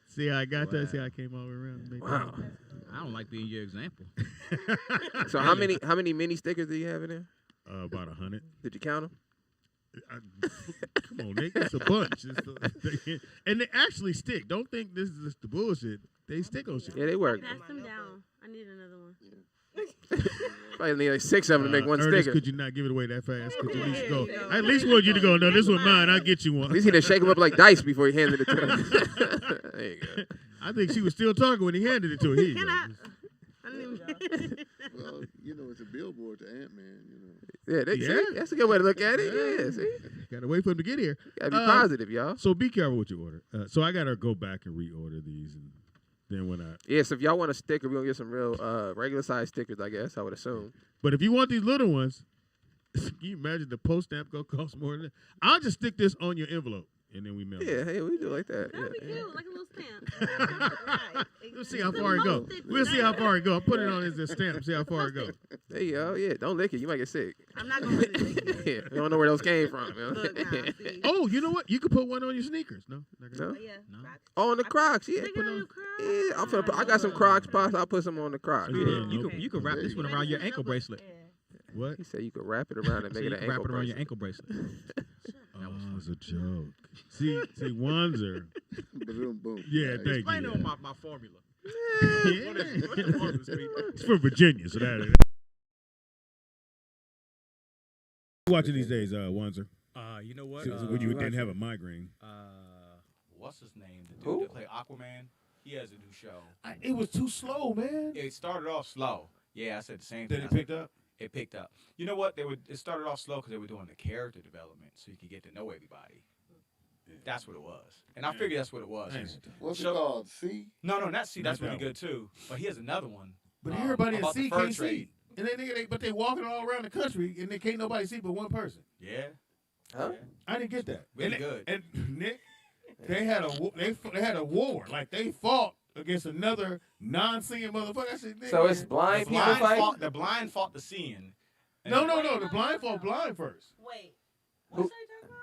Speaker 1: See how I got
Speaker 8: Wow.
Speaker 1: that? See how I came all the way around? Make
Speaker 3: Wow.
Speaker 8: I don't like being your example.
Speaker 3: So how many mini stickers do you have in there?
Speaker 1: About 100.
Speaker 3: Did you count them?
Speaker 1: Come on, Nick. It's a bunch. And they actually stick. Don't think this is just the bullshit. They stick on shit.
Speaker 3: Yeah, they work.
Speaker 9: Pass them down. I need another one.
Speaker 3: Probably need like 6 of them to make one
Speaker 1: Ernest,
Speaker 3: sticker.
Speaker 1: could you not give it away that fast? Could you at least
Speaker 9: There
Speaker 1: go?
Speaker 9: you go.
Speaker 1: I at least want you to go. No, this one mine. I'll get you
Speaker 3: At
Speaker 1: one.
Speaker 3: least he didn't shake them up like dice before he handed it to him. There you go.
Speaker 1: I think she was still talking when he handed it to her. Here you
Speaker 9: Can
Speaker 1: go.
Speaker 9: I didn't even.
Speaker 5: Well, you know, it's a billboard to Ant-Man, you know.
Speaker 3: Yeah,
Speaker 1: Yeah.
Speaker 3: See, that's a good way to look at it. Yeah, see?
Speaker 1: Got to wait for him to get here.
Speaker 3: Gotta be positive, y'all.
Speaker 1: So be careful what you order. So I got to go back and reorder these. And then when I.
Speaker 3: Yeah, so if y'all want a sticker, we're going to get some real regular size stickers, I guess, I would assume.
Speaker 1: But if you want these little ones, can you imagine the post stamp go cost more than that? I'll just stick this on your envelope and then we mail
Speaker 3: Yeah,
Speaker 1: it.
Speaker 3: hey, we do like that.
Speaker 9: That'd be
Speaker 3: Yeah,
Speaker 9: cute, like a little stamp. Right.
Speaker 1: We'll see how far it go. We'll see how far it go. I'll put it on as a stamp. See how far it go.
Speaker 3: There you go. Yeah, don't lick it. You might get sick.
Speaker 9: I'm not gonna let it take
Speaker 3: Yeah, you don't know where those came from. You know?
Speaker 9: Look now, see.
Speaker 1: Oh, you know what? You could put one on your sneakers. No? Not gonna-
Speaker 3: No?
Speaker 9: Yeah.
Speaker 8: No.
Speaker 9: Crocs.
Speaker 3: Oh, on the Crocs. Yeah,
Speaker 9: Stick
Speaker 3: put
Speaker 9: it on
Speaker 3: on.
Speaker 9: your Crocs.
Speaker 3: Yeah, I'm finna put, I got some Crocs pops. I'll put some on the Crocs.
Speaker 8: So
Speaker 1: Yeah.
Speaker 8: you could wrap this one around your ankle bracelet.
Speaker 9: Yeah.
Speaker 1: What?
Speaker 3: He said you could wrap it around and
Speaker 8: So
Speaker 3: make
Speaker 8: you
Speaker 3: it
Speaker 8: can
Speaker 3: an
Speaker 8: wrap
Speaker 3: ankle
Speaker 8: it around your
Speaker 3: bracelet.
Speaker 8: ankle bracelet.
Speaker 1: Oh, it was a joke. See, Wanzer.
Speaker 5: Boom, boom.
Speaker 1: Yeah, thank
Speaker 8: Explain
Speaker 1: you.
Speaker 8: to him my formula.
Speaker 1: Yeah.
Speaker 8: What's the formula, Speedy?
Speaker 1: It's from Virginia, so that. Watching these days, Wanzer.
Speaker 10: You know what?
Speaker 1: When you didn't have a migraine.
Speaker 10: What's his name? The dude
Speaker 3: Who?
Speaker 10: that played Aquaman. He has a new show.
Speaker 1: It was too slow, man.
Speaker 10: It started off slow. Yeah, I said the same
Speaker 1: Then
Speaker 10: thing.
Speaker 1: it picked up.
Speaker 10: It picked up. You know what? It started off slow because they were doing the character development, so you could get to know everybody. That's what it was, and I figured that's what it was.
Speaker 5: What's
Speaker 10: So-
Speaker 5: it called? See?
Speaker 10: No, not see. That's
Speaker 1: Not
Speaker 10: really
Speaker 1: that
Speaker 10: good too. But he has another one.
Speaker 1: But everybody in
Speaker 10: about the
Speaker 1: C
Speaker 10: fur
Speaker 1: can't see.
Speaker 10: trade.
Speaker 1: And but they walking all around the country and they can't nobody see but one person.
Speaker 10: Yeah.
Speaker 3: Huh?
Speaker 1: I didn't get that.
Speaker 10: Really
Speaker 1: and
Speaker 10: good.
Speaker 1: And Nick, they had a war. Like they fought against another non-seeing motherfucker. I said, Nick,
Speaker 3: So it's
Speaker 1: man.
Speaker 3: blind
Speaker 10: The
Speaker 3: people
Speaker 10: blind
Speaker 3: fighting?
Speaker 10: fought. The blind fought the seeing.
Speaker 1: No. The blind fought blind first.
Speaker 9: Wait.
Speaker 3: Who-
Speaker 9: What's that talking about?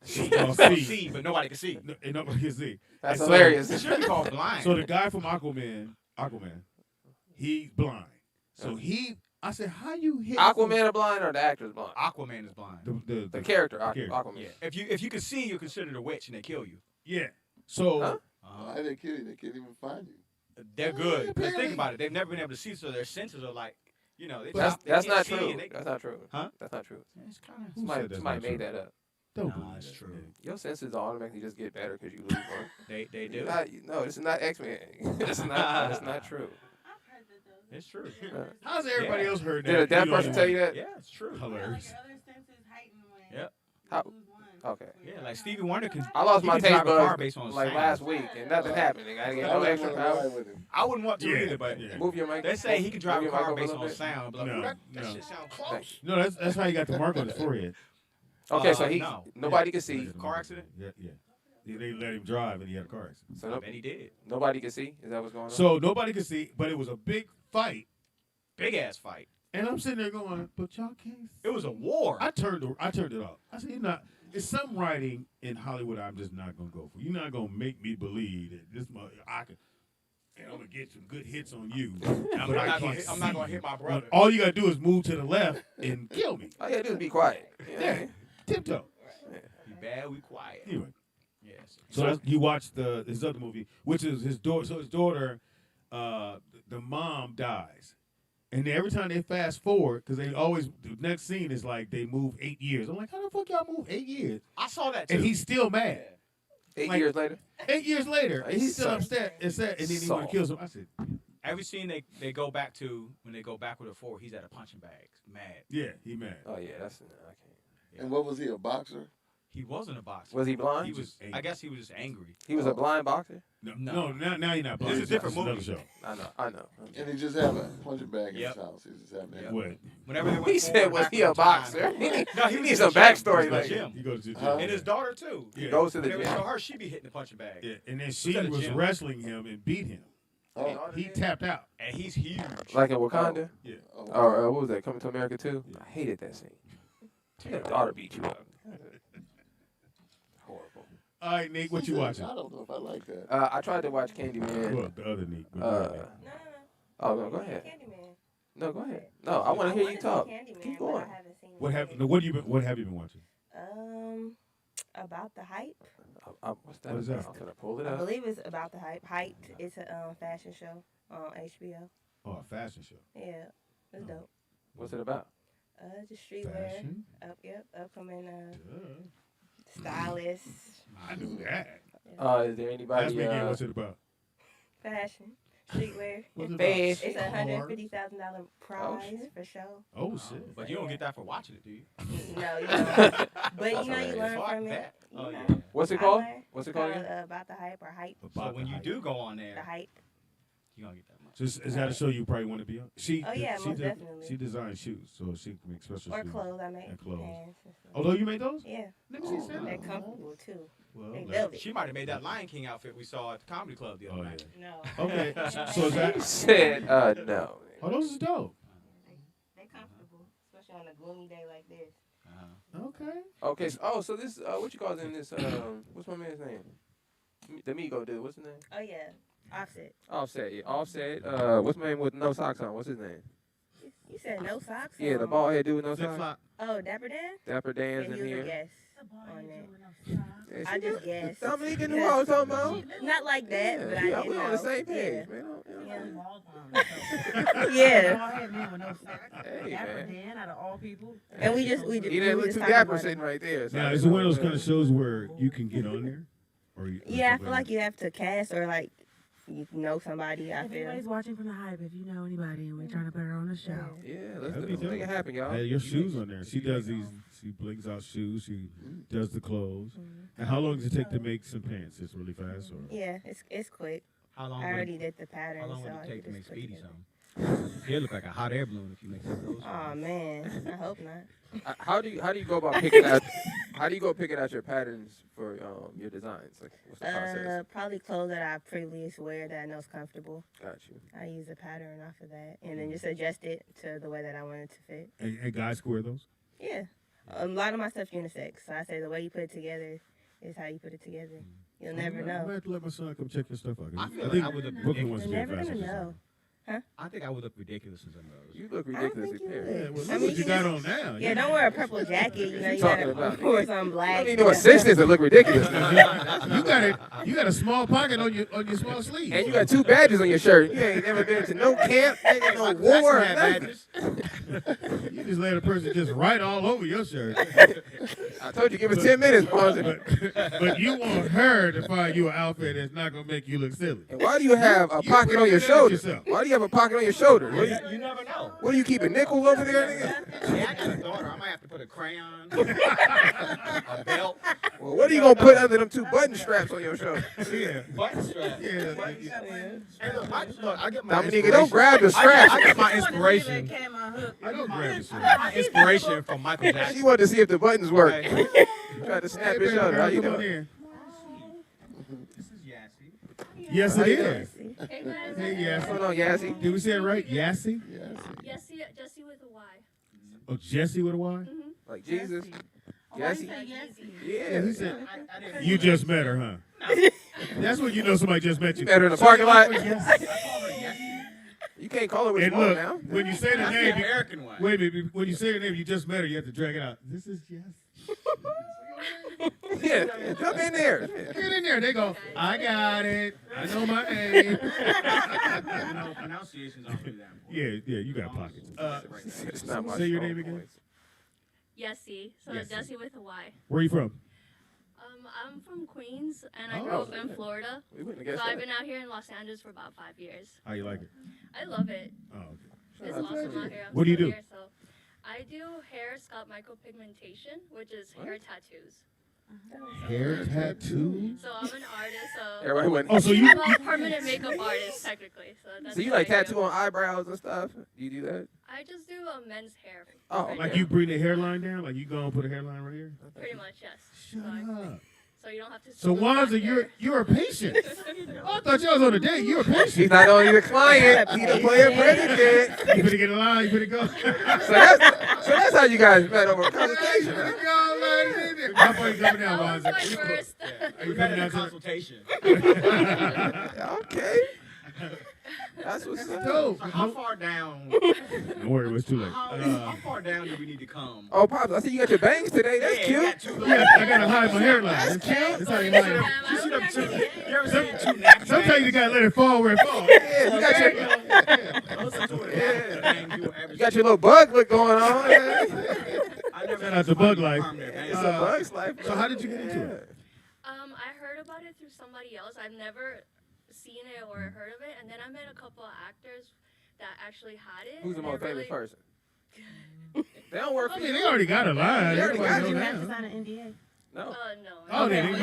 Speaker 10: It's
Speaker 1: Oh,
Speaker 10: called
Speaker 1: see.
Speaker 10: see, but nobody can see.
Speaker 1: And nobody can see.
Speaker 3: That's
Speaker 1: And so-
Speaker 3: hilarious.
Speaker 10: It should be called blind.
Speaker 1: So the guy from Aquaman, he's blind. So I said, how you hit
Speaker 3: Aquaman is blind or the actor's blind?
Speaker 10: Aquaman is blind.
Speaker 3: The character,
Speaker 1: character.
Speaker 3: Aquaman.
Speaker 10: Yeah. If you can see, you're considered a witch, and they kill you.
Speaker 1: Yeah. So
Speaker 3: Huh?
Speaker 5: Why they kill you? They can't even find you.
Speaker 10: They're good. Because
Speaker 1: apparently-
Speaker 10: think about it. They've never been able to see, so their senses are like, they
Speaker 3: That's
Speaker 10: can't
Speaker 3: not
Speaker 10: see
Speaker 3: true.
Speaker 10: and they-
Speaker 3: That's not true.
Speaker 10: Huh?
Speaker 3: That's not true.
Speaker 10: It's kind of.
Speaker 1: Who said that's
Speaker 3: Somebody
Speaker 1: not
Speaker 3: made
Speaker 1: true?
Speaker 3: that up.
Speaker 1: don't
Speaker 10: Nah,
Speaker 1: believe
Speaker 10: it's
Speaker 1: that,
Speaker 10: true.
Speaker 1: man.
Speaker 3: Your senses automatically just get better because you lose one.
Speaker 10: They do.
Speaker 3: No, this is not X-Men. This is not. That's not true.
Speaker 9: I've heard that though.
Speaker 10: It's true.
Speaker 1: How's everybody
Speaker 10: Yeah.
Speaker 1: else heard that?
Speaker 3: Did a deaf
Speaker 1: You don't
Speaker 3: person
Speaker 1: know
Speaker 3: tell you that?
Speaker 10: Yeah, it's true.
Speaker 1: Hilarious.
Speaker 9: Your other senses heighten when
Speaker 10: Yep.
Speaker 3: How-
Speaker 9: you lose one.
Speaker 3: Okay.
Speaker 10: Yeah, like Stevie Wonder can.
Speaker 3: I lost
Speaker 10: he
Speaker 3: my
Speaker 10: can
Speaker 3: taste
Speaker 10: drive a car
Speaker 3: buds
Speaker 10: based on
Speaker 3: like
Speaker 10: sound.
Speaker 3: last week, and nothing happened. I didn't get no extra power.
Speaker 10: I wouldn't want to either, but
Speaker 3: Move your mic.
Speaker 10: they say he can drive
Speaker 3: Move
Speaker 10: a
Speaker 3: your mic
Speaker 10: car
Speaker 3: over a
Speaker 10: based
Speaker 3: little
Speaker 10: on
Speaker 3: bit.
Speaker 10: sound. But
Speaker 1: No,
Speaker 10: that
Speaker 1: no.
Speaker 10: shit sound close.
Speaker 1: No, that's how you got the mark on his forehead.
Speaker 3: Okay, so nobody can
Speaker 10: See,
Speaker 3: see.
Speaker 10: car accident.
Speaker 1: Yeah. They let him drive, and he had a car accident.
Speaker 3: So
Speaker 10: And he did.
Speaker 3: nobody can see. Is that what's going on?
Speaker 1: So nobody could see, but it was a big fight.
Speaker 10: Big ass fight.
Speaker 1: And I'm sitting there going, but y'all can't see.
Speaker 10: It was a war.
Speaker 1: I turned it off. I said, you're not. It's some writing in Hollywood I'm just not gonna go for. You're not gonna make me believe that this mother and I'm gonna get some good hits on you.
Speaker 10: I'm not gonna hit my brother.
Speaker 1: All you gotta do is move to the left and kill me.
Speaker 3: All you gotta do is be quiet.
Speaker 1: Yeah, tiptoe.
Speaker 10: Be bad, we quiet.
Speaker 1: Anyway,
Speaker 10: Yes.
Speaker 1: so you watched his other movie, which is his daughter. So his daughter, the mom dies. And every time they fast forward, because the next scene is like they move 8 years. I'm like, how the fuck y'all move 8 years?
Speaker 10: I saw that too.
Speaker 1: And he's still mad.
Speaker 3: 8
Speaker 1: Like,
Speaker 3: years later.
Speaker 1: 8 years later, and he's still
Speaker 3: He's
Speaker 1: upset. And then he want to kill him. I said,
Speaker 10: Every scene they go back to when they go backward or forward, he's at a punching bag, mad.
Speaker 1: yeah, he mad.
Speaker 3: Oh yeah, that's I can't.
Speaker 5: And what was he, a boxer?
Speaker 10: He wasn't a boxer.
Speaker 3: Was he blind?
Speaker 10: He was. I guess he was just angry.
Speaker 3: He was a blind boxer.
Speaker 1: No, now you're not blind.
Speaker 10: This is a different
Speaker 1: It's another
Speaker 10: movie.
Speaker 1: show.
Speaker 3: I know.
Speaker 5: And he just had a punching bag in
Speaker 10: Yep.
Speaker 5: his house. He just had that.
Speaker 10: Yep.
Speaker 1: What?
Speaker 10: Whenever they went
Speaker 3: He said, "Was he a boxer?"
Speaker 10: No, he
Speaker 3: He
Speaker 10: was
Speaker 3: needs
Speaker 10: in
Speaker 3: some
Speaker 10: the
Speaker 3: backstory.
Speaker 10: gym.
Speaker 3: Like,
Speaker 10: Gym.
Speaker 1: He goes to the gym.
Speaker 5: Huh?
Speaker 10: And his daughter too.
Speaker 3: he goes to the
Speaker 10: Whenever they
Speaker 3: gym.
Speaker 10: show her, she be hitting the punching bag.
Speaker 1: Yeah, and then she
Speaker 10: at the
Speaker 1: was
Speaker 10: gym.
Speaker 1: wrestling him and beat him.
Speaker 5: Oh,
Speaker 1: He tapped out.
Speaker 10: And he's huge.
Speaker 3: Like in Wakanda.
Speaker 1: Yeah.
Speaker 5: oh.
Speaker 3: Or what was that? Coming to America too. I hated that scene. Your daughter beat you up. Horrible.
Speaker 1: All right, Nick, what you watching?
Speaker 5: I don't know if I like that.
Speaker 3: I tried to watch Candyman.
Speaker 1: Well, the other Nick.
Speaker 3: Oh no, go ahead.
Speaker 9: Candyman.
Speaker 3: No, go ahead. No, I want to hear you talk.
Speaker 9: Candyman,
Speaker 3: Keep
Speaker 9: but
Speaker 3: going.
Speaker 9: I haven't seen
Speaker 1: What
Speaker 9: it
Speaker 1: have
Speaker 9: yet.
Speaker 1: no, what have you been watching?
Speaker 9: About the hype.
Speaker 3: What's that?
Speaker 1: What is that?
Speaker 3: I'm gonna pull it
Speaker 9: I
Speaker 3: up.
Speaker 9: believe it's about the hype. Hyped. It's a fashion show on HBO.
Speaker 1: Oh, a fashion show.
Speaker 9: Yeah, it's dope.
Speaker 3: What's it about?
Speaker 9: Just streetwear.
Speaker 1: Fashion?
Speaker 9: Upcoming
Speaker 1: Duh.
Speaker 9: stylists.
Speaker 1: I knew that.
Speaker 3: Is there
Speaker 1: Ask
Speaker 3: anybody?
Speaker 1: me again, what's it about?
Speaker 9: Fashion. Streetwear.
Speaker 1: What's it
Speaker 3: Fashion.
Speaker 9: It's $150,000 prize
Speaker 3: shit.
Speaker 9: for show.
Speaker 1: Oh, shit.
Speaker 10: But you don't get that for watching it, do you?
Speaker 9: No, you don't. But you know, you learn
Speaker 10: Fuck
Speaker 9: from it.
Speaker 10: that.
Speaker 9: You
Speaker 10: Oh,
Speaker 9: know.
Speaker 10: yeah.
Speaker 3: What's it
Speaker 9: I
Speaker 3: called?
Speaker 9: learned.
Speaker 3: What's it
Speaker 9: It's
Speaker 3: called again?
Speaker 9: About the hype or hype.
Speaker 10: So
Speaker 1: About
Speaker 10: when
Speaker 1: the
Speaker 10: you
Speaker 1: hype.
Speaker 10: do go on
Speaker 9: The
Speaker 10: there,
Speaker 9: hype.
Speaker 10: you gonna get that much.
Speaker 1: So is that a show you probably want to be on?
Speaker 9: Oh, yeah, most definitely.
Speaker 1: She designs shoes, so she can make special
Speaker 9: Or
Speaker 1: shoes.
Speaker 9: clothes. I make
Speaker 1: And clothes.
Speaker 9: pants and stuff.
Speaker 1: Although you made those?
Speaker 9: Yeah.
Speaker 1: Let me see some.
Speaker 9: They're comfortable too.
Speaker 1: Well,
Speaker 9: They
Speaker 1: let-
Speaker 9: velvet.
Speaker 10: She might have made that Lion King outfit we saw at the comedy club the other
Speaker 1: Oh,
Speaker 10: night.
Speaker 1: yeah.
Speaker 9: No.
Speaker 1: Okay, so is
Speaker 3: He
Speaker 1: that?
Speaker 3: said, no.
Speaker 1: Oh, those is dope.
Speaker 9: They're comfortable, especially on a gloomy day like this.
Speaker 1: Okay.
Speaker 3: Okay. So this what you call it in this? What's my man's name? The Migo dude. What's his name?
Speaker 9: Oh yeah, Offset.
Speaker 3: Offset. Yeah. Offset. What's my man with no socks on? What's his name?
Speaker 9: You said no socks?
Speaker 3: Yeah, the
Speaker 9: on?
Speaker 3: bald head dude with no
Speaker 10: Flip
Speaker 3: socks.
Speaker 10: flop.
Speaker 9: Oh, Dapper Dan?
Speaker 3: Dapper Dan's
Speaker 9: Yeah,
Speaker 3: in
Speaker 9: he was a
Speaker 3: here.
Speaker 9: guest on that.
Speaker 3: Yeah,
Speaker 9: I just guessed.
Speaker 3: Dominique and who I was talking about.
Speaker 9: Not like that, but I
Speaker 3: Yeah,
Speaker 9: did
Speaker 3: we
Speaker 9: know.
Speaker 3: on the same
Speaker 9: Yeah.
Speaker 3: page, man.
Speaker 9: Yeah.
Speaker 3: Hey, man.
Speaker 11: Dan out of all people.
Speaker 9: And we just
Speaker 3: He didn't look too dapper sitting right there. So
Speaker 1: Now,
Speaker 3: I
Speaker 1: is it
Speaker 3: didn't
Speaker 1: one of those
Speaker 3: know
Speaker 1: kind of shows where you can get on there? Or
Speaker 9: Yeah, I feel like you have to cast or like you know somebody. I
Speaker 11: If
Speaker 9: feel.
Speaker 11: anybody's watching from the hype, if you know anybody and we're trying to put her on the show.
Speaker 3: Yeah, let's
Speaker 1: That'd be
Speaker 3: make it
Speaker 1: dope.
Speaker 3: happen, y'all.
Speaker 1: Hey, your shoes on there. She does these. She blings out shoes. She does the clothes. And how long does it take to make some pants? It's really fast, or?
Speaker 9: Yeah, it's quick.
Speaker 10: How long
Speaker 9: I
Speaker 10: would
Speaker 9: already
Speaker 10: it,
Speaker 9: did the pattern.
Speaker 10: how long
Speaker 9: so
Speaker 10: would
Speaker 9: I
Speaker 10: it take to
Speaker 9: could
Speaker 10: make
Speaker 9: just put
Speaker 10: Speedy
Speaker 9: together.
Speaker 10: something? He'll look like a hot air balloon if you make some of those.
Speaker 9: Oh man, I hope not.
Speaker 3: How do you go about picking out? How do you go picking out your patterns for your designs? Like, what's the process?
Speaker 9: Probably clothes that I previously wear that I know is comfortable.
Speaker 3: Got you.
Speaker 9: I use a pattern off of that, and then just adjust it to the way that I want it to fit.
Speaker 1: And guys square those?
Speaker 9: Yeah, a lot of my stuff's unisex, so I say the way you put it together is how you put it together. You'll never
Speaker 1: I'm
Speaker 9: know.
Speaker 1: gonna have to let my son come check your stuff out.
Speaker 10: I feel
Speaker 1: think
Speaker 10: like I would look
Speaker 1: Brooklyn wants to
Speaker 9: You're
Speaker 1: be a
Speaker 9: never
Speaker 1: fashion
Speaker 9: gonna know.
Speaker 1: designer.
Speaker 10: I think I would look ridiculous in some of those.
Speaker 3: You look
Speaker 9: I don't
Speaker 3: ridiculously
Speaker 9: think you
Speaker 3: pale.
Speaker 9: would.
Speaker 1: Yeah, well, look
Speaker 9: I mean,
Speaker 1: what you got
Speaker 9: just-
Speaker 1: on now.
Speaker 9: Yeah, don't wear a purple jacket. You know, you
Speaker 3: talking
Speaker 9: gotta
Speaker 3: about?
Speaker 9: wear some
Speaker 3: You
Speaker 9: black.
Speaker 3: don't need no assistance to look ridiculous.
Speaker 1: You got a small pocket on your small sleeve.
Speaker 3: And you got 2 badges on your shirt. You ain't never been to no camp, ain't got no war. or nothing.
Speaker 1: You just let a person just write all over your shirt.
Speaker 3: I told you, give it 10 minutes, Fonzie.
Speaker 1: But you want her to find you an outfit that's not going to make you look silly.
Speaker 3: And why do you have a pocket on your shoulder? Why do you have a pocket on your shoulder?
Speaker 10: You never know.
Speaker 3: What are you keeping, nickels over there, nigga?
Speaker 10: Yeah, I got a daughter. I might have to put a crayon, a belt.
Speaker 3: Well, what are you going to put under them 2 button straps on your shoulder?
Speaker 1: Yeah.
Speaker 10: Button strap.
Speaker 1: Yeah.
Speaker 10: And look, I get my
Speaker 3: Dominique, don't grab the straps.
Speaker 10: I get my inspiration.
Speaker 1: I don't grab the strap.
Speaker 10: I get my inspiration from Michael Jackson.
Speaker 3: She wanted to see if the buttons work. Tried to snap his shoulder. How you
Speaker 1: Come on
Speaker 3: doing?
Speaker 1: in.
Speaker 10: This is Yassie.
Speaker 1: Yes, it is.
Speaker 12: Hey guys.
Speaker 1: Hey, Yassie.
Speaker 3: What's going on, Yassie?
Speaker 1: Did we say it right? Yassie?
Speaker 12: Jesse with a Y.
Speaker 1: Oh, Jesse with a Y?
Speaker 3: Like Jesus? Yassie?
Speaker 1: Yeah,
Speaker 3: Yeah.
Speaker 1: he said, you just met her, huh? That's when you know somebody just met you.
Speaker 3: Met her in the parking lot. You can't call her what you
Speaker 1: And
Speaker 3: want
Speaker 1: look,
Speaker 3: now.
Speaker 1: when you say the
Speaker 10: That's
Speaker 1: name,
Speaker 10: the American one.
Speaker 1: wait a minute, when you say the name, you just met her, you have to drag it out. This is Jess.
Speaker 3: Yeah, jump in there.
Speaker 1: Get in there. They go, I got it. I know my name.
Speaker 10: Pronunciations aren't really that important.
Speaker 1: Yeah, you got pockets.
Speaker 3: It's not my
Speaker 1: Say your
Speaker 3: strong
Speaker 1: name again.
Speaker 3: point.
Speaker 12: Yessie. So
Speaker 1: Yessie.
Speaker 12: Jesse with a Y.
Speaker 1: Where are you from?
Speaker 12: I'm from Queens, and I
Speaker 1: Oh.
Speaker 12: grew up in Florida.
Speaker 3: We wouldn't have
Speaker 12: So
Speaker 3: guessed
Speaker 12: I've
Speaker 3: that.
Speaker 12: been out here in Los Angeles for about 5 years.
Speaker 1: How you like it?
Speaker 12: I love it.
Speaker 1: Oh, okay.
Speaker 12: It's awesome out here. I'm
Speaker 1: What do you
Speaker 12: still
Speaker 1: do?
Speaker 12: Here, so I do hair scalp micropigmentation, which is hair tattoos.
Speaker 1: Hair tattoo?
Speaker 12: So I'm an artist. So
Speaker 3: Everybody went.
Speaker 1: Oh, so you-
Speaker 12: I'm a permanent makeup artist, technically. So that's
Speaker 3: So you
Speaker 12: what
Speaker 3: like
Speaker 12: I do.
Speaker 3: tattoo on eyebrows and stuff? Do you do that?
Speaker 12: I just do men's hair.
Speaker 3: Oh,
Speaker 12: right
Speaker 1: Like
Speaker 12: now.
Speaker 1: you bring the hairline down? Like you go and put a hairline right here?
Speaker 12: Pretty much, yes.
Speaker 1: Shut up.
Speaker 12: So you don't have to.
Speaker 1: So Wanza, you're a patient. Oh, I thought you was on a date. You're a patient.
Speaker 3: He's not only the client, he's the player president.
Speaker 1: You finna get a line, you finna go.
Speaker 3: So that's how you guys met over a consultation, huh?
Speaker 1: How far you coming down,
Speaker 12: That was my
Speaker 1: Wanza?
Speaker 12: first.
Speaker 1: Are you
Speaker 10: We've
Speaker 1: coming
Speaker 10: had
Speaker 1: down
Speaker 10: a
Speaker 1: to
Speaker 10: consultation.
Speaker 3: Okay. That's what's up.
Speaker 1: dope?
Speaker 10: So how far down?
Speaker 1: Don't worry, it's too late.
Speaker 10: How far down do we need to come?
Speaker 3: Oh, Pops, I see you got your bangs today. That's
Speaker 10: Yeah, you got
Speaker 3: cute.
Speaker 10: two little-
Speaker 1: I gotta hide my hairline. That's cute. That's how you hide it.
Speaker 10: You see them two? You ever seen two naps?
Speaker 1: Sometimes you gotta let it fall where it falls.
Speaker 3: Yeah, you got your you got your little bug look going on. Yeah.
Speaker 1: Shout out to Bug Life.
Speaker 3: It's a bug's life.
Speaker 1: So how did you get into it?
Speaker 12: I heard about it through somebody else. I've never seen it or heard of it, and then I met a couple of actors that actually had it.
Speaker 3: Who's the
Speaker 12: and
Speaker 3: most
Speaker 12: they're
Speaker 3: famous
Speaker 12: really-
Speaker 3: person? They don't work for
Speaker 1: I mean,
Speaker 3: you.
Speaker 1: they already got a line.
Speaker 3: They already got
Speaker 1: Everybody
Speaker 3: you.
Speaker 1: know
Speaker 11: You have to
Speaker 1: that.
Speaker 11: sign an NDA.
Speaker 3: No.
Speaker 12: No.
Speaker 1: Oh, they didn't.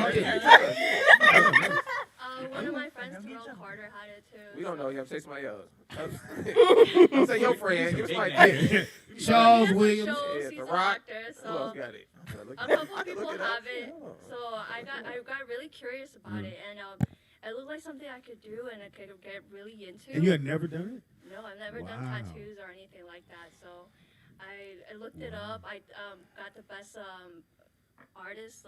Speaker 12: One of my friends, Terrell Carter, had it too.
Speaker 3: We don't know. You have to say somebody else. Don't say your friend. Give somebody else.
Speaker 1: Charles
Speaker 12: He has
Speaker 1: Williams.
Speaker 12: shows,
Speaker 3: Yeah,
Speaker 12: he's
Speaker 3: The
Speaker 12: an
Speaker 3: Rock.
Speaker 12: actor,
Speaker 3: Who
Speaker 12: so
Speaker 3: else got it?
Speaker 12: a couple
Speaker 3: I
Speaker 12: of
Speaker 3: can
Speaker 12: people
Speaker 3: look it up.
Speaker 12: have it.
Speaker 3: Oh.
Speaker 12: So I got really curious about it, and it looked like something I could do and I could get really into.
Speaker 1: And you had never done it?
Speaker 12: No, I've never done
Speaker 1: Wow.
Speaker 12: tattoos or anything like that. So I looked it up. I got the best artist,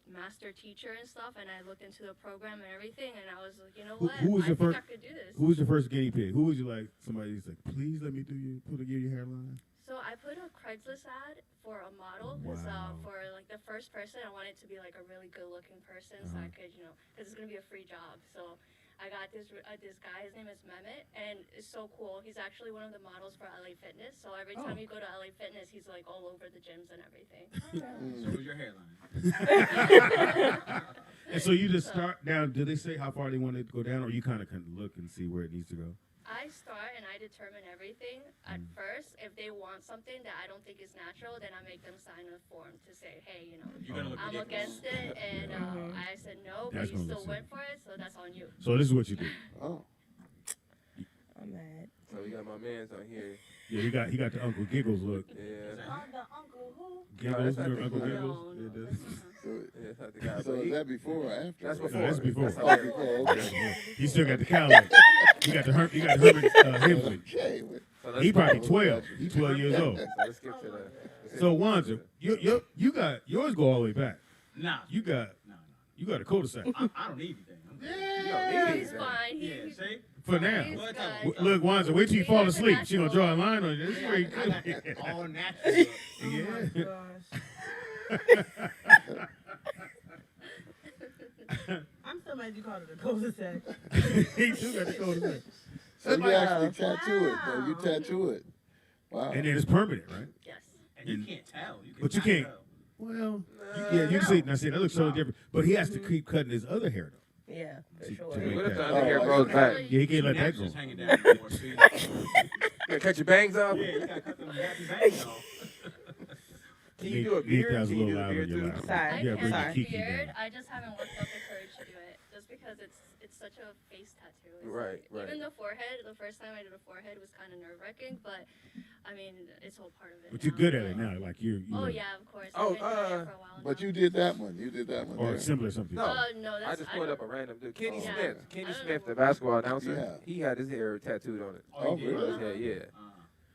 Speaker 12: master teacher and stuff, and I looked into the program and everything, and I was like, you know what?
Speaker 1: Who was
Speaker 12: I
Speaker 1: your
Speaker 12: think
Speaker 1: first?
Speaker 12: I could do this.
Speaker 1: Who was your first guinea pig? Who was you like? Somebody who's like, please let me give you your hairline.
Speaker 12: So I put a Craigslist ad for a model because for like the first person, I wanted to be like a really good-looking person, so I could, because it's gonna be a free job. So I got this guy. His name is Mehmet, and it's so cool. He's actually one of the models for LA Fitness. So every time you go to LA Fitness, he's like all over the gyms and everything.
Speaker 10: So who's your hairline?
Speaker 1: And so you just start down. Did they say how far they want it to go down, or you kind of look and see where it needs to go?
Speaker 12: I start and I determine everything at first. If they want something that I don't think is natural, then I make them sign a form to say, hey, I'm against it, and I said no, but
Speaker 1: That's
Speaker 12: you
Speaker 1: gonna
Speaker 12: still
Speaker 1: look
Speaker 12: went for it, so that's on you.
Speaker 1: So this is what you do.
Speaker 5: Oh.
Speaker 9: I'm mad.
Speaker 3: So we got my man's on here.
Speaker 1: Yeah, he got the Uncle Giggles look.
Speaker 3: Yeah.
Speaker 11: The uncle who?
Speaker 1: Giggles,
Speaker 3: No,
Speaker 1: remember
Speaker 3: that's
Speaker 1: Uncle
Speaker 3: not the-
Speaker 1: Giggles?
Speaker 12: No,
Speaker 1: Yeah,
Speaker 12: no,
Speaker 1: that's-
Speaker 3: Yeah, that's not the guy.
Speaker 5: So
Speaker 3: but
Speaker 5: is
Speaker 3: he-
Speaker 5: that before or after?
Speaker 3: That's
Speaker 1: No,
Speaker 3: before.
Speaker 1: that's before.
Speaker 5: Oh, before. Okay.
Speaker 1: He still got the cow look. He got the Herbert Hemsley.
Speaker 5: Okay. well,
Speaker 3: So let's-
Speaker 1: He probably 12. He's 12 years old.
Speaker 3: So let's get to the.
Speaker 1: So Wanza, you got yours go all the way back.
Speaker 10: Nah.
Speaker 1: You got a cul-de-sac.
Speaker 10: I don't need anything. I'm good.
Speaker 12: He's fine.
Speaker 10: Yeah, see?
Speaker 1: For now.
Speaker 12: He's
Speaker 10: What
Speaker 12: good.
Speaker 1: Look, Wanza, wait till you fall asleep. She gonna draw a line on you. This is where you
Speaker 10: I got
Speaker 1: good.
Speaker 10: all natural.
Speaker 11: I'm still mad you called it a cul-de-sac.
Speaker 1: He too got the cul-de-sac.
Speaker 5: So you actually tattoo it, though. You tattoo it. Wow.
Speaker 1: And then it's permanent, right?
Speaker 12: Yes.
Speaker 8: And you can't tell.
Speaker 1: But you can't. Well, yeah, you can see. Now, see, that looks so different. But he has to keep cutting his other hair, though.
Speaker 9: Yeah, for
Speaker 1: To
Speaker 9: sure.
Speaker 1: make
Speaker 3: What if
Speaker 1: that.
Speaker 3: the other hair grows back?
Speaker 1: Yeah, he can't let that go.
Speaker 8: Just hanging down before, so you
Speaker 3: You cut your bangs off?
Speaker 8: yeah, you gotta cut them happy bangs off.
Speaker 3: Can you do a beard?
Speaker 1: That was a
Speaker 3: Can you
Speaker 1: little
Speaker 3: do a
Speaker 1: loud
Speaker 3: beard
Speaker 1: on your
Speaker 3: too?
Speaker 1: laugh.
Speaker 9: Sorry.
Speaker 12: I
Speaker 1: Yeah,
Speaker 12: can
Speaker 1: bring your
Speaker 12: have
Speaker 1: kiki
Speaker 12: beard.
Speaker 1: down.
Speaker 12: I just haven't worked up the courage to do it, just because it's such a face tattoo. It's
Speaker 3: Right,
Speaker 12: like,
Speaker 3: right.
Speaker 12: Even the forehead. The first time I did a forehead was kind of nerve wracking, but I mean, it's all part of it.
Speaker 1: But you're
Speaker 12: now.
Speaker 1: good at it now. Like you.
Speaker 12: Oh yeah, of course.
Speaker 3: Oh,
Speaker 12: I've been doing it for a while
Speaker 5: But
Speaker 12: now.
Speaker 5: you did that one. You did that one.
Speaker 1: Or
Speaker 5: there.
Speaker 1: similar something.
Speaker 3: No.
Speaker 12: No, that's
Speaker 3: I just pulled up a random dude. Kenny
Speaker 12: Yeah.
Speaker 3: Smith.
Speaker 12: I
Speaker 3: Kenny
Speaker 12: don't
Speaker 3: Smith,
Speaker 12: know.
Speaker 3: the basketball announcer.
Speaker 5: Yeah.
Speaker 3: He had his hair tattooed on it.
Speaker 5: Oh, really?
Speaker 3: Yeah.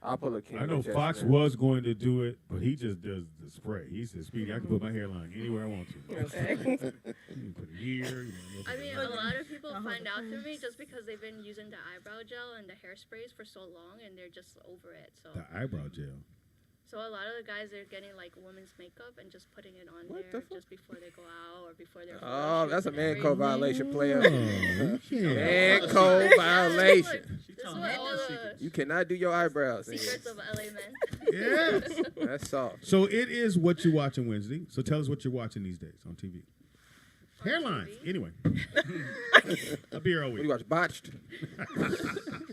Speaker 3: I'll pull a Kenny.
Speaker 1: I know
Speaker 3: Chest
Speaker 1: Fox
Speaker 3: there.
Speaker 1: was going to do it, but he just does the spray. He says, "Speedy, I can put my hairline anywhere I want to.
Speaker 9: Okay.
Speaker 1: You can put it here.
Speaker 12: I mean, a lot of people find out through me just because they've been using the eyebrow gel and the hairsprays for so long, and they're just over it. So,
Speaker 1: The eyebrow gel.
Speaker 12: so a lot of the guys are getting like women's makeup and just putting it on
Speaker 3: What
Speaker 12: there
Speaker 3: the fuck?
Speaker 12: just before they go out or before they're.
Speaker 3: Oh, that's a man code violation,
Speaker 1: Oh,
Speaker 3: player.
Speaker 1: you can't.
Speaker 3: Man code violation.
Speaker 12: This is what all the
Speaker 3: You cannot do your eyebrows.
Speaker 12: secrets of LA men.
Speaker 1: Yes.
Speaker 3: That's soft.
Speaker 1: So it is what you're watching Wednesday. So tell us what you're watching these days on TV. Hairlines.
Speaker 12: TV?
Speaker 1: Anyway. I'll be here all
Speaker 3: What do
Speaker 1: week.
Speaker 3: you watch? Botched.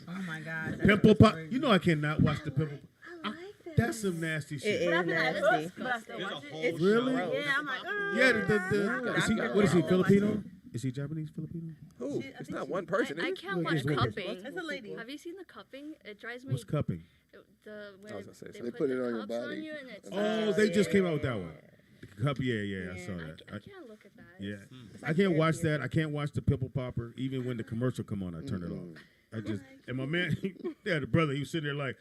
Speaker 11: Oh my God.
Speaker 1: Pimple pop. You know I cannot watch the pimple. That's some nasty shit.
Speaker 9: It is nasty.
Speaker 11: But I still
Speaker 8: There's a
Speaker 11: watch it.
Speaker 8: whole
Speaker 9: It's
Speaker 1: Really?
Speaker 9: gross.
Speaker 11: Yeah, I'm like, oh.
Speaker 1: Yeah, is he, what is he, Filipino? Is he Japanese, Filipino?
Speaker 3: Who?
Speaker 11: She- I
Speaker 3: It's
Speaker 11: think
Speaker 3: not
Speaker 11: she-
Speaker 3: one person.
Speaker 12: I
Speaker 3: is it?
Speaker 12: can't
Speaker 1: Look,
Speaker 12: watch
Speaker 1: here's one.
Speaker 12: cupping.
Speaker 11: It's a lady.
Speaker 12: Have you seen the cupping? It drives me.
Speaker 1: What's cupping?
Speaker 12: Where
Speaker 3: I was gonna say,
Speaker 12: they
Speaker 3: so
Speaker 5: they
Speaker 12: put
Speaker 5: put
Speaker 12: the
Speaker 5: it on your
Speaker 12: cups
Speaker 5: body.
Speaker 12: on you and it's
Speaker 1: Oh, they just came out with that one. The cup, yeah, I saw
Speaker 12: I
Speaker 1: that.
Speaker 12: can't look at that.
Speaker 1: Yeah,
Speaker 12: It's
Speaker 1: I can't watch that. I can't watch the pimple popper. Even when the commercial come on, I turn it off. I just and my man, yeah, the brother, he was sitting there like,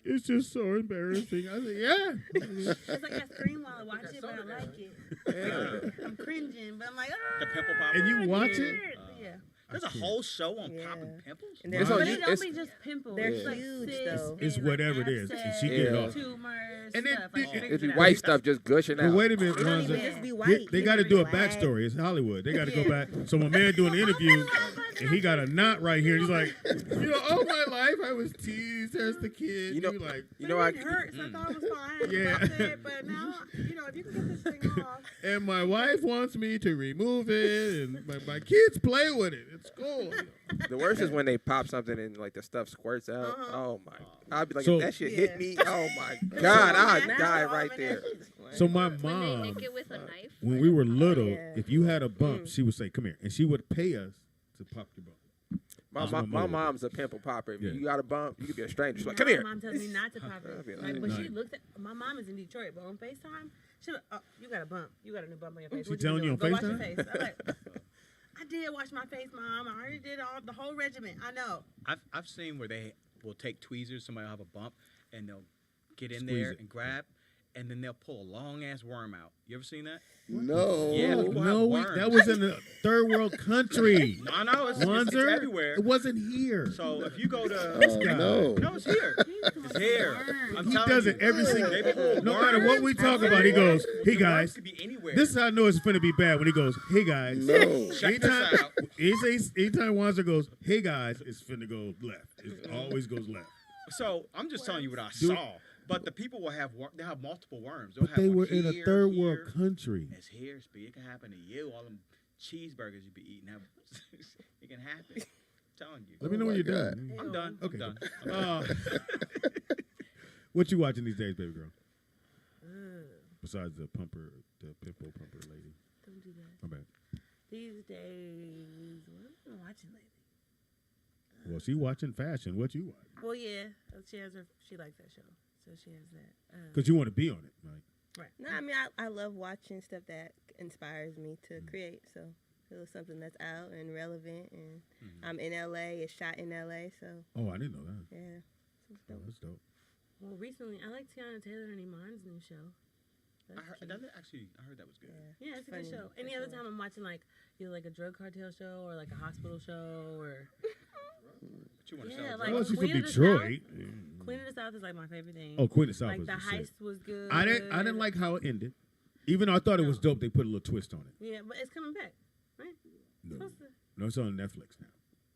Speaker 1: it's just so embarrassing. I said, yeah.
Speaker 11: It's like I scream while I watch it, but I like it.
Speaker 3: Yeah.
Speaker 11: I'm cringing, but I'm like,
Speaker 8: The pimple popper.
Speaker 1: And you watch it?
Speaker 11: Yeah.
Speaker 8: There's a whole show on
Speaker 9: Yeah.
Speaker 8: popping pimples.
Speaker 9: And
Speaker 3: It's
Speaker 9: they're,
Speaker 3: on
Speaker 11: But
Speaker 3: you-
Speaker 11: it don't
Speaker 3: it's-
Speaker 11: be just pimples.
Speaker 9: they're
Speaker 11: It's like
Speaker 9: huge,
Speaker 11: cysts
Speaker 9: though.
Speaker 1: It's
Speaker 11: and,
Speaker 1: whatever
Speaker 11: like,
Speaker 1: it is, and
Speaker 11: abscess,
Speaker 1: she get it
Speaker 3: Yeah.
Speaker 1: off.
Speaker 11: tumors,
Speaker 1: And it-
Speaker 11: stuff.
Speaker 1: it-
Speaker 11: I figured
Speaker 3: It'd be
Speaker 11: it out.
Speaker 3: white stuff just gushing
Speaker 1: But
Speaker 3: out.
Speaker 1: wait a minute,
Speaker 9: It don't
Speaker 1: Lonzo.
Speaker 9: even just be
Speaker 1: They,
Speaker 9: white.
Speaker 1: they
Speaker 9: It
Speaker 1: got to
Speaker 9: can
Speaker 1: do a
Speaker 9: be black.
Speaker 1: backstory. It's Hollywood. They got to go back. So my man doing the interview, and he got a knot right here. He's like, all my life I was teased as the kid.
Speaker 3: You know-
Speaker 1: like,
Speaker 3: You know, I.
Speaker 11: It hurts. I thought it was fine.
Speaker 1: Yeah.
Speaker 11: But now, if you can get this thing off.
Speaker 1: and my wife wants me to remove it, and my kids play with it. It's cool.
Speaker 3: The worst is when they pop something and like the stuff squirts out.
Speaker 11: Uh-huh.
Speaker 3: Oh my! I'd be like,
Speaker 1: So-
Speaker 3: if that shit
Speaker 11: Yeah.
Speaker 3: hit me, oh my God, I'd
Speaker 11: Now
Speaker 3: die
Speaker 11: all
Speaker 3: right
Speaker 11: of
Speaker 3: there.
Speaker 11: it.
Speaker 1: So my
Speaker 12: When they
Speaker 1: mom,
Speaker 12: nick it with a knife.
Speaker 1: when we were little,
Speaker 9: Yeah.
Speaker 1: if you had a bump, she would say, "Come here," and she would pay us to pop your bump.
Speaker 3: My
Speaker 1: That's my
Speaker 3: my
Speaker 1: mother.
Speaker 3: mom's a pimple popper. If
Speaker 1: Yeah.
Speaker 3: you got a bump, you could be a stranger. She's like,
Speaker 11: Now
Speaker 3: come here.
Speaker 11: My mom tells me not to pop
Speaker 3: I'd be
Speaker 11: it.
Speaker 3: like,
Speaker 11: Like, but she
Speaker 1: Right.
Speaker 11: looked at my mom is in Detroit, but on FaceTime, she like, oh, you got a bump. You got a new bump on your face.
Speaker 1: She
Speaker 11: What
Speaker 1: telling you
Speaker 11: doing?
Speaker 1: on
Speaker 11: Go wash your
Speaker 1: FaceTime?
Speaker 11: face. I'm like, I did wash my face, Mom. I already did the whole regimen. I know.
Speaker 8: I've seen where they will take tweezers, somebody will have a bump, and they'll get in
Speaker 1: Squeeze
Speaker 8: there
Speaker 1: it.
Speaker 8: and grab, and then they'll pull a long ass worm out. You ever seen that?
Speaker 5: No.
Speaker 8: Yeah,
Speaker 1: Oh,
Speaker 8: people
Speaker 1: no,
Speaker 8: have worms.
Speaker 1: that was in a third world country.
Speaker 8: I know it's
Speaker 1: Wanzer,
Speaker 8: everywhere.
Speaker 1: it wasn't here.
Speaker 8: So if you go to,
Speaker 1: guy.
Speaker 5: No.
Speaker 8: no, it's here. It's here. I'm
Speaker 1: He
Speaker 8: telling
Speaker 1: does
Speaker 8: you.
Speaker 1: it every single.
Speaker 8: They pull
Speaker 1: No matter what we talk about, he goes, "Hey
Speaker 8: The worms
Speaker 1: guys."
Speaker 8: could be anywhere.
Speaker 1: This is how I know it's finna be bad when he goes, "Hey guys."
Speaker 5: No.
Speaker 8: Check this
Speaker 1: Anytime,
Speaker 8: out.
Speaker 1: anytime Wanzer goes, "Hey guys," it's finna go left. It always goes left.
Speaker 8: So I'm just telling you what I
Speaker 1: Dude.
Speaker 8: saw. But the people will have they have multiple worms. They'll
Speaker 1: But
Speaker 8: have
Speaker 1: they
Speaker 8: one
Speaker 1: were in a
Speaker 8: here,
Speaker 1: third
Speaker 8: here.
Speaker 1: world country.
Speaker 8: It's here, Speed. It can happen to you. All them cheeseburgers you be eating, it can happen. I'm telling you.
Speaker 1: Let me know when
Speaker 5: my
Speaker 1: you're
Speaker 5: God.
Speaker 1: done.
Speaker 8: I'm done.
Speaker 1: Okay.
Speaker 8: I'm done.
Speaker 1: What you watching these days, baby girl? Besides the pimple pumper lady.
Speaker 11: Don't do that.
Speaker 1: My bad.
Speaker 11: These days, what have I been watching lately?
Speaker 1: Well, she watching fashion. What you watch?
Speaker 11: Well, yeah, she likes that show, so she has that.
Speaker 1: Because you want to be on it, right?
Speaker 11: Right.
Speaker 9: No, I mean, I love watching stuff that inspires me to create. So it was something that's out and relevant. And I'm in LA. It's shot in LA. So,
Speaker 1: Oh, I didn't know that.
Speaker 9: yeah. So it's
Speaker 1: Oh,
Speaker 9: dope.
Speaker 1: that's dope.
Speaker 11: Well, recently, I like Tiana Taylor and Iman's new show.
Speaker 8: I heard that was good.
Speaker 11: Yeah, it's a good
Speaker 9: Funny,
Speaker 11: show.
Speaker 9: for
Speaker 11: Any other
Speaker 9: sure.
Speaker 11: time I'm watching like either like a drug cartel show or like a hospital show or
Speaker 8: But you want to
Speaker 11: Yeah,
Speaker 8: sell
Speaker 11: like-
Speaker 1: Well, she's from
Speaker 11: Queen of the
Speaker 1: Detroit.
Speaker 11: Queen of the South is like my favorite thing.
Speaker 1: Oh, Queen of South
Speaker 11: like
Speaker 1: was
Speaker 11: the
Speaker 1: the shit.
Speaker 11: heist was good.
Speaker 1: I didn't like how it ended. Even though I thought it was dope, they put a little twist on it.
Speaker 11: Yeah, but it's coming back, right?
Speaker 1: No,
Speaker 11: Supposed to.
Speaker 1: no, it's on Netflix now.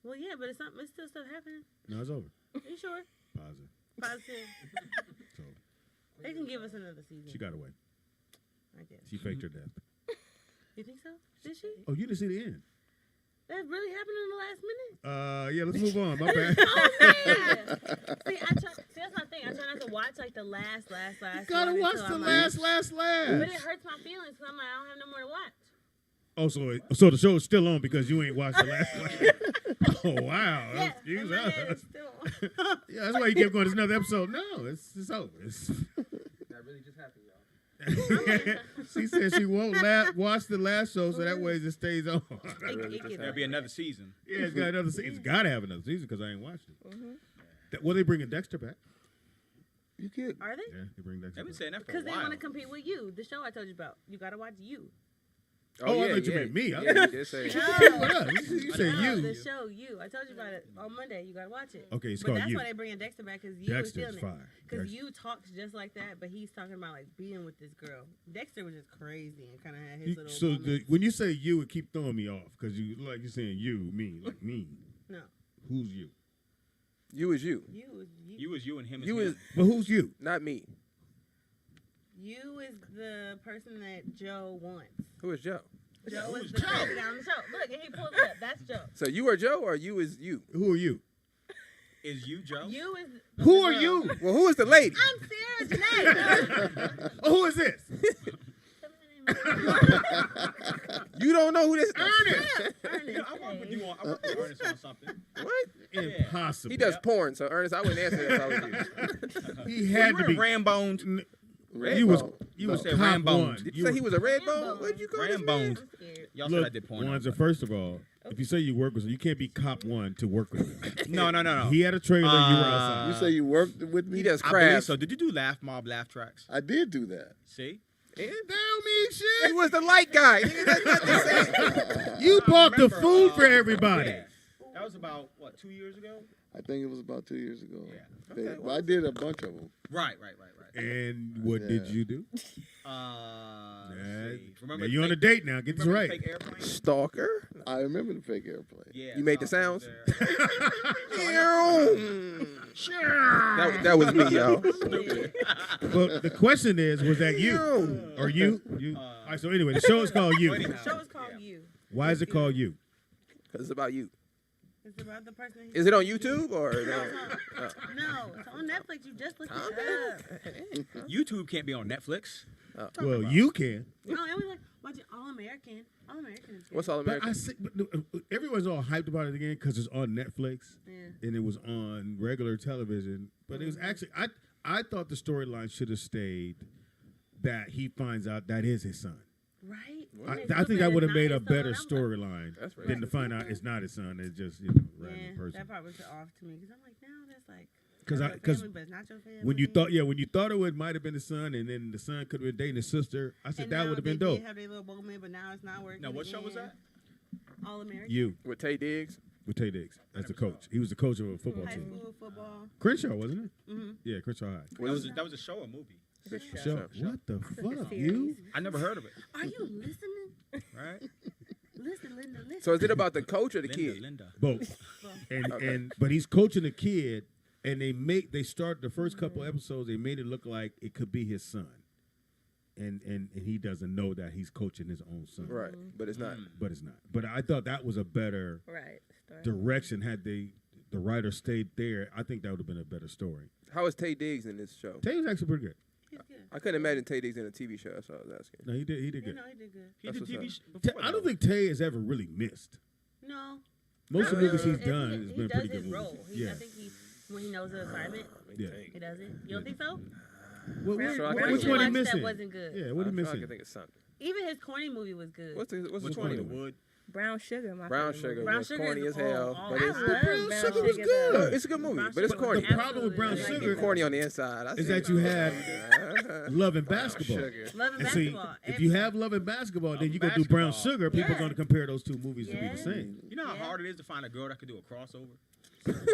Speaker 11: Well, yeah, but it's still stuff happening.
Speaker 1: No, it's over.
Speaker 11: Are you sure?
Speaker 1: Positive.
Speaker 11: Positive.
Speaker 1: So
Speaker 11: They can give us another season.
Speaker 1: she got away.
Speaker 11: I guess.
Speaker 1: She faked her death.
Speaker 11: You think so? Did she?
Speaker 1: Oh, you didn't see the end?
Speaker 11: That really happened in the last minute?
Speaker 1: Yeah, let's move on. My bad.
Speaker 11: See, that's my thing. I try not to watch like the last.
Speaker 1: You gotta watch the last.
Speaker 11: But it hurts my feelings because I'm like, I don't have no more to watch.
Speaker 1: Oh, so the show is still on because you ain't watched the last one. Oh, wow.
Speaker 11: Yeah,
Speaker 1: Excuse
Speaker 11: and my
Speaker 1: us.
Speaker 11: head is still on.
Speaker 1: Yeah, that's why you kept going. There's another episode. No, it's over.
Speaker 3: That really just happened, y'all.
Speaker 1: She said she won't watch the last show, so that way it just stays on.
Speaker 10: There'll be another season.
Speaker 1: Yeah, it's got another season. It's got to have another season because I ain't watched it. Well, they bringing Dexter back.
Speaker 5: You kid?
Speaker 11: Are they?
Speaker 1: Yeah, they bring Dexter
Speaker 10: They've been
Speaker 1: back.
Speaker 10: saying that for a
Speaker 11: Because they
Speaker 10: while.
Speaker 11: want to compete with you. The show I told you about. You got to watch You.
Speaker 1: Oh, I thought you meant me.
Speaker 3: Yeah, you did say
Speaker 1: You said
Speaker 11: No,
Speaker 1: you.
Speaker 11: the show You. I told you about it on Monday. You got to watch it.
Speaker 1: Okay, it's
Speaker 11: but
Speaker 1: called
Speaker 11: that's
Speaker 1: You.
Speaker 11: why they bringing Dexter back because You
Speaker 1: Dexter's
Speaker 11: is feeling
Speaker 1: fire.
Speaker 11: it. Because
Speaker 1: Dexter.
Speaker 11: You talks just like that, but he's talking about like being with this girl. Dexter was just crazy and kind of had his little.
Speaker 1: So
Speaker 11: moments.
Speaker 1: when you say you, it keep throwing me off because you like you're saying you, me, like me.
Speaker 11: No.
Speaker 1: Who's you?
Speaker 3: You is you.
Speaker 11: You is you.
Speaker 10: You is you and him is
Speaker 3: You
Speaker 10: him.
Speaker 3: is
Speaker 1: But who's you?
Speaker 3: not me.
Speaker 11: You is the person that Joe wants.
Speaker 3: Who is Joe?
Speaker 11: Joe is the person on the show. Look, and he pulls it up. That's Joe.
Speaker 3: So you are Joe or you is you?
Speaker 1: Who are you?
Speaker 10: Is you Joe?
Speaker 11: You is.
Speaker 1: Who are you?
Speaker 3: Well, who is the lady?
Speaker 11: I'm Sarah Janae.
Speaker 1: Oh, who is this?
Speaker 3: You don't know who this is?
Speaker 11: Ernest.
Speaker 10: Yeah, I work with you on. I work with Ernest on something.
Speaker 3: What?
Speaker 1: Impossible.
Speaker 3: He does porn, so Ernest, I wouldn't answer that if I was you.
Speaker 1: He had to be.
Speaker 10: Rambones.
Speaker 1: You was
Speaker 3: Redbone.
Speaker 1: cop
Speaker 10: Rambones.
Speaker 1: one.
Speaker 3: Did you say he was a red bone?
Speaker 11: Rambones.
Speaker 3: What did you call this man?
Speaker 10: Rambones. Y'all said I
Speaker 1: Look,
Speaker 10: did porn.
Speaker 1: Wanza, first of all, if you say you work with him, you can't be cop one to work with him.
Speaker 10: No.
Speaker 1: He had a trailer, you were outside.
Speaker 5: You say you worked with me?
Speaker 3: He does
Speaker 10: I believe
Speaker 3: crabs.
Speaker 10: so. Did you do laugh mob laugh tracks?
Speaker 5: I did do that.
Speaker 10: See?
Speaker 3: And
Speaker 1: That don't mean
Speaker 3: he
Speaker 1: shit.
Speaker 3: was the light guy. Nigga, that's not the same.
Speaker 1: You bought the
Speaker 10: Remember,
Speaker 1: food for everybody.
Speaker 10: Yeah. That was about, what, 2 years ago?
Speaker 5: I think it was about 2 years ago.
Speaker 10: Yeah.
Speaker 3: Okay,
Speaker 5: But I did a bunch of them.
Speaker 10: Right.
Speaker 1: And what
Speaker 5: Yeah.
Speaker 1: did you do?
Speaker 10: Let's see. Remember
Speaker 1: Now, you're on a date now. Get this
Speaker 10: remember
Speaker 1: right.
Speaker 10: the fake airplane?
Speaker 3: Stalker.
Speaker 5: I remember the fake airplane.
Speaker 10: Yeah.
Speaker 3: You made the
Speaker 10: Stalker
Speaker 3: sounds?
Speaker 10: was
Speaker 3: That was me, y'all.
Speaker 1: But the question is, was that you? Or you? All right, so anyway, the show is called You.
Speaker 11: The show is called You.
Speaker 1: Why is it called You?
Speaker 3: Because it's about you.
Speaker 11: It's about the person.
Speaker 3: Is it on YouTube or no?
Speaker 11: No, it's on Netflix. You just looked it up.
Speaker 10: YouTube can't be on Netflix.
Speaker 1: Well, you can.
Speaker 11: No, and we like watching All American. All American is good.
Speaker 3: What's All
Speaker 1: But
Speaker 3: American?
Speaker 1: I see, but everyone's all hyped about it again because it's on Netflix and it was on regular television. But it was actually, I thought the storyline should have stayed that he finds out that is his son.
Speaker 11: Right?
Speaker 1: I think that would have made a better
Speaker 11: story.
Speaker 1: storyline
Speaker 3: That's right.
Speaker 1: than to find out it's not his son. It's just random
Speaker 11: Yeah,
Speaker 1: person.
Speaker 11: that part was off to me because I'm like, no, that's like.
Speaker 1: Because
Speaker 11: that's your family, but it's not your family.
Speaker 1: when you thought it might have been the son, and then the son could have been dating his sister, I said
Speaker 11: And
Speaker 1: that
Speaker 11: now
Speaker 1: would have
Speaker 11: they
Speaker 1: been
Speaker 11: did
Speaker 1: dope.
Speaker 11: have their little moment, but now it's not working.
Speaker 10: Now, what show was that?
Speaker 11: All American.
Speaker 1: You
Speaker 3: With Tay Diggs?
Speaker 1: with Tay Diggs as the coach. He was the coach of a football
Speaker 11: High
Speaker 1: team.
Speaker 11: school football.
Speaker 1: Crenshaw, wasn't it?
Speaker 11: Mm-hmm.
Speaker 1: Yeah, Crenshaw High.
Speaker 10: That was a show or movie?
Speaker 1: Show. What the fuck, you?
Speaker 10: I never heard of it.
Speaker 11: Are you listening?
Speaker 10: Right?
Speaker 11: Listen, Linda, listen.
Speaker 3: So is it about the coach or the kid?
Speaker 10: Linda.
Speaker 1: Both. But he's coaching a kid, and they start the first couple episodes. They made it look like it could be his son, and he doesn't know that he's coaching his own son.
Speaker 3: Right, but it's not.
Speaker 1: But it's not. But I thought that was a better direction had the writer stayed there. I think that would have been a better story.
Speaker 3: How is Tay Diggs in this show?
Speaker 1: Tay was actually pretty good.
Speaker 11: He's good.
Speaker 3: I couldn't imagine Tay Diggs in a TV show. That's what I was asking.
Speaker 1: No, he did
Speaker 11: You
Speaker 1: good.
Speaker 11: know, he did good.
Speaker 10: He did
Speaker 3: That's
Speaker 10: TV
Speaker 3: what's
Speaker 10: before,
Speaker 1: I don't
Speaker 10: though.
Speaker 1: think Tay has ever really missed.
Speaker 11: No.
Speaker 1: Most of the movies he's
Speaker 11: He-
Speaker 1: done
Speaker 11: he
Speaker 1: has been
Speaker 11: does
Speaker 1: pretty
Speaker 11: his
Speaker 1: good
Speaker 11: role.
Speaker 1: movies.
Speaker 11: I
Speaker 1: Yeah.
Speaker 11: think when he knows the assignment,
Speaker 1: Yeah.
Speaker 11: he does it. You don't think so?
Speaker 1: What,
Speaker 3: Brown
Speaker 1: which
Speaker 3: Sugar
Speaker 1: one
Speaker 3: was
Speaker 1: he
Speaker 3: one
Speaker 1: missing?
Speaker 11: that wasn't good.
Speaker 1: Yeah, what he
Speaker 3: I
Speaker 1: missing?
Speaker 3: can think of something.
Speaker 11: Even his corny movie was good.
Speaker 3: What's the
Speaker 10: Which
Speaker 3: 20?
Speaker 10: one? Wood.
Speaker 9: Brown Sugar, my
Speaker 3: Brown
Speaker 9: favorite
Speaker 3: Sugar
Speaker 9: movie.
Speaker 11: Brown
Speaker 3: was
Speaker 11: Sugar
Speaker 3: corny
Speaker 11: is
Speaker 3: as hell,
Speaker 11: all-
Speaker 3: but
Speaker 11: I
Speaker 3: it's
Speaker 11: love
Speaker 1: Brown
Speaker 11: Brown
Speaker 1: Sugar was
Speaker 11: Sugar,
Speaker 1: good.
Speaker 11: though.
Speaker 3: no, it's a good movie,
Speaker 11: Brown
Speaker 3: but it's
Speaker 11: Sugar
Speaker 3: corny.
Speaker 11: was
Speaker 1: The problem with Brown
Speaker 11: absolutely
Speaker 1: Sugar
Speaker 3: It's corny on the inside. I
Speaker 1: is
Speaker 3: see
Speaker 1: that you
Speaker 3: it.
Speaker 1: had Love and Basketball.
Speaker 3: Sugar.
Speaker 11: Love and
Speaker 1: And see,
Speaker 11: Basketball.
Speaker 1: if you have Love and Basketball, then you go do Brown
Speaker 10: Basketball.
Speaker 1: Sugar. People
Speaker 11: Yeah.
Speaker 1: are going to compare those two movies to be
Speaker 11: Yeah.
Speaker 1: the same.
Speaker 10: You know how
Speaker 11: Yeah.
Speaker 10: hard it is to find a girl that could do a crossover?
Speaker 11: What are you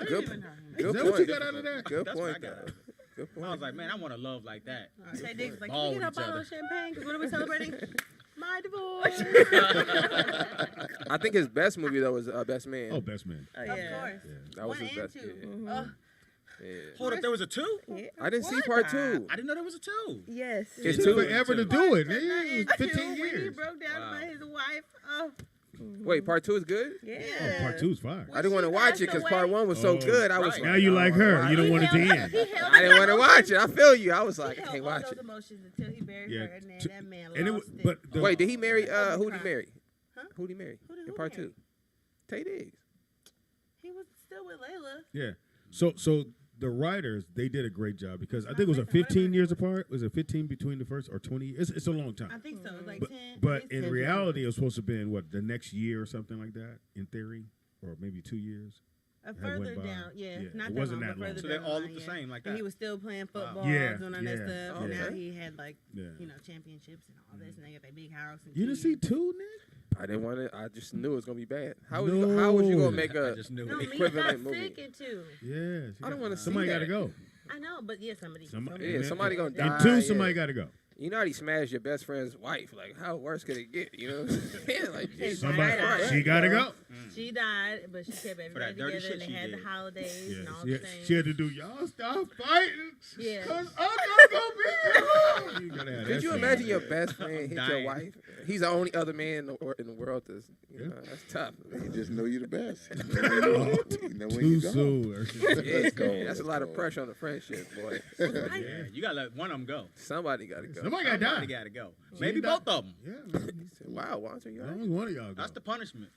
Speaker 3: Good,
Speaker 11: even talking
Speaker 1: Is
Speaker 3: good
Speaker 1: that what you
Speaker 3: point.
Speaker 1: got out of that?
Speaker 3: Good
Speaker 10: That's what I
Speaker 3: point.
Speaker 10: got out of
Speaker 3: though.
Speaker 10: it.
Speaker 3: Good
Speaker 10: I was
Speaker 3: point.
Speaker 10: like, man, I want a love like that.
Speaker 11: about? Tay Diggs like,
Speaker 10: Ball
Speaker 11: can you get
Speaker 10: with
Speaker 11: a
Speaker 10: each
Speaker 11: bottle
Speaker 10: other.
Speaker 11: of champagne? Because what are we celebrating? My divorce.
Speaker 3: I think his best movie though was Best Man.
Speaker 1: Oh, Best Man.
Speaker 9: Oh,
Speaker 11: Of
Speaker 9: yeah.
Speaker 11: course.
Speaker 3: That was
Speaker 11: One
Speaker 3: his
Speaker 11: and
Speaker 3: best.
Speaker 11: two.
Speaker 3: Yeah.
Speaker 8: Hold up, there was a 2?
Speaker 9: Yeah.
Speaker 3: I didn't see part 2.
Speaker 8: I didn't know there was a 2.
Speaker 9: Yes.
Speaker 3: It's
Speaker 1: It
Speaker 3: two.
Speaker 1: took forever to do it.
Speaker 11: Part
Speaker 1: Nigga. It was 15
Speaker 11: when he
Speaker 1: years.
Speaker 11: broke down
Speaker 8: Wow.
Speaker 11: about his wife. Oh.
Speaker 3: Wait, part 2 is good?
Speaker 9: Yeah.
Speaker 1: Oh, part 2 is fire.
Speaker 3: I didn't want to watch it because part 1 was so
Speaker 1: Oh,
Speaker 3: good. I was
Speaker 8: right.
Speaker 3: like,
Speaker 1: Now you like her.
Speaker 3: oh,
Speaker 1: You don't want it to end.
Speaker 3: I didn't want to watch it. I feel you. I was like,
Speaker 11: He
Speaker 3: I
Speaker 11: held
Speaker 3: can't
Speaker 11: all
Speaker 3: watch
Speaker 11: those
Speaker 3: it.
Speaker 11: emotions until he married
Speaker 1: Yeah,
Speaker 11: her, and then that man
Speaker 1: and it
Speaker 11: lost
Speaker 1: was-
Speaker 11: it.
Speaker 1: but the-
Speaker 3: Wait, did he marry?
Speaker 11: Huh?
Speaker 3: Who did he marry?
Speaker 11: Huh?
Speaker 3: Who did he marry
Speaker 11: Who did
Speaker 3: in
Speaker 11: who
Speaker 3: part
Speaker 11: marry?
Speaker 3: 2? Tay Diggs.
Speaker 11: He was still with Layla.
Speaker 1: Yeah. So the writers, they did a great job because I think it was a 15 years apart. Was it 15 between the first or 20? It's a long time.
Speaker 11: I think so. It was like
Speaker 1: But,
Speaker 11: 10.
Speaker 1: but
Speaker 11: it's
Speaker 1: in
Speaker 11: 10
Speaker 1: reality, it was supposed to have been, what, the next year or something like that, in theory? Or maybe 2 years? That
Speaker 11: Further
Speaker 1: went by.
Speaker 11: down, yeah,
Speaker 1: Yeah,
Speaker 11: not
Speaker 1: it
Speaker 11: that
Speaker 1: wasn't
Speaker 11: long,
Speaker 1: that
Speaker 11: but
Speaker 1: long.
Speaker 11: further
Speaker 8: So they
Speaker 11: down the
Speaker 8: all
Speaker 11: line,
Speaker 8: look the
Speaker 11: yeah.
Speaker 8: same like
Speaker 11: And
Speaker 8: that?
Speaker 11: he was still playing football,
Speaker 1: Yeah,
Speaker 11: doing all that
Speaker 1: yeah,
Speaker 11: stuff. And
Speaker 1: yeah.
Speaker 11: now he had like,
Speaker 1: Yeah.
Speaker 11: championships and all this, and they got that big house. And
Speaker 1: You didn't see 2, Nick?
Speaker 3: I didn't want it. I just knew it was gonna be bad. How was you gonna make
Speaker 8: I
Speaker 3: a
Speaker 8: just knew
Speaker 11: No,
Speaker 8: it.
Speaker 11: me
Speaker 3: equivalent
Speaker 11: got
Speaker 3: movie?
Speaker 11: sick in 2.
Speaker 1: Yeah.
Speaker 3: I don't wanna see
Speaker 1: Somebody
Speaker 3: that.
Speaker 1: got to go.
Speaker 11: I know, but yeah, somebody.
Speaker 3: Yeah, somebody gonna die.
Speaker 1: And 2,
Speaker 3: yeah.
Speaker 1: somebody got to go.
Speaker 3: You know how he smashed your best friend's wife? Like, how worse could it get? You know what I'm saying? Like, Jesus
Speaker 1: Somebody,
Speaker 3: Christ.
Speaker 1: she got to go.
Speaker 11: She died, but she kept everybody
Speaker 8: that dirty
Speaker 11: together,
Speaker 8: shit
Speaker 11: and they
Speaker 8: she
Speaker 11: had
Speaker 8: did.
Speaker 11: the holidays and all
Speaker 1: Yeah,
Speaker 11: the things.
Speaker 1: she had to do, y'all stop fighting.
Speaker 11: Yeah.
Speaker 1: Because I'm not going to be here. You gotta have
Speaker 3: Could
Speaker 1: that
Speaker 3: you
Speaker 1: scene.
Speaker 3: imagine your best friend hit your
Speaker 8: dying.
Speaker 3: wife? He's the only other man in the world that's, that's tough.
Speaker 5: You just know you're the best. You know when you
Speaker 1: Too
Speaker 5: go.
Speaker 1: soon.
Speaker 3: Yeah,
Speaker 5: go.
Speaker 3: that's a lot of pressure on the friendship, boy.
Speaker 8: Yeah, you gotta let one of them go.
Speaker 3: Somebody got to go.
Speaker 1: Somebody got to die.
Speaker 8: Somebody gotta go. Maybe both of them.
Speaker 1: Yeah.
Speaker 3: Wow, Walter, you
Speaker 1: As
Speaker 3: all right?
Speaker 1: long as one of y'all go.
Speaker 8: That's the punishment.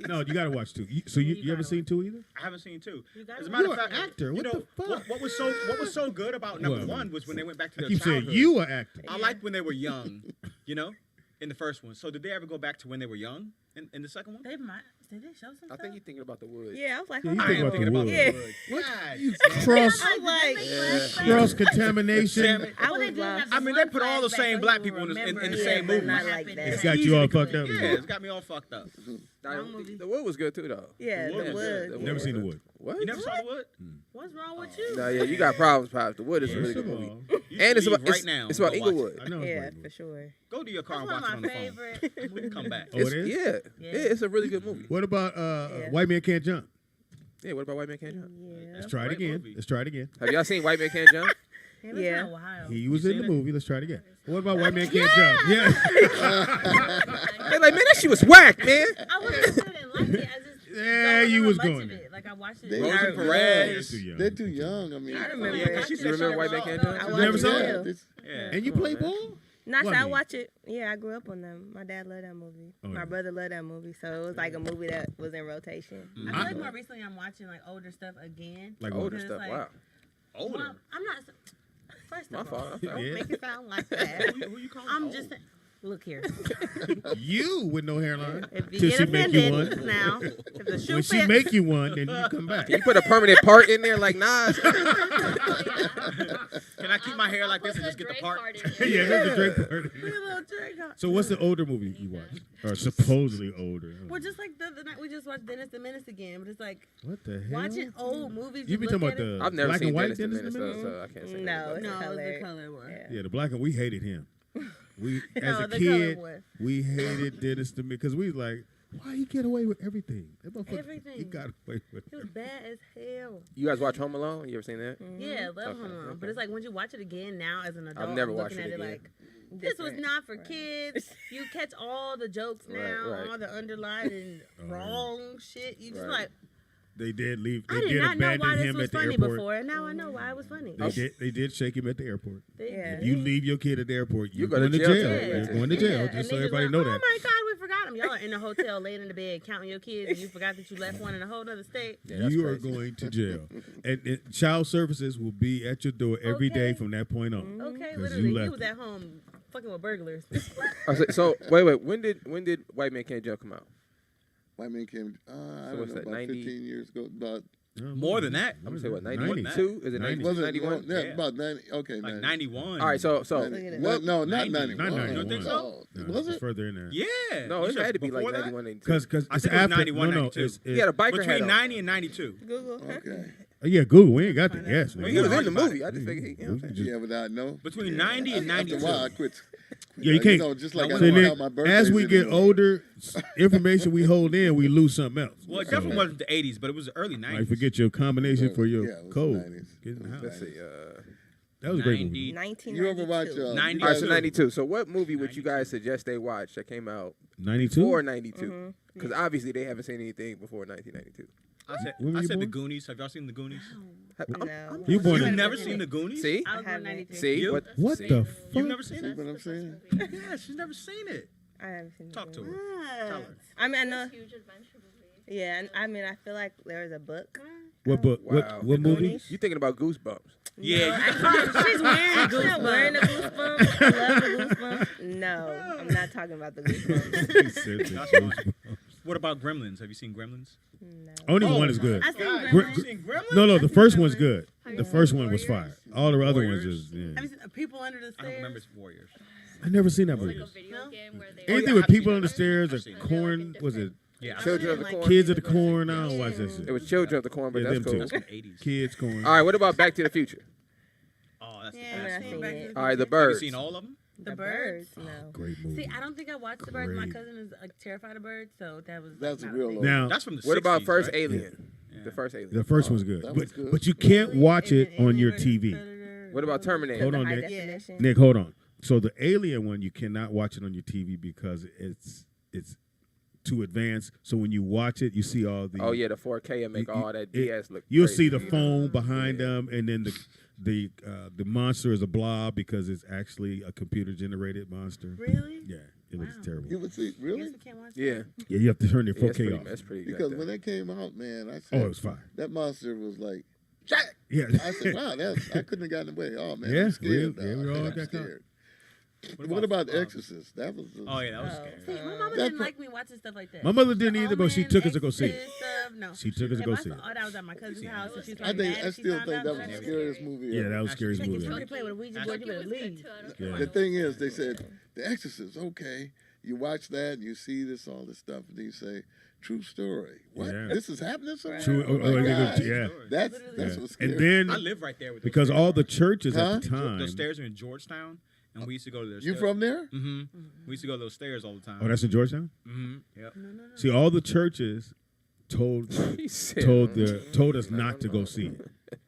Speaker 1: No, you got to watch 2. So you haven't seen 2 either?
Speaker 8: I haven't seen 2.
Speaker 11: gotta
Speaker 8: As a
Speaker 11: watch
Speaker 8: matter
Speaker 1: You're
Speaker 8: of
Speaker 1: an
Speaker 8: fact,
Speaker 1: actor.
Speaker 8: you
Speaker 1: What
Speaker 8: know,
Speaker 1: the fuck?
Speaker 8: What was so good about number
Speaker 1: What?
Speaker 8: 1 was when they went back to
Speaker 1: I
Speaker 8: their
Speaker 1: keep
Speaker 8: childhood.
Speaker 1: saying you are actor.
Speaker 8: I liked when they were young, in the first one. So did they ever go back to when they were young in the second one?
Speaker 11: They might. Did they show some
Speaker 3: I
Speaker 11: stuff?
Speaker 3: think you're thinking about the wood.
Speaker 9: Yeah, I was like,
Speaker 1: Yeah, you
Speaker 8: I
Speaker 1: think
Speaker 8: am
Speaker 1: about
Speaker 8: thinking
Speaker 1: the
Speaker 8: about
Speaker 1: wood.
Speaker 9: Yeah.
Speaker 8: the wood. God.
Speaker 1: You cross
Speaker 9: I was like,
Speaker 3: Yeah.
Speaker 1: cross contamination.
Speaker 8: Damn it.
Speaker 9: I
Speaker 11: Well, they
Speaker 9: was
Speaker 11: did have
Speaker 9: lost.
Speaker 11: the
Speaker 8: I mean,
Speaker 11: one
Speaker 8: they put all the
Speaker 11: flashback
Speaker 8: same
Speaker 11: so
Speaker 8: black
Speaker 11: you
Speaker 8: people in the
Speaker 11: remember
Speaker 8: same
Speaker 11: it,
Speaker 8: movie.
Speaker 11: but not like that.
Speaker 1: It's got you all fucked up.
Speaker 8: Yeah, it's got me all fucked up.
Speaker 3: The wood was good too, though.
Speaker 9: Yeah,
Speaker 8: The Wood
Speaker 9: the
Speaker 8: was good.
Speaker 9: wood.
Speaker 3: The
Speaker 1: Never
Speaker 3: was
Speaker 1: seen The
Speaker 3: good.
Speaker 1: Wood.
Speaker 3: What?
Speaker 8: You never saw the wood?
Speaker 11: What's wrong with you?
Speaker 3: No, yeah, you got problems, Pops. The wood is a really
Speaker 1: First
Speaker 3: good
Speaker 1: of
Speaker 3: movie.
Speaker 1: all,
Speaker 8: You
Speaker 3: And it's
Speaker 8: should
Speaker 3: about
Speaker 8: leave right now.
Speaker 3: it's
Speaker 8: and
Speaker 3: about
Speaker 8: go watch
Speaker 3: Inglewood.
Speaker 1: I know it's
Speaker 9: Yeah,
Speaker 1: Blackwood.
Speaker 9: for sure.
Speaker 8: it. Go to your car
Speaker 11: That's
Speaker 8: and
Speaker 11: one
Speaker 8: watch
Speaker 11: of
Speaker 8: it
Speaker 11: my
Speaker 8: on the phone.
Speaker 11: favorite.
Speaker 8: Come back.
Speaker 1: Oh, it is?
Speaker 3: Yeah, it's a really good movie.
Speaker 1: What about White Man Can't Jump?
Speaker 3: Yeah, what about White Man Can't Jump?
Speaker 9: Yeah.
Speaker 1: Let's try it
Speaker 8: Great
Speaker 1: again.
Speaker 8: movie.
Speaker 1: Let's try it again.
Speaker 3: Have y'all seen White Man Can't Jump?
Speaker 11: Yeah. It's
Speaker 9: Yeah.
Speaker 11: been a while.
Speaker 1: He was
Speaker 8: You
Speaker 1: in the
Speaker 8: seen it?
Speaker 1: movie. Let's try it again. What about White Man Can't Jump? Yeah.
Speaker 3: They're like, man, that shit was whack, man.
Speaker 11: I wasn't good and liked it. I just
Speaker 1: Yeah,
Speaker 11: don't
Speaker 1: you
Speaker 11: remember
Speaker 1: was
Speaker 11: much
Speaker 1: going
Speaker 11: of
Speaker 1: there.
Speaker 11: it. Like I watched it.
Speaker 5: They
Speaker 8: Rosa
Speaker 5: are
Speaker 8: Perez.
Speaker 5: young. They're too young. I mean,
Speaker 9: I remember
Speaker 8: Yeah,
Speaker 9: it.
Speaker 8: 'cause she
Speaker 3: You
Speaker 8: said
Speaker 3: remember
Speaker 8: she
Speaker 3: White Man
Speaker 8: never
Speaker 3: Can't
Speaker 8: saw
Speaker 3: Jump?
Speaker 9: I
Speaker 1: You
Speaker 9: watched
Speaker 1: never saw
Speaker 9: it.
Speaker 1: it?
Speaker 5: This-
Speaker 8: Yeah.
Speaker 1: And you
Speaker 3: Come
Speaker 1: play
Speaker 3: on, man.
Speaker 1: ball?
Speaker 9: Not
Speaker 1: What
Speaker 9: so I
Speaker 1: mean?
Speaker 9: watch it. Yeah, I grew up on them. My dad loved that movie.
Speaker 1: Oh,
Speaker 9: My
Speaker 1: yeah.
Speaker 9: brother loved that movie, so it was like a movie that was in rotation.
Speaker 11: I feel like more recently I'm watching like older stuff again.
Speaker 1: Like
Speaker 3: Older
Speaker 11: Because,
Speaker 3: stuff,
Speaker 11: like,
Speaker 3: wow.
Speaker 8: Older.
Speaker 11: Well, I'm not. First
Speaker 3: My
Speaker 11: of all,
Speaker 3: fault. I'm
Speaker 11: don't
Speaker 3: sorry.
Speaker 1: Yeah.
Speaker 11: make it sound like that.
Speaker 8: Who you calling
Speaker 11: I'm
Speaker 8: old?
Speaker 11: just. Look here.
Speaker 1: You with no hairline.
Speaker 9: If you
Speaker 1: Till
Speaker 9: get
Speaker 1: she make you
Speaker 9: offended
Speaker 1: one.
Speaker 9: now, if the shoe
Speaker 1: When she
Speaker 9: fits,
Speaker 1: make you one, then you come back.
Speaker 3: Can you put a permanent part in there like Nas?
Speaker 8: Can I keep my hair like this and just get the part?
Speaker 1: Yeah, that's the Drake part.
Speaker 11: Look at little Drake.
Speaker 1: So what's the older movie you watched? Or supposedly older?
Speaker 11: Well, just like the other night, we just watched Dennis the Menace again. But it's like
Speaker 1: What the hell?
Speaker 11: watching old movies.
Speaker 1: You be talking about the
Speaker 3: I've never
Speaker 1: black
Speaker 3: seen
Speaker 1: and white
Speaker 3: Dennis the
Speaker 1: Dennis the
Speaker 3: Menace,
Speaker 1: Menace?
Speaker 3: so I can't say
Speaker 9: No,
Speaker 3: that.
Speaker 9: it's
Speaker 11: No, it's
Speaker 9: color.
Speaker 11: the color one.
Speaker 9: Yeah.
Speaker 1: Yeah, the black and we hated him. We as
Speaker 11: No,
Speaker 1: a
Speaker 11: the
Speaker 1: kid,
Speaker 11: color one.
Speaker 1: we hated Dennis the Menace because we was like, why he get away with everything? That motherfucker, He
Speaker 11: Everything.
Speaker 1: got away with
Speaker 11: It was bad as hell.
Speaker 3: You guys watch Home Alone? You ever seen that?
Speaker 11: Yeah, love
Speaker 3: Okay,
Speaker 11: Home Alone.
Speaker 3: okay.
Speaker 11: But it's like when you watch it again now as an adult,
Speaker 3: never
Speaker 11: I'm
Speaker 3: watched
Speaker 11: looking
Speaker 3: it
Speaker 11: at it
Speaker 3: again.
Speaker 11: like this was
Speaker 9: Different.
Speaker 11: not for kids. You catch all the jokes now,
Speaker 3: Right, right.
Speaker 11: all the underlying wrong shit. You just
Speaker 3: Right.
Speaker 11: like
Speaker 1: They did leave. They
Speaker 11: I did
Speaker 1: did
Speaker 11: not know why
Speaker 1: abandon
Speaker 11: this
Speaker 1: him
Speaker 11: was
Speaker 1: at the
Speaker 11: funny
Speaker 1: airport.
Speaker 11: before, and now I know why it was funny.
Speaker 1: They did shake him at the airport.
Speaker 9: Yeah.
Speaker 1: If you leave your kid at the airport, you're
Speaker 3: go to
Speaker 1: going to
Speaker 3: jail
Speaker 1: jail.
Speaker 3: too.
Speaker 1: You're going to jail,
Speaker 11: And
Speaker 1: just so
Speaker 11: niggas
Speaker 1: everybody
Speaker 11: like,
Speaker 1: know
Speaker 11: oh
Speaker 1: that.
Speaker 11: my God, we forgot him. Y'all are in the hotel, laying in the bed, counting your kids, and you forgot that you left one in a whole other state.
Speaker 3: Yeah, that's
Speaker 1: You are
Speaker 3: crazy.
Speaker 1: going to jail. And child services will be at your door every day
Speaker 11: Okay.
Speaker 1: from that point on.
Speaker 11: Okay,
Speaker 1: 'Cause
Speaker 11: literally,
Speaker 1: you
Speaker 11: he
Speaker 1: left
Speaker 11: was at home fucking with burglars.
Speaker 3: So wait. When did White Man Can't Jump come out?
Speaker 5: White Man came, I don't
Speaker 3: what's
Speaker 5: know,
Speaker 3: that,
Speaker 5: about
Speaker 3: 90?
Speaker 5: 15 years ago. About,
Speaker 8: More than that.
Speaker 3: I'm gonna say what,
Speaker 1: 90?
Speaker 3: 92? Is it
Speaker 1: 90.
Speaker 3: 90?
Speaker 5: was it
Speaker 3: 91?
Speaker 5: Yeah,
Speaker 8: Yeah.
Speaker 5: about 90. Okay,
Speaker 8: Like
Speaker 5: 90.
Speaker 8: 91.
Speaker 3: All right, so
Speaker 9: Look at it.
Speaker 5: Well, no, not
Speaker 8: 90.
Speaker 5: 91.
Speaker 1: Not 91.
Speaker 8: You don't think so?
Speaker 1: No,
Speaker 5: Was
Speaker 1: it's
Speaker 5: it?
Speaker 1: further in there.
Speaker 8: Yeah.
Speaker 3: no,
Speaker 8: You
Speaker 3: it
Speaker 8: said
Speaker 3: had to be like
Speaker 8: before that?
Speaker 3: 91, 92.
Speaker 1: Because
Speaker 8: I
Speaker 1: it's
Speaker 8: think it was
Speaker 1: after
Speaker 8: 91,
Speaker 1: no,
Speaker 8: 92.
Speaker 1: it's
Speaker 3: He had a biker hat
Speaker 8: Between
Speaker 3: on.
Speaker 8: 90 and 92.
Speaker 9: Google.
Speaker 5: Okay.
Speaker 1: Yeah, Google. We ain't got the guess.
Speaker 3: Well, he was in the movie. I just figured he.
Speaker 5: Yeah, without know.
Speaker 8: Between 90 and 92.
Speaker 5: After a while, I quit.
Speaker 1: Yeah, you can't.
Speaker 5: know, just like I
Speaker 1: So
Speaker 5: don't
Speaker 1: then,
Speaker 5: count my birthdays
Speaker 1: as we get
Speaker 5: anymore.
Speaker 1: older, information we hold in, we lose something else.
Speaker 8: Well, it definitely wasn't the 80s, but it was the early 90s.
Speaker 1: Like forget your combination for your
Speaker 5: Yeah, it was
Speaker 1: code.
Speaker 5: 90s.
Speaker 1: Get in the house.
Speaker 3: Let's see.
Speaker 1: That was a great movie.
Speaker 9: 1992.
Speaker 5: You ever watch?
Speaker 8: 90.
Speaker 3: All right, so 92. So what movie would you guys suggest they watch that came out
Speaker 1: 92.
Speaker 3: before 92? Because obviously they haven't seen anything before 1992.
Speaker 1: When were
Speaker 8: I
Speaker 1: you
Speaker 8: said The
Speaker 1: born?
Speaker 8: Goonies. Have y'all seen The Goonies?
Speaker 9: No.
Speaker 1: You born
Speaker 8: You've
Speaker 1: in?
Speaker 8: never seen The Goonies?
Speaker 3: See?
Speaker 11: I was born in 93.
Speaker 3: See?
Speaker 8: You?
Speaker 1: What
Speaker 3: see?
Speaker 1: the fuck?
Speaker 8: You've never seen
Speaker 5: See
Speaker 8: it?
Speaker 5: what I'm saying?
Speaker 8: Yeah, she's never seen it.
Speaker 9: I haven't seen
Speaker 8: Talk to
Speaker 9: it.
Speaker 8: her. Tell her.
Speaker 9: I mean, I know.
Speaker 12: Huge adventure movie.
Speaker 9: Yeah, and I mean, I feel like there was a book.
Speaker 1: What book?
Speaker 3: Wow.
Speaker 1: What movie?
Speaker 3: You thinking about Goosebumps?
Speaker 8: Yeah.
Speaker 9: She's wearing Goosebumps. Not wearing the Goosebumps. I love the Goosebumps. No, I'm not talking about the Goosebumps.
Speaker 1: He said the
Speaker 8: That's fine.
Speaker 1: Goosebumps.
Speaker 8: What about Gremlins? Have you seen Gremlins?
Speaker 9: No.
Speaker 1: Only one is good.
Speaker 11: I seen
Speaker 1: Gr-
Speaker 11: Gremlins.
Speaker 1: gr-
Speaker 8: Seen Gremlins?
Speaker 1: No, the first one's
Speaker 11: Gremlins.
Speaker 1: good. The first one was fire. All the other ones
Speaker 8: Warriors.
Speaker 1: is. Yeah.
Speaker 11: Have you seen People Under the
Speaker 8: I don't
Speaker 11: Stairs?
Speaker 8: remember it's Warriors.
Speaker 1: I never seen that
Speaker 12: It's like
Speaker 1: movie.
Speaker 12: a video game where they
Speaker 1: Anything
Speaker 8: yeah,
Speaker 1: with
Speaker 8: I've seen
Speaker 1: people
Speaker 8: it.
Speaker 1: on the stairs
Speaker 8: I've
Speaker 1: or
Speaker 8: seen it.
Speaker 1: corn? Was it
Speaker 8: Yeah.
Speaker 3: Children of the Corn.
Speaker 1: Kids of the Corn? I don't watch that shit.
Speaker 3: It was Children of the Corn, but
Speaker 1: Yeah,
Speaker 3: that's
Speaker 1: them
Speaker 3: cool.
Speaker 1: two.
Speaker 8: That's from the 80s.
Speaker 1: Kids Corn.
Speaker 3: All right, what about Back to the Future?
Speaker 8: Oh, that's the
Speaker 11: Yeah,
Speaker 8: best.
Speaker 9: I've
Speaker 11: I've
Speaker 9: seen
Speaker 11: seen Back
Speaker 9: it.
Speaker 11: to the
Speaker 3: All right, The
Speaker 11: Future.
Speaker 8: Have you
Speaker 3: Birds.
Speaker 8: seen all of them?
Speaker 11: The Birds.
Speaker 9: No.
Speaker 1: Great movie.
Speaker 11: See, I don't think I watched The Birds. My
Speaker 1: Great.
Speaker 11: cousin is terrified of birds, so that was
Speaker 5: That's
Speaker 11: not
Speaker 5: a real
Speaker 11: thing.
Speaker 5: old.
Speaker 1: Now,
Speaker 8: That's from the 60s.
Speaker 3: What about First
Speaker 8: right?
Speaker 3: Alien?
Speaker 8: Yeah.
Speaker 3: The first Alien.
Speaker 1: the first one's good,
Speaker 5: that
Speaker 1: but
Speaker 5: was good.
Speaker 1: but you can't watch it on your
Speaker 11: Alien
Speaker 1: TV.
Speaker 11: versus Predator.
Speaker 3: What about Terminator?
Speaker 1: Hold on,
Speaker 9: High
Speaker 1: Nick.
Speaker 9: definition.
Speaker 1: Nick, hold on. So the Alien one, you cannot watch it on your TV because it's too advanced. So when you watch it, you see all the.
Speaker 3: Oh yeah, the 4K and make
Speaker 1: You-
Speaker 3: all that
Speaker 1: it-
Speaker 3: DS look.
Speaker 1: You'll
Speaker 3: crazy.
Speaker 1: see the foam behind them, and then the monster is a blob because it's actually a computer generated monster.
Speaker 11: Really?
Speaker 1: Yeah, it looks
Speaker 11: Wow.
Speaker 1: terrible.
Speaker 5: You would see,
Speaker 11: Yes,
Speaker 5: really?
Speaker 11: we can't watch
Speaker 3: Yeah.
Speaker 11: that.
Speaker 1: Yeah, you have to turn your
Speaker 3: Yeah, it's
Speaker 1: 4K
Speaker 3: pretty,
Speaker 1: off.
Speaker 3: that's pretty.
Speaker 5: Because
Speaker 3: jacked
Speaker 5: when
Speaker 3: up.
Speaker 5: that came out, man, I
Speaker 1: Oh,
Speaker 5: said
Speaker 1: it was fire.
Speaker 5: that monster was like,
Speaker 1: Yeah.
Speaker 5: I said, wow, I couldn't have gotten away. Oh man,
Speaker 1: Yeah,
Speaker 5: I'm scared.
Speaker 1: we
Speaker 5: now.
Speaker 1: all
Speaker 5: I'm
Speaker 1: got
Speaker 5: scared.
Speaker 8: What
Speaker 5: What about
Speaker 8: um,
Speaker 5: Exorcist? That was.
Speaker 8: Oh, yeah, that was
Speaker 9: Oh.
Speaker 8: scary.
Speaker 11: See, my mama
Speaker 5: That
Speaker 11: didn't
Speaker 5: pro-
Speaker 11: like me watching stuff like that.
Speaker 1: My mother didn't
Speaker 11: The
Speaker 1: either, but she
Speaker 11: Omen,
Speaker 1: took us to go see it.
Speaker 11: Exorcist stuff, no.
Speaker 1: She took us to
Speaker 11: If
Speaker 1: go
Speaker 11: I
Speaker 1: see
Speaker 11: saw-
Speaker 1: it.
Speaker 11: Oh, that was at my cousin's house. And she was
Speaker 5: I
Speaker 11: like,
Speaker 5: think
Speaker 11: mad
Speaker 5: I
Speaker 11: if she
Speaker 5: still
Speaker 11: found
Speaker 5: think
Speaker 11: out
Speaker 5: that was
Speaker 11: about
Speaker 5: the
Speaker 11: it.
Speaker 5: scariest movie.
Speaker 1: Yeah,
Speaker 5: ever.
Speaker 1: that was the scariest
Speaker 11: Like, if
Speaker 1: movie.
Speaker 11: somebody play with a Ouija board, you better leave.
Speaker 1: Yeah.
Speaker 5: The thing is, they said The Exorcist. Okay, you watch that, and you see this, all this stuff, and you say, "True story." What?
Speaker 1: Yeah.
Speaker 5: This is happening somewhere?
Speaker 1: True-
Speaker 5: Oh, my
Speaker 1: oh,
Speaker 5: God.
Speaker 1: yeah.
Speaker 5: That's
Speaker 11: Literally.
Speaker 5: what's
Speaker 1: And
Speaker 5: scary.
Speaker 1: then
Speaker 8: I live right there with
Speaker 1: because
Speaker 8: those
Speaker 1: all the
Speaker 8: stairs.
Speaker 1: churches
Speaker 5: Huh?
Speaker 1: at the time.
Speaker 8: Those stairs are in Georgetown, and we used to go to those
Speaker 5: You
Speaker 8: stairs.
Speaker 5: from there?
Speaker 8: Mm-hmm. We used to go to those stairs all the time.
Speaker 1: Oh, that's in Georgetown.
Speaker 8: Mm-hmm. Yep.
Speaker 1: See, all the churches told
Speaker 3: He said,
Speaker 1: told us not to go see it.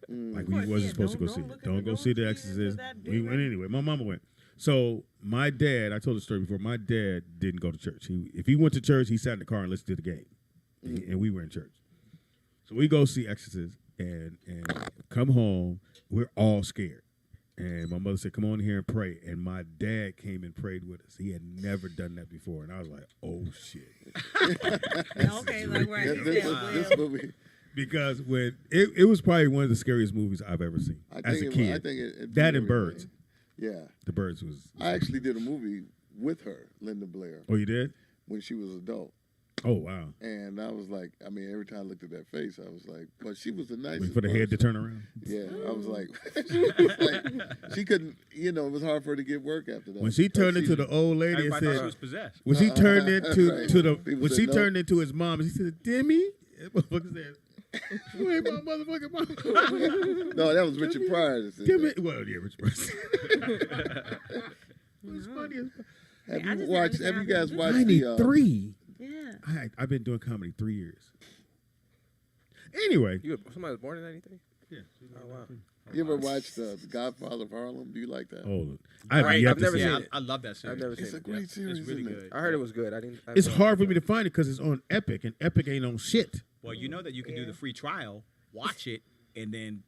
Speaker 1: Like we
Speaker 11: course,
Speaker 1: wasn't
Speaker 11: yeah,
Speaker 1: supposed to go
Speaker 11: don't
Speaker 1: see
Speaker 11: look
Speaker 1: it.
Speaker 11: at
Speaker 1: Don't
Speaker 11: the-
Speaker 1: go
Speaker 11: don't
Speaker 1: see The
Speaker 11: see it
Speaker 1: Exorcist.
Speaker 11: for that
Speaker 1: We went
Speaker 11: demon.
Speaker 1: anyway. My mama went. So my dad, I told the story before. My dad didn't go to church. If he went to church, he sat in the car and listened to the game, and we were in church. So we go see Exorcist and come home. We're all scared. And my mother said, "Come on here and pray." And my dad came and prayed with us. He had never done that before, and I was like, "Oh shit!"
Speaker 11: Okay, like right.
Speaker 5: Yeah,
Speaker 11: you
Speaker 5: this,
Speaker 11: said,
Speaker 5: this
Speaker 11: well,
Speaker 5: movie.
Speaker 1: Because when it was probably one of the scariest movies I've ever seen as a kid.
Speaker 5: I think it
Speaker 1: That
Speaker 5: did
Speaker 1: and Birds.
Speaker 5: everything. Yeah,
Speaker 1: The Birds was.
Speaker 5: I actually did a movie with her, Linda Blair,
Speaker 1: Oh, you did?
Speaker 5: when she was adult.
Speaker 1: Oh, wow.
Speaker 5: And I was like, I mean, every time I looked at that face, I was like, but she was the nicest.
Speaker 1: Wait for the head to turn around.
Speaker 5: Yeah, I was like, she couldn't, it was hard for her to get work after that.
Speaker 1: When she turned
Speaker 5: Because
Speaker 1: into the old lady and
Speaker 8: Everybody thought she
Speaker 1: said,
Speaker 8: was possessed.
Speaker 1: when she turned into
Speaker 5: Right.
Speaker 1: to the
Speaker 5: People
Speaker 1: when
Speaker 5: said
Speaker 1: she
Speaker 5: no.
Speaker 1: turned into his mom, and she said, "Demi," that motherfucker said, "You ain't my motherfucking mom."
Speaker 5: No, that was Richard Pryor that said
Speaker 1: Demi,
Speaker 5: that.
Speaker 1: well, yeah, Rich Person. It was funny as fuck.
Speaker 5: Have
Speaker 11: I
Speaker 5: you
Speaker 11: just
Speaker 5: watched?
Speaker 11: never
Speaker 5: Have you
Speaker 11: seen
Speaker 5: guys
Speaker 11: it.
Speaker 5: watched the?
Speaker 1: 93.
Speaker 11: Yeah.
Speaker 1: I've been doing comedy 3 years. Anyway,
Speaker 3: Somebody was born in '93.
Speaker 1: Yeah.
Speaker 3: Oh wow.
Speaker 5: You ever watched The Godfather of Harlem? Do you like that?
Speaker 1: oh, I haven't
Speaker 8: Right,
Speaker 1: yet
Speaker 3: I've
Speaker 1: to
Speaker 3: never
Speaker 1: see
Speaker 3: seen
Speaker 1: it.
Speaker 3: it.
Speaker 8: I love that series.
Speaker 3: I've never
Speaker 5: It's
Speaker 3: seen
Speaker 5: a
Speaker 3: it.
Speaker 5: great series,
Speaker 8: It's really
Speaker 5: isn't it?
Speaker 8: good.
Speaker 3: I heard it was good. I didn't.
Speaker 1: It's hard for me to find it because it's on Epic, and Epic ain't on shit.
Speaker 8: Well, you know that you can do the free trial, watch it, and then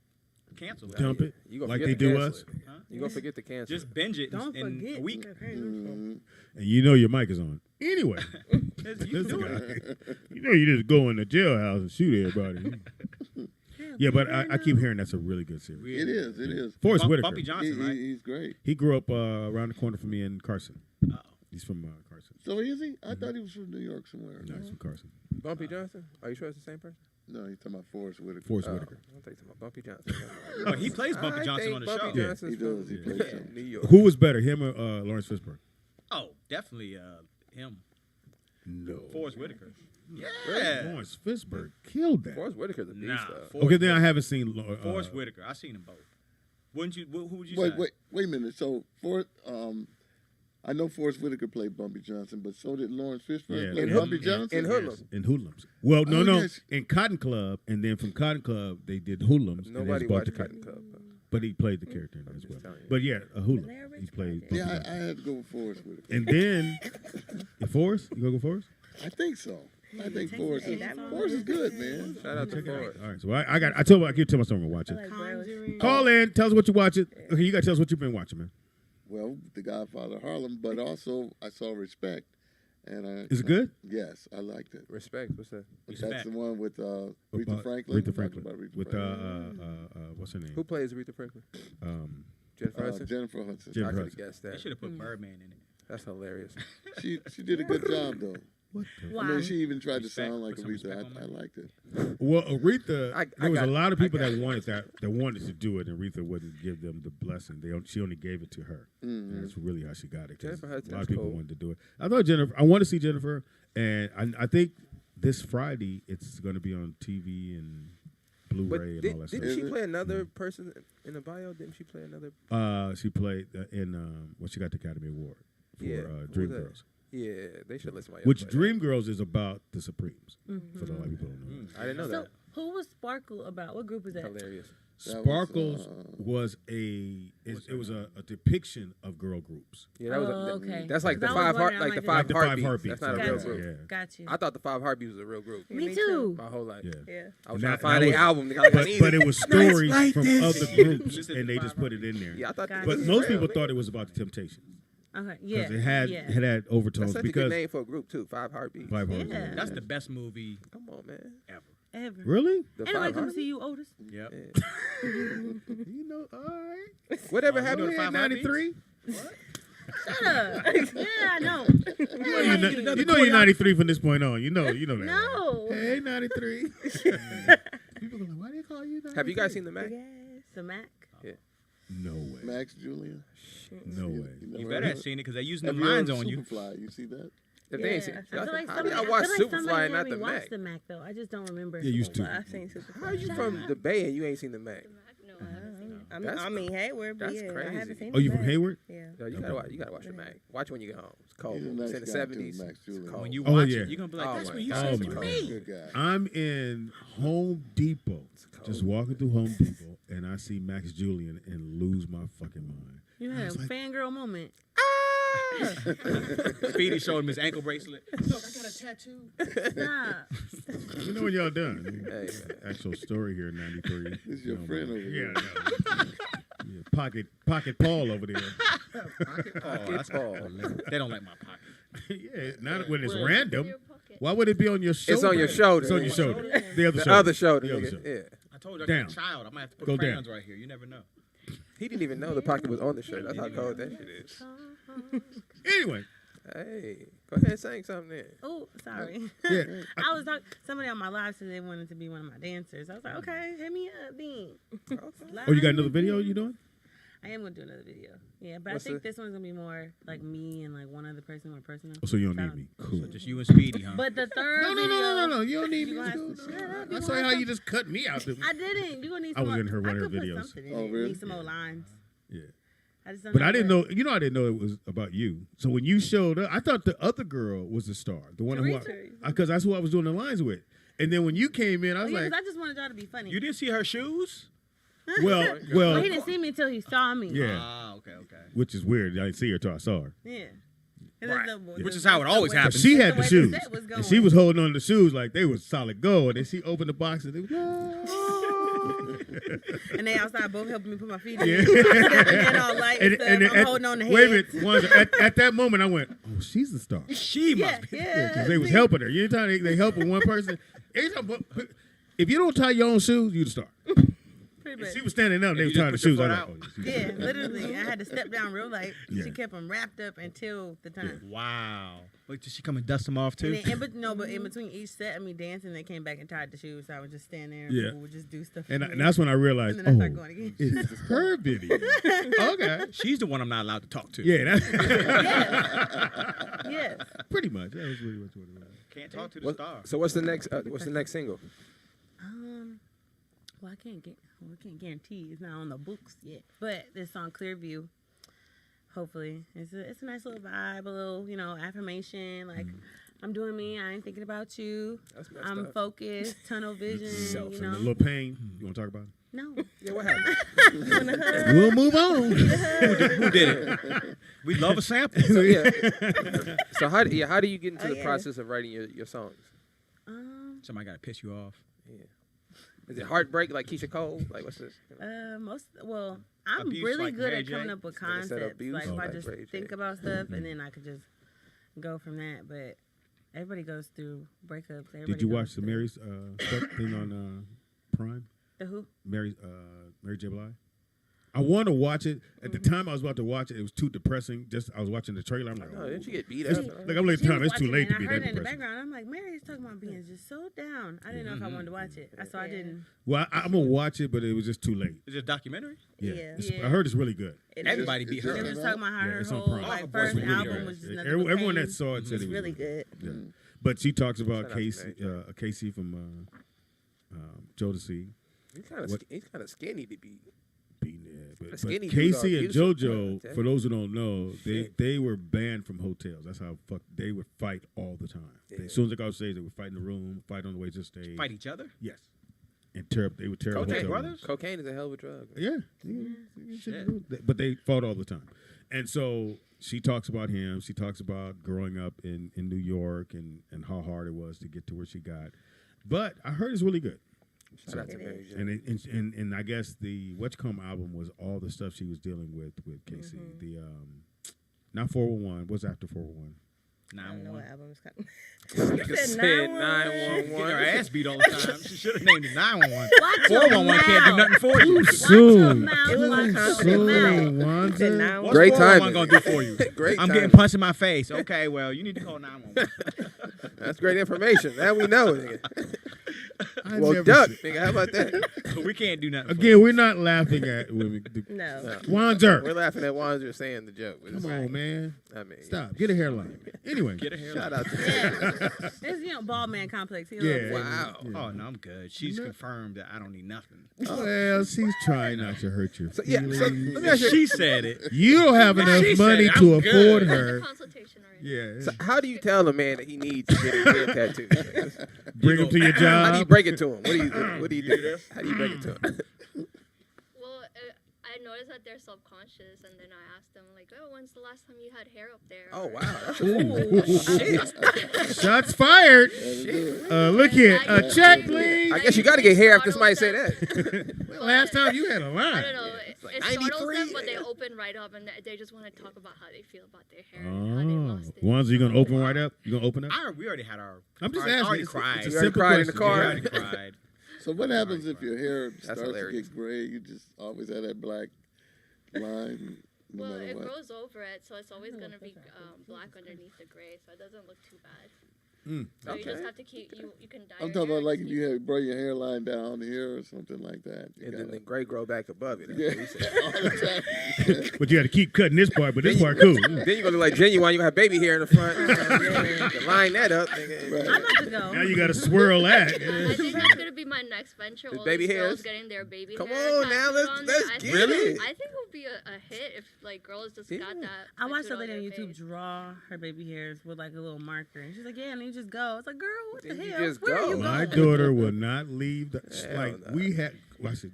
Speaker 8: cancel it.
Speaker 1: Dump it
Speaker 3: You gonna
Speaker 1: like
Speaker 3: forget
Speaker 1: they
Speaker 3: to
Speaker 1: do
Speaker 3: cancel
Speaker 1: us.
Speaker 3: it. You gonna forget to cancel.
Speaker 8: Just binge it
Speaker 11: Don't
Speaker 8: in
Speaker 11: forget.
Speaker 8: a week.
Speaker 1: And you know your mic is on. Anyway,
Speaker 8: You
Speaker 1: this
Speaker 8: can do
Speaker 1: guy.
Speaker 8: it.
Speaker 1: You know you just go in the jailhouse and shoot everybody. Yeah, but I keep hearing that's a really good series.
Speaker 5: It is. It is.
Speaker 1: Forrest Whitaker.
Speaker 8: Bumpy Johnson, right?
Speaker 5: He's great.
Speaker 1: He grew up around the corner from me in Carson.
Speaker 8: Oh.
Speaker 1: He's from Carson.
Speaker 5: So is he? I thought he was from New York somewhere.
Speaker 1: No, he's from Carson.
Speaker 3: Bumpy Johnson. Are you sure it's the same person?
Speaker 5: No, he's talking about Forrest Whitaker.
Speaker 1: Forrest
Speaker 3: Oh,
Speaker 1: Whitaker.
Speaker 3: I'm thinking about Bumpy Johnson.
Speaker 8: Oh, he plays Bumpy
Speaker 3: I
Speaker 8: Johnson
Speaker 3: think
Speaker 8: on the
Speaker 3: Bumpy
Speaker 8: show.
Speaker 1: Yeah.
Speaker 3: Johnson's
Speaker 5: He does. He
Speaker 3: from-
Speaker 5: plays
Speaker 3: yeah,
Speaker 5: him.
Speaker 3: New York.
Speaker 1: Who was better, him or Lawrence Fishburne?
Speaker 8: Oh, definitely him.
Speaker 1: No.
Speaker 8: Forrest Whitaker.
Speaker 10: Yeah.
Speaker 1: Lawrence Fishburne killed that.
Speaker 3: Forrest Whitaker's a beast,
Speaker 10: Nah.
Speaker 3: though.
Speaker 1: Okay, then I haven't seen.
Speaker 10: Forrest Whitaker. I've seen them both. Wouldn't you? Who would you
Speaker 5: Wait,
Speaker 10: say?
Speaker 5: wait a minute. So I know Forrest Whitaker played Bumpy Johnson, but so did Lawrence Fishburne play Bumpy Johnson?
Speaker 3: In Hoodlums.
Speaker 1: In Hoodlums. Well, no.
Speaker 5: Yes.
Speaker 1: In Cotton Club, and then from Cotton Club, they did Hoodlums.
Speaker 3: Nobody watched Cotton Club.
Speaker 1: But he played the character in it as well. But yeah, a Hoodlum. He played Bumpy
Speaker 5: Yeah,
Speaker 1: Johnson.
Speaker 5: I had to go with Forrest Whitaker.
Speaker 1: And then, Forrest? You gonna go Forrest?
Speaker 5: I think so. I think Forrest is good, man.
Speaker 3: Shout out to Forrest.
Speaker 1: All right, so I told you I can tell my story I'm watching. Call in, tell us what you're watching. Okay, you gotta tell us what you've been watching, man.
Speaker 5: Well, The Godfather of Harlem, but also I saw Respect. And
Speaker 1: Is it good?
Speaker 5: Yes, I liked it.
Speaker 3: Respect, what's that?
Speaker 5: That's the one with Aretha Franklin.
Speaker 1: Aretha Franklin. With what's her name?
Speaker 3: Who plays Aretha Franklin? Jennifer Hudson.
Speaker 5: Jennifer Hudson.
Speaker 3: I could have guessed that.
Speaker 10: They should have put Birdman in it.
Speaker 3: That's hilarious.
Speaker 5: She did a good job though.
Speaker 1: What
Speaker 5: I mean, she even tried to sound like Aretha. I liked it.
Speaker 1: Well, Aretha, there was a lot of people that wanted to do it, and Aretha wouldn't give them the blessing. She only gave it to her.
Speaker 5: Mm-hmm.
Speaker 1: And that's really how she got it. 'Cause
Speaker 3: Jennifer
Speaker 1: a
Speaker 3: Hudson's
Speaker 1: lot of people
Speaker 3: cool.
Speaker 1: wanted to do it. I thought I want to see Jennifer, and I think this Friday it's going to be on TV and Blu-ray and all that stuff.
Speaker 3: Didn't she play another person in the bio? Didn't she play another?
Speaker 1: She played in she got the Academy Award for Dreamgirls.
Speaker 3: Yeah, they should listen to my
Speaker 1: Which Dreamgirls is about the Supremes. For a lot of people don't know.
Speaker 3: I didn't know that.
Speaker 11: Who was Sparkle about? What group is that?
Speaker 3: Hilarious.
Speaker 1: Sparkles was a depiction of girl groups.
Speaker 3: Yeah, that was
Speaker 11: okay.
Speaker 3: That's like the
Speaker 11: Because I was
Speaker 3: five
Speaker 11: wondering,
Speaker 3: the
Speaker 11: like,
Speaker 3: five heartbeats. That's not a real
Speaker 11: Got
Speaker 3: group.
Speaker 11: you. Got you.
Speaker 3: I thought the Five Heartbeats was a real group.
Speaker 11: Me too.
Speaker 3: My whole life.
Speaker 1: Yeah.
Speaker 3: I was
Speaker 1: And
Speaker 3: trying
Speaker 1: that
Speaker 3: to find
Speaker 1: was-
Speaker 3: an album.
Speaker 1: But it was stories from other groups, and they just put it in there.
Speaker 3: Yeah, I thought.
Speaker 1: But most people thought it was about the Temptations.
Speaker 11: Okay, yeah.
Speaker 1: Because it had overtones.
Speaker 3: That's such a
Speaker 1: because
Speaker 3: good name for a group too. Five Heartbeats.
Speaker 1: Five Heartbeats.
Speaker 11: Yeah.
Speaker 10: That's the best movie
Speaker 3: Come on, man.
Speaker 11: Ever.
Speaker 1: Really?
Speaker 3: The
Speaker 11: Anyway,
Speaker 3: Five
Speaker 11: come
Speaker 3: Heartbeats?
Speaker 11: see you, Otis.
Speaker 10: Yep.
Speaker 1: You know, all right.
Speaker 10: Whatever
Speaker 1: happened in 93?
Speaker 11: Shut up. Yeah, I know.
Speaker 1: You know you're 93 from this point on. You know that.
Speaker 11: No.
Speaker 1: Hey, 93. People go like, why do you call you 93?
Speaker 3: Have you guys seen the Mac?
Speaker 11: The Mac?
Speaker 3: Yeah.
Speaker 1: No way.
Speaker 5: Max Julian.
Speaker 1: No way.
Speaker 10: You better have seen it because they're using
Speaker 5: Have
Speaker 10: the
Speaker 5: you heard
Speaker 10: lines
Speaker 5: of
Speaker 10: on you.
Speaker 5: Superfly? You see that?
Speaker 3: If they ain't seen,
Speaker 11: I feel like
Speaker 3: how do
Speaker 11: somebody,
Speaker 3: y'all watch
Speaker 11: I feel like
Speaker 3: Superfly
Speaker 11: somebody
Speaker 3: and not
Speaker 11: had
Speaker 3: the
Speaker 11: me
Speaker 3: Mac?
Speaker 11: watch the Mac though. I just don't remember.
Speaker 1: Yeah, you used to.
Speaker 9: I've seen Superfly.
Speaker 3: How are you from the Bay and you ain't seen the Mac?
Speaker 9: I mean Hayward, but
Speaker 3: That's
Speaker 9: yeah,
Speaker 3: crazy.
Speaker 9: I haven't seen
Speaker 1: Oh, you
Speaker 9: the
Speaker 1: from
Speaker 9: Mac.
Speaker 1: Hayward?
Speaker 9: Yeah.
Speaker 3: Yo, you gotta watch the Mac. Watch when you get home. It's cold.
Speaker 5: He's a nice
Speaker 3: It's in the
Speaker 5: guy, too,
Speaker 3: 70s.
Speaker 5: Max
Speaker 3: It's
Speaker 5: Julian.
Speaker 3: cold.
Speaker 10: When you
Speaker 1: Oh,
Speaker 10: watch
Speaker 1: yeah.
Speaker 10: it, you're going to be like, that's what you
Speaker 1: Oh,
Speaker 10: said
Speaker 1: my
Speaker 10: to
Speaker 1: God.
Speaker 10: me.
Speaker 5: Good guy.
Speaker 1: I'm in Home Depot, just walking through Home Depot, and I see Max Julian and lose my fucking mind.
Speaker 11: You had a fangirl moment.
Speaker 10: Speedy showed him his ankle bracelet. Look, I got a tattoo.
Speaker 11: Stop.
Speaker 1: You know when y'all done.
Speaker 3: Hey,
Speaker 1: Actual story here in 93.
Speaker 5: This is your friend over here.
Speaker 1: Yeah, pocket Paul over there.
Speaker 10: That's Paul. They don't like my pocket.
Speaker 1: Yeah, not when it's random. Why would it be on your shoulder?
Speaker 3: It's on your shoulder.
Speaker 1: It's on your shoulder. The other
Speaker 3: The
Speaker 1: shoulder.
Speaker 3: other shoulder.
Speaker 1: The other
Speaker 3: nigga.
Speaker 1: shoulder.
Speaker 3: Yeah.
Speaker 10: I told you I
Speaker 1: Down.
Speaker 10: got a child. I might have to put
Speaker 1: Go
Speaker 10: crayons
Speaker 1: down.
Speaker 10: right here. You never know.
Speaker 3: He didn't even know the pocket was on the shirt. That's how cold that shit is.
Speaker 1: Anyway.
Speaker 3: Hey, go ahead and sing something then.
Speaker 11: Oh, sorry.
Speaker 1: Yeah.
Speaker 11: I was talking. Somebody on my live said they wanted to be one of my dancers. I was like, okay, hit me up then.
Speaker 1: Oh, you got another video you doing?
Speaker 11: I am gonna do another video. Yeah, but
Speaker 3: What's
Speaker 11: I think
Speaker 3: the-
Speaker 11: this one's gonna be more like me and like one other person, more personal.
Speaker 1: Oh, so you don't need me. Cool.
Speaker 10: So just you and Speedy, huh?
Speaker 11: But the third.
Speaker 1: No. You don't need me.
Speaker 11: gonna
Speaker 1: It's
Speaker 11: have
Speaker 1: cool.
Speaker 11: to shut up.
Speaker 1: I saw how you just cut me out.
Speaker 11: I didn't. You gonna need.
Speaker 1: I
Speaker 11: Some
Speaker 1: was
Speaker 11: more,
Speaker 1: in her one of her
Speaker 11: I could put
Speaker 1: videos.
Speaker 11: something in
Speaker 5: Oh,
Speaker 11: it.
Speaker 5: really?
Speaker 11: Need some more lines.
Speaker 1: Yeah.
Speaker 11: I just don't
Speaker 1: But
Speaker 11: know
Speaker 1: I didn't
Speaker 11: what-
Speaker 1: know. I didn't know it was about you. So when you showed up, I thought the other girl was the star, the one who, because that's who I was doing the lines with. And then when you came in, I was
Speaker 11: Yeah,
Speaker 1: like,
Speaker 11: 'cause I just wanted y'all to be funny.
Speaker 10: You didn't see her shoes?
Speaker 1: well,
Speaker 11: Well, he didn't see me until he saw me.
Speaker 1: yeah,
Speaker 10: Ah, okay.
Speaker 1: which is weird. I didn't see her till I saw her.
Speaker 11: Yeah.
Speaker 10: Right. Which is how it always
Speaker 11: That's
Speaker 10: happens.
Speaker 1: She had
Speaker 11: the
Speaker 1: the
Speaker 11: way
Speaker 1: shoes,
Speaker 11: the set was
Speaker 1: and
Speaker 11: going.
Speaker 1: she was holding on to the shoes like they was solid gold. And then she opened the box and they was,
Speaker 11: And they outside both helping me put my feet in.
Speaker 1: Yeah.
Speaker 11: And then all light and, stuff. I'm
Speaker 1: at-
Speaker 11: holding on the
Speaker 1: wait a
Speaker 11: head.
Speaker 1: minute, at that moment I went, oh, she's the star.
Speaker 10: She must be.
Speaker 11: Yeah.
Speaker 1: Because they was helping her. Anytime they helping one person, if you don't tie your own shoes, you the star.
Speaker 11: Pretty
Speaker 1: And
Speaker 11: much.
Speaker 1: she was standing up, they
Speaker 10: you
Speaker 1: was
Speaker 10: just
Speaker 1: tying the
Speaker 10: put your
Speaker 1: shoes. I
Speaker 10: foot
Speaker 1: was
Speaker 10: out?
Speaker 1: like, oh, she's
Speaker 11: Yeah,
Speaker 1: the star.
Speaker 11: literally. I had to step down real light.
Speaker 1: Yeah.
Speaker 11: She kept them wrapped up until the time.
Speaker 10: Wow. Wait, did she come and dust them off too?
Speaker 11: And then but in between each set of me dancing, they came back and tied the shoes. So I would just stand there and
Speaker 1: Yeah.
Speaker 11: people would just do stuff.
Speaker 1: And
Speaker 11: for me.
Speaker 1: that's when I realized,
Speaker 11: And then I start going again.
Speaker 1: it's her video. Okay.
Speaker 10: She's the one I'm not allowed to talk to.
Speaker 1: Yeah, that's
Speaker 11: Yes.
Speaker 1: pretty much. That was really what it was.
Speaker 8: Can't talk to the star.
Speaker 3: So what's the next? What's the next single?
Speaker 11: Well, I can't guarantee it's not on the books yet. But this song Clearview, hopefully, it's a nice little vibe, a little affirmation. Like I'm doing me. I ain't thinking about you. I'm focused, tunnel vision.
Speaker 1: A little pain. You want to talk about it?
Speaker 11: No.
Speaker 3: Yeah, what happened?
Speaker 1: We'll move on.
Speaker 8: Who did it? We love a sample.
Speaker 3: So how do you get into the process of writing your songs?
Speaker 8: Somebody got to piss you off.
Speaker 3: Yeah. Is it heartbreak like Keisha Cole? Like what's this?
Speaker 11: I'm
Speaker 8: Abuse
Speaker 11: really
Speaker 8: like
Speaker 11: good
Speaker 8: Mary
Speaker 11: at coming
Speaker 8: J?
Speaker 11: up with
Speaker 3: Instead of
Speaker 11: concepts.
Speaker 3: abuse,
Speaker 11: Like if I
Speaker 3: like
Speaker 11: just
Speaker 3: Mary J.
Speaker 11: think about stuff and then I could just go from that. But everybody goes through breakups.
Speaker 1: Did you watch the Mary's stuff thing on Prime?
Speaker 11: The who?
Speaker 1: Mary J. Blige. I want to watch it. At the time I was about to watch it, it was too depressing. I was watching the trailer. I'm like,
Speaker 3: oh, didn't you get beat
Speaker 1: up? Like I'm looking at the time, it's too late to be that
Speaker 11: I heard it in the
Speaker 1: depressing.
Speaker 11: background. I'm like, Mary's talking about being just so down. I didn't know if I wanted to watch it. So I didn't.
Speaker 1: Well, I'm gonna watch it, but it was just too late.
Speaker 8: Is it a documentary?
Speaker 1: Yeah. I heard it's really good.
Speaker 8: Everybody beat her.
Speaker 11: They was talking about how her
Speaker 1: it's on
Speaker 11: whole
Speaker 1: Prime.
Speaker 11: first
Speaker 1: Really
Speaker 11: album
Speaker 1: good.
Speaker 11: was just nothing but
Speaker 1: Everyone
Speaker 11: pain.
Speaker 1: that saw it said it was
Speaker 9: really good.
Speaker 1: Yeah. But she talks about
Speaker 3: Shout out to
Speaker 1: Casey from Jodeci.
Speaker 3: He's kind of skinny to be.
Speaker 1: But
Speaker 3: Skinny
Speaker 1: Casey and
Speaker 3: dudes are
Speaker 1: JoJo,
Speaker 3: beautiful.
Speaker 1: for those who don't know, they were banned from hotels. That's how they would fight all the time. As soon as they got on stage, they would fight in the room, fight on the way to the stage.
Speaker 8: Fight each other?
Speaker 1: Yes. And they would tear up hotel rooms.
Speaker 3: Cocaine is a hell of a drug.
Speaker 1: Yeah. But they fought all the time. And so she talks about him. She talks about growing up in New York and how hard it was to get to where she got. But I heard it's really good.
Speaker 3: Shout out to Mary J.
Speaker 1: And I guess the What's Come album was all the stuff she was dealing with Casey. The not 411. What's after 411?
Speaker 8: 911.
Speaker 11: You said 911.
Speaker 8: Getting her ass beat all the time. She should have named it 911.
Speaker 11: Watch your
Speaker 8: 411 can't do nothing for you.
Speaker 1: Soon.
Speaker 11: It was my confident mouth.
Speaker 8: What's
Speaker 3: Great
Speaker 8: 411
Speaker 3: timing.
Speaker 8: gonna do for you?
Speaker 3: Great
Speaker 8: I'm
Speaker 3: timing.
Speaker 8: getting punched in my face. Okay, well, you need to call 911.
Speaker 3: That's great information. Now we know, nigga.
Speaker 1: I
Speaker 3: Well,
Speaker 1: never
Speaker 3: duck,
Speaker 1: said-
Speaker 3: nigga. How about that?
Speaker 8: We can't do nothing.
Speaker 1: Again, we're not laughing at women.
Speaker 11: No.
Speaker 1: Wanzer.
Speaker 3: We're laughing at Wanzer saying the joke.
Speaker 1: Come on, man.
Speaker 3: I mean,
Speaker 1: Stop. Get a hairline. Anyway.
Speaker 8: Get a hairline.
Speaker 3: shout out to
Speaker 11: Yeah. It's bald man complex. He
Speaker 1: Yeah.
Speaker 3: Wow.
Speaker 8: Oh no, I'm good. She's confirmed that I don't need nothing.
Speaker 1: Well, she's trying not to hurt your feelings.
Speaker 3: let me ask you.
Speaker 8: She said it.
Speaker 1: You don't have enough
Speaker 8: She
Speaker 1: money
Speaker 8: said,
Speaker 1: to
Speaker 8: "I'm
Speaker 1: afford
Speaker 8: good."
Speaker 1: her.
Speaker 12: Consultation already.
Speaker 1: Yeah.
Speaker 3: So how do you tell a man that he needs to get his head tattooed?
Speaker 1: Bring him to your
Speaker 3: How do you
Speaker 1: job.
Speaker 3: break it to him? What do you do? How do you break it to him?
Speaker 12: Well, I noticed that they're self-conscious, and then I asked them, like, oh, when's the last time you had hair up there?
Speaker 3: Oh
Speaker 12: Or-
Speaker 3: wow.
Speaker 1: Shots fired. Look here. A check,
Speaker 3: I
Speaker 1: please.
Speaker 3: guess you got to get hair after somebody say that.
Speaker 1: Last time you had a
Speaker 12: I
Speaker 1: line.
Speaker 12: don't know.
Speaker 3: like
Speaker 12: It startles
Speaker 3: 93.
Speaker 12: them, but they open right up, and they just want to talk about how they feel about their hair and how they
Speaker 1: Oh.
Speaker 12: lost it.
Speaker 1: Wanzer, you gonna open right up? You gonna open up?
Speaker 8: We already had our.
Speaker 1: I'm just
Speaker 8: I
Speaker 1: asking.
Speaker 8: already
Speaker 1: It's-
Speaker 8: cried.
Speaker 1: it's a
Speaker 3: You already
Speaker 1: simple
Speaker 3: cried in the
Speaker 1: question.
Speaker 3: car?
Speaker 8: I already cried.
Speaker 5: So what happens if your hair
Speaker 3: That's
Speaker 5: starts to
Speaker 3: hilarious.
Speaker 5: get gray? You just always have that black line, no
Speaker 12: Well,
Speaker 5: matter
Speaker 12: it
Speaker 5: what.
Speaker 12: grows over it, so it's always going to be black underneath the gray, so it doesn't look too bad. So you just have to keep, you can dye
Speaker 5: I'm
Speaker 12: your
Speaker 5: talking
Speaker 12: hair
Speaker 5: about like
Speaker 12: and
Speaker 5: if you have bring your hairline down here or something like that. You
Speaker 3: And then
Speaker 5: gotta-
Speaker 3: the gray grow back above it.
Speaker 5: Yeah.
Speaker 3: That's what he said.
Speaker 5: all the time.
Speaker 1: But you got to keep cutting this part. But this part cool.
Speaker 3: Then you're gonna look like Genuine. You gonna have baby hair in the front. You line that up, nigga.
Speaker 11: I'm about to go.
Speaker 1: Now you got to swirl that.
Speaker 12: I think that's going to be my next venture.
Speaker 3: The
Speaker 12: All
Speaker 3: baby
Speaker 12: these girls
Speaker 3: hairs?
Speaker 12: getting their baby
Speaker 3: Come
Speaker 12: hair
Speaker 3: on now,
Speaker 12: tattooed
Speaker 3: let's-
Speaker 12: on
Speaker 3: let's
Speaker 12: there. I
Speaker 3: get
Speaker 12: think
Speaker 3: it.
Speaker 12: I think it would be a hit if like girls just got that.
Speaker 11: I watched a
Speaker 12: tattooed
Speaker 11: lady on
Speaker 12: their
Speaker 11: YouTube
Speaker 12: face.
Speaker 11: draw her baby hairs with like a little marker. And she's like, yeah, and you just go. It's like, girl, what the
Speaker 3: Then you
Speaker 11: hell?
Speaker 3: just
Speaker 11: Where are you
Speaker 3: go.
Speaker 1: My
Speaker 11: going?
Speaker 1: daughter will not leave.
Speaker 3: Hell
Speaker 1: Like
Speaker 3: no.
Speaker 1: we had. Well, I said,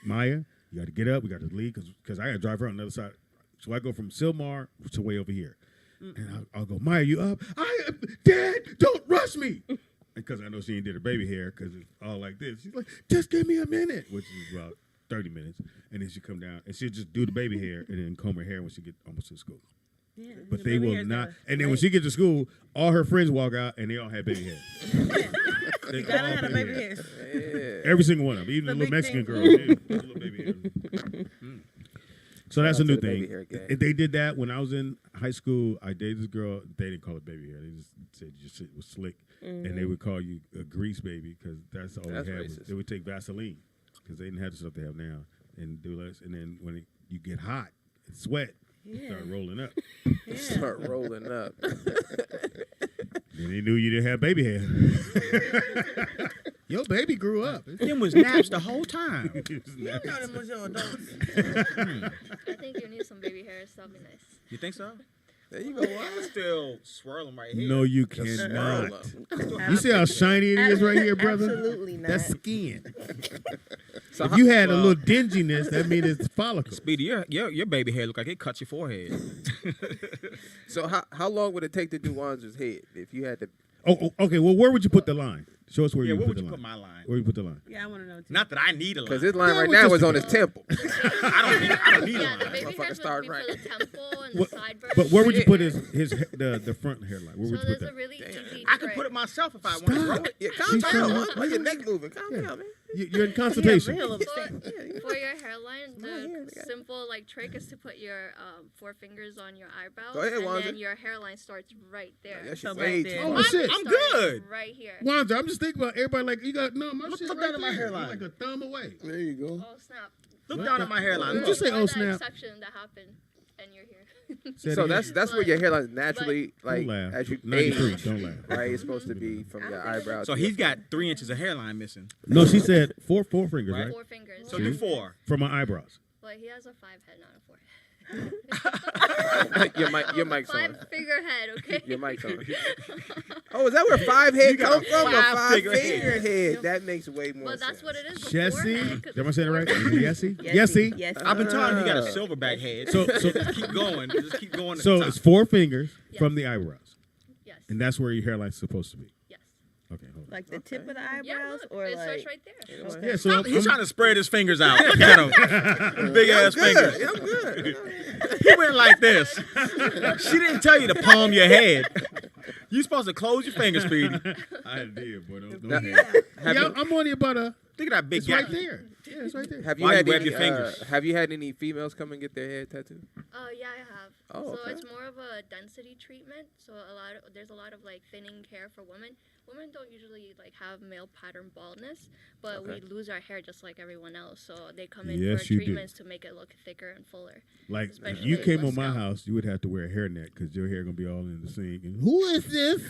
Speaker 1: Maya, you got to get up. We got to leave because I got to drive her on the other side. So I go from Silmar to way over here, and I'll go, Maya, you up? Dad, don't rush me. Because I know she ain't did her baby hair because it's all like this. She's like, just give me a minute, which is about 30 minutes, and then she come down and she'll just do the baby hair and then comb her hair when she get almost to school.
Speaker 11: Yeah,
Speaker 1: But
Speaker 11: the
Speaker 1: they
Speaker 11: baby
Speaker 1: will
Speaker 11: hair's
Speaker 1: not.
Speaker 11: gotta
Speaker 1: And then when
Speaker 11: wait.
Speaker 1: she gets to school, all her friends walk out and they all have baby hair. They
Speaker 11: You gotta
Speaker 1: all
Speaker 11: have a baby hair.
Speaker 3: Yeah.
Speaker 1: Every single one of them, even the
Speaker 11: The
Speaker 1: little
Speaker 11: big
Speaker 1: Mexican
Speaker 11: thing.
Speaker 1: girl. Yeah, little baby hair. So that's a
Speaker 3: out
Speaker 1: new
Speaker 3: to the baby
Speaker 1: thing.
Speaker 3: hair gang.
Speaker 1: If they did that when I was in high school. I dated this girl. They didn't call it baby hair. They just said it was slick, and they would call you a grease baby because that's all
Speaker 3: That's
Speaker 1: they had. Was,
Speaker 3: racist.
Speaker 1: they would take Vaseline because they didn't have the stuff they have now, and do less. And then when you get hot and sweat,
Speaker 9: Yeah.
Speaker 1: Start rolling up.
Speaker 9: Yeah.
Speaker 3: Start rolling up.
Speaker 1: Then they knew you didn't have baby hair. Your baby grew up.
Speaker 8: Them was naps the whole time.
Speaker 9: You know them was your adults.
Speaker 12: I think you need some baby hair. That'll be nice.
Speaker 8: You think so?
Speaker 3: There you go.
Speaker 8: I'm still swirling right here.
Speaker 1: No, you
Speaker 3: Just
Speaker 1: cannot.
Speaker 3: swirl
Speaker 1: You see how shiny it is right here, brother?
Speaker 9: Absolutely not.
Speaker 1: That's skin.
Speaker 3: So
Speaker 1: If you had a little dinginess, that means it's follicles.
Speaker 8: Speedy, your baby hair look like it cut your forehead.
Speaker 3: So how long would it take to do Wanda's head if you had to?
Speaker 1: Oh, okay. Well, where would you put the line? Show us where
Speaker 8: Yeah,
Speaker 1: you
Speaker 8: where
Speaker 1: put
Speaker 8: would
Speaker 1: the
Speaker 8: you
Speaker 1: line.
Speaker 8: put my line?
Speaker 1: Where you put the line?
Speaker 9: Yeah, I want to know too.
Speaker 8: Not that I need a line.
Speaker 3: Because his line
Speaker 1: Yeah,
Speaker 3: right
Speaker 1: we're
Speaker 3: now
Speaker 1: just
Speaker 3: is on his temple.
Speaker 8: I don't need
Speaker 12: Yeah, the
Speaker 8: a line.
Speaker 12: baby
Speaker 3: Motherfucker
Speaker 12: hairs
Speaker 3: start
Speaker 12: would be
Speaker 3: right.
Speaker 12: for the temple and the
Speaker 1: What-
Speaker 12: sideburns.
Speaker 1: But where would you put the front hairline? Where
Speaker 12: So
Speaker 1: would you put
Speaker 12: there's
Speaker 1: that?
Speaker 12: a really easy
Speaker 8: I could
Speaker 12: trick.
Speaker 8: put it myself if I want to grow it.
Speaker 3: Yeah, calm
Speaker 1: She's
Speaker 3: down.
Speaker 1: trying to-
Speaker 3: Why your neck moving? Calm
Speaker 1: Yeah.
Speaker 3: down, man.
Speaker 1: You're in consultation.
Speaker 9: Real
Speaker 12: For,
Speaker 9: upset.
Speaker 12: for your hairline,
Speaker 3: My hair,
Speaker 12: the
Speaker 3: they got-
Speaker 12: simple trick is to put your 4 fingers on your eyebrows,
Speaker 3: Go ahead,
Speaker 12: and
Speaker 3: Wanda.
Speaker 12: then your hairline starts right there.
Speaker 3: That shit
Speaker 9: So
Speaker 3: way
Speaker 9: back
Speaker 3: too
Speaker 9: there.
Speaker 1: Oh,
Speaker 3: much.
Speaker 1: shit.
Speaker 8: I'm
Speaker 12: Starting
Speaker 8: good.
Speaker 12: Right here.
Speaker 1: Wanda, I'm just thinking about everybody like you got my
Speaker 8: Look
Speaker 1: shit
Speaker 8: down
Speaker 1: right
Speaker 8: at my
Speaker 1: there.
Speaker 8: hairline.
Speaker 1: Like a thumb away.
Speaker 5: There you go.
Speaker 12: Oh snap!
Speaker 8: Look down at my hairline.
Speaker 1: Did you
Speaker 8: Look.
Speaker 1: say,
Speaker 12: You're
Speaker 1: oh,
Speaker 12: the
Speaker 1: snap?
Speaker 12: exception that happened, and you're here.
Speaker 1: Say it
Speaker 3: So
Speaker 1: again.
Speaker 3: that's where your hairline naturally
Speaker 1: Don't
Speaker 3: like
Speaker 1: laugh.
Speaker 3: as you
Speaker 1: 93,
Speaker 3: age,
Speaker 1: don't laugh.
Speaker 3: right? It's supposed to be from your eyebrows.
Speaker 8: So
Speaker 3: to
Speaker 8: he's
Speaker 3: your
Speaker 8: got 3 inches of hairline missing.
Speaker 1: No, she said four fingers,
Speaker 8: Right.
Speaker 1: right?
Speaker 12: 4 fingers.
Speaker 8: So do 4.
Speaker 1: From my eyebrows.
Speaker 12: Well, he has a 5 head, not a 4 head.
Speaker 3: your mic's on.
Speaker 12: 5-figure head, okay?
Speaker 3: Your mic's on. Oh, is that where 5 head come from? A
Speaker 8: 5-figure
Speaker 3: 5-finger head. That makes way more
Speaker 12: Well,
Speaker 3: sense.
Speaker 12: that's what it is.
Speaker 1: Jesse?
Speaker 12: beforehand, 'cause
Speaker 1: Am I saying it right?
Speaker 12: beforehand-
Speaker 1: Yessie? Yessie?
Speaker 9: Yes.
Speaker 8: I've been telling him he got a
Speaker 3: Ah.
Speaker 8: silverback head.
Speaker 1: So-
Speaker 8: just keep going. Just keep going. At
Speaker 1: So
Speaker 8: the
Speaker 1: it's
Speaker 8: top.
Speaker 1: 4 fingers
Speaker 12: Yes.
Speaker 1: from the eyebrows.
Speaker 12: Yes.
Speaker 1: And that's where your hairline's supposed to be.
Speaker 12: Yes.
Speaker 1: Okay, hold on.
Speaker 9: Like the tip of the
Speaker 12: Yeah,
Speaker 9: eyebrows,
Speaker 12: look,
Speaker 9: or
Speaker 12: it starts
Speaker 9: like.
Speaker 12: right there.
Speaker 9: Okay.
Speaker 1: Yeah, so
Speaker 8: He's trying to spread his fingers out. Look at him. Big ass fingers.
Speaker 3: Good. I'm good.
Speaker 8: He went like this. She didn't tell you to palm your head. You supposed to close your fingers, Speedy.
Speaker 1: I did, boy. Don't
Speaker 3: Now,
Speaker 1: do
Speaker 3: have,
Speaker 1: Yeah,
Speaker 3: you,
Speaker 1: I'm only about a.
Speaker 8: Look at that big
Speaker 1: It's
Speaker 8: gap.
Speaker 1: right there. Yeah, it's right there.
Speaker 3: have you
Speaker 8: Why you
Speaker 3: had
Speaker 8: web
Speaker 3: any?
Speaker 8: your fingers?
Speaker 3: Have you had any females come and get their head tattooed?
Speaker 12: Yeah, I have.
Speaker 3: Oh,
Speaker 12: So
Speaker 3: okay.
Speaker 12: it's more of a density treatment. So there's a lot of thinning hair for women. Women don't usually have male pattern baldness, but
Speaker 3: Okay.
Speaker 12: we lose our hair just like everyone else. So they come in
Speaker 1: Yes,
Speaker 12: for
Speaker 1: you do.
Speaker 12: treatments to make it look thicker and fuller.
Speaker 1: Like, if
Speaker 12: Especially
Speaker 1: you came
Speaker 12: with
Speaker 1: on my
Speaker 12: scalp.
Speaker 1: house, you would have to wear a hairnet because your hair going to be all in the sink. And who is this?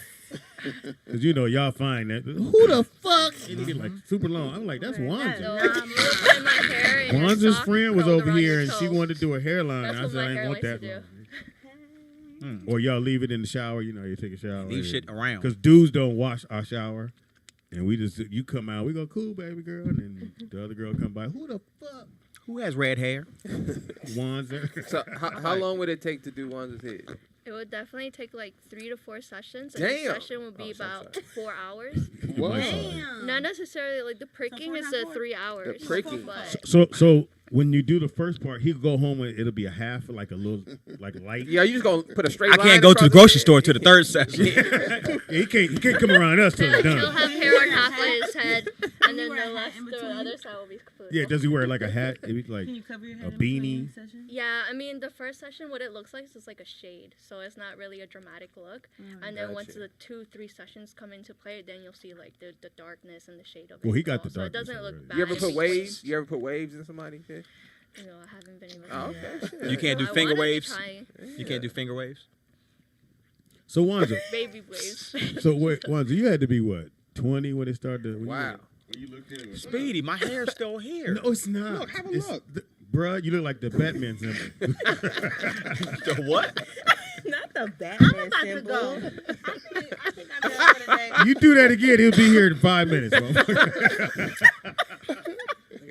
Speaker 1: Because, y'all find that. Who the fuck? It'd be super long. I'm like, that's
Speaker 12: So
Speaker 1: Wanda.
Speaker 12: I'm looking my hair in your
Speaker 1: Wanda's
Speaker 12: sock
Speaker 1: friend was
Speaker 12: curled
Speaker 1: over
Speaker 12: around
Speaker 1: here
Speaker 12: your
Speaker 1: and she
Speaker 12: toe.
Speaker 1: wanted to do a hairline.
Speaker 12: That's
Speaker 1: I
Speaker 12: what
Speaker 1: said,
Speaker 12: my
Speaker 1: I
Speaker 12: hair
Speaker 1: ain't want
Speaker 12: likes
Speaker 1: that
Speaker 12: to
Speaker 1: long.
Speaker 8: Mm.
Speaker 1: Or y'all leave it in the shower. You take a shower.
Speaker 8: Leave shit around.
Speaker 1: Because dudes don't wash our shower. And you come out, we go, cool, baby girl. And then the other girl come by, who the fuck?
Speaker 8: Who has red hair?
Speaker 1: Wanda.
Speaker 3: So how long would it take to do Wanda's head?
Speaker 12: It would definitely take 3 to 4 sessions. And each
Speaker 3: Damn.
Speaker 12: session would be
Speaker 3: Oh, sorry,
Speaker 12: about 4 hours.
Speaker 5: Wow.
Speaker 9: Damn.
Speaker 12: Not necessarily the pricking is the 3 hours.
Speaker 3: pricking.
Speaker 12: But
Speaker 1: So when you do the first part, he'll go home and it'll be a half, like a little, like light.
Speaker 3: Yeah, you just gonna put a straight
Speaker 8: I
Speaker 3: line
Speaker 8: can't go to the
Speaker 3: across
Speaker 8: grocery
Speaker 3: his
Speaker 8: store
Speaker 3: head?
Speaker 8: to the third session.
Speaker 1: He can't come around us till it's
Speaker 12: he'll
Speaker 1: done.
Speaker 12: have hair on half of his head, and then
Speaker 9: wear a
Speaker 12: the
Speaker 9: hat
Speaker 12: left,
Speaker 9: in
Speaker 12: the
Speaker 9: between?
Speaker 12: other side will be completely.
Speaker 1: Yeah, does he wear like a hat? Maybe like
Speaker 9: Can you cover your
Speaker 1: a
Speaker 9: head in
Speaker 1: beanie?
Speaker 9: between sessions?
Speaker 12: Yeah, I mean the first session, what it looks like is like a shade, so it's not really a dramatic look. And then once
Speaker 3: Gotcha.
Speaker 12: the 2-3 sessions come into play, then you'll see the darkness and the shade of it.
Speaker 1: Well, he got
Speaker 12: as
Speaker 1: the
Speaker 12: so it
Speaker 1: darkness
Speaker 12: doesn't look
Speaker 1: already.
Speaker 12: bad.
Speaker 3: You ever
Speaker 12: in
Speaker 3: put
Speaker 12: between.
Speaker 3: waves? You ever put waves in somebody's head?
Speaker 12: No, I haven't been able to.
Speaker 3: Oh,
Speaker 12: do
Speaker 3: okay.
Speaker 12: that.
Speaker 3: Shit.
Speaker 8: You can't do
Speaker 12: I
Speaker 8: finger
Speaker 12: wanna be
Speaker 8: waves?
Speaker 12: trying.
Speaker 8: You can't do finger waves?
Speaker 1: So Wanda,
Speaker 12: Baby waves.
Speaker 1: Wanda, you had to be what, 20 when it started? When
Speaker 3: Wow.
Speaker 5: When you looked in, it was
Speaker 8: Speedy, my hair's still here.
Speaker 1: No, it's not.
Speaker 5: Look, have a
Speaker 1: It's
Speaker 5: look.
Speaker 1: Bruh, you look like the Batman symbol.
Speaker 8: The what?
Speaker 9: Not the Batman
Speaker 11: about to
Speaker 9: symbol.
Speaker 11: go.
Speaker 9: I think I'm done for the day.
Speaker 1: You do that again, he'll be here in 5 minutes. motherfucker.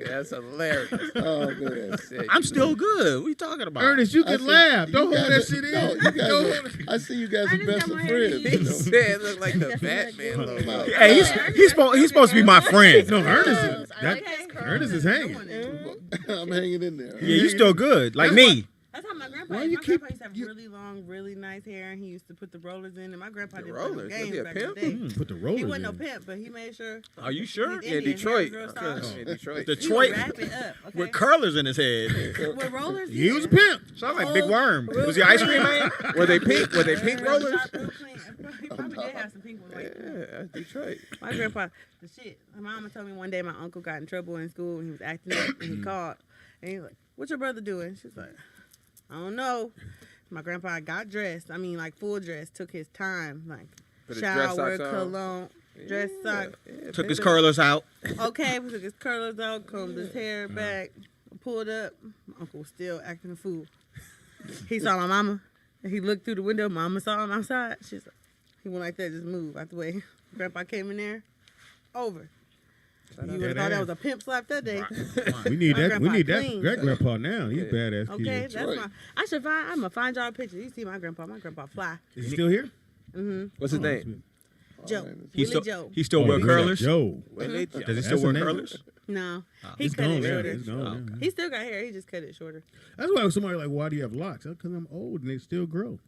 Speaker 3: That's hilarious.
Speaker 5: Oh man.
Speaker 3: That's sick.
Speaker 8: I'm still good. What are you talking about?
Speaker 1: Ernest, you
Speaker 5: I
Speaker 1: can
Speaker 5: see-
Speaker 1: laugh.
Speaker 5: you
Speaker 1: Don't hold
Speaker 5: guys
Speaker 1: that
Speaker 5: are-
Speaker 1: shit in.
Speaker 5: No, you
Speaker 1: Don't
Speaker 5: guys
Speaker 1: hold
Speaker 5: are,
Speaker 1: it-
Speaker 5: I see you guys
Speaker 9: I
Speaker 5: are
Speaker 9: just
Speaker 5: best
Speaker 9: got
Speaker 5: of
Speaker 9: my hair
Speaker 5: friends.
Speaker 3: He said it looked like the Batman logo.
Speaker 8: Hey, he's supposed to be my friend.
Speaker 1: No, Ernest
Speaker 12: Curls.
Speaker 1: is,
Speaker 12: I
Speaker 1: that,
Speaker 12: like his curls.
Speaker 1: Ernest is hanging.
Speaker 5: I'm hanging in there.
Speaker 8: Yeah, you still good. Like me.
Speaker 9: That's how my grandpa.
Speaker 1: Why
Speaker 9: My
Speaker 1: you keep-
Speaker 9: grandpa used to have really long, really nice hair, and he used to put the rollers in. And my grandpa
Speaker 3: The
Speaker 9: didn't
Speaker 3: rollers?
Speaker 9: play
Speaker 3: Was
Speaker 9: no
Speaker 3: he a
Speaker 9: games back in
Speaker 3: pimp?
Speaker 9: the day.
Speaker 1: Put the
Speaker 9: He
Speaker 1: rollers
Speaker 9: wasn't no
Speaker 1: in.
Speaker 9: pimp, but he made sure.
Speaker 8: Are you sure?
Speaker 9: He's
Speaker 3: In
Speaker 9: Indian,
Speaker 3: Detroit.
Speaker 9: hair was real
Speaker 3: Okay.
Speaker 9: soft.
Speaker 3: In Detroit.
Speaker 9: He
Speaker 8: Detroit
Speaker 9: would wrap it up, okay?
Speaker 8: with curlers in his head.
Speaker 9: With rollers.
Speaker 1: He was a
Speaker 9: yeah.
Speaker 1: pimp.
Speaker 8: Sound like Big Worm. Was he ice cream man?
Speaker 3: Were they pink? Were they pink rollers?
Speaker 9: He probably did have some pink ones. Like,
Speaker 3: Yeah, that's Detroit.
Speaker 9: my grandpa, the shit. My mama told me one day my uncle got in trouble in school and he was acting up and he called and he was like, "What your brother doing?" She's like,
Speaker 11: I don't know. My grandpa got dressed. I mean, like full dress. Took his time, like
Speaker 3: Put his dress
Speaker 11: shower,
Speaker 3: socks on.
Speaker 11: cologne, dress socks.
Speaker 3: Yeah,
Speaker 8: Took his
Speaker 3: baby.
Speaker 8: curlers out.
Speaker 11: Okay, we took his curlers out, combed his hair back, pulled up. My uncle was still acting a fool. He saw my mama. And he looked through the window. Mama saw him outside. She's like, he went like that, just moved out the way. Grandpa came in there. Over. You would have thought that was a pimp slap that day.
Speaker 1: We need
Speaker 11: My
Speaker 1: that. We
Speaker 11: grandpa
Speaker 1: need that.
Speaker 11: clean.
Speaker 1: That grandpa now. He's a badass kid.
Speaker 11: Okay, that's my. I should find. I'm gonna find y'all a picture. You see my grandpa. My grandpa fly.
Speaker 1: Is he still here?
Speaker 11: Mm-hmm.
Speaker 3: What's his name?
Speaker 11: Joe.
Speaker 8: He
Speaker 11: Willie
Speaker 8: still
Speaker 11: Joe.
Speaker 8: he still wear curlers.
Speaker 1: Joe.
Speaker 3: Willie Joe.
Speaker 8: Does he still
Speaker 1: That's
Speaker 8: wear
Speaker 1: the name.
Speaker 8: curlers?
Speaker 11: No,
Speaker 8: Oh.
Speaker 11: he
Speaker 1: It's
Speaker 11: cut
Speaker 1: gone
Speaker 11: it
Speaker 1: now.
Speaker 11: shorter.
Speaker 1: It's gone now.
Speaker 11: He still got hair. He just cut it shorter.
Speaker 1: That's why somebody like, why do you have locks? Because I'm old and they still grow.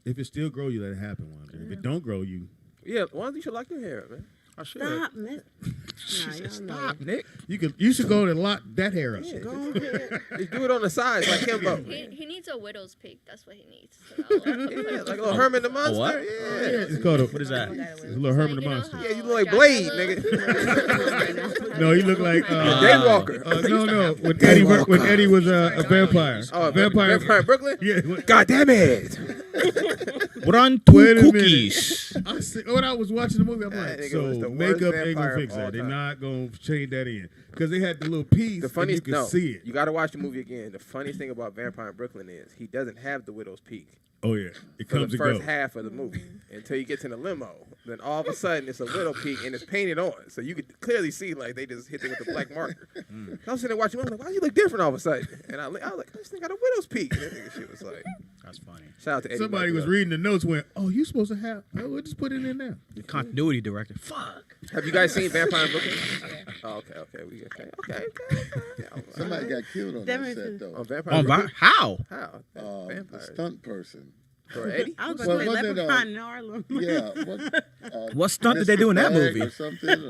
Speaker 1: If it still grow, you let it happen one day. If it don't grow, you.
Speaker 3: Yeah, why don't you should lock your hair, man?
Speaker 8: I should.
Speaker 11: Stop, Nick. Nah, y'all know.
Speaker 8: Stop, Nick.
Speaker 1: You should go and lock that hair up.
Speaker 3: Yeah,
Speaker 11: Go ahead.
Speaker 3: just do it on the sides like Kimbo.
Speaker 12: He needs a widow's peak. That's what he needs.
Speaker 3: Yeah, like a little Herman the Monster.
Speaker 8: what?
Speaker 3: Yeah.
Speaker 1: It's called a,
Speaker 8: What is that?
Speaker 1: It's a little Herman the
Speaker 12: You know
Speaker 1: Monster.
Speaker 12: how
Speaker 3: Yeah, you look like
Speaker 12: Jack
Speaker 3: Blade,
Speaker 12: Harlow-
Speaker 3: nigga.
Speaker 1: No, you look like
Speaker 3: Daywalker.
Speaker 1: no. When Eddie was a vampire.
Speaker 3: Oh,
Speaker 1: Vampire
Speaker 3: in Brooklyn?
Speaker 1: Yeah.
Speaker 3: God damn it.
Speaker 8: Run
Speaker 1: Wait
Speaker 8: two
Speaker 1: a minute.
Speaker 8: cookies.
Speaker 1: When I was watching the movie, I'm
Speaker 3: That
Speaker 1: like,
Speaker 3: nigga was
Speaker 1: so
Speaker 3: the
Speaker 1: makeup
Speaker 3: worst
Speaker 1: ain't gonna
Speaker 3: vampire
Speaker 1: fix
Speaker 3: of all
Speaker 1: that. They're
Speaker 3: time.
Speaker 1: not gonna change that in because they had the little piece
Speaker 3: The
Speaker 1: and
Speaker 3: funniest,
Speaker 1: you could see it.
Speaker 3: You got to watch the movie again. The funniest thing about Vampire in Brooklyn is he doesn't have the widow's peak
Speaker 1: Oh yeah, it
Speaker 3: for
Speaker 1: comes
Speaker 3: the
Speaker 1: and
Speaker 3: first
Speaker 1: goes.
Speaker 3: half of the movie until you get to the limo. Then all of a sudden it's a widow peak and it's painted on, so you could clearly see like they just hit it with a black marker. I was sitting there watching. I was like, why do you look different all of a sudden? And I was like, this thing got a widow's peak. And that nigga shit was like,
Speaker 8: That's funny.
Speaker 3: shout out to Eddie
Speaker 1: Somebody
Speaker 3: Murphy,
Speaker 1: was
Speaker 3: though.
Speaker 1: reading the notes. Went, oh, you supposed to have? Oh, we'll just put it in there.
Speaker 8: The continuity director. Fuck.
Speaker 3: Have you guys seen Vampire in Brooklyn? Oh, okay.
Speaker 5: Somebody got killed on that set, though.
Speaker 3: Oh, Vampire
Speaker 8: Oh,
Speaker 3: in Brooklyn?
Speaker 8: how?
Speaker 3: How?
Speaker 5: The
Speaker 3: Vampires.
Speaker 5: stunt person.
Speaker 3: For Eddie?
Speaker 11: I was
Speaker 5: Well,
Speaker 11: going to say
Speaker 5: wasn't it,
Speaker 11: Leprechaun in Harlem.
Speaker 5: Yeah.
Speaker 8: What stunt did they do in that
Speaker 5: Mr. Bag
Speaker 8: movie?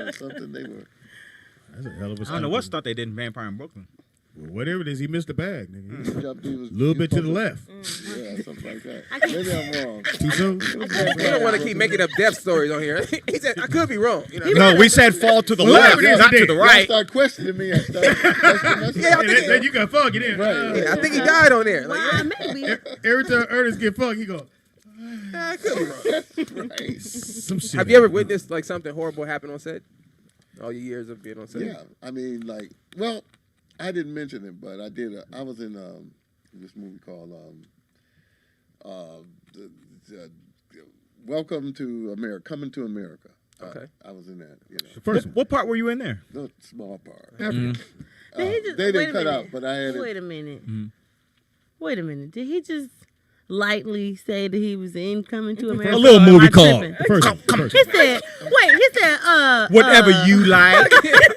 Speaker 5: Or something they were.
Speaker 1: That's a hell of a.
Speaker 8: I don't know what stunt they did in Vampire in Brooklyn.
Speaker 1: Well, whatever it is, he missed the bag. Nigga.
Speaker 5: He jumped, he was,
Speaker 1: A little bit to the
Speaker 5: supposed
Speaker 1: left.
Speaker 5: Yeah, something like that. Maybe I'm wrong.
Speaker 1: Too soon.
Speaker 3: You don't want to keep making up death stories on here. He said, I could be wrong. You know?
Speaker 8: No, we said fall to the
Speaker 1: Well,
Speaker 8: left,
Speaker 1: whatever it is,
Speaker 8: not
Speaker 1: he
Speaker 8: to
Speaker 1: did.
Speaker 8: the
Speaker 5: Y'all
Speaker 8: right.
Speaker 5: start questioning me and stuff.
Speaker 3: Yeah, I think
Speaker 1: Then you got fucked. You didn't.
Speaker 5: Right.
Speaker 3: Yeah, I think he died on there. Like,
Speaker 11: Why, maybe.
Speaker 1: Every time Ernest get fucked, he go.
Speaker 3: I could be wrong.
Speaker 5: Right.
Speaker 1: Some shit.
Speaker 3: Have you ever witnessed like something horrible happen on set? All your years of being on set?
Speaker 5: Yeah, I mean, like, well, I didn't mention it, but I did. I was in this movie called Welcome to America, Coming to America.
Speaker 3: Okay.
Speaker 5: I was in that. You know,
Speaker 1: The first one.
Speaker 8: What part were you in there?
Speaker 5: the small part.
Speaker 11: Did he just,
Speaker 5: They
Speaker 11: wait
Speaker 5: didn't
Speaker 11: a
Speaker 5: cut
Speaker 11: minute.
Speaker 5: out, but I had
Speaker 11: Wait
Speaker 5: it.
Speaker 11: a minute. Wait a minute. Did he just lightly say that he was in Coming to America?
Speaker 8: A little
Speaker 11: or am
Speaker 8: movie
Speaker 11: I
Speaker 8: called.
Speaker 11: tripping?
Speaker 1: First one.
Speaker 11: He said,
Speaker 8: Whatever you like.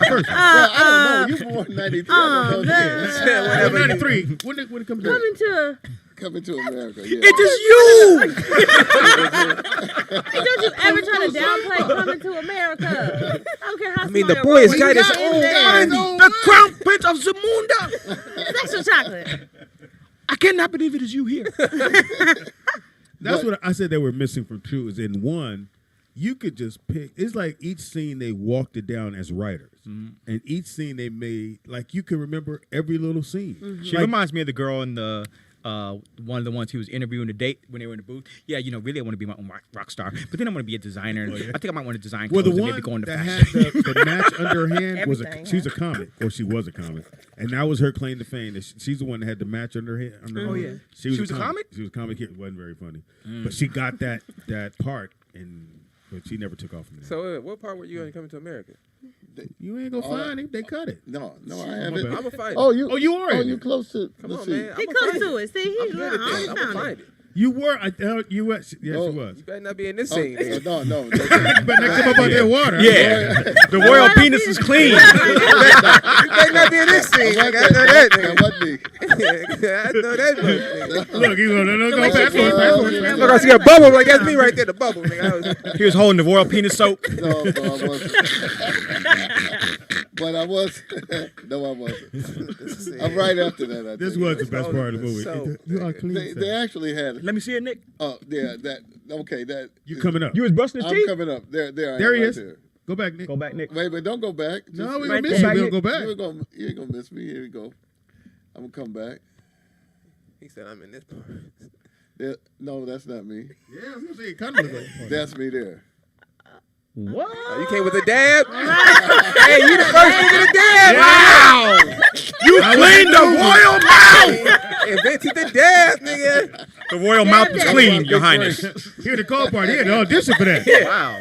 Speaker 5: Well, I don't know. You were born in '93. I don't know.
Speaker 3: Whatever you-
Speaker 1: 93. When it comes to
Speaker 11: Coming to.
Speaker 5: Coming to America. Yeah.
Speaker 8: It is you.
Speaker 11: Don't you ever try to downplay Coming to America? I don't care how
Speaker 3: I mean,
Speaker 11: small
Speaker 3: the
Speaker 11: your
Speaker 3: boy has
Speaker 11: voice
Speaker 3: got his
Speaker 11: is
Speaker 3: own
Speaker 11: in there.
Speaker 3: mind.
Speaker 8: The crown prince of Zamunda.
Speaker 11: Sexual chocolate.
Speaker 8: I cannot believe it is you here.
Speaker 1: That's what I said they were missing from two. Is in one, you could just pick. It's like each scene they walked it down as writers, and each scene they made like you can remember every little scene.
Speaker 8: She reminds me of the girl in the one of the ones he was interviewing the date when they were in the booth. Yeah, you know, really I want to be my own rock star, but then I want to be a designer. I think I might want to design
Speaker 1: Well,
Speaker 8: clothes
Speaker 1: the
Speaker 8: and
Speaker 1: one
Speaker 8: maybe go into
Speaker 1: that
Speaker 8: fashion.
Speaker 1: had the match under her hand was
Speaker 9: Everything,
Speaker 1: she's a comic, or she was a comic, and that was her claim to fame. That she's the one that had the match under her. Under her
Speaker 8: yeah.
Speaker 1: hand.
Speaker 8: She was a comic?
Speaker 1: She was a comic. It wasn't very funny, but she got that part, but she never took off from there.
Speaker 3: So, what part were you in Coming to America?
Speaker 1: You ain't gonna find him. They cut it.
Speaker 5: No, I
Speaker 1: My
Speaker 5: haven't.
Speaker 1: bad.
Speaker 3: I'm going to find it.
Speaker 5: Oh, you
Speaker 1: are.
Speaker 5: Oh, you close to.
Speaker 3: Come
Speaker 5: let's
Speaker 3: on,
Speaker 5: see.
Speaker 3: man.
Speaker 11: He close to it. See, he
Speaker 3: I'm good at this. I'm going to
Speaker 11: found
Speaker 3: find
Speaker 11: it.
Speaker 3: it.
Speaker 1: You were. You were. Yes,
Speaker 5: Oh.
Speaker 1: you was.
Speaker 3: You better not be in this
Speaker 5: Oh,
Speaker 3: scene. nigga.
Speaker 5: no.
Speaker 1: You better not come up out that water.
Speaker 8: Yeah, the royal penis is clean.
Speaker 3: You better not be in this scene.
Speaker 5: That
Speaker 3: nigga. I know that,
Speaker 5: that
Speaker 3: nigga.
Speaker 5: wasn't me.
Speaker 3: I know that, nigga.
Speaker 1: Look, he's gonna go
Speaker 11: way
Speaker 1: fast
Speaker 11: she
Speaker 1: forward,
Speaker 11: came
Speaker 1: fast
Speaker 11: up
Speaker 1: forward,
Speaker 11: with
Speaker 1: fast
Speaker 11: that
Speaker 3: Look, I see a bubble. Like, that's me right there, the bubble. Nigga.
Speaker 8: He was holding the royal penis soap.
Speaker 5: No, I wasn't. But I was. No, I wasn't. I'm right after that. I
Speaker 1: This
Speaker 5: think.
Speaker 1: was the best part of the movie.
Speaker 3: So-
Speaker 1: You are clean.
Speaker 5: They
Speaker 1: sir.
Speaker 5: actually had.
Speaker 8: Let me see it, Nick.
Speaker 5: Oh, yeah. That. Okay. That.
Speaker 1: You coming up?
Speaker 8: You was busting his
Speaker 5: I'm
Speaker 8: teeth.
Speaker 5: coming up. There.
Speaker 1: There he
Speaker 5: right
Speaker 1: is.
Speaker 5: There.
Speaker 1: Go back, Nick.
Speaker 8: Go back, Nick.
Speaker 5: Wait, but don't go back.
Speaker 1: No, we
Speaker 11: Right
Speaker 1: gonna miss
Speaker 11: there.
Speaker 1: you. We'll go back.
Speaker 5: You ain't gonna miss me. Here we go. I'm gonna come back.
Speaker 3: He said, I'm in this part.
Speaker 5: No, that's not me.
Speaker 1: Yeah, I was gonna say it kind of looks like.
Speaker 5: That's me there.
Speaker 8: What?
Speaker 3: Oh, you came with a dab? Hey, you the first nigga to dab.
Speaker 1: Wow! You cleaned the royal mouth.
Speaker 3: Invented the dab, nigga.
Speaker 8: The royal mouth is clean, Your Highness.
Speaker 1: Here the call party. He had to audition for that.
Speaker 8: Wow.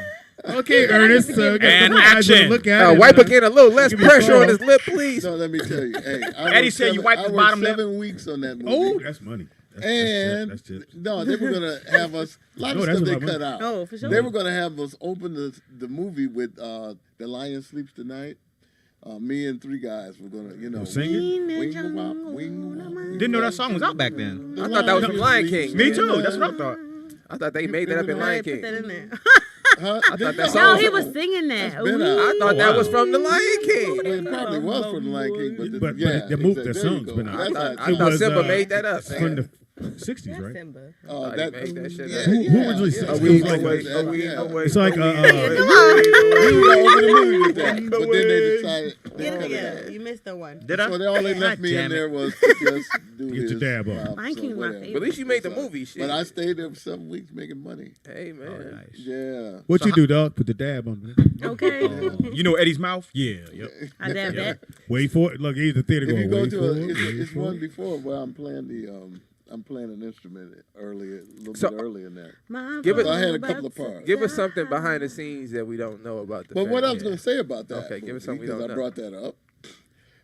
Speaker 1: Okay, Ernest.
Speaker 8: And action.
Speaker 1: Look at it.
Speaker 3: Wipe again, a little less pressure on his lip, please.
Speaker 5: So let me tell you. Hey,
Speaker 8: Eddie said you wiped the bottom lip.
Speaker 5: 7 weeks on that movie.
Speaker 1: Oh, that's money.
Speaker 5: And no, they were gonna have us. A lot of stuff they cut out.
Speaker 9: Oh, for sure.
Speaker 5: They were gonna have us open the movie with "The Lion Sleeps Tonight." Me and 3 guys were gonna,
Speaker 1: singing.
Speaker 8: Didn't know that song was out back then.
Speaker 3: I thought that was from Lion King.
Speaker 8: Me too. That's what I thought.
Speaker 3: I thought they made that up in Lion King.
Speaker 9: Put that in there.
Speaker 5: Huh?
Speaker 3: I thought that
Speaker 11: No,
Speaker 3: song
Speaker 11: he was singing that.
Speaker 3: I thought that was from the Lion King.
Speaker 5: Well, it probably was from the Lion King,
Speaker 1: But
Speaker 5: yeah,
Speaker 1: the movie, the
Speaker 5: exactly.
Speaker 1: song's been out.
Speaker 3: I thought Simba made that up.
Speaker 1: From the 60s, right?
Speaker 9: December.
Speaker 5: That
Speaker 3: made that shit
Speaker 5: yeah,
Speaker 3: up.
Speaker 1: Who originally
Speaker 5: yeah,
Speaker 1: sang
Speaker 3: We
Speaker 1: it?
Speaker 3: no way.
Speaker 1: It's like
Speaker 5: we were gonna open the movie with that, but then they decided they
Speaker 9: Get it
Speaker 5: cut it
Speaker 9: together.
Speaker 5: out.
Speaker 9: You missed the one.
Speaker 8: Did I?
Speaker 5: So all they left
Speaker 8: God
Speaker 5: me in
Speaker 8: damn it.
Speaker 5: there was to just do
Speaker 1: Get your
Speaker 5: his
Speaker 1: dab on.
Speaker 5: mouth,
Speaker 11: Lion
Speaker 5: so
Speaker 11: King's my
Speaker 5: whatever.
Speaker 11: favorite.
Speaker 3: But at least you made the movie, shit.
Speaker 5: But I stayed there for 7 weeks making money.
Speaker 3: Hey, man.
Speaker 5: Yeah.
Speaker 1: What you do, dog? Put the dab on it.
Speaker 11: Okay.
Speaker 8: You know Eddie's mouth?
Speaker 1: Yeah, yep.
Speaker 11: I dab that.
Speaker 1: Wait for it. Look, he's the theater
Speaker 5: If
Speaker 1: going.
Speaker 5: you go
Speaker 1: Wait
Speaker 5: to
Speaker 1: for
Speaker 5: a,
Speaker 1: it.
Speaker 5: it's,
Speaker 1: Wait
Speaker 5: it's
Speaker 1: for
Speaker 5: one
Speaker 1: it.
Speaker 5: before where I'm playing an instrument earlier, a little
Speaker 3: So-
Speaker 5: bit earlier than that.
Speaker 3: Give it-
Speaker 5: So I had a couple of parts.
Speaker 3: Give us something behind the scenes that we don't know about the
Speaker 5: But what I was
Speaker 3: family.
Speaker 5: going to say about that,
Speaker 3: Okay, give us something we
Speaker 5: because
Speaker 3: don't
Speaker 5: I
Speaker 3: know.
Speaker 5: brought that up,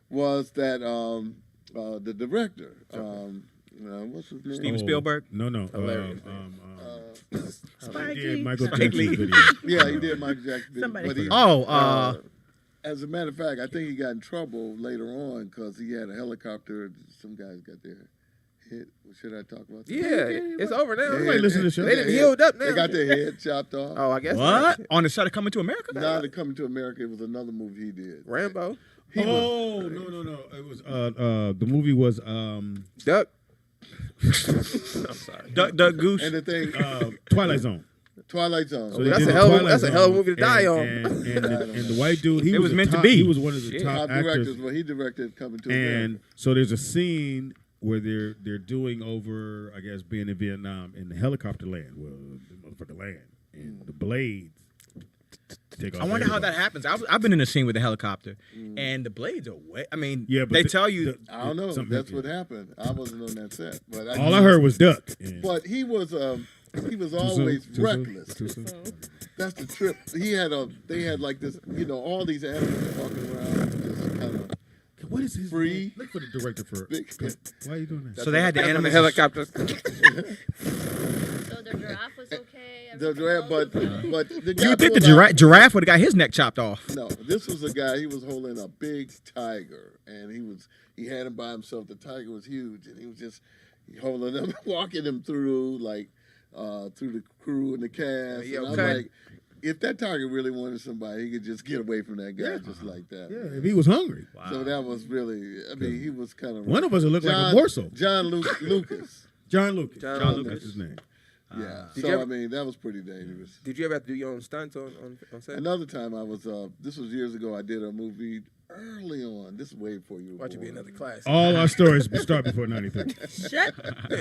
Speaker 5: was that the director, what's his name?
Speaker 8: Steven Spielberg?
Speaker 1: No.
Speaker 3: Hilarious,
Speaker 1: He did Michael
Speaker 8: Spike
Speaker 1: Jackson's
Speaker 8: Lee.
Speaker 1: video.
Speaker 5: Yeah, he did Michael Jackson.
Speaker 9: Somebody
Speaker 5: But he, as a matter of fact, I think he got in trouble later on because he had a helicopter. Some guys got their hit. Should I talk about that?
Speaker 3: Yeah, it's over now.
Speaker 1: Everybody listen to the show.
Speaker 3: They didn't healed up now.
Speaker 5: They got their head chopped off.
Speaker 3: Oh, I guess
Speaker 8: What?
Speaker 3: not.
Speaker 8: On the side of Coming to America?
Speaker 5: Now they're coming to America. It was another movie he did.
Speaker 3: Rambo.
Speaker 1: Oh no! It was the movie was
Speaker 3: Duck. I'm sorry.
Speaker 8: Duck Goose.
Speaker 5: And the thing,
Speaker 1: Twilight Zone.
Speaker 5: Twilight Zone.
Speaker 1: So they
Speaker 3: That's
Speaker 1: did
Speaker 3: a hell of a-
Speaker 1: Twilight
Speaker 3: that's a hell of a
Speaker 1: Zone,
Speaker 3: movie to die on.
Speaker 1: And the white dude, he
Speaker 8: It was
Speaker 1: a
Speaker 8: meant to
Speaker 1: top-
Speaker 8: be.
Speaker 1: He was one of the
Speaker 3: Shit.
Speaker 1: top
Speaker 5: Top
Speaker 1: actors.
Speaker 5: directors. Well, he directed Coming to America.
Speaker 1: And so there's a scene where they're doing over, I guess, being in Vietnam in the helicopter land. Well, the motherfucker land and the blades. Take off
Speaker 8: I wonder how
Speaker 1: everybody.
Speaker 8: that happens. I've been in a scene with a helicopter, and the blades are wet. I mean,
Speaker 1: Yeah, but
Speaker 8: they tell you.
Speaker 5: I don't know.
Speaker 1: something-
Speaker 5: That's what happened. I wasn't on that set, but
Speaker 1: All I heard was duck. And
Speaker 5: But he was
Speaker 1: too
Speaker 5: always
Speaker 1: soon, too
Speaker 5: reckless.
Speaker 1: soon, too soon.
Speaker 5: That's the trip. They had like this, all these animals walking around, just kind of
Speaker 1: What is his
Speaker 5: free.
Speaker 1: name? Look for the director for.
Speaker 5: Big-
Speaker 1: Why are you doing that?
Speaker 8: So they had the
Speaker 3: That's on the
Speaker 8: animals.
Speaker 3: helicopter.
Speaker 12: So the giraffe was okay.
Speaker 5: The giraffe, but the guy
Speaker 8: You think the
Speaker 5: pulled out-
Speaker 8: giraffe would have got his neck chopped off?
Speaker 5: No, this was a guy. He was holding a big tiger, and he had him by himself. The tiger was huge, and he was just holding him, walking him through through the crew and the cast.
Speaker 3: Yeah,
Speaker 5: and I'm
Speaker 3: okay.
Speaker 5: like, if that tiger really wanted somebody, he could just get away from that guy just like that.
Speaker 1: Yeah, if he was hungry.
Speaker 5: So that was really. I mean, he was kind of
Speaker 1: One of us would look like a morsel.
Speaker 5: John Lucas.
Speaker 1: John Lucas.
Speaker 3: John
Speaker 1: Lucas.
Speaker 3: Lucas.
Speaker 1: That's his name.
Speaker 5: Yeah.
Speaker 3: Did
Speaker 5: So
Speaker 3: you ever-
Speaker 5: I mean, that was pretty dangerous.
Speaker 3: Did you ever have to do your own stunts on set?
Speaker 5: Another time I was. This was years ago. I did a movie early on. This is way before you were
Speaker 3: Watch it be
Speaker 5: born.
Speaker 3: another class.
Speaker 1: All our stories start before 93.
Speaker 9: Shut up.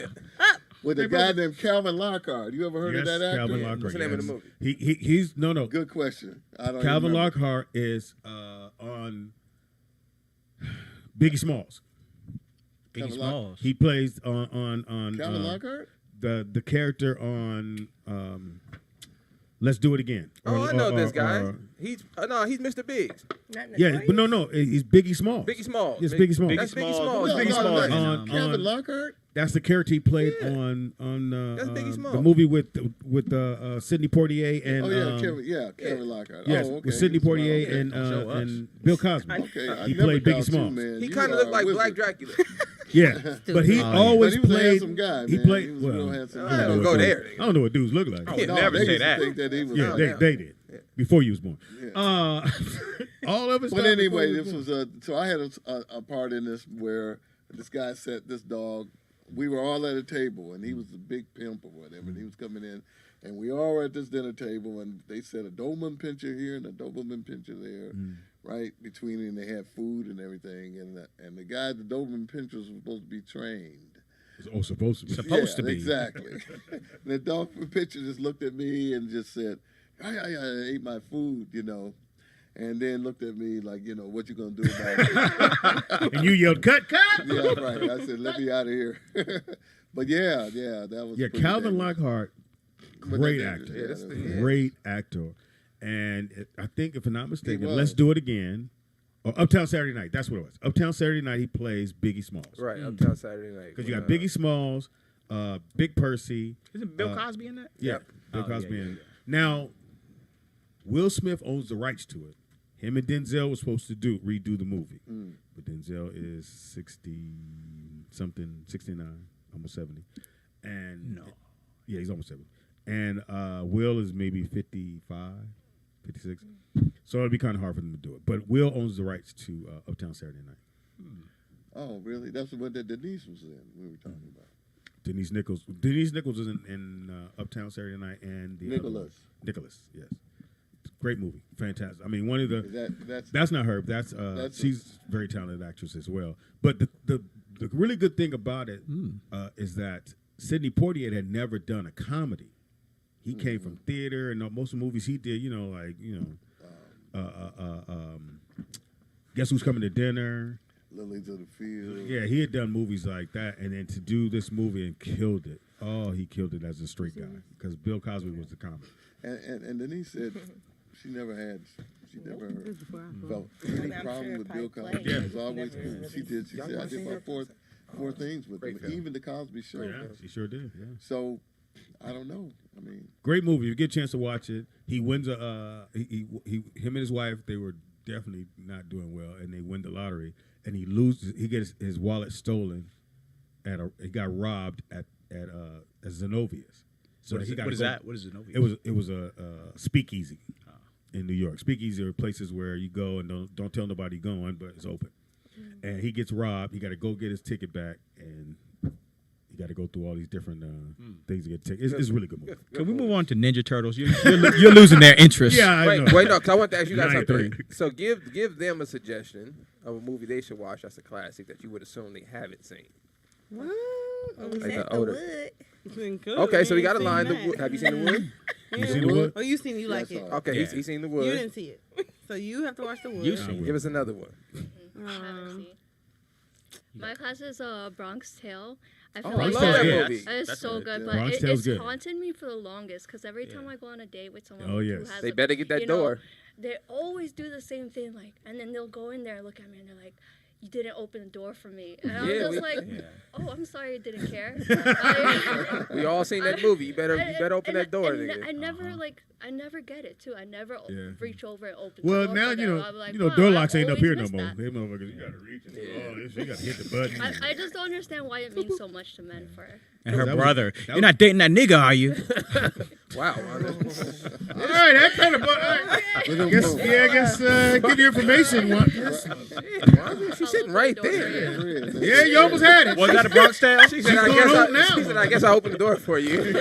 Speaker 5: With a guy named Calvin Lockhart. You ever heard of that actor?
Speaker 1: Calvin Lockhart.
Speaker 3: What's the name of the movie?
Speaker 1: He's no.
Speaker 5: Good question. I don't
Speaker 1: Calvin
Speaker 5: even remember.
Speaker 1: Lockhart is on Biggie Smalls.
Speaker 8: Biggie
Speaker 5: Calvin
Speaker 8: Smalls.
Speaker 1: He plays on
Speaker 5: Calvin Lockhart?
Speaker 1: the character on Let's Do It Again.
Speaker 3: Oh, I know this guy. He's Mr. Biggs.
Speaker 9: Not
Speaker 1: Yeah,
Speaker 9: notorious.
Speaker 1: but no, he's Biggie Smalls.
Speaker 3: Biggie Smalls.
Speaker 1: Yes, Biggie Smalls.
Speaker 3: That's Biggie
Speaker 8: Smalls.
Speaker 3: Smalls.
Speaker 8: Biggie Smalls.
Speaker 5: Calvin Lockhart?
Speaker 1: That's the character he played
Speaker 3: Yeah.
Speaker 1: on
Speaker 3: That's Biggie
Speaker 1: the
Speaker 3: Smalls.
Speaker 1: movie with Sidney Poitier and
Speaker 5: Kevin Lockhart.
Speaker 1: yes,
Speaker 5: Oh, okay.
Speaker 1: with Sidney Poitier
Speaker 5: Okay.
Speaker 1: and Bill Cosby.
Speaker 5: Okay, I
Speaker 1: He
Speaker 5: never
Speaker 1: played Biggie
Speaker 5: doubt you,
Speaker 1: Smalls.
Speaker 5: man.
Speaker 3: He
Speaker 5: You
Speaker 3: kind of
Speaker 5: are
Speaker 3: looked
Speaker 5: a
Speaker 3: like
Speaker 5: wizard.
Speaker 3: Black Dracula.
Speaker 1: Yeah, but he
Speaker 9: But
Speaker 1: always
Speaker 5: But he was a
Speaker 1: played.
Speaker 5: handsome guy,
Speaker 1: He
Speaker 5: man.
Speaker 1: played
Speaker 5: He was
Speaker 1: well.
Speaker 5: real handsome.
Speaker 3: I don't go there.
Speaker 1: I don't know what dudes look like.
Speaker 8: I would
Speaker 5: No,
Speaker 8: never
Speaker 5: they
Speaker 8: say
Speaker 5: used to
Speaker 8: that.
Speaker 5: think that he was.
Speaker 1: Yeah, they did before you was born. All of it.
Speaker 5: But anyway, this was so I had a part in this where this guy set this dog. We were all at a table, and he was a big pimp or whatever. And he was coming in, and we all were at this dinner table, and they set a Doberman pincher here and a Doberman pincher there, right between, and they had food and everything. And the guy, the Doberman pincher, was supposed to be trained,
Speaker 1: Oh, supposed to be.
Speaker 8: Supposed to be.
Speaker 5: Exactly. The dolphin picture just looked at me and just said, I ate my food, and then looked at me like, what you gonna do about it?
Speaker 1: And you yelled, cut.
Speaker 5: Yeah, right. I said, let me out of here. But yeah, that was.
Speaker 1: Yeah, Calvin Lockhart, great actor. Great actor. And I think, if I'm not mistaken, Let's Do It Again. Oh, Uptown Saturday Night. That's what it was. Uptown Saturday Night, he plays Biggie Smalls.
Speaker 3: Right, Uptown Saturday Night.
Speaker 1: Because you got Biggie Smalls, Big Percy.
Speaker 8: Isn't Bill Cosby in that?
Speaker 1: Yeah, Bill Cosby in it. Now, Will Smith owns the rights to it. Him and Denzel were supposed to redo the movie. But Denzel is 60-something, 69, almost 70. And yeah, he's almost 70. And Will is maybe 55, 56. So it'd be kind of hard for them to do it. But Will owns the rights to Uptown Saturday Night.
Speaker 5: Oh, really? That's what that Denise was in. We were talking about.
Speaker 1: Denise Nichols. Denise Nichols was in Uptown Saturday Night and the Nicholas, yes. Great movie, fantastic. I mean, one of the that's not her. That's she's a very talented actress as well. But the really good thing about it is that Sidney Poitier had never done a comedy. He came from theater, and most of the movies he did, Guess Who's Coming to Dinner?
Speaker 5: Lilies of the Field.
Speaker 1: Yeah, he had done movies like that, and then to do this movie and killed it. Oh, he killed it as a straight guy because Bill Cosby was the comedy.
Speaker 5: And Denise said she never felt any problem with Bill Cosby.
Speaker 1: Yeah.
Speaker 5: It was always good. She said, I did about four things with him, even the Cosby Show.
Speaker 1: Yeah, she sure did. Yeah.
Speaker 5: So I don't know. I mean,
Speaker 1: great movie. You get a chance to watch it. He wins him and his wife, they were definitely not doing well, and they win the lottery, and he loses. He gets his wallet stolen he got robbed at Zenovia's. So
Speaker 8: what is that? What is Zenovia's?
Speaker 1: It was a speakeasy in New York. Speakeasy are places where you go and don't tell nobody you're going, but it's open. And he gets robbed. He got to go get his ticket back, and you got to go through all these different things to get a ticket. It's a really good movie.
Speaker 8: Can we move on to Ninja Turtles? You're losing their interest.
Speaker 1: Yeah, I know.
Speaker 3: Wait, no, because I want to ask you guys something. So give them a suggestion of a movie they should watch that's a classic that you would assume they haven't seen.
Speaker 9: What?
Speaker 3: Like the older. Okay, so we got a line. Have you seen The Wood?
Speaker 1: You seen The Wood?
Speaker 9: Oh, you seen it. You like it.
Speaker 3: Okay, he's seen The Wood.
Speaker 9: You didn't see it. So you have to watch The Wood.
Speaker 3: You seen. Give us another one.
Speaker 12: My class is Bronx Tale. I feel
Speaker 3: love
Speaker 12: like
Speaker 3: that movie.
Speaker 12: It's so good, but
Speaker 1: Bronx Tale's
Speaker 12: it's
Speaker 1: good.
Speaker 12: haunted me for the longest because every time I go on a date with someone who has
Speaker 3: they better get that door.
Speaker 12: They always do the same thing, and then they'll go in there and look at me and they're like, "You didn't open the door for me," and I was just like, "Oh, I'm sorry, I didn't care."
Speaker 3: We all seen that movie. You better open that door.
Speaker 12: I never get it too. I never reach over and open.
Speaker 1: Well,
Speaker 12: the door
Speaker 1: now
Speaker 12: for them. I'm like,
Speaker 1: door locks ain't up here no
Speaker 12: missed
Speaker 1: more.
Speaker 12: that.
Speaker 1: They motherfuckers, you gotta reach and you gotta hit the button.
Speaker 12: I just don't understand why it means so much to men for her.
Speaker 8: And her brother. You're not dating that nigga, are you?
Speaker 3: Wow.
Speaker 1: All right, that kind of. I guess give the information.
Speaker 3: She's sitting right there.
Speaker 1: Yeah, you almost had it.
Speaker 8: Was that a Bronx Tale?
Speaker 3: She said, I guess I'll open the door for you.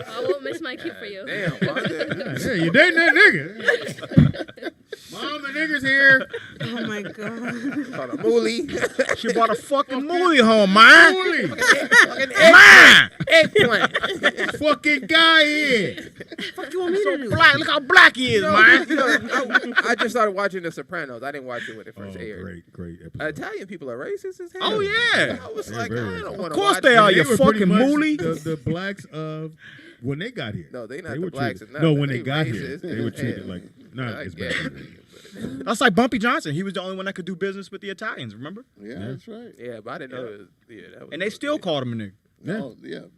Speaker 12: I won't miss my cue for you.
Speaker 3: Damn,
Speaker 1: yeah, you dating that nigga. Mom, the nigga's here.
Speaker 9: Oh my god.
Speaker 3: Called a moolie.
Speaker 8: She brought a fucking moolie home, man.
Speaker 3: Man. Eggplant.
Speaker 1: Fucking guy here.
Speaker 9: Fuck you want me to do?
Speaker 8: Black. Look how black he is, man.
Speaker 3: I just started watching The Sopranos. I didn't watch it when it first aired.
Speaker 1: Great episode.
Speaker 3: Italian people are racist as hell.
Speaker 8: Oh yeah.
Speaker 3: I was like, I don't want to watch.
Speaker 8: Of course they are. You
Speaker 1: were
Speaker 8: fucking moolie.
Speaker 1: The blacks of when they got here.
Speaker 3: No, they not
Speaker 1: they
Speaker 3: the
Speaker 1: were
Speaker 3: blacks.
Speaker 1: Treated, no, when they got here,
Speaker 3: racist.
Speaker 1: they were treated like not as bad.
Speaker 8: That's like Bumpy Johnson. He was the only one that could do business with the Italians. Remember?
Speaker 5: Yeah, that's right.
Speaker 3: Yeah, but I didn't know. That was
Speaker 8: and they still called him a nigga.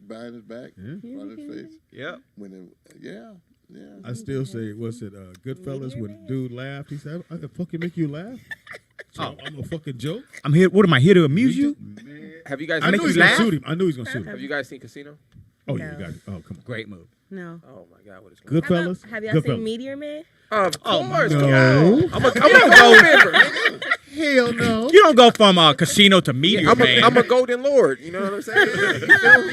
Speaker 5: Behind his back, front of his face.
Speaker 8: Yeah.
Speaker 1: I still say, what's it, Goodfellas, when dude laughed, he said, I can fucking make you laugh? So I'm a fucking joke?
Speaker 8: I'm here, what am I, here to amuse you?
Speaker 3: Have you guys
Speaker 1: I knew he was going to shoot him. I knew he was going to shoot him.
Speaker 3: Have you guys seen Casino?
Speaker 1: Oh, yeah, you got it. Oh, come on.
Speaker 8: Great move.
Speaker 9: No.
Speaker 3: Oh, my God, what is
Speaker 1: Goodfellas?
Speaker 9: Have y'all seen Meteor Man?
Speaker 3: Of course.
Speaker 1: No.
Speaker 3: I'm a gold member.
Speaker 1: Hell no.
Speaker 8: You don't go from Casino to Meteor, man.
Speaker 3: I'm a golden lord. You know what I'm saying? You feel me?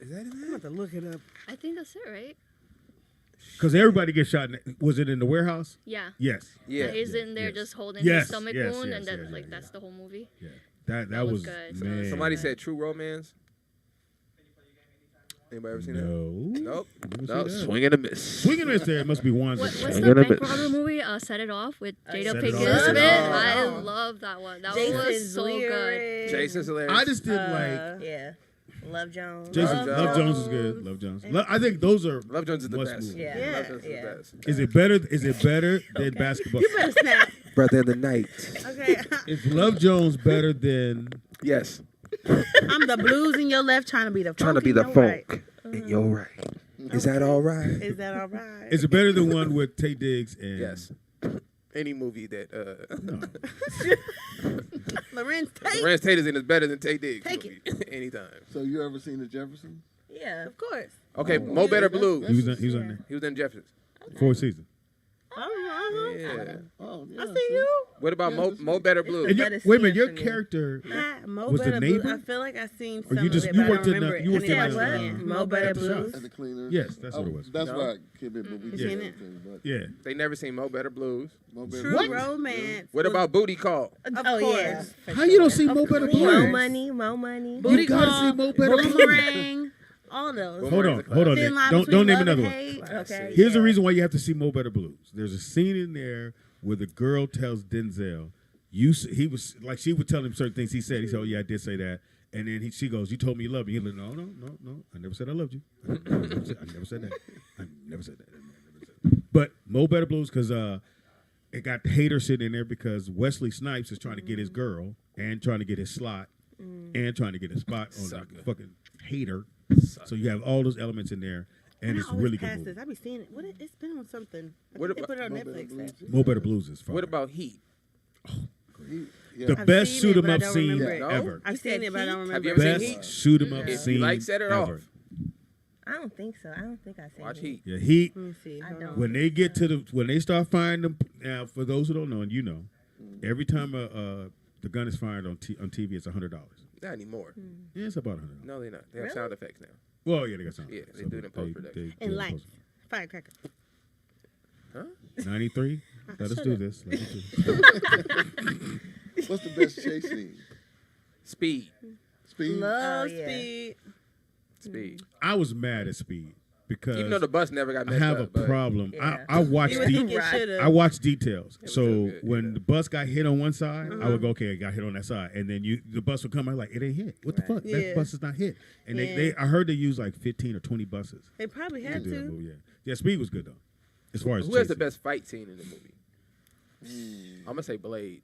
Speaker 3: Is that in
Speaker 11: I'm
Speaker 3: there?
Speaker 11: about to look it up.
Speaker 12: I think that's it, right?
Speaker 1: Because everybody gets shot. Was it in the warehouse?
Speaker 12: Yeah.
Speaker 1: Yes.
Speaker 3: Yeah.
Speaker 12: He's in there
Speaker 1: yes.
Speaker 12: just holding
Speaker 1: Yes,
Speaker 12: his stomach
Speaker 1: yes,
Speaker 12: wound,
Speaker 1: yes,
Speaker 12: and then
Speaker 1: yeah, yeah,
Speaker 12: that's
Speaker 1: yeah.
Speaker 12: the whole movie.
Speaker 1: Yeah. That
Speaker 12: That was
Speaker 1: was
Speaker 12: good.
Speaker 1: man.
Speaker 3: Somebody said True Romance. Anybody ever seen that?
Speaker 1: No.
Speaker 3: Nope.
Speaker 1: Never
Speaker 3: No.
Speaker 1: seen that.
Speaker 3: Swing and a miss.
Speaker 1: Swing and a miss there. It must be one.
Speaker 12: What's
Speaker 3: Swing
Speaker 12: the
Speaker 3: and a
Speaker 12: bank
Speaker 3: miss.
Speaker 12: robber movie? Set It Off with Jada
Speaker 1: Set It
Speaker 12: Pinkett
Speaker 1: Off.
Speaker 12: Smith. I
Speaker 11: Oh.
Speaker 12: love that one. That
Speaker 9: Jason
Speaker 12: one was so good.
Speaker 9: Leary.
Speaker 3: Jason's hilarious.
Speaker 1: I just didn't like.
Speaker 9: Yeah. Love Jones.
Speaker 1: Jason,
Speaker 3: Love
Speaker 1: Love Jones is
Speaker 3: Jones.
Speaker 1: good. Love Jones. I think those are.
Speaker 3: Love Jones is the
Speaker 1: must
Speaker 3: best.
Speaker 1: movies.
Speaker 9: Yeah.
Speaker 3: Love Jones is
Speaker 9: Yeah.
Speaker 3: the best.
Speaker 1: Is it better? Is it better than basketball?
Speaker 11: You better snap.
Speaker 3: Brother in the Night.
Speaker 11: Okay.
Speaker 1: Is Love Jones better than?
Speaker 3: Yes.
Speaker 11: I'm the blues in your left, trying to be the funk.
Speaker 3: Trying to be
Speaker 11: in
Speaker 3: the
Speaker 11: your
Speaker 3: funk.
Speaker 11: right.
Speaker 3: And you're right. Is that all right?
Speaker 11: Is that all right?
Speaker 1: Is it better than one with Tay Diggs and?
Speaker 3: Yes. Any movie that
Speaker 1: No.
Speaker 11: Lorenz Tate.
Speaker 3: Lorenz Tate is in is better than Tay Diggs.
Speaker 11: Take
Speaker 3: movie. Anytime.
Speaker 5: So you ever seen the Jeffersons?
Speaker 9: Yeah.
Speaker 11: Of course.
Speaker 3: Okay, Mo Better Blues.
Speaker 1: He was on there.
Speaker 3: He was in Jeffersons.
Speaker 1: Fourth season.
Speaker 3: Yeah.
Speaker 5: Oh, yeah.
Speaker 11: I see you.
Speaker 3: What about Mo Better Blues?
Speaker 1: And
Speaker 9: Better
Speaker 1: wait a minute,
Speaker 9: skin
Speaker 1: your
Speaker 9: for me.
Speaker 1: character
Speaker 11: Mo
Speaker 1: was the
Speaker 11: Better Blues.
Speaker 1: neighbor?
Speaker 11: I feel like I seen
Speaker 1: Or
Speaker 11: some
Speaker 1: you just-
Speaker 11: of it,
Speaker 1: you
Speaker 11: but
Speaker 1: worked
Speaker 11: I
Speaker 1: in
Speaker 11: don't
Speaker 1: the-
Speaker 11: remember it.
Speaker 1: you worked
Speaker 11: Say
Speaker 1: in
Speaker 11: what?
Speaker 1: the,
Speaker 11: Mo Better
Speaker 1: at the shop.
Speaker 11: Blues.
Speaker 5: And the cleaner.
Speaker 1: Yes, that's what it was.
Speaker 5: That's
Speaker 3: No.
Speaker 5: why I came in, but we
Speaker 11: You
Speaker 5: did
Speaker 11: seen it?
Speaker 5: everything, but
Speaker 1: Yeah.
Speaker 3: They never seen Mo Better Blues.
Speaker 5: Mo Better
Speaker 11: True
Speaker 5: Blues.
Speaker 11: Romance.
Speaker 3: What about Booty Call?
Speaker 11: Of
Speaker 9: Oh,
Speaker 11: course.
Speaker 9: yeah. for
Speaker 1: How you don't
Speaker 9: sure.
Speaker 1: see Mo Better
Speaker 9: Mo
Speaker 1: Blues?
Speaker 9: money, mo money.
Speaker 11: Booty
Speaker 1: gotta
Speaker 11: Call,
Speaker 1: see Mo Better Blues.
Speaker 11: Boomerang, all those.
Speaker 1: Hold on.
Speaker 11: Thin line
Speaker 1: Don't
Speaker 11: between
Speaker 1: name
Speaker 11: love
Speaker 1: another
Speaker 11: and
Speaker 1: one.
Speaker 11: hate.
Speaker 9: Okay.
Speaker 1: Here's the
Speaker 9: yeah.
Speaker 1: reason why you have to see Mo Better Blues. There's a scene in there where the girl tells Denzel, he was like, she would tell him certain things. He said, oh yeah, I did say that. And then she goes, you told me you loved me. He's like, no, I never said I loved you. I never said that. I never said that. But Mo Better Blues, because it got the hater sitting in there because Wesley Snipes is trying to get his girl and trying to get his slot and trying to get a spot on the fucking hater. So you have all those elements in there, and
Speaker 11: I
Speaker 1: it's
Speaker 11: always
Speaker 1: really good
Speaker 11: pass
Speaker 1: movie.
Speaker 11: this. I be seeing it. It's been on something. I
Speaker 3: What
Speaker 11: think they put it on Netflix.
Speaker 1: Mo Better Blues is fine.
Speaker 3: What about Heat?
Speaker 5: Yeah.
Speaker 1: The
Speaker 11: I've
Speaker 1: best
Speaker 11: seen
Speaker 1: shoot
Speaker 11: it,
Speaker 1: 'em
Speaker 11: but I
Speaker 1: up
Speaker 11: don't
Speaker 1: scene
Speaker 11: remember
Speaker 3: it.
Speaker 1: ever.
Speaker 11: I've seen it, but I don't
Speaker 3: Have
Speaker 11: remember.
Speaker 3: you ever
Speaker 11: it.
Speaker 3: seen
Speaker 1: Best
Speaker 3: Heat?
Speaker 1: shoot 'em up
Speaker 3: If you
Speaker 1: scene
Speaker 3: like, set it
Speaker 1: ever.
Speaker 3: off.
Speaker 9: I don't think so. I don't think I said
Speaker 3: Watch
Speaker 9: it.
Speaker 3: Heat.
Speaker 1: Yeah, Heat.
Speaker 11: Let me see.
Speaker 9: I
Speaker 11: Hold
Speaker 9: don't.
Speaker 11: on.
Speaker 1: When they get to when they start firing them. Now, for those who don't know, and you know, every time the gun is fired on TV, it's $100.
Speaker 3: Not anymore.
Speaker 1: Yeah, it's about $100.
Speaker 3: No, they're not. They have
Speaker 9: Really?
Speaker 3: sound effects now.
Speaker 1: Well, yeah, they got something.
Speaker 3: Yeah, they do it in post-production.
Speaker 11: And lights. Firecracker.
Speaker 3: Huh?
Speaker 1: 93. Let us do this.
Speaker 5: What's the best chase scene?
Speaker 3: Speed.
Speaker 5: Speed?
Speaker 11: Love
Speaker 9: Oh, yeah.
Speaker 11: Speed.
Speaker 3: Speed.
Speaker 1: I was mad at Speed because
Speaker 3: Even though the bus never got
Speaker 1: I
Speaker 3: messed
Speaker 1: have
Speaker 3: up.
Speaker 1: a
Speaker 3: but
Speaker 1: problem.
Speaker 9: Yeah.
Speaker 1: I watched
Speaker 11: You would think it
Speaker 9: Right.
Speaker 11: should've.
Speaker 1: I watched details.
Speaker 3: was
Speaker 1: So
Speaker 3: so good,
Speaker 1: when
Speaker 3: yeah.
Speaker 1: the bus got hit on one side, I would go, okay, I got hit on that side. And then the bus would come, I'm like, it ain't hit. What the fuck?
Speaker 11: Yeah.
Speaker 1: That bus is not hit. And
Speaker 11: Yeah.
Speaker 1: I heard they used like 15 or 20 buses.
Speaker 11: They probably
Speaker 1: to
Speaker 11: had
Speaker 1: do that
Speaker 11: to.
Speaker 1: movie, yeah. Yeah, Speed was good though. As far as
Speaker 3: Who has the
Speaker 1: chasing.
Speaker 3: best fight scene in the movie? I'm gonna say Blade.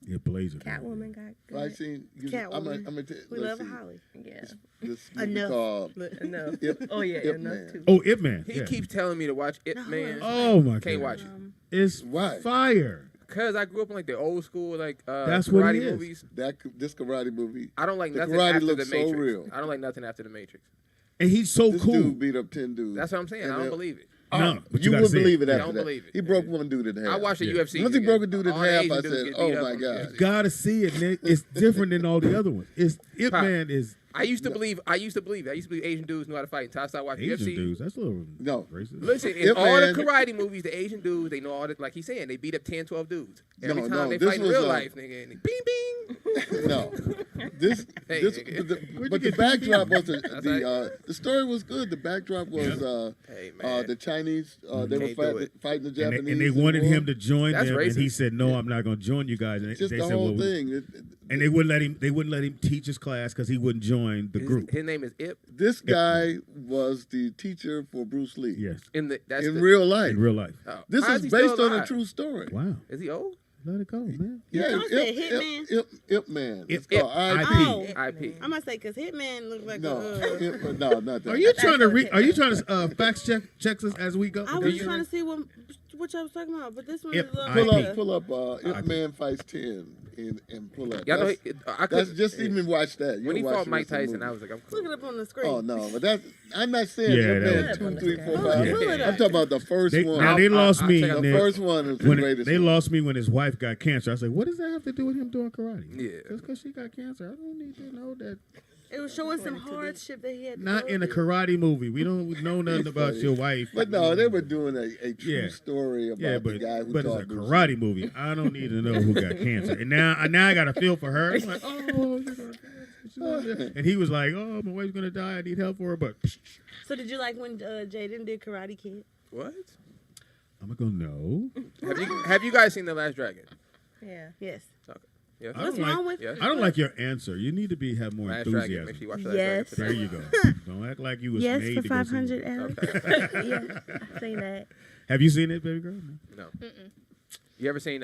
Speaker 1: Yeah, Blazer.
Speaker 9: Catwoman got good.
Speaker 5: Fight scene?
Speaker 11: Catwoman.
Speaker 5: I'm
Speaker 11: We love Holly.
Speaker 9: Yeah.
Speaker 5: This movie
Speaker 11: Enough.
Speaker 5: called
Speaker 11: Enough.
Speaker 5: Ip,
Speaker 11: Oh, yeah,
Speaker 5: Ip
Speaker 11: enough
Speaker 5: Man.
Speaker 11: too.
Speaker 1: Oh, Ip Man.
Speaker 3: He
Speaker 1: Yeah.
Speaker 3: keeps telling me to watch It
Speaker 11: No,
Speaker 3: Man.
Speaker 1: Oh my god.
Speaker 3: Can't watch it.
Speaker 1: It's
Speaker 5: Why?
Speaker 1: fire.
Speaker 3: Cause I grew up in like the old school
Speaker 1: That's what
Speaker 3: karate
Speaker 1: it is.
Speaker 3: movies.
Speaker 5: This karate movie.
Speaker 3: I don't like
Speaker 5: The
Speaker 3: nothing
Speaker 5: karate
Speaker 3: after
Speaker 5: looks
Speaker 3: the
Speaker 5: so
Speaker 3: Matrix.
Speaker 5: real.
Speaker 3: I don't like nothing after the Matrix.
Speaker 1: And he's so
Speaker 5: This
Speaker 1: cool.
Speaker 5: dude beat up 10 dudes.
Speaker 3: That's what I'm saying.
Speaker 5: And
Speaker 3: I don't
Speaker 5: they-
Speaker 3: believe it.
Speaker 1: No, but
Speaker 5: you
Speaker 1: gotta
Speaker 5: wouldn't
Speaker 1: see
Speaker 5: believe it
Speaker 3: Yeah, I
Speaker 5: after
Speaker 3: don't
Speaker 5: that.
Speaker 3: believe it.
Speaker 5: He broke one dude in half.
Speaker 3: I watched a
Speaker 1: Yeah.
Speaker 3: UFC.
Speaker 5: Once he broke a dude in
Speaker 3: All the
Speaker 5: half,
Speaker 3: Asian
Speaker 5: I
Speaker 3: dudes
Speaker 5: said,
Speaker 3: get
Speaker 5: "Oh
Speaker 3: beat up
Speaker 5: my
Speaker 3: on
Speaker 5: God."
Speaker 3: UFC.
Speaker 1: Gotta see it, Nick. It's different than all the other ones. Ip
Speaker 3: Pop.
Speaker 1: Man is
Speaker 3: I used to believe Asian dudes knew how to fight until I started watching
Speaker 1: Asian
Speaker 3: UFC.
Speaker 1: dudes. That's a little
Speaker 5: No.
Speaker 1: racist.
Speaker 3: Listen, in
Speaker 5: Ip
Speaker 3: all
Speaker 5: Man-
Speaker 3: the karate movies, the Asian dudes, they know all the, like he's saying, they beat up 10, 12 dudes. Every
Speaker 5: No,
Speaker 3: time
Speaker 5: no,
Speaker 3: they
Speaker 5: this
Speaker 3: fight in
Speaker 5: was,
Speaker 3: real
Speaker 5: uh,
Speaker 3: life, nigga, and bing, bing.
Speaker 5: No. This,
Speaker 3: Hey,
Speaker 5: this,
Speaker 3: nigga.
Speaker 5: but the backdrop was
Speaker 3: right.
Speaker 5: the story was good. The backdrop was
Speaker 3: Hey, man.
Speaker 5: the Chinese. They were
Speaker 3: Can't do it.
Speaker 5: fighting the
Speaker 1: And
Speaker 5: Japanese.
Speaker 1: they
Speaker 5: in the
Speaker 1: wanted
Speaker 5: war.
Speaker 1: him to join
Speaker 3: That's
Speaker 1: them, and he
Speaker 3: racist.
Speaker 1: said, "No, I'm not going to join you guys." And
Speaker 5: Just
Speaker 1: they
Speaker 5: the
Speaker 1: said,
Speaker 5: whole
Speaker 1: "Well,"
Speaker 5: thing.
Speaker 1: and they wouldn't let him. They wouldn't let him teach his class because he wouldn't join the group.
Speaker 3: His name is Ip.
Speaker 5: This guy was the teacher for Bruce Lee.
Speaker 1: Yes,
Speaker 3: In
Speaker 5: real life.
Speaker 1: in real life.
Speaker 3: Oh.
Speaker 5: This
Speaker 3: How
Speaker 5: is
Speaker 3: he
Speaker 5: based
Speaker 3: still
Speaker 5: on a
Speaker 3: alive?
Speaker 5: true story.
Speaker 1: Wow,
Speaker 3: Is he old?
Speaker 1: let it go, man.
Speaker 5: Yeah,
Speaker 11: Don't say Hitman.
Speaker 5: Ip Man. It's
Speaker 1: Ip-
Speaker 5: called
Speaker 1: IP.
Speaker 11: Oh.
Speaker 3: IP.
Speaker 11: I'm gonna say because Hitman looks like
Speaker 5: No,
Speaker 11: a.
Speaker 5: no, not that.
Speaker 1: Are you trying to Are you trying to fact check us as we go?
Speaker 11: I was trying to see what y'all was talking about, but this one
Speaker 1: Ip-
Speaker 11: is a
Speaker 5: pull up Ip
Speaker 1: IP.
Speaker 5: Man Fights 10 and pull up.
Speaker 3: Y'all know,
Speaker 5: That's, that's just even watch that.
Speaker 3: when he
Speaker 5: You'll watch
Speaker 3: fought
Speaker 5: the
Speaker 3: Mike
Speaker 5: rest of the
Speaker 3: Tyson,
Speaker 5: movie.
Speaker 3: I was like, I'm cool.
Speaker 11: Look it up on the screen.
Speaker 5: Oh no, but that's I'm not saying
Speaker 1: Yeah,
Speaker 5: Ip
Speaker 1: that
Speaker 5: Man
Speaker 1: was-
Speaker 5: 2, 3, 4,
Speaker 11: Pull
Speaker 5: 5.
Speaker 11: it up.
Speaker 5: I'm talking about the first one.
Speaker 1: Now they lost me.
Speaker 3: check out
Speaker 5: The
Speaker 1: Nick,
Speaker 5: first one is the
Speaker 1: when
Speaker 5: greatest.
Speaker 1: they
Speaker 5: one.
Speaker 1: lost me when his wife got cancer. I said, "What does that have to do with him doing karate?"
Speaker 3: Yeah.
Speaker 1: just because she got cancer, I don't need to know that.
Speaker 11: It show us some hardship that he had.
Speaker 1: Not in a karate movie. We don't know nothing about your wife.
Speaker 5: But no, they were doing a true story about the guy who
Speaker 1: but
Speaker 5: taught
Speaker 1: it's a karate movie. I don't need to know who got cancer. And now I got to feel for her. I'm like, oh, and he was like, oh, my wife's gonna die. I need help for her. But
Speaker 11: So did you like when Jaden did Karate Kid?
Speaker 3: What?
Speaker 1: I'm gonna go no.
Speaker 3: Have you guys seen The Last Dragon?
Speaker 11: Yeah. Yes.
Speaker 3: Okay. Yes.
Speaker 11: What's wrong with?
Speaker 3: Yes.
Speaker 1: I don't like your answer. You need to have more
Speaker 3: Last
Speaker 1: enthusiasm.
Speaker 3: Dragon. Make sure you watch Last
Speaker 11: Yes.
Speaker 3: Dragon.
Speaker 1: There you go. Don't act like you was
Speaker 11: Yes,
Speaker 1: made
Speaker 11: for
Speaker 1: to go see
Speaker 11: 500,
Speaker 1: it.
Speaker 11: Alex.
Speaker 3: Okay.
Speaker 11: Yeah, I've seen that.
Speaker 1: Have you seen it, baby girl?
Speaker 3: No.
Speaker 12: Mm-mm.
Speaker 3: You ever seen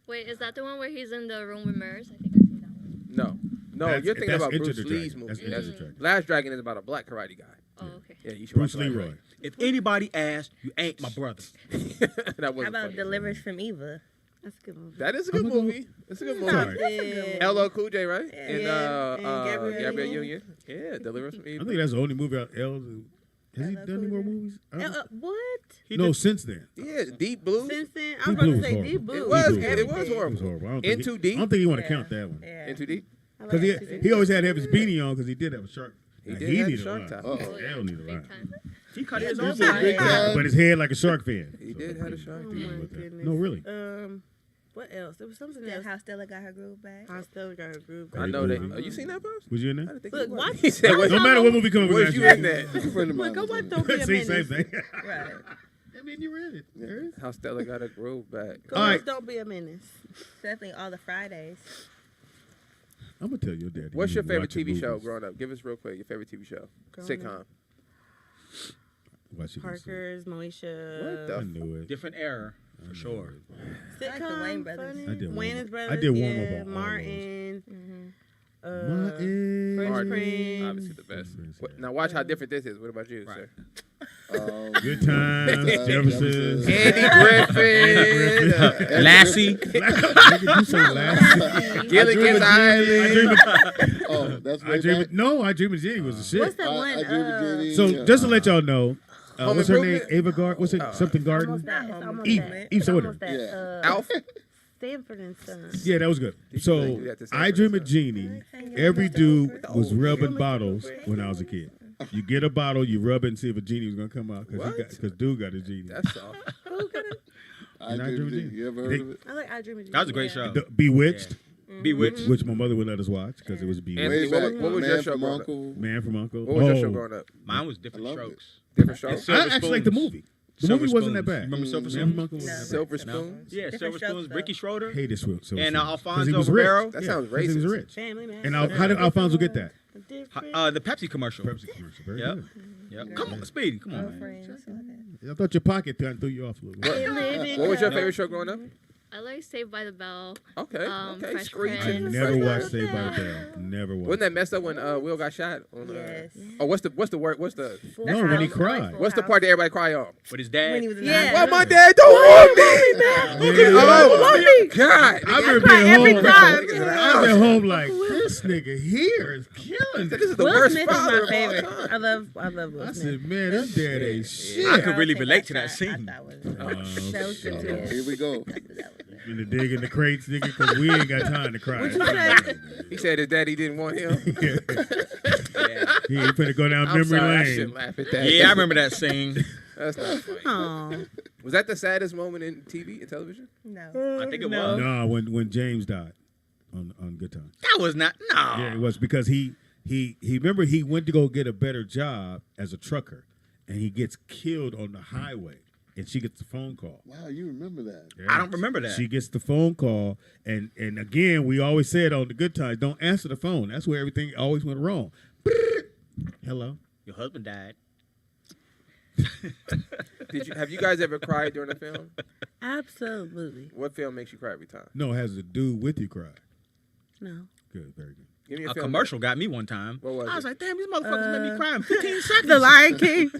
Speaker 12: Wait, is that the one where he's in the room with mirrors? I think I've seen that one.
Speaker 3: No. No,
Speaker 1: That's-
Speaker 3: you're thinking
Speaker 1: that's
Speaker 3: about
Speaker 1: Enter
Speaker 3: Bruce
Speaker 1: the
Speaker 3: Lee's
Speaker 1: Dragon.
Speaker 3: movie.
Speaker 1: That's Enter the Dragon.
Speaker 3: Last Dragon is about a black karate guy.
Speaker 12: Oh, okay.
Speaker 3: Yeah, you should
Speaker 1: Bruce
Speaker 3: watch Last
Speaker 1: Leroy.
Speaker 8: If anybody asks, you ain't my brother.
Speaker 3: Dragon. That
Speaker 9: How
Speaker 3: was
Speaker 9: about Deliverance from Eva?
Speaker 11: That's a good movie.
Speaker 3: That is a good movie. It's a good movie.
Speaker 1: Sorry.
Speaker 11: That's a good one.
Speaker 3: LL Cool J, right? And
Speaker 11: and
Speaker 3: Gabrielle Union. Yeah, Deliverance from
Speaker 1: I
Speaker 3: Eve.
Speaker 1: think that's the only movie Has he done any more movies?
Speaker 11: What?
Speaker 1: Since then.
Speaker 3: Yeah, Deep Blue.
Speaker 11: Since then,
Speaker 1: Deep
Speaker 11: I was
Speaker 1: Blue
Speaker 11: about to
Speaker 1: was
Speaker 11: say
Speaker 1: horrible.
Speaker 11: Deep Blue.
Speaker 3: It was
Speaker 1: Deep Blue
Speaker 3: it was
Speaker 1: It was
Speaker 3: horrible.
Speaker 1: horrible. I don't
Speaker 3: In
Speaker 1: think
Speaker 3: Too
Speaker 1: he,
Speaker 3: Deep.
Speaker 1: I don't think you want to count that one.
Speaker 11: Yeah.
Speaker 3: In Too Deep.
Speaker 1: Because he always had to have his beanie on because he did have a shark.
Speaker 3: He
Speaker 1: Now,
Speaker 3: did have a
Speaker 1: need a
Speaker 3: shark
Speaker 1: line.
Speaker 3: tie.
Speaker 1: Oh, they don't need a
Speaker 12: Big
Speaker 1: line.
Speaker 12: time.
Speaker 8: He cut his
Speaker 5: This
Speaker 8: own
Speaker 5: is a big guy.
Speaker 1: But his head like a shark fin.
Speaker 3: He did have a shark
Speaker 11: Oh
Speaker 3: tie.
Speaker 11: my
Speaker 1: with that.
Speaker 11: goodness.
Speaker 1: No, really.
Speaker 11: What else? There was something
Speaker 9: That
Speaker 11: else.
Speaker 9: how Stella got her groove back.
Speaker 11: I still got a group.
Speaker 3: I know that.
Speaker 1: movie.
Speaker 3: Oh, you seen that first?
Speaker 1: Was you in
Speaker 3: I
Speaker 1: there?
Speaker 3: didn't think
Speaker 11: Look,
Speaker 3: you was.
Speaker 11: watch-
Speaker 3: He said,
Speaker 11: watch
Speaker 3: "What-
Speaker 1: No matter what movie comes
Speaker 3: was
Speaker 1: up,
Speaker 3: you in that?
Speaker 5: A friend of mine
Speaker 11: Look,
Speaker 5: was
Speaker 11: what
Speaker 5: in
Speaker 11: don't be a
Speaker 1: See, same
Speaker 11: menace.
Speaker 1: thing.
Speaker 11: Right.
Speaker 1: I mean, you read it.
Speaker 3: How Stella got a groove back.
Speaker 11: Girls
Speaker 1: All right.
Speaker 11: don't be a menace.
Speaker 9: Definitely all the Fridays.
Speaker 1: I'm gonna tell your daddy.
Speaker 3: What's
Speaker 1: you
Speaker 3: your favorite
Speaker 1: watching
Speaker 3: TV show
Speaker 1: movies.
Speaker 3: growing up? Give us real quick your favorite TV show.
Speaker 11: Growing
Speaker 3: Sitcom.
Speaker 1: Watch it.
Speaker 11: Parker's, Moesha.
Speaker 3: What
Speaker 1: I knew it.
Speaker 8: Different era, for sure.
Speaker 9: I like the
Speaker 11: Sitcom,
Speaker 9: Wayne brothers.
Speaker 11: funny.
Speaker 1: I did warm
Speaker 11: Wayne's
Speaker 1: up.
Speaker 11: brothers.
Speaker 1: I did warm
Speaker 11: yeah,
Speaker 1: up on all
Speaker 11: Martin.
Speaker 1: Martin.
Speaker 11: Fresh
Speaker 3: Martin.
Speaker 11: Prince.
Speaker 3: Obviously the best.
Speaker 1: Prince,
Speaker 3: What-
Speaker 1: yeah.
Speaker 3: Now watch how different this is. What about you,
Speaker 8: Right.
Speaker 3: sir?
Speaker 1: Good times. Jefferson.
Speaker 3: Andy Griffin.
Speaker 8: Lassie.
Speaker 1: Nigga, you so Lassie.
Speaker 3: Gilligan's Island.
Speaker 5: Oh, that's
Speaker 1: I
Speaker 5: way
Speaker 1: dream.
Speaker 5: back.
Speaker 1: No, I dream of Jenny was the shit.
Speaker 11: What's that
Speaker 5: I
Speaker 11: one?
Speaker 5: Dream of Jenny.
Speaker 1: So
Speaker 5: yeah.
Speaker 1: just to let y'all know,
Speaker 3: Home
Speaker 1: what's her name?
Speaker 3: Improvement?
Speaker 1: Ava Garden. What's it? Something Garden.
Speaker 11: Almost that. It's almost
Speaker 1: Eve.
Speaker 11: that.
Speaker 1: Eve Soder.
Speaker 11: Almost that.
Speaker 5: Yeah.
Speaker 3: Alf.
Speaker 11: Stanford and Son.
Speaker 1: Yeah, that was good.
Speaker 3: do
Speaker 1: So
Speaker 3: that to
Speaker 1: I
Speaker 3: Sanford
Speaker 1: dream
Speaker 3: and
Speaker 1: of Genie. Every dude was rubbing bottles when I was a kid. You get a bottle, you rub it and see if a genie was gonna come out
Speaker 3: What?
Speaker 1: because dude got a genie.
Speaker 3: That's soft.
Speaker 5: I
Speaker 1: Not
Speaker 5: Dream
Speaker 1: Dream
Speaker 5: of
Speaker 1: of
Speaker 5: Jenny.
Speaker 1: Jenny.
Speaker 5: You ever heard
Speaker 1: They-
Speaker 5: of it?
Speaker 11: I like I Dream of Jeannie.
Speaker 8: That was a great show.
Speaker 1: Bewitched,
Speaker 8: Bewitched.
Speaker 1: which my mother would let us watch because it was
Speaker 3: Anthony,
Speaker 1: Bewitched.
Speaker 5: Way
Speaker 3: what
Speaker 5: back.
Speaker 3: was
Speaker 5: Man
Speaker 3: your show
Speaker 5: from
Speaker 3: growing up?
Speaker 5: Uncle.
Speaker 1: Man from Uncle.
Speaker 3: What was your show growing up?
Speaker 8: Mine was
Speaker 5: I
Speaker 8: Different
Speaker 5: loved
Speaker 8: Strokes.
Speaker 3: Different show?
Speaker 8: And Silver
Speaker 1: I actually like the
Speaker 8: Spoons.
Speaker 1: movie. The
Speaker 8: Silver
Speaker 1: movie wasn't that
Speaker 8: Spoons.
Speaker 1: bad.
Speaker 8: Remember Silver
Speaker 1: Man
Speaker 8: Spoons?
Speaker 1: from Uncle wasn't that bad.
Speaker 3: Silver
Speaker 8: No.
Speaker 3: Spoons?
Speaker 8: Yeah,
Speaker 9: Different
Speaker 8: Silver
Speaker 9: Strokes,
Speaker 8: Spoons.
Speaker 9: though.
Speaker 8: Ricky Schroeder.
Speaker 1: Hated Silver
Speaker 8: And
Speaker 1: Spoons. 'Cause
Speaker 8: Alfonso
Speaker 1: he was
Speaker 8: Ribeiro.
Speaker 1: rich.
Speaker 3: That
Speaker 1: Yeah,
Speaker 3: sounds
Speaker 1: 'cause he was
Speaker 3: racist.
Speaker 1: rich.
Speaker 11: Family man.
Speaker 1: And how did Alfonso get that?
Speaker 11: Different.
Speaker 8: The Pepsi commercial.
Speaker 1: Pepsi commercial. Very
Speaker 8: Yep.
Speaker 1: good.
Speaker 8: Yep. Come on, Speedy. Come on, man.
Speaker 9: Girlfriends.
Speaker 1: I thought your pocket threw you off a little bit.
Speaker 3: What was your favorite show growing up?
Speaker 12: I like Saved by the Bell.
Speaker 3: Okay. Okay.
Speaker 12: Fresh
Speaker 3: Screeching.
Speaker 1: I
Speaker 12: Prince.
Speaker 1: never
Speaker 3: Fresh
Speaker 1: watched Saved by the Bell. Never watched.
Speaker 3: Wasn't that messed up when Will got shot? On,
Speaker 9: Yes.
Speaker 3: Oh, what's the word? What's the
Speaker 1: No, when he cried.
Speaker 3: what's the part that everybody cry on?
Speaker 8: With his dad.
Speaker 9: When he was in
Speaker 11: Yeah.
Speaker 9: the
Speaker 3: Well, my dad don't want me. Oh, God.
Speaker 1: I remember
Speaker 11: cry
Speaker 1: being
Speaker 11: every
Speaker 1: home.
Speaker 11: time.
Speaker 1: I was at home like, this nigga here is killing
Speaker 3: This
Speaker 1: it.
Speaker 3: is the
Speaker 11: Will
Speaker 3: worst
Speaker 11: Smith is
Speaker 3: father
Speaker 11: my
Speaker 3: of all
Speaker 11: favorite.
Speaker 3: time.
Speaker 11: I love Will
Speaker 1: I
Speaker 11: Smith.
Speaker 1: said, man, this dad ain't shit.
Speaker 8: I could really relate to that
Speaker 9: I
Speaker 8: scene.
Speaker 9: thought was
Speaker 11: That was good too.
Speaker 5: Here we go.
Speaker 1: In the dig in the crates, nigga, because we ain't got time to cry.
Speaker 11: What you say?
Speaker 3: He said his daddy didn't want him.
Speaker 1: He ain't finna go down
Speaker 3: I'm
Speaker 1: memory
Speaker 3: sorry, I
Speaker 1: lane.
Speaker 3: shouldn't laugh at that.
Speaker 8: Yeah, I remember that scene.
Speaker 3: That's not funny.
Speaker 11: Oh,
Speaker 3: Was that the saddest moment in TV and television?
Speaker 9: no.
Speaker 8: I think it
Speaker 11: No.
Speaker 8: was.
Speaker 1: No, when James died on Good Times.
Speaker 8: That was not. No.
Speaker 1: Yeah, it was because he remember he went to go get a better job as a trucker, and he gets killed on the highway, and she gets the phone call.
Speaker 5: Wow, you remember that?
Speaker 8: I don't remember that.
Speaker 1: She gets the phone call, and again, we always said on the Good Times, don't answer the phone. That's where everything always went wrong. Hello.
Speaker 8: Your husband died.
Speaker 3: Have you guys ever cried during a film?
Speaker 11: absolutely.
Speaker 3: What film makes you cry every time?
Speaker 1: No, it has to do with you cry.
Speaker 11: No.
Speaker 1: Good, very good.
Speaker 3: Give me
Speaker 8: A
Speaker 3: film.
Speaker 8: commercial got me one time.
Speaker 3: What was
Speaker 8: I was
Speaker 3: it?
Speaker 8: like, damn, these motherfuckers made me cry in 15 seconds.
Speaker 11: The Lion King.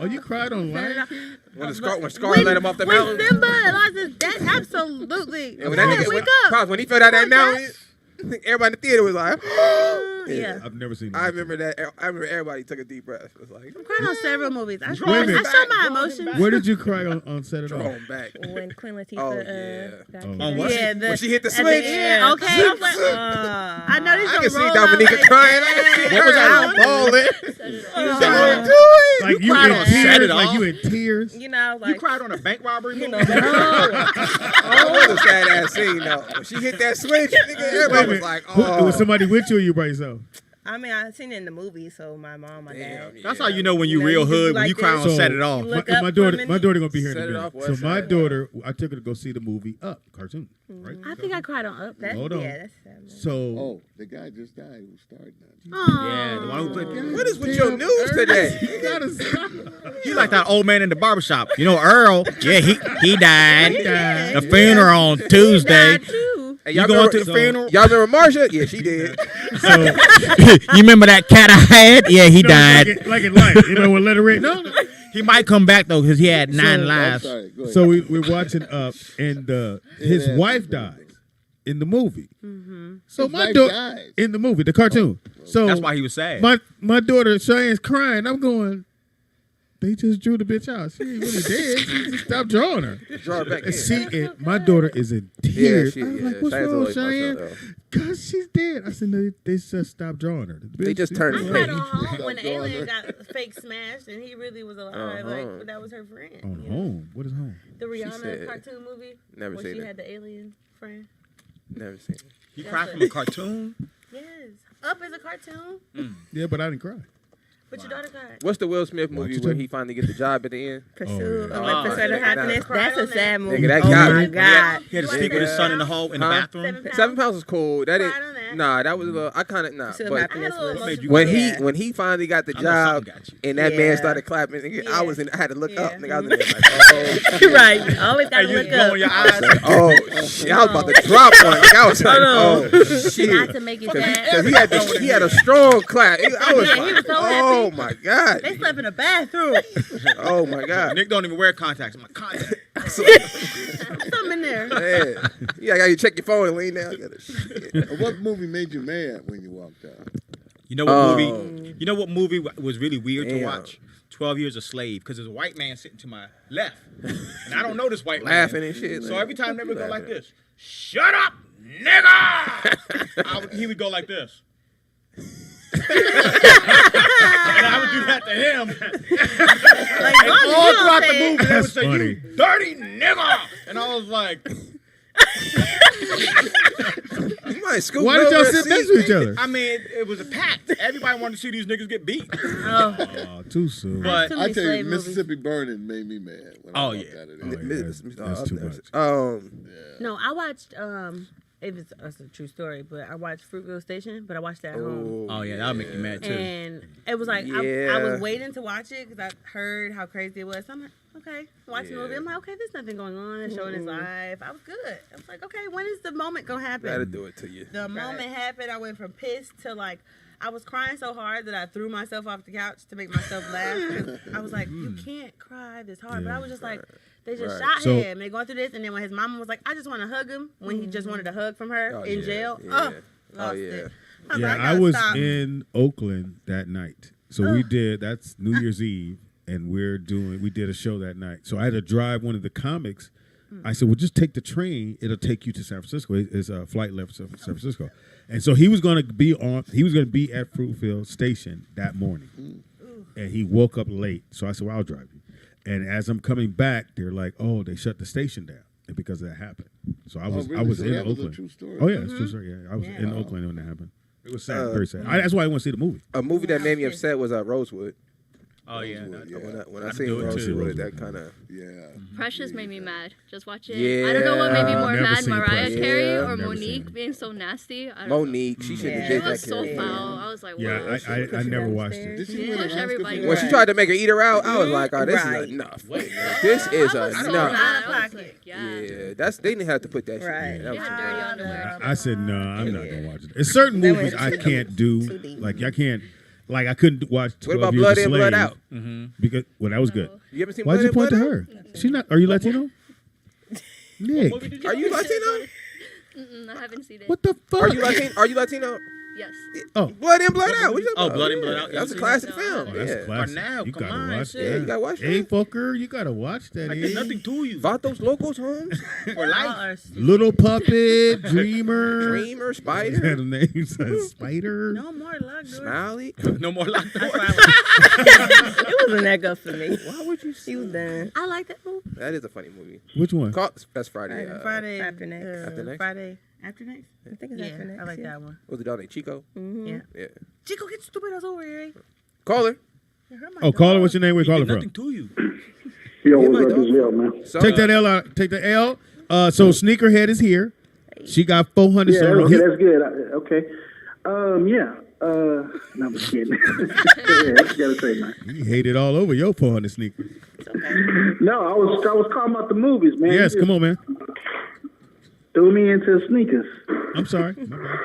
Speaker 1: Oh, you cried on Lion King?
Speaker 3: When Scar let him off the
Speaker 11: when
Speaker 3: mountain?
Speaker 11: Simba and I said, that absolutely.
Speaker 3: And when that
Speaker 11: Hey,
Speaker 3: nigga,
Speaker 11: wake up.
Speaker 3: when he fell out that mountain, Everybody in the theater was like,
Speaker 11: Yeah.
Speaker 1: I've never seen.
Speaker 3: I remember that. I remember everybody took a deep breath. It was like,
Speaker 11: I'm crying on several movies. I show
Speaker 1: minute.
Speaker 11: my emotions.
Speaker 1: Where did you cry on set at all?
Speaker 3: throw 'em back.
Speaker 9: When Queen Latifah.
Speaker 3: Oh, yeah.
Speaker 9: got
Speaker 1: Oh.
Speaker 9: killed.
Speaker 8: On what?
Speaker 11: Yeah,
Speaker 3: When she hit the
Speaker 11: at the
Speaker 3: switch.
Speaker 11: end, okay. I was like, I know these
Speaker 3: I
Speaker 11: gonna
Speaker 3: can see
Speaker 11: roll
Speaker 3: Dominica
Speaker 11: out like
Speaker 3: crying. I can see
Speaker 11: that.
Speaker 3: her out balling.
Speaker 1: Like you
Speaker 8: cried
Speaker 1: in
Speaker 8: on Set
Speaker 1: tears?
Speaker 8: It
Speaker 1: Like
Speaker 8: Off?
Speaker 1: you in tears?
Speaker 9: You know, like
Speaker 8: You cried on a bank robbery movie?
Speaker 3: That was a sad ass scene though. When she hit that switch, nigga, everybody was like,
Speaker 1: Who- was somebody with you or you by yourself?
Speaker 9: I mean, I seen it in the movie, so my mom, my dad.
Speaker 8: That's how you know when you
Speaker 9: You know,
Speaker 8: real
Speaker 9: you just
Speaker 8: hood, when
Speaker 9: like
Speaker 8: you cry
Speaker 9: this.
Speaker 8: on
Speaker 1: So,
Speaker 8: Set It Off.
Speaker 9: You look
Speaker 1: My
Speaker 9: up for a
Speaker 1: daughter
Speaker 9: minute.
Speaker 1: gonna be here in
Speaker 3: Set
Speaker 1: a
Speaker 3: It
Speaker 1: minute.
Speaker 3: Off was
Speaker 1: So my
Speaker 3: sad.
Speaker 1: daughter, I took her to go see the movie Up cartoon. Right?
Speaker 11: I think I cried on Up.
Speaker 9: That,
Speaker 1: Hold on.
Speaker 9: Yeah, that's sad.
Speaker 1: So
Speaker 5: Oh, the guy just died who started that.
Speaker 8: Yeah, the one who played.
Speaker 3: what is with your news today?
Speaker 1: you gotta stop.
Speaker 8: You like that old man in the barbershop. You know, Earl. Yeah, he died.
Speaker 1: died.
Speaker 8: The funeral on Tuesday.
Speaker 11: Died too.
Speaker 3: Hey,
Speaker 8: You going to the funeral?
Speaker 3: Y'all remember Marsha? Yeah, she did.
Speaker 1: So
Speaker 8: You remember that cat I had? Yeah, he died.
Speaker 1: like in life. Anybody want to let her in? No.
Speaker 8: He might come back though, because he had 9
Speaker 5: I'm
Speaker 8: lives.
Speaker 5: sorry. Go ahead.
Speaker 1: So we're watching Up, and his
Speaker 5: Yeah.
Speaker 1: wife dies in the movie. So
Speaker 5: His
Speaker 1: my
Speaker 5: wife
Speaker 1: daughter
Speaker 5: dies.
Speaker 1: in the movie, the cartoon. So
Speaker 8: That's why he was sad.
Speaker 1: my daughter Cheyenne's crying. I'm going. They just drew the bitch out. She ain't really dead. She just stopped drawing her.
Speaker 3: Draw her back in.
Speaker 1: And my daughter is in tears.
Speaker 3: she-
Speaker 1: I was
Speaker 3: yeah,
Speaker 1: like, "What's
Speaker 3: Cheyenne's
Speaker 1: wrong,
Speaker 3: always
Speaker 1: Cheyenne?
Speaker 3: myself,
Speaker 1: Cause she's dead." I said, "No, they just stopped drawing her.
Speaker 3: They just turned
Speaker 11: I
Speaker 3: her
Speaker 11: cried
Speaker 3: fake.
Speaker 11: on Home when the
Speaker 5: Drawing
Speaker 11: alien
Speaker 5: her.
Speaker 11: got fake smashed and he really was alive. Like that was her friend.
Speaker 1: On
Speaker 11: you know?
Speaker 1: Home. What is Home?
Speaker 11: The Rihanna
Speaker 3: said-
Speaker 11: cartoon movie
Speaker 3: Never
Speaker 11: where
Speaker 3: seen
Speaker 11: she
Speaker 3: it.
Speaker 11: had the alien friend.
Speaker 3: Never seen it.
Speaker 8: You cried from a cartoon?
Speaker 11: Yes, Up is a cartoon,
Speaker 1: Yeah, but I didn't cry.
Speaker 11: but your daughter cried.
Speaker 3: What's the Will Smith
Speaker 1: Watch
Speaker 3: movie
Speaker 1: it
Speaker 3: where
Speaker 1: too.
Speaker 3: he finally gets the job at the end?
Speaker 9: Pursuit
Speaker 1: yeah.
Speaker 9: of like Pursuit of
Speaker 3: yeah.
Speaker 9: Happiness. That's a
Speaker 11: Cried
Speaker 9: sad
Speaker 11: on
Speaker 9: movie.
Speaker 3: Nigga, that
Speaker 9: oh
Speaker 3: got
Speaker 9: my
Speaker 3: me.
Speaker 9: God.
Speaker 8: He had to sleep with his son in the hole in the
Speaker 3: Huh?
Speaker 8: bathroom.
Speaker 11: 7 pounds.
Speaker 3: 7 pounds was cool. That
Speaker 11: Cried
Speaker 3: didn't.
Speaker 11: on that.
Speaker 3: Nah, that was a little. I kind of nah.
Speaker 9: Pursuit of
Speaker 3: But
Speaker 9: Happiness
Speaker 11: I had a
Speaker 9: was.
Speaker 11: little
Speaker 3: when
Speaker 9: Yeah.
Speaker 3: when he finally got the
Speaker 8: I know something
Speaker 3: job
Speaker 8: got you.
Speaker 3: and that
Speaker 9: Yeah.
Speaker 3: man started clapping, nigga,
Speaker 11: Yeah.
Speaker 3: I had to look up.
Speaker 9: Yeah.
Speaker 3: Nigga, I was in there like, oh,
Speaker 9: Right. You always gotta
Speaker 8: Hey, you
Speaker 9: look
Speaker 8: blowing
Speaker 9: up.
Speaker 8: your eyes.
Speaker 3: oh shit! I was about to drop one. Nigga, I was like, oh
Speaker 11: Not
Speaker 3: shit.
Speaker 11: to make it
Speaker 3: Because
Speaker 11: bad.
Speaker 3: he had a strong clap. I was
Speaker 11: Yeah, he
Speaker 3: like,
Speaker 11: was so
Speaker 3: oh
Speaker 11: happy.
Speaker 3: my god,
Speaker 11: They slept in the bathroom.
Speaker 3: oh my god.
Speaker 8: Nick don't even wear contacts. I'm like, contacts.
Speaker 11: Something in there.
Speaker 3: Man, yeah, I got you check your phone and lean down. I gotta shit.
Speaker 5: What movie made you mad when you walked out?
Speaker 8: You know what
Speaker 3: Oh.
Speaker 8: movie? You know what movie was really weird to
Speaker 3: Damn.
Speaker 8: watch? 12 Years a Slave, because there's a white man sitting to my left, and I don't know this white
Speaker 3: Laughing
Speaker 8: man.
Speaker 3: and shit.
Speaker 8: So
Speaker 3: like,
Speaker 8: every time they would go like
Speaker 3: laughing.
Speaker 8: this, "Shut up, nigga!" He would go like this. And I would do that to him.
Speaker 11: Like,
Speaker 8: And all throughout the
Speaker 11: say it.
Speaker 8: movie, they would
Speaker 1: That's
Speaker 8: say,
Speaker 1: funny.
Speaker 8: "You dirty nigga," and I was like,
Speaker 3: You might scoot
Speaker 1: Why did
Speaker 3: over
Speaker 1: y'all
Speaker 3: and
Speaker 1: sit
Speaker 3: see.
Speaker 1: next to each other?
Speaker 8: I mean, it was a pact. Everybody wanted to see these niggas get beat.
Speaker 11: Oh,
Speaker 1: Oh, too soon.
Speaker 8: But
Speaker 11: too
Speaker 5: I
Speaker 11: many
Speaker 5: tell you,
Speaker 11: slave movies.
Speaker 5: Mississippi Burning made me mad. When I
Speaker 8: Oh,
Speaker 5: walked
Speaker 8: yeah.
Speaker 5: out of
Speaker 1: Oh,
Speaker 5: there.
Speaker 1: yeah, that's
Speaker 3: I've
Speaker 1: too
Speaker 3: never
Speaker 1: much.
Speaker 3: seen-
Speaker 11: no, I watched. It's a true story, but I watched Fruitville Station, but I watched that at home.
Speaker 8: oh yeah, that would make you mad too.
Speaker 11: And it was like I
Speaker 3: Yeah.
Speaker 11: was waiting to watch it because I heard how crazy it was. So I'm like, okay, watch the movie. I'm like, okay, there's nothing going on. It's showing his life. I was good. I was like, okay, when is the moment gonna happen?
Speaker 3: Gotta do it to you.
Speaker 11: The moment happened, I went from pissed to like, I was crying so hard that I threw myself off the couch to make myself laugh. 'Cause I was like, you can't cry this hard. But I was just like, they just
Speaker 3: Right.
Speaker 11: shot
Speaker 1: So-
Speaker 11: him. They're going through this. And then when his mama was like, I just want to hug him, when he just wanted a hug from her
Speaker 3: Oh,
Speaker 11: in
Speaker 3: yeah,
Speaker 11: jail.
Speaker 3: yeah.
Speaker 11: Oh,
Speaker 3: Oh,
Speaker 11: lost
Speaker 3: yeah.
Speaker 11: it.
Speaker 1: Yeah,
Speaker 11: like,
Speaker 1: I
Speaker 11: gotta
Speaker 1: was
Speaker 11: stop.
Speaker 1: in Oakland that night. So we did, that's New Year's Eve, and we did a show that night. So I had to drive one of the comics. I said, well, just take the train. It'll take you to San Francisco. It's a flight left to San Francisco. And so he was going to be at Fruitville Station that morning. And he woke up late. So I said, well, I'll drive you. And as I'm coming back, they're like, oh, they shut the station down. And because that happened. So I was
Speaker 5: really?
Speaker 1: I was
Speaker 5: So
Speaker 1: in
Speaker 5: that was a
Speaker 1: Oakland.
Speaker 5: true story?
Speaker 1: Oh yeah, it's true story. Yeah, I was in Oakland when that happened. It was sad, very sad. That's why I want to see the movie.
Speaker 3: A movie that made me upset was Rosewood.
Speaker 8: Oh yeah.
Speaker 3: When I
Speaker 8: I'd
Speaker 3: seen
Speaker 8: do it too.
Speaker 3: Rosewood, that kind of
Speaker 5: Yeah.
Speaker 12: Precious made me mad. Just watch it.
Speaker 3: Yeah.
Speaker 12: I don't know what made me more
Speaker 1: Never
Speaker 12: mad,
Speaker 1: seen
Speaker 12: Mariah
Speaker 1: Precious.
Speaker 12: Carey
Speaker 3: Yeah.
Speaker 12: or
Speaker 1: Never seen
Speaker 12: Monique
Speaker 1: it.
Speaker 12: being so nasty. I don't know.
Speaker 3: Monique. She shouldn't have
Speaker 12: It
Speaker 3: did
Speaker 12: was
Speaker 3: that
Speaker 12: so
Speaker 3: character.
Speaker 12: foul. I was like,
Speaker 1: Yeah,
Speaker 12: whoa.
Speaker 1: I never watched it.
Speaker 5: Did she
Speaker 11: Yeah.
Speaker 5: win an
Speaker 12: Push
Speaker 5: Oscar
Speaker 12: everybody.
Speaker 5: for
Speaker 3: When
Speaker 5: that?
Speaker 3: she tried to make her eat her out, I was like, oh, this
Speaker 9: Right.
Speaker 3: is enough. This is
Speaker 12: I was so
Speaker 3: enough.
Speaker 12: mad. I was
Speaker 11: Pocket.
Speaker 12: like, yeah.
Speaker 3: Yeah, they didn't have to put that shit
Speaker 9: Right.
Speaker 3: in. That
Speaker 12: They
Speaker 3: was
Speaker 12: had dirty underwear.
Speaker 1: I said no, I'm not gonna watch it. There's certain
Speaker 9: That
Speaker 1: movies
Speaker 9: went
Speaker 1: I
Speaker 9: too
Speaker 1: can't
Speaker 9: deep.
Speaker 1: do.
Speaker 9: Too deep.
Speaker 1: Like I can't. Like I couldn't watch 12
Speaker 3: What about
Speaker 1: Years
Speaker 3: Blood
Speaker 1: a
Speaker 3: In,
Speaker 1: Slave
Speaker 3: Blood Out?
Speaker 1: because that was good.
Speaker 3: You ever seen
Speaker 1: Why'd
Speaker 3: Blood
Speaker 1: you
Speaker 3: In,
Speaker 1: point to
Speaker 3: Blood
Speaker 1: her? She not? Are you Latino? Nick,
Speaker 3: Out? Are you Latino?
Speaker 12: I haven't seen it.
Speaker 1: What the fuck?
Speaker 3: Are you Latino?
Speaker 12: Yes.
Speaker 1: Oh,
Speaker 3: Blood In, Blood Out. What you talking about?
Speaker 8: Blood In, Blood Out.
Speaker 3: That's a
Speaker 8: You
Speaker 3: classic
Speaker 8: seen
Speaker 3: film.
Speaker 1: Oh, that's
Speaker 3: Yeah.
Speaker 1: a classic.
Speaker 8: Now,
Speaker 1: you
Speaker 8: come
Speaker 1: gotta
Speaker 8: on,
Speaker 1: watch
Speaker 8: shit.
Speaker 1: that.
Speaker 3: Yeah, you gotta watch
Speaker 1: Hey,
Speaker 3: that.
Speaker 1: fucker, you gotta watch that.
Speaker 8: I did
Speaker 1: eh?
Speaker 8: nothing to you.
Speaker 3: Vatos Locos Homes.
Speaker 8: For life.
Speaker 1: Little Puppet, Dreamer.
Speaker 3: Dreamer,
Speaker 1: Had
Speaker 3: Spider,
Speaker 1: a name, Spider.
Speaker 11: No more luck, dude.
Speaker 3: Smiley.
Speaker 8: No more locked doors.
Speaker 9: It wasn't that good for me.
Speaker 3: Why would you
Speaker 9: He was done.
Speaker 11: I like that movie.
Speaker 3: That is a funny movie.
Speaker 1: Which one?
Speaker 3: That's Friday.
Speaker 11: Friday
Speaker 9: After next.
Speaker 3: After next?
Speaker 11: Friday after next.
Speaker 9: I think it's after next.
Speaker 11: I like
Speaker 9: yeah.
Speaker 11: that one.
Speaker 3: What was the dog named Chico?
Speaker 9: Mm-hmm.
Speaker 11: Yeah.
Speaker 3: Yeah.
Speaker 11: Chico, get stupid ass over here.
Speaker 3: Caller.
Speaker 1: Oh, caller, what's your name? Where you calling from?
Speaker 8: Nothing to you.
Speaker 13: Yo, what's up, Giselle, man?
Speaker 3: So,
Speaker 1: Take that L out. Take the L. So Sneakerhead is here. She got 400
Speaker 13: Yeah,
Speaker 1: songs.
Speaker 13: okay, that's good. Okay. Yeah. No, I'm just kidding. Yeah, you gotta say, man.
Speaker 1: You hate it all over your 400 sneakers.
Speaker 13: No, I was talking about the movies, man.
Speaker 1: Yes, come on, man.
Speaker 13: Threw me into sneakers.
Speaker 1: I'm sorry. My bad.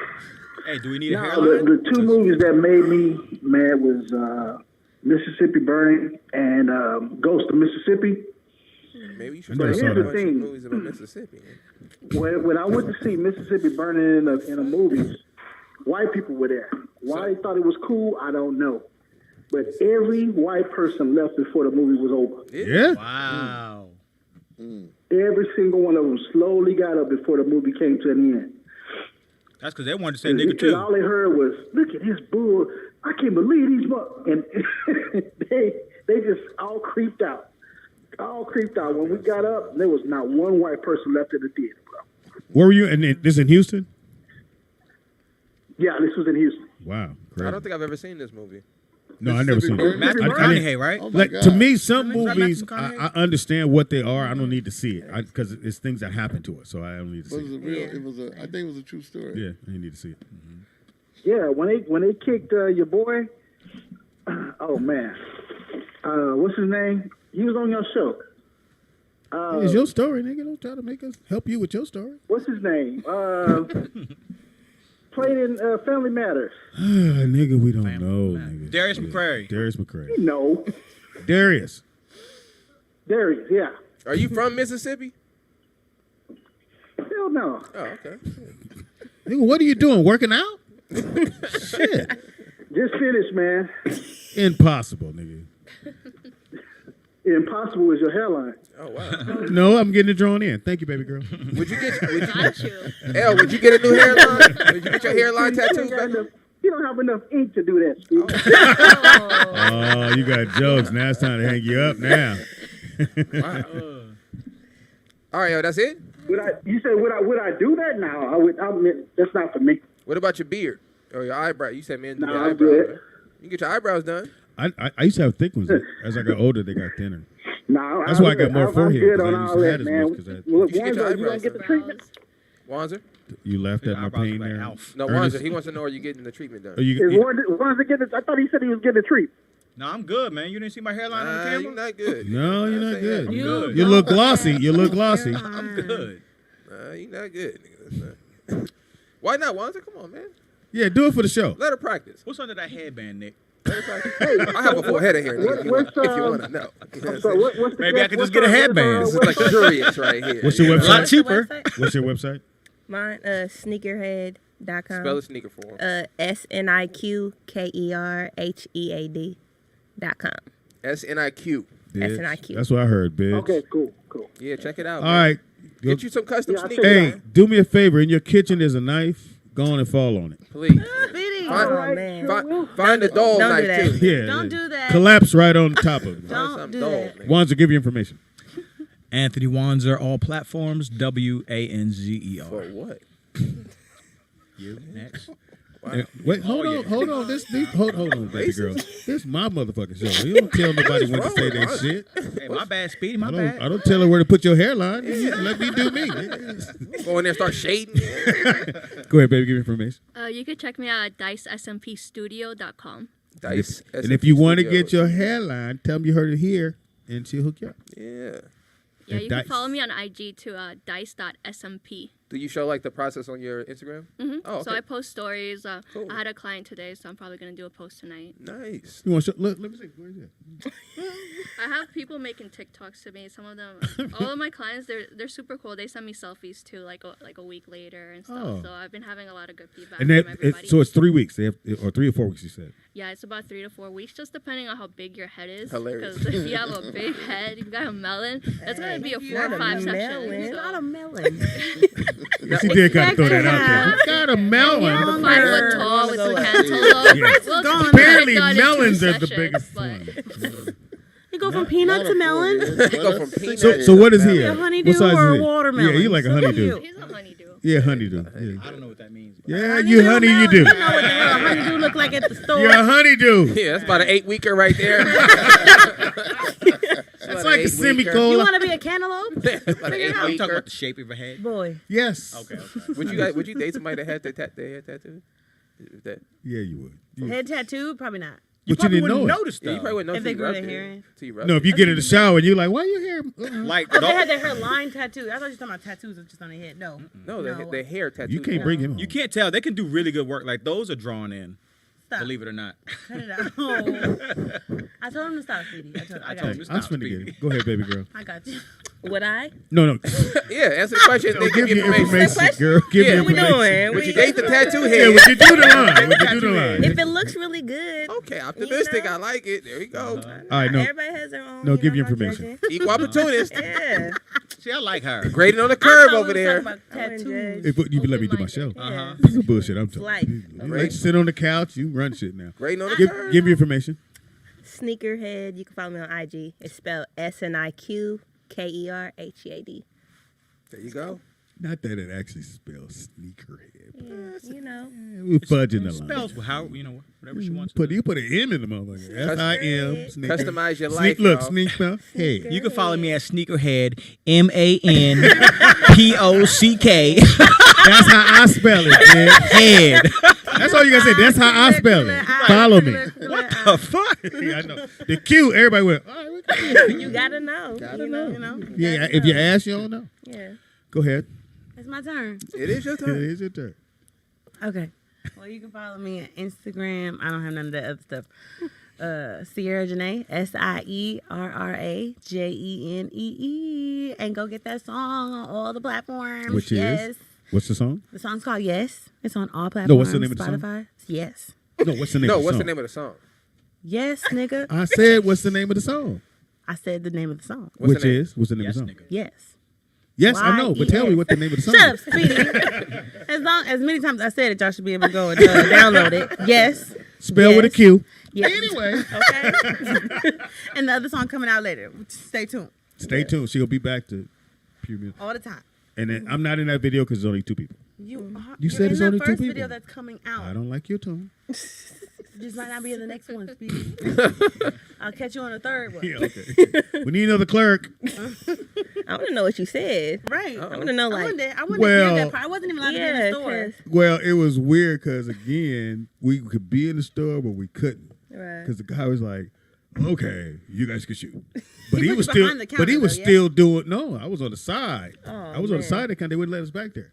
Speaker 8: Hey, do we need a
Speaker 13: No,
Speaker 8: hairline?
Speaker 13: the two movies that made me mad was Mississippi Burning and Ghost of Mississippi.
Speaker 3: maybe you should
Speaker 1: But
Speaker 3: start
Speaker 1: here's
Speaker 3: watching
Speaker 1: the
Speaker 13: thing.
Speaker 3: movies about Mississippi.
Speaker 13: When I went to see Mississippi Burning in a movie, white people were there. Why they thought it was cool, I don't know. But every white person left before the movie was over.
Speaker 1: Yeah?
Speaker 8: Wow.
Speaker 13: Every single one of them slowly got up before the movie came to an end.
Speaker 8: That's because they wanted to say nigga
Speaker 13: And all
Speaker 8: too.
Speaker 13: they heard was, "Look at this bull! I can't believe these and they just all creeped out. All creeped out. When we got up, there was not one white person left in the theater, bro.
Speaker 1: Where were you? And this in Houston?
Speaker 13: Yeah, this was in Houston.
Speaker 1: Wow. Crazy.
Speaker 3: I don't think I've ever seen this movie.
Speaker 1: No, I never seen it.
Speaker 8: Matthew
Speaker 1: I
Speaker 8: McConaughey,
Speaker 1: didn't-
Speaker 8: right?
Speaker 5: Oh my
Speaker 1: Like
Speaker 5: God.
Speaker 1: to me, some
Speaker 8: Is that
Speaker 1: movies
Speaker 8: Matthew
Speaker 1: I understand what they are. I don't need to see it because it's things that happen to us, so I don't need to
Speaker 5: Was
Speaker 1: see
Speaker 5: it
Speaker 1: it.
Speaker 5: real? It was I think it was a true story.
Speaker 1: Yeah, I need to see it.
Speaker 13: Yeah, when they kicked your boy, oh man, what's his name? He was on your show.
Speaker 1: It's your story, nigga. Don't try to make us help you with your story.
Speaker 13: What's his name? Played in Family Matters.
Speaker 1: Nigga, we don't know, nigga.
Speaker 8: Darius
Speaker 1: Yeah.
Speaker 8: McCrary.
Speaker 1: Darius McCrary.
Speaker 13: No,
Speaker 1: Darius.
Speaker 13: Darius. Yeah.
Speaker 3: Are you from Mississippi?
Speaker 13: Hell no.
Speaker 3: Oh, okay.
Speaker 1: Nigga, what are you doing? Working out? Shit.
Speaker 13: Just finished, man.
Speaker 1: Impossible, nigga.
Speaker 13: Impossible is your hairline.
Speaker 3: Oh wow.
Speaker 1: No, I'm getting it drawn in. Thank you, baby girl.
Speaker 3: Would you get
Speaker 12: Got you.
Speaker 3: L? Would you get a new hairline? Would you get your hairline tattooed?
Speaker 13: You don't have enough ink to do that, Steve.
Speaker 1: Oh, you got jokes. Now it's time to hang you up now.
Speaker 3: Wow. All right, yo, that's it.
Speaker 13: You said would I do that? No, I would. That's not for me.
Speaker 3: What about your beard or your eyebrow? You said men do
Speaker 13: No,
Speaker 3: their
Speaker 13: I'm
Speaker 3: eyebrows.
Speaker 13: good.
Speaker 3: Right? You get your eyebrows done.
Speaker 1: I used to have thick ones. As I got older, they got thinner.
Speaker 13: No,
Speaker 1: That's why I got more forehead.
Speaker 13: I'm good
Speaker 1: 'cause
Speaker 13: on
Speaker 1: I used
Speaker 13: all
Speaker 1: to
Speaker 13: that,
Speaker 1: have as
Speaker 13: man.
Speaker 1: much 'cause I-
Speaker 13: Well,
Speaker 3: You should get your
Speaker 13: Wanzer, you
Speaker 3: eyebrows
Speaker 13: don't get the
Speaker 3: done.
Speaker 13: treatment.
Speaker 3: Wanzer?
Speaker 1: You laughed at my
Speaker 8: eyebrows
Speaker 1: pain
Speaker 8: look like
Speaker 1: there.
Speaker 8: Alf.
Speaker 3: No,
Speaker 1: Ernest-
Speaker 3: Wanzer. He wants to know are you getting the treatment done?
Speaker 1: Oh, you,
Speaker 13: Is Wanzer getting? I thought he said he was getting a treat.
Speaker 8: No, I'm good, man. You didn't see my hairline on the
Speaker 3: You're
Speaker 8: camera?
Speaker 3: not good.
Speaker 1: no, you're not
Speaker 3: Say
Speaker 1: good.
Speaker 3: that.
Speaker 8: I'm good.
Speaker 1: You look glossy. You look glossy.
Speaker 8: I'm good.
Speaker 3: You're not good. Nigga. That's not- Why not, Wanzer? Come on, man.
Speaker 1: Yeah, do it for the show.
Speaker 3: Let her practice.
Speaker 8: What's under that headband, Nick?
Speaker 3: Let her practice. I have a full head of hair, nigga, if you want to know. You know what I'm
Speaker 13: So
Speaker 3: saying?
Speaker 13: what's the
Speaker 8: Maybe I could just get a headband.
Speaker 3: This is luxurious right here.
Speaker 1: What's your
Speaker 8: A lot
Speaker 1: website?
Speaker 8: cheaper.
Speaker 1: What's your website?
Speaker 9: Mine, sneakerhead.com.
Speaker 3: Spell a sneaker for him.
Speaker 9: SNIQKERHEAD.com.
Speaker 3: SNIQ.
Speaker 1: Bitch.
Speaker 9: SNIQ.
Speaker 1: That's what I heard, bitch.
Speaker 13: Okay, cool.
Speaker 3: Yeah, check it out.
Speaker 1: All
Speaker 3: man.
Speaker 1: right.
Speaker 3: Get you some custom
Speaker 13: Yeah, I
Speaker 3: sneakers.
Speaker 1: Hey,
Speaker 3: man.
Speaker 1: do me a favor. In your kitchen, there's a knife. Go on and fall on it.
Speaker 3: Please.
Speaker 9: Oh, man.
Speaker 3: Find the dog
Speaker 9: Don't
Speaker 3: knife
Speaker 9: do that.
Speaker 3: too.
Speaker 1: Yeah.
Speaker 11: Don't
Speaker 1: yeah.
Speaker 11: do that.
Speaker 1: Collapse right on top of it.
Speaker 11: Don't
Speaker 3: Some
Speaker 11: do
Speaker 3: dog,
Speaker 11: that.
Speaker 3: nigga.
Speaker 1: Wands will give you information.
Speaker 8: Anthony Wanzer, all platforms, WANZER.
Speaker 3: For what?
Speaker 8: You next.
Speaker 1: Wait, hold on. Hold on, baby girl. This is my motherfucking show. You don't tell nobody when to say that shit.
Speaker 8: Hey, my bad, Speedy. My
Speaker 1: I
Speaker 8: bad.
Speaker 1: don't tell her where to put your hairline. You let me do me.
Speaker 3: Go in there and start shading.
Speaker 1: Go ahead, baby. Give me information.
Speaker 12: You could check me out at dicesmpstudio.com.
Speaker 3: Dice.
Speaker 1: And if you want to get your hairline, tell them you heard it here, and she'll hook you up.
Speaker 3: Yeah.
Speaker 12: Yeah,
Speaker 1: And
Speaker 12: you
Speaker 1: Dice.
Speaker 12: can follow me on IG to dice.smp.
Speaker 3: Do you show like the process on your Instagram?
Speaker 12: Mm-hmm.
Speaker 3: Oh, okay.
Speaker 12: So I post stories.
Speaker 3: Cool.
Speaker 12: I had a client today, so I'm probably gonna do a post tonight.
Speaker 3: Nice.
Speaker 1: You want to show? Let me see. Where is it?
Speaker 12: I have people making TikToks to me. Some of them, all of my clients, they're super cool. They send me selfies too, like a week later and stuff.
Speaker 1: Oh.
Speaker 12: So I've been having a lot of good feedback
Speaker 1: And
Speaker 12: from
Speaker 1: that
Speaker 12: everybody.
Speaker 1: so it's 3 weeks. They have, or 3 or 4 weeks. You said.
Speaker 12: Yeah, it's about 3 to 4 weeks, just depending on how big your head is.
Speaker 3: Hilarious.
Speaker 12: Because if you have a big head, you got a melon, that's gonna be a 4 or 5 session.
Speaker 11: Not a melon.
Speaker 1: She did kind of throw that out there. Got a melon.
Speaker 12: 5 foot tall with some cantaloupe.
Speaker 1: Yes.
Speaker 12: Well,
Speaker 1: Apparently,
Speaker 12: I got it in 2
Speaker 1: melons are the
Speaker 12: sessions,
Speaker 1: biggest
Speaker 12: but-
Speaker 1: one.
Speaker 11: You go from peanut to melon.
Speaker 3: You go from peanut
Speaker 1: So what is he?
Speaker 11: A
Speaker 1: At?
Speaker 11: honeydew
Speaker 1: What size
Speaker 11: or
Speaker 1: is
Speaker 11: a
Speaker 1: he?
Speaker 11: watermelon?
Speaker 1: Yeah, you like a honeydew.
Speaker 12: He's a honeydew.
Speaker 1: Yeah, honeydew. Yeah.
Speaker 8: I don't know what that means.
Speaker 1: Yeah, you honey, you do.
Speaker 11: You know what the hell a honeydew look like at the store.
Speaker 1: You're a honeydew.
Speaker 3: Yeah, that's about an 8-weeker right there.
Speaker 1: That's like a semicolon.
Speaker 11: You want to be a cantaloupe?
Speaker 3: Like an
Speaker 11: Figure it out.
Speaker 8: You
Speaker 3: 8-weeker.
Speaker 8: talking about the shape of your head?
Speaker 11: Boy.
Speaker 1: Yes.
Speaker 8: Okay.
Speaker 3: Would you date somebody that had they had tattoo? That,
Speaker 1: Yeah, you would.
Speaker 11: Head tattoo? Probably not.
Speaker 8: You
Speaker 1: But you
Speaker 8: probably
Speaker 1: didn't know
Speaker 8: wouldn't
Speaker 1: it.
Speaker 8: notice
Speaker 3: yeah, you
Speaker 8: though.
Speaker 3: probably wouldn't know
Speaker 11: If they
Speaker 3: till you
Speaker 11: grew
Speaker 3: rubbed
Speaker 11: their
Speaker 3: it.
Speaker 11: hair in.
Speaker 3: Till you rubbed
Speaker 1: No, if
Speaker 3: it.
Speaker 1: you get in the shower and you're like, why your hair?
Speaker 8: Like
Speaker 11: Oh, they had their hair line tattoo. I thought you were talking about tattoos just on their head. No.
Speaker 3: No, the hair tattoo.
Speaker 1: You can't bring him home.
Speaker 8: you can't tell. They can do really good work. Like those are drawn in.
Speaker 11: Stop.
Speaker 8: Believe it or not.
Speaker 11: Cut it out. Oh. I told him to stop, sweetie. I got you.
Speaker 1: I'm finna get it. Go ahead, baby girl.
Speaker 11: I got you. Would I?
Speaker 1: No.
Speaker 3: Yeah, answer the question. They
Speaker 1: Give
Speaker 3: give you
Speaker 1: me information, girl. Give
Speaker 3: Yeah.
Speaker 1: me
Speaker 11: What we
Speaker 1: information.
Speaker 11: doing?
Speaker 3: Would you date the tattoo
Speaker 1: Yeah,
Speaker 3: head?
Speaker 1: would you do the line? Would you do the line?
Speaker 11: If it looks really good.
Speaker 3: Okay, optimistic.
Speaker 11: You know?
Speaker 3: I like it. There we go.
Speaker 1: All right, no.
Speaker 11: Everybody has their own.
Speaker 1: No, give
Speaker 11: know,
Speaker 1: you
Speaker 11: not
Speaker 1: information.
Speaker 11: judging.
Speaker 3: Equal opportunist.
Speaker 11: Yeah.
Speaker 8: See, I like her.
Speaker 3: Graded on the curve
Speaker 11: I
Speaker 3: over
Speaker 11: was
Speaker 3: there.
Speaker 11: talking about tattoos.
Speaker 1: If you let me do my show.
Speaker 11: Yeah.
Speaker 1: This is bullshit. I'm talking.
Speaker 11: Life.
Speaker 1: You like to sit on the couch. You run shit now.
Speaker 3: Grading on the
Speaker 1: Give
Speaker 3: curve.
Speaker 1: me information.
Speaker 9: Sneakerhead. You can follow me on IG. It's spelled SNIQKERHEAD.
Speaker 3: There you go.
Speaker 1: Not that it actually spells sneakerhead.
Speaker 9: Yeah, you know.
Speaker 1: We're fudging the line.
Speaker 8: Spells how whatever she wants.
Speaker 1: You put an M in the motherfucker. S-I-M. Sneaker.
Speaker 3: Customize your
Speaker 1: Sneak,
Speaker 3: life.
Speaker 1: look,
Speaker 3: y'all.
Speaker 1: sneak spell. Hey.
Speaker 8: You can follow me at Sneakerhead, MANPOCK.
Speaker 1: That's how I spell it, man.
Speaker 8: Head.
Speaker 1: That's all you gotta say. That's how I spell it. Follow me.
Speaker 8: What the fuck?
Speaker 1: Yeah, I know. The Q, everybody went, all right, we got
Speaker 9: You gotta know.
Speaker 3: Gotta
Speaker 9: you know.
Speaker 1: Yeah, if you ask, you don't know.
Speaker 9: Yeah.
Speaker 1: Go ahead.
Speaker 11: It's my turn.
Speaker 3: It is your
Speaker 1: It
Speaker 3: turn.
Speaker 1: is your turn.
Speaker 11: Okay. Well, you can follow me on Instagram. I don't have none of that other stuff. Sierra Janae, SIERRAJENEE. And go get that song on all the platforms.
Speaker 1: Which
Speaker 11: yes.
Speaker 1: is? What's the song?
Speaker 11: The song's called Yes. It's on all platforms.
Speaker 1: No, what's the name of the song?
Speaker 11: Spotify. Yes.
Speaker 1: No, what's the name
Speaker 3: No,
Speaker 1: of the
Speaker 3: what's
Speaker 1: song?
Speaker 3: the name of the song?
Speaker 11: Yes, nigga.
Speaker 1: I said, what's the name of the song?
Speaker 11: I said the name of the song.
Speaker 3: What's
Speaker 1: Which
Speaker 3: the name?
Speaker 1: is? What's the name
Speaker 8: Yes,
Speaker 1: of the song?
Speaker 8: nigga.
Speaker 11: Yes.
Speaker 1: Yes, I know, but tell me what the name of the song
Speaker 11: Shut up,
Speaker 1: is.
Speaker 11: sweetie. as many times I said it, y'all should be able to go and download it. Yes.
Speaker 1: Spell with a
Speaker 11: Yes.
Speaker 1: Q.
Speaker 11: Yes.
Speaker 1: Anyway.
Speaker 11: Okay. And the other song coming out later. Stay tuned.
Speaker 1: Stay tuned. She'll be back to Pure Music.
Speaker 11: All the time.
Speaker 1: And then I'm not in that video because there's only 2 people.
Speaker 11: You
Speaker 1: said
Speaker 11: in
Speaker 1: it's
Speaker 11: the
Speaker 1: only 2
Speaker 11: first
Speaker 1: people.
Speaker 11: video that's coming out.
Speaker 1: I don't like your tone.
Speaker 11: Just might not be in the next one, Speedy. I'll catch you on the third one.
Speaker 1: Yeah, okay. We need another clerk.
Speaker 9: I want to know what you said.
Speaker 11: Right.
Speaker 9: I want to know, like,
Speaker 11: I wouldn't
Speaker 1: Well-
Speaker 11: hear that part. I wasn't even allowed to be in the store.
Speaker 9: 'cause-
Speaker 1: Well, it was weird because, again, we could be in the store, but we couldn't.
Speaker 9: Right.
Speaker 1: Because the guy was like, okay, you guys can shoot. But
Speaker 11: He
Speaker 1: he
Speaker 11: was
Speaker 1: was still,
Speaker 11: behind the
Speaker 1: but he
Speaker 11: counter,
Speaker 1: was
Speaker 11: though, yeah?
Speaker 1: still doing, no, I was on the side.
Speaker 9: Oh,
Speaker 1: I was on the
Speaker 9: man.
Speaker 1: side of the counter. They wouldn't let us back there.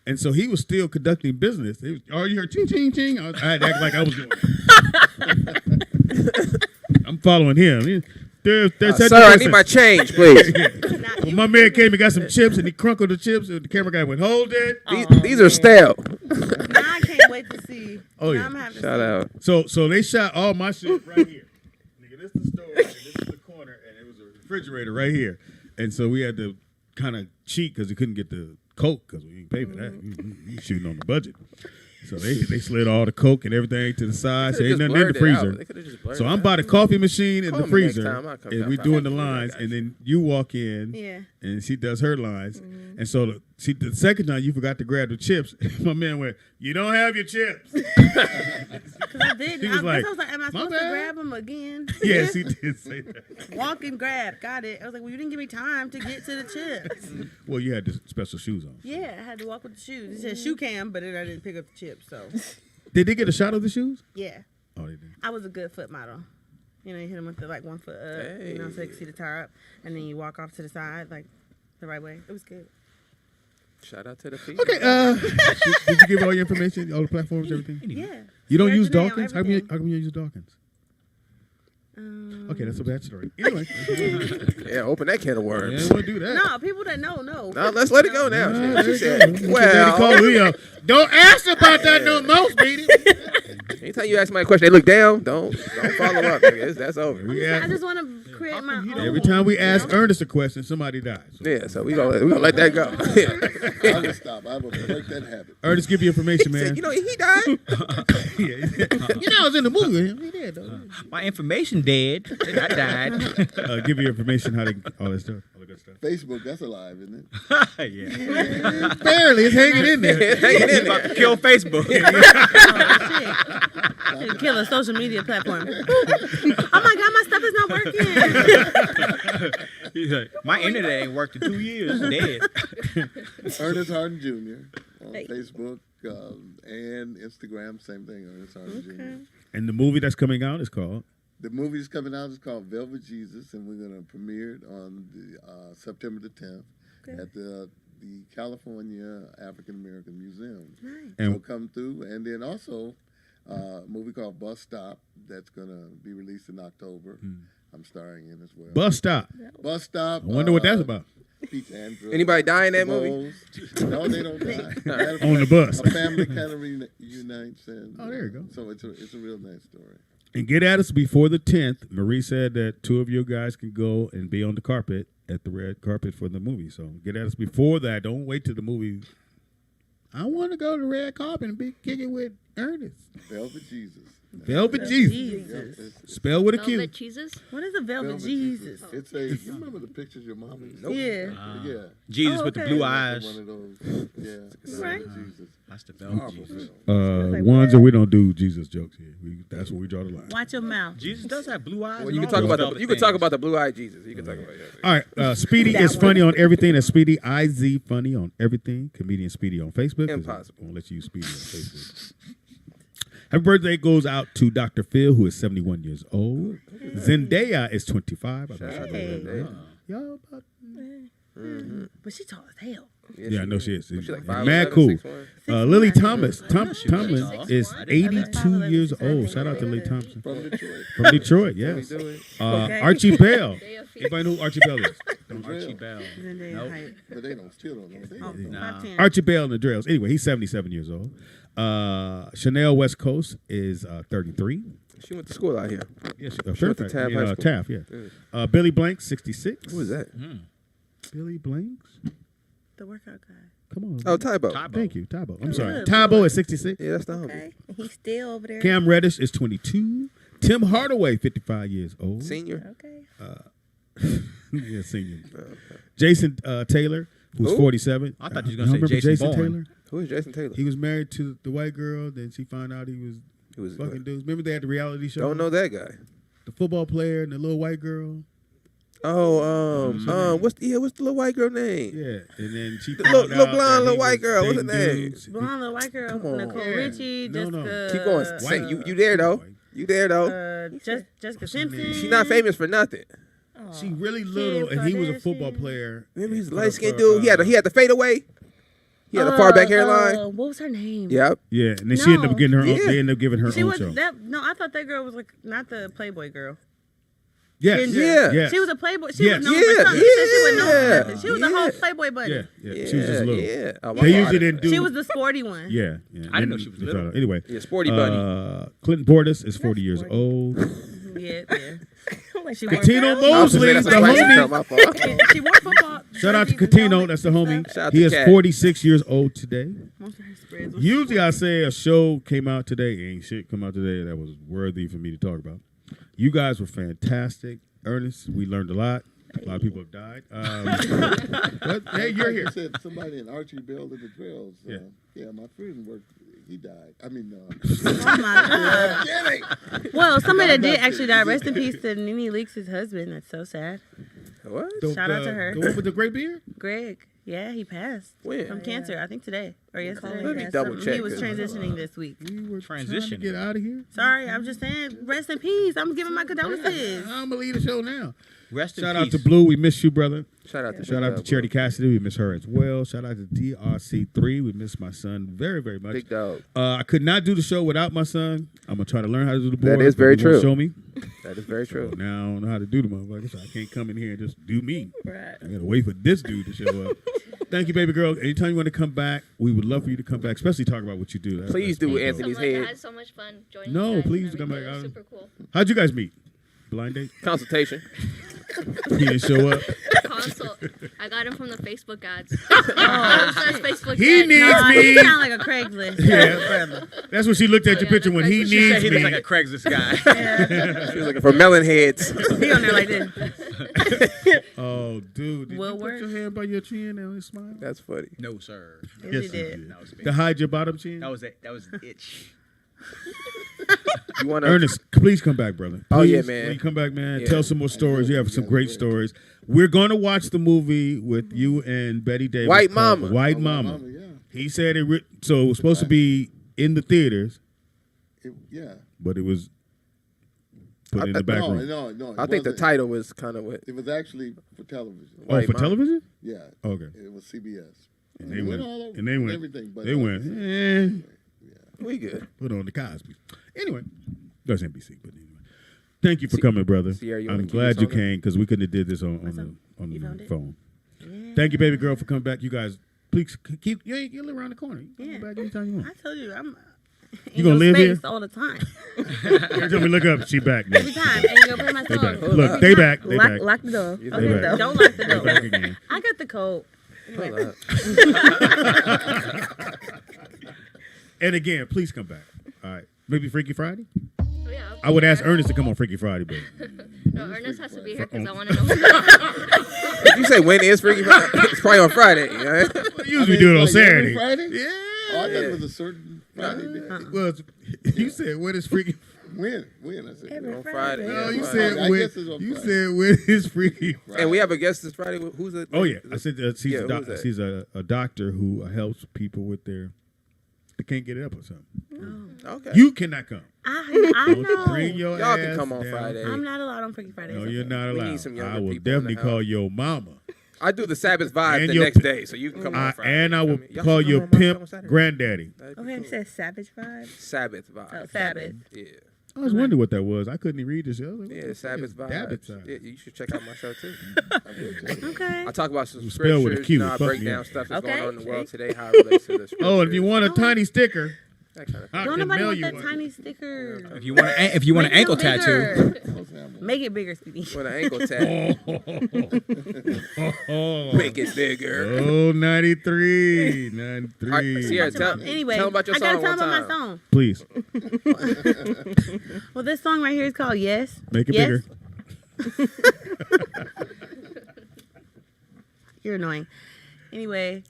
Speaker 1: And so he was still conducting business. It was, oh, you heard ching, ching, ching. I had to act like I was doing it. I'm following him. Sir,
Speaker 3: Sir, I need my change, please.
Speaker 1: Well, my man came and got some chips, and he crunkled the chips, and the camera guy went, hold it.
Speaker 3: These are stale.
Speaker 11: Now I can't wait to see.
Speaker 1: Oh,
Speaker 11: Now
Speaker 1: yeah.
Speaker 11: I'm having to
Speaker 3: Shout out.
Speaker 1: So they shot all my shit right here. Nigga, this is the store, and this is the corner, and it was a refrigerator right here. And so we had to kind of cheat because we couldn't get the Coke because we didn't pay for that. We shooting on the budget. So they slid all the Coke and everything to the side. So ain't
Speaker 3: could've
Speaker 1: nothing in the
Speaker 3: just blurred it out.
Speaker 1: freezer.
Speaker 3: They could've just blurred
Speaker 1: So
Speaker 3: it
Speaker 1: I'm
Speaker 3: out.
Speaker 1: by the coffee machine in
Speaker 3: Call
Speaker 1: the
Speaker 3: me next
Speaker 1: freezer,
Speaker 3: time. I'll come
Speaker 1: and
Speaker 3: down.
Speaker 1: we doing the lines,
Speaker 3: I got
Speaker 1: and then you walk in,
Speaker 11: Yeah.
Speaker 1: and she does her lines. And so the second time you forgot to grab the chips, my man went, "You don't have your chips."
Speaker 11: Because I did.
Speaker 1: He was like,
Speaker 11: I was like, am I
Speaker 1: "My
Speaker 11: supposed to
Speaker 1: bad."
Speaker 11: grab them again?
Speaker 1: Yes, he did say that.
Speaker 11: Walk and grab. Got it. I was like, well, you didn't give me time to get to the chips.
Speaker 1: Well, you had the special shoes on.
Speaker 11: Yeah, I had to walk with the shoes. It said shoe cam, but I didn't pick up the chips. So,
Speaker 1: Did they get a shot of the shoes?
Speaker 11: yeah.
Speaker 1: Oh, they did.
Speaker 11: I was a good foot model. You know, you hit them with the, like, 1 foot up, you know, so you can see the tire up. And then you walk off to the side, like, the right way. It was good.
Speaker 3: Shout out to the people.
Speaker 1: Okay. Did you give all your information, all the platforms, everything?
Speaker 11: Yeah.
Speaker 1: You don't use
Speaker 11: Name,
Speaker 1: Dawkins? How come you use Dawkins? Okay, that's a bad story. Anyway.
Speaker 3: Yeah, open that can of worms.
Speaker 1: Yeah, we'll do that.
Speaker 11: No, people that know.
Speaker 3: No, let's let it go now.
Speaker 1: No,
Speaker 3: She said, well.
Speaker 1: Don't ask about that no more, Speedy.
Speaker 3: Anytime you ask somebody a question, they look down. Don't follow up. That's over.
Speaker 11: I just want to create my own.
Speaker 1: Every time we ask Ernest a question, somebody dies. So.
Speaker 3: Yeah, so we gonna let that go.
Speaker 5: I'm gonna stop. I'm gonna break that habit.
Speaker 1: Ernest, give you information, man.
Speaker 3: Said, he died.
Speaker 1: I was in the movie. He did, though.
Speaker 8: My information dead. I died.
Speaker 1: Give you information how to all that stuff. All the good stuff.
Speaker 5: Facebook, that's alive, isn't
Speaker 8: Yeah.
Speaker 5: it?
Speaker 1: Barely, it's hanging in there.
Speaker 3: It's hanging in
Speaker 8: About
Speaker 3: there.
Speaker 8: to kill Facebook.
Speaker 11: Kill a social media platform. Oh my God, my stuff is not working.
Speaker 8: He's like, my internet ain't worked in 2 years. Dead.
Speaker 5: Ernest Hardin Jr. on Facebook and Instagram, same thing. Ernest Hardin Jr.
Speaker 1: And the movie that's coming out is called?
Speaker 5: The movie is coming out. It's called Velvet Jesus, and we're going to premiere it on the, September the 10th at the California African American Museum.
Speaker 11: Nice.
Speaker 5: So come through, and then also a movie called Bus Stop that's going to be released in October. I'm starring in as well.
Speaker 1: Bus Stop.
Speaker 5: Bus Stop.
Speaker 1: I wonder what that's about.
Speaker 5: Pizza and drugs.
Speaker 3: Anybody die in that movie?
Speaker 5: No, they don't die.
Speaker 1: On the bus.
Speaker 5: A family kind of reunites. And,
Speaker 1: there you go.
Speaker 5: So it's a real nice story.
Speaker 1: And get at us before the 10th. Marie said that 2 of you guys can go and be on the carpet at the red carpet for the movie. So get at us before that. Don't wait till the movie. I want to go to the red carpet and be kicking with Ernest.
Speaker 5: Velvet Jesus.
Speaker 1: Velvet Jesus. Spell with a Q.
Speaker 12: Velvet Jesus?
Speaker 11: What is a velvet Jesus?
Speaker 5: It's a. You remember the pictures your mom used to
Speaker 11: Yeah.
Speaker 5: Yeah.
Speaker 8: Jesus with the blue eyes.
Speaker 5: One of those. Yeah.
Speaker 11: Right.
Speaker 5: Jesus.
Speaker 8: That's the velvet Jesus.
Speaker 1: Ones that we don't do Jesus jokes here. That's where we draw the line.
Speaker 11: Watch your mouth.
Speaker 8: Jesus does have blue eyes.
Speaker 3: Well, you can talk about the blue-eyed Jesus. You can talk about that.
Speaker 1: All right, Speedy is funny on everything. That's Speedy IZ funny on everything. Comedian Speedy on Facebook.
Speaker 3: Impossible.
Speaker 1: I won't let you use Speedy on Facebook. Happy birthday goes out to Dr. Phil, who is 71 years old. Zendaya is 25. Y'all about
Speaker 11: But she tall as hell.
Speaker 1: Yeah, I know she is.
Speaker 3: She's like
Speaker 1: Mad
Speaker 3: 5'11",
Speaker 1: cool.
Speaker 3: 6'1".
Speaker 1: Lily Thomas is 82 years old. Shout out to Lily Thompson. From Detroit, yes. Archie Bell. Anybody know who Archie Bell is?
Speaker 8: Archie Bell.
Speaker 11: Nope.
Speaker 5: But they don't know.
Speaker 1: Archie Bell and the Drills. Anyway, he's 77 years old. Chanel West Coast is 33.
Speaker 3: She went to school out here.
Speaker 1: Yes,
Speaker 3: She went to Taft High School.
Speaker 1: Taft, yeah. Billy Blanks, 66.
Speaker 3: Who is that?
Speaker 1: Billy Blanks?
Speaker 11: The workout guy.
Speaker 1: Come on.
Speaker 3: Oh, Tybo.
Speaker 1: Thank you, Tybo. I'm sorry. Tybo is 66.
Speaker 3: Yeah, that's the homie.
Speaker 11: Okay. He's still over there.
Speaker 1: Cam Reddish is 22. Tim Hardaway, 55 years old.
Speaker 3: Senior.
Speaker 11: Okay.
Speaker 1: Yeah, senior. Jason Taylor, who's 47.
Speaker 8: I thought you were going to say Jason Bourne.
Speaker 1: Taylor?
Speaker 3: Who is Jason Taylor?
Speaker 1: He was married to the white girl. Then she found out he was fucking dudes. Remember they had the reality show?
Speaker 3: Don't know that guy.
Speaker 1: The football player and the little white girl.
Speaker 3: Oh, what's the little white girl name?
Speaker 1: Yeah, and then she
Speaker 3: The
Speaker 1: found
Speaker 3: little
Speaker 1: out
Speaker 3: blonde
Speaker 1: that
Speaker 3: little
Speaker 1: he
Speaker 3: white
Speaker 1: was
Speaker 3: girl. What's her
Speaker 1: dating
Speaker 3: name?
Speaker 1: dudes.
Speaker 11: Blonde little white girl.
Speaker 3: Come on.
Speaker 11: Nicole
Speaker 1: Yeah.
Speaker 11: Richie.
Speaker 1: No, no.
Speaker 11: Jessica.
Speaker 3: Keep going. Say you there though. You there though.
Speaker 11: Jessica Simpson.
Speaker 3: She's not famous for nothing.
Speaker 1: She really little, and he was a football player.
Speaker 3: Remember he's a light skinned dude. He had the fadeaway. He had a far back hairline.
Speaker 11: What was her name?
Speaker 3: Yep.
Speaker 1: Yeah, and then she ended up getting her.
Speaker 3: Yeah.
Speaker 1: They ended up giving her
Speaker 11: She
Speaker 1: own
Speaker 11: was
Speaker 1: show.
Speaker 11: no. I thought that girl was like not the Playboy girl.
Speaker 1: Yes.
Speaker 3: Yeah.
Speaker 1: Yes.
Speaker 11: She was a Playboy. She
Speaker 1: Yes.
Speaker 11: was known for something. She said she was known for nothing. She was a
Speaker 3: Yeah.
Speaker 11: whole Playboy bunny.
Speaker 1: Yeah. She was just little.
Speaker 3: Yeah. Oh, my
Speaker 1: They
Speaker 3: God.
Speaker 1: usually didn't do.
Speaker 11: She was the sporty one.
Speaker 1: Yeah.
Speaker 8: I didn't know she was little.
Speaker 1: Anyway.
Speaker 3: Yeah, sporty bunny.
Speaker 1: Clinton Portis is 40 years old.
Speaker 11: Yeah. She
Speaker 1: Catino
Speaker 11: wore
Speaker 1: Mosley,
Speaker 3: That's
Speaker 1: the
Speaker 3: a spicy girl,
Speaker 1: homie.
Speaker 3: my fault.
Speaker 11: She wore football.
Speaker 1: Shout out to
Speaker 11: jerseys and
Speaker 1: Catino,
Speaker 11: helmets
Speaker 1: that's the
Speaker 11: and
Speaker 1: homie.
Speaker 11: stuff.
Speaker 3: Shout out
Speaker 1: He
Speaker 3: to
Speaker 1: is
Speaker 3: Cat.
Speaker 1: 46 years old today.
Speaker 11: Most of her spreads was
Speaker 1: Usually I say a show came out today. Ain't shit come out today that was worthy for me to talk about. You guys were fantastic. Ernest, we learned a lot. A lot of people have died. But hey, you're here.
Speaker 5: You said somebody in Archie Bell and the Drills.
Speaker 1: Yeah.
Speaker 5: My friend worked. He died. I mean,
Speaker 11: Oh my God. Well, somebody that did actually die. Rest in peace to Nene Leakes' husband. That's so sad.
Speaker 3: What?
Speaker 11: Shout out to her.
Speaker 1: The one with the gray beard?
Speaker 11: Greg. Yeah, he passed.
Speaker 3: When?
Speaker 11: From cancer. I think today or yesterday.
Speaker 3: Let me double check
Speaker 11: He was
Speaker 3: this.
Speaker 11: transitioning this week.
Speaker 1: We were trying to
Speaker 8: Transitioning.
Speaker 1: get out of here.
Speaker 11: Sorry, I'm just saying, rest in peace. I'm giving my condolences.
Speaker 1: I'm gonna leave the show now.
Speaker 8: Rest in
Speaker 1: Shout
Speaker 8: peace.
Speaker 1: out to Blue. We miss you, brother.
Speaker 3: Shout out to
Speaker 1: Shout out to Charity Cassidy. We miss her as well. Shout out to DRC3. We miss my son very, very much.
Speaker 3: Big dog.
Speaker 1: I could not do the show without my son. I'm gonna try to learn how to do the board.
Speaker 3: That is very
Speaker 1: but he won't
Speaker 3: true.
Speaker 1: Show me.
Speaker 3: That is very true.
Speaker 1: So now I don't know how to do the motherfucker, so I can't come in here and just do me.
Speaker 11: Right.
Speaker 1: I gotta wait for this dude to show up. Thank you, baby girl. Anytime you want to come back, we would love for you to come back, especially talk about what you do.
Speaker 3: Please do Anthony's
Speaker 12: I
Speaker 3: head.
Speaker 12: had so much fun joining
Speaker 1: No,
Speaker 12: you guys
Speaker 1: please
Speaker 12: and
Speaker 1: come back.
Speaker 12: everything. It was super cool.
Speaker 1: How'd you guys meet? Blind date?
Speaker 3: Consultation.
Speaker 1: He didn't show up.
Speaker 12: Consult. I got him from the Facebook ads. Facebook
Speaker 1: He
Speaker 12: ads.
Speaker 1: needs me.
Speaker 11: He sound like a Craigslist.
Speaker 1: Yeah, that's what she looked at your picture when he
Speaker 8: She said
Speaker 1: needs
Speaker 8: he
Speaker 1: me.
Speaker 8: looks like a Craigslist guy.
Speaker 3: She was looking for melon heads.
Speaker 11: He on there like this.
Speaker 1: Oh, dude. Did
Speaker 11: Will
Speaker 1: you
Speaker 11: work.
Speaker 1: put your hand by your chin and smile?
Speaker 3: That's funny.
Speaker 8: No, sir.
Speaker 11: Yes,
Speaker 1: Yes,
Speaker 11: he
Speaker 1: you
Speaker 11: did.
Speaker 8: That was me.
Speaker 1: To hide your bottom chin?
Speaker 8: That was it. That was an itch.
Speaker 3: You want to?
Speaker 1: Ernest, please come back, brother.
Speaker 3: Oh, yeah,
Speaker 1: Please,
Speaker 3: man.
Speaker 1: When you come back, man,
Speaker 3: Yeah.
Speaker 1: tell some more stories. You have some great stories. We're going to watch the movie with you and Betty Davis.
Speaker 3: White
Speaker 1: called
Speaker 3: Mama.
Speaker 1: White
Speaker 5: Oh,
Speaker 1: Mama.
Speaker 5: yeah.
Speaker 1: He said so it was supposed to be in the theaters,
Speaker 5: Yeah.
Speaker 1: but it was put in the back
Speaker 5: No,
Speaker 1: room.
Speaker 5: no, no.
Speaker 3: I think the title was kind of what.
Speaker 5: It was actually for television.
Speaker 1: Oh,
Speaker 3: White
Speaker 1: for
Speaker 3: Mama.
Speaker 1: television?
Speaker 5: Yeah.
Speaker 1: Okay.
Speaker 5: It was CBS.
Speaker 1: And they
Speaker 5: It
Speaker 1: went.
Speaker 5: all over
Speaker 1: And they went.
Speaker 5: everything, but
Speaker 1: They went.
Speaker 3: We good.
Speaker 1: Put on the Cosby. Anyway, that's NBC. But anyway, thank you for coming, brother.
Speaker 3: Sierra, you wanna
Speaker 1: I'm
Speaker 3: keep
Speaker 1: glad
Speaker 3: this
Speaker 1: you
Speaker 3: on there?
Speaker 1: came because we couldn't have did this on the phone. Thank you, baby girl, for coming back. You guys, please keep. You live around the corner. You can come back anytime you want.
Speaker 11: I told you, I'm.
Speaker 1: You gonna live here?
Speaker 11: all the time.
Speaker 1: Every time we look up, she back. Now.
Speaker 11: Every time. And you gonna play my
Speaker 1: They
Speaker 11: song.
Speaker 1: back. Look, they back. They back.
Speaker 11: Lock the door.
Speaker 3: They
Speaker 11: Okay,
Speaker 1: back.
Speaker 11: don't lock the
Speaker 1: They back
Speaker 11: door.
Speaker 1: again.
Speaker 11: I got the code.
Speaker 3: Hold up.
Speaker 1: And again, please come back. All right, maybe Freaky Friday.
Speaker 12: Oh, yeah,
Speaker 1: I would ask Ernest to come on Freaky Friday, but
Speaker 12: No, Ernest has to be here because I want to know.
Speaker 3: Did you say when is Freaky Friday? It's probably on Friday. You know?
Speaker 1: we usually do it on
Speaker 5: like
Speaker 1: Saturday.
Speaker 5: every Friday?
Speaker 1: Yeah.
Speaker 5: Oh, I thought it was a certain Friday.
Speaker 1: Well, you said when is Freaky?
Speaker 5: When? I said
Speaker 3: On Friday.
Speaker 1: No,
Speaker 3: yeah,
Speaker 1: you
Speaker 3: Friday.
Speaker 1: said
Speaker 5: I
Speaker 1: when.
Speaker 5: guess it's on
Speaker 1: You
Speaker 5: Friday.
Speaker 1: said when is Freaky?
Speaker 3: And we have a guest this Friday. Who's it?
Speaker 1: Oh yeah, I said she's
Speaker 3: Yeah,
Speaker 1: a
Speaker 3: who's that?
Speaker 1: she's a doctor who helps people with they can't get it up or something.
Speaker 3: Okay.
Speaker 1: You cannot come.
Speaker 11: I
Speaker 1: Don't
Speaker 11: know.
Speaker 1: bring your
Speaker 3: Y'all
Speaker 1: ass
Speaker 3: can come on
Speaker 1: down.
Speaker 3: Friday.
Speaker 11: I'm not allowed on Freaky Fridays.
Speaker 1: No, you're not
Speaker 3: We need
Speaker 1: allowed.
Speaker 3: some younger
Speaker 1: I will
Speaker 3: people in the
Speaker 1: definitely call
Speaker 3: house.
Speaker 1: your mama.
Speaker 3: I do the Sabbath vibe
Speaker 1: And
Speaker 3: the
Speaker 1: your
Speaker 3: next
Speaker 1: pi-
Speaker 3: day, so you can come on Friday.
Speaker 1: And I
Speaker 3: You
Speaker 1: will
Speaker 3: feel me? Y'all
Speaker 1: call
Speaker 3: should
Speaker 1: your
Speaker 3: come on
Speaker 1: pimp
Speaker 3: Saturday.
Speaker 1: granddaddy.
Speaker 3: That'd be
Speaker 11: Okay,
Speaker 3: cool.
Speaker 11: it says Savage Vibe.
Speaker 3: Sabbath vibe.
Speaker 11: Oh, Sabbath.
Speaker 3: Yeah.
Speaker 1: I was wondering what that was. I couldn't even read this. I was like,
Speaker 3: Yeah,
Speaker 1: what the
Speaker 3: Sabbath
Speaker 1: fuck is Sabbath
Speaker 3: vibes.
Speaker 1: time?
Speaker 3: Yeah, you should check out my show too.
Speaker 11: Okay.
Speaker 3: I talk about some
Speaker 1: You spell with a
Speaker 3: scriptures.
Speaker 1: Q,
Speaker 3: You know, I
Speaker 1: fuck
Speaker 3: break
Speaker 1: me
Speaker 3: down
Speaker 1: up.
Speaker 3: stuff that's
Speaker 11: Okay.
Speaker 3: going on in the world today, how it relates to the scriptures.
Speaker 1: Oh, and if you want a tiny sticker,
Speaker 3: that kind of
Speaker 1: I
Speaker 11: Don't
Speaker 1: can
Speaker 11: nobody
Speaker 1: mail
Speaker 11: want
Speaker 1: you
Speaker 11: that
Speaker 1: one.
Speaker 11: tiny sticker.
Speaker 8: If you want an
Speaker 11: Make
Speaker 8: ankle
Speaker 11: them
Speaker 8: tattoo,
Speaker 11: bigger. Make it bigger, Speedy.
Speaker 3: with an ankle tag.
Speaker 1: Oh,
Speaker 3: Make it bigger.
Speaker 1: oh, 93. 93.
Speaker 3: All right, Sierra, tell
Speaker 11: Anyway,
Speaker 3: them about your
Speaker 11: I gotta
Speaker 3: song
Speaker 11: tell
Speaker 3: one
Speaker 11: them about
Speaker 3: time.
Speaker 11: my song.
Speaker 1: Please,
Speaker 11: Well, this song right here is called Yes.
Speaker 1: make it
Speaker 11: Yes.
Speaker 1: bigger.
Speaker 11: You're annoying. Anyway,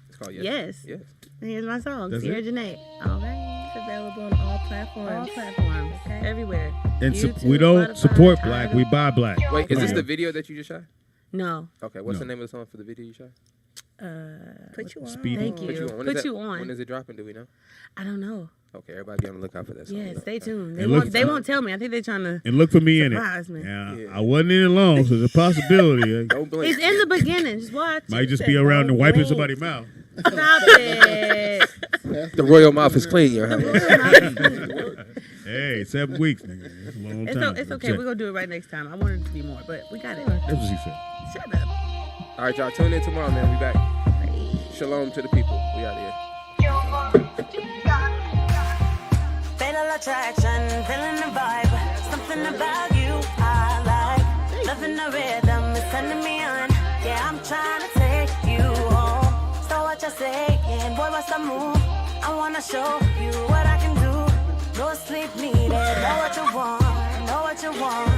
Speaker 3: It's called
Speaker 11: Yes.
Speaker 3: Yes.
Speaker 11: here's my song,
Speaker 1: That's
Speaker 11: Sierra
Speaker 1: it?
Speaker 11: Janae. All right.
Speaker 9: It's available on all platforms.
Speaker 11: All platforms. Everywhere.
Speaker 1: And
Speaker 11: YouTube,
Speaker 1: we don't
Speaker 11: Spotify,
Speaker 1: support black,
Speaker 11: Tidal.
Speaker 1: we buy black.
Speaker 3: Wait, is
Speaker 1: Come
Speaker 3: this
Speaker 1: on
Speaker 3: the
Speaker 1: now.
Speaker 3: video that you just shot?
Speaker 11: No.
Speaker 3: Okay, what's
Speaker 1: No.
Speaker 3: the name of the song for the video you shot?
Speaker 9: Put you on.
Speaker 1: Speedy.
Speaker 11: Thank you.
Speaker 3: Put you on. When
Speaker 11: Put
Speaker 3: is that-
Speaker 11: you on.
Speaker 3: When is it dropping? Do we know?
Speaker 11: I don't know.
Speaker 3: Okay, everybody be on the lookout for that song.
Speaker 11: Yeah, stay tuned.
Speaker 1: And look-
Speaker 11: They won't tell me. I think they're trying to.
Speaker 1: And look for me in it.
Speaker 11: Surprise me.
Speaker 1: Yeah,
Speaker 3: Yeah.
Speaker 1: I wasn't in it long, so there's a possibility.
Speaker 3: Don't blink.
Speaker 11: It's in the beginning. Just watch.
Speaker 1: Might just be around and wiping somebody's mouth.
Speaker 11: Stop it.
Speaker 3: The royal mouth is clean, your honey.
Speaker 1: Hey, 7 weeks, nigga. That's a long time.
Speaker 11: It's okay.
Speaker 1: Check.
Speaker 11: We're gonna do it right next time. I wanted it to be more, but we got it.
Speaker 1: That's what she said.
Speaker 11: Shut up.
Speaker 3: All right, y'all. Tune in tomorrow, man. We back. Shalom to the people. We out here.
Speaker 14: Fatal attraction, feeling the vibe. Something about you I like. Loving the rhythm is sending me on. Yeah, I'm trying to take you home. So what you saying? Boy, what's the move? I wanna show you what I can do. No sleep needed. Know what you want. Know what you want.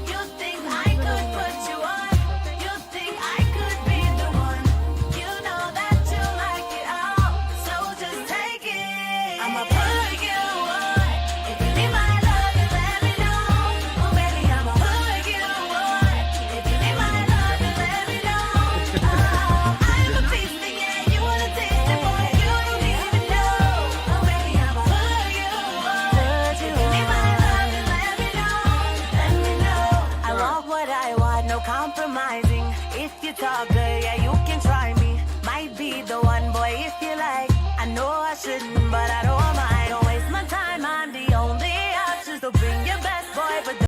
Speaker 14: You think I could put you on? You think I could be the one? You know that you like it all, so just take it. I'ma put you on. If you need my love, just let me know. Oh baby, I'ma put you on. If you need my love, just let me know. I'm a beast, yeah, you wanna compromising. If you talk good, yeah, you can try me. Might be the one, boy, if you like. I know I shouldn't, but I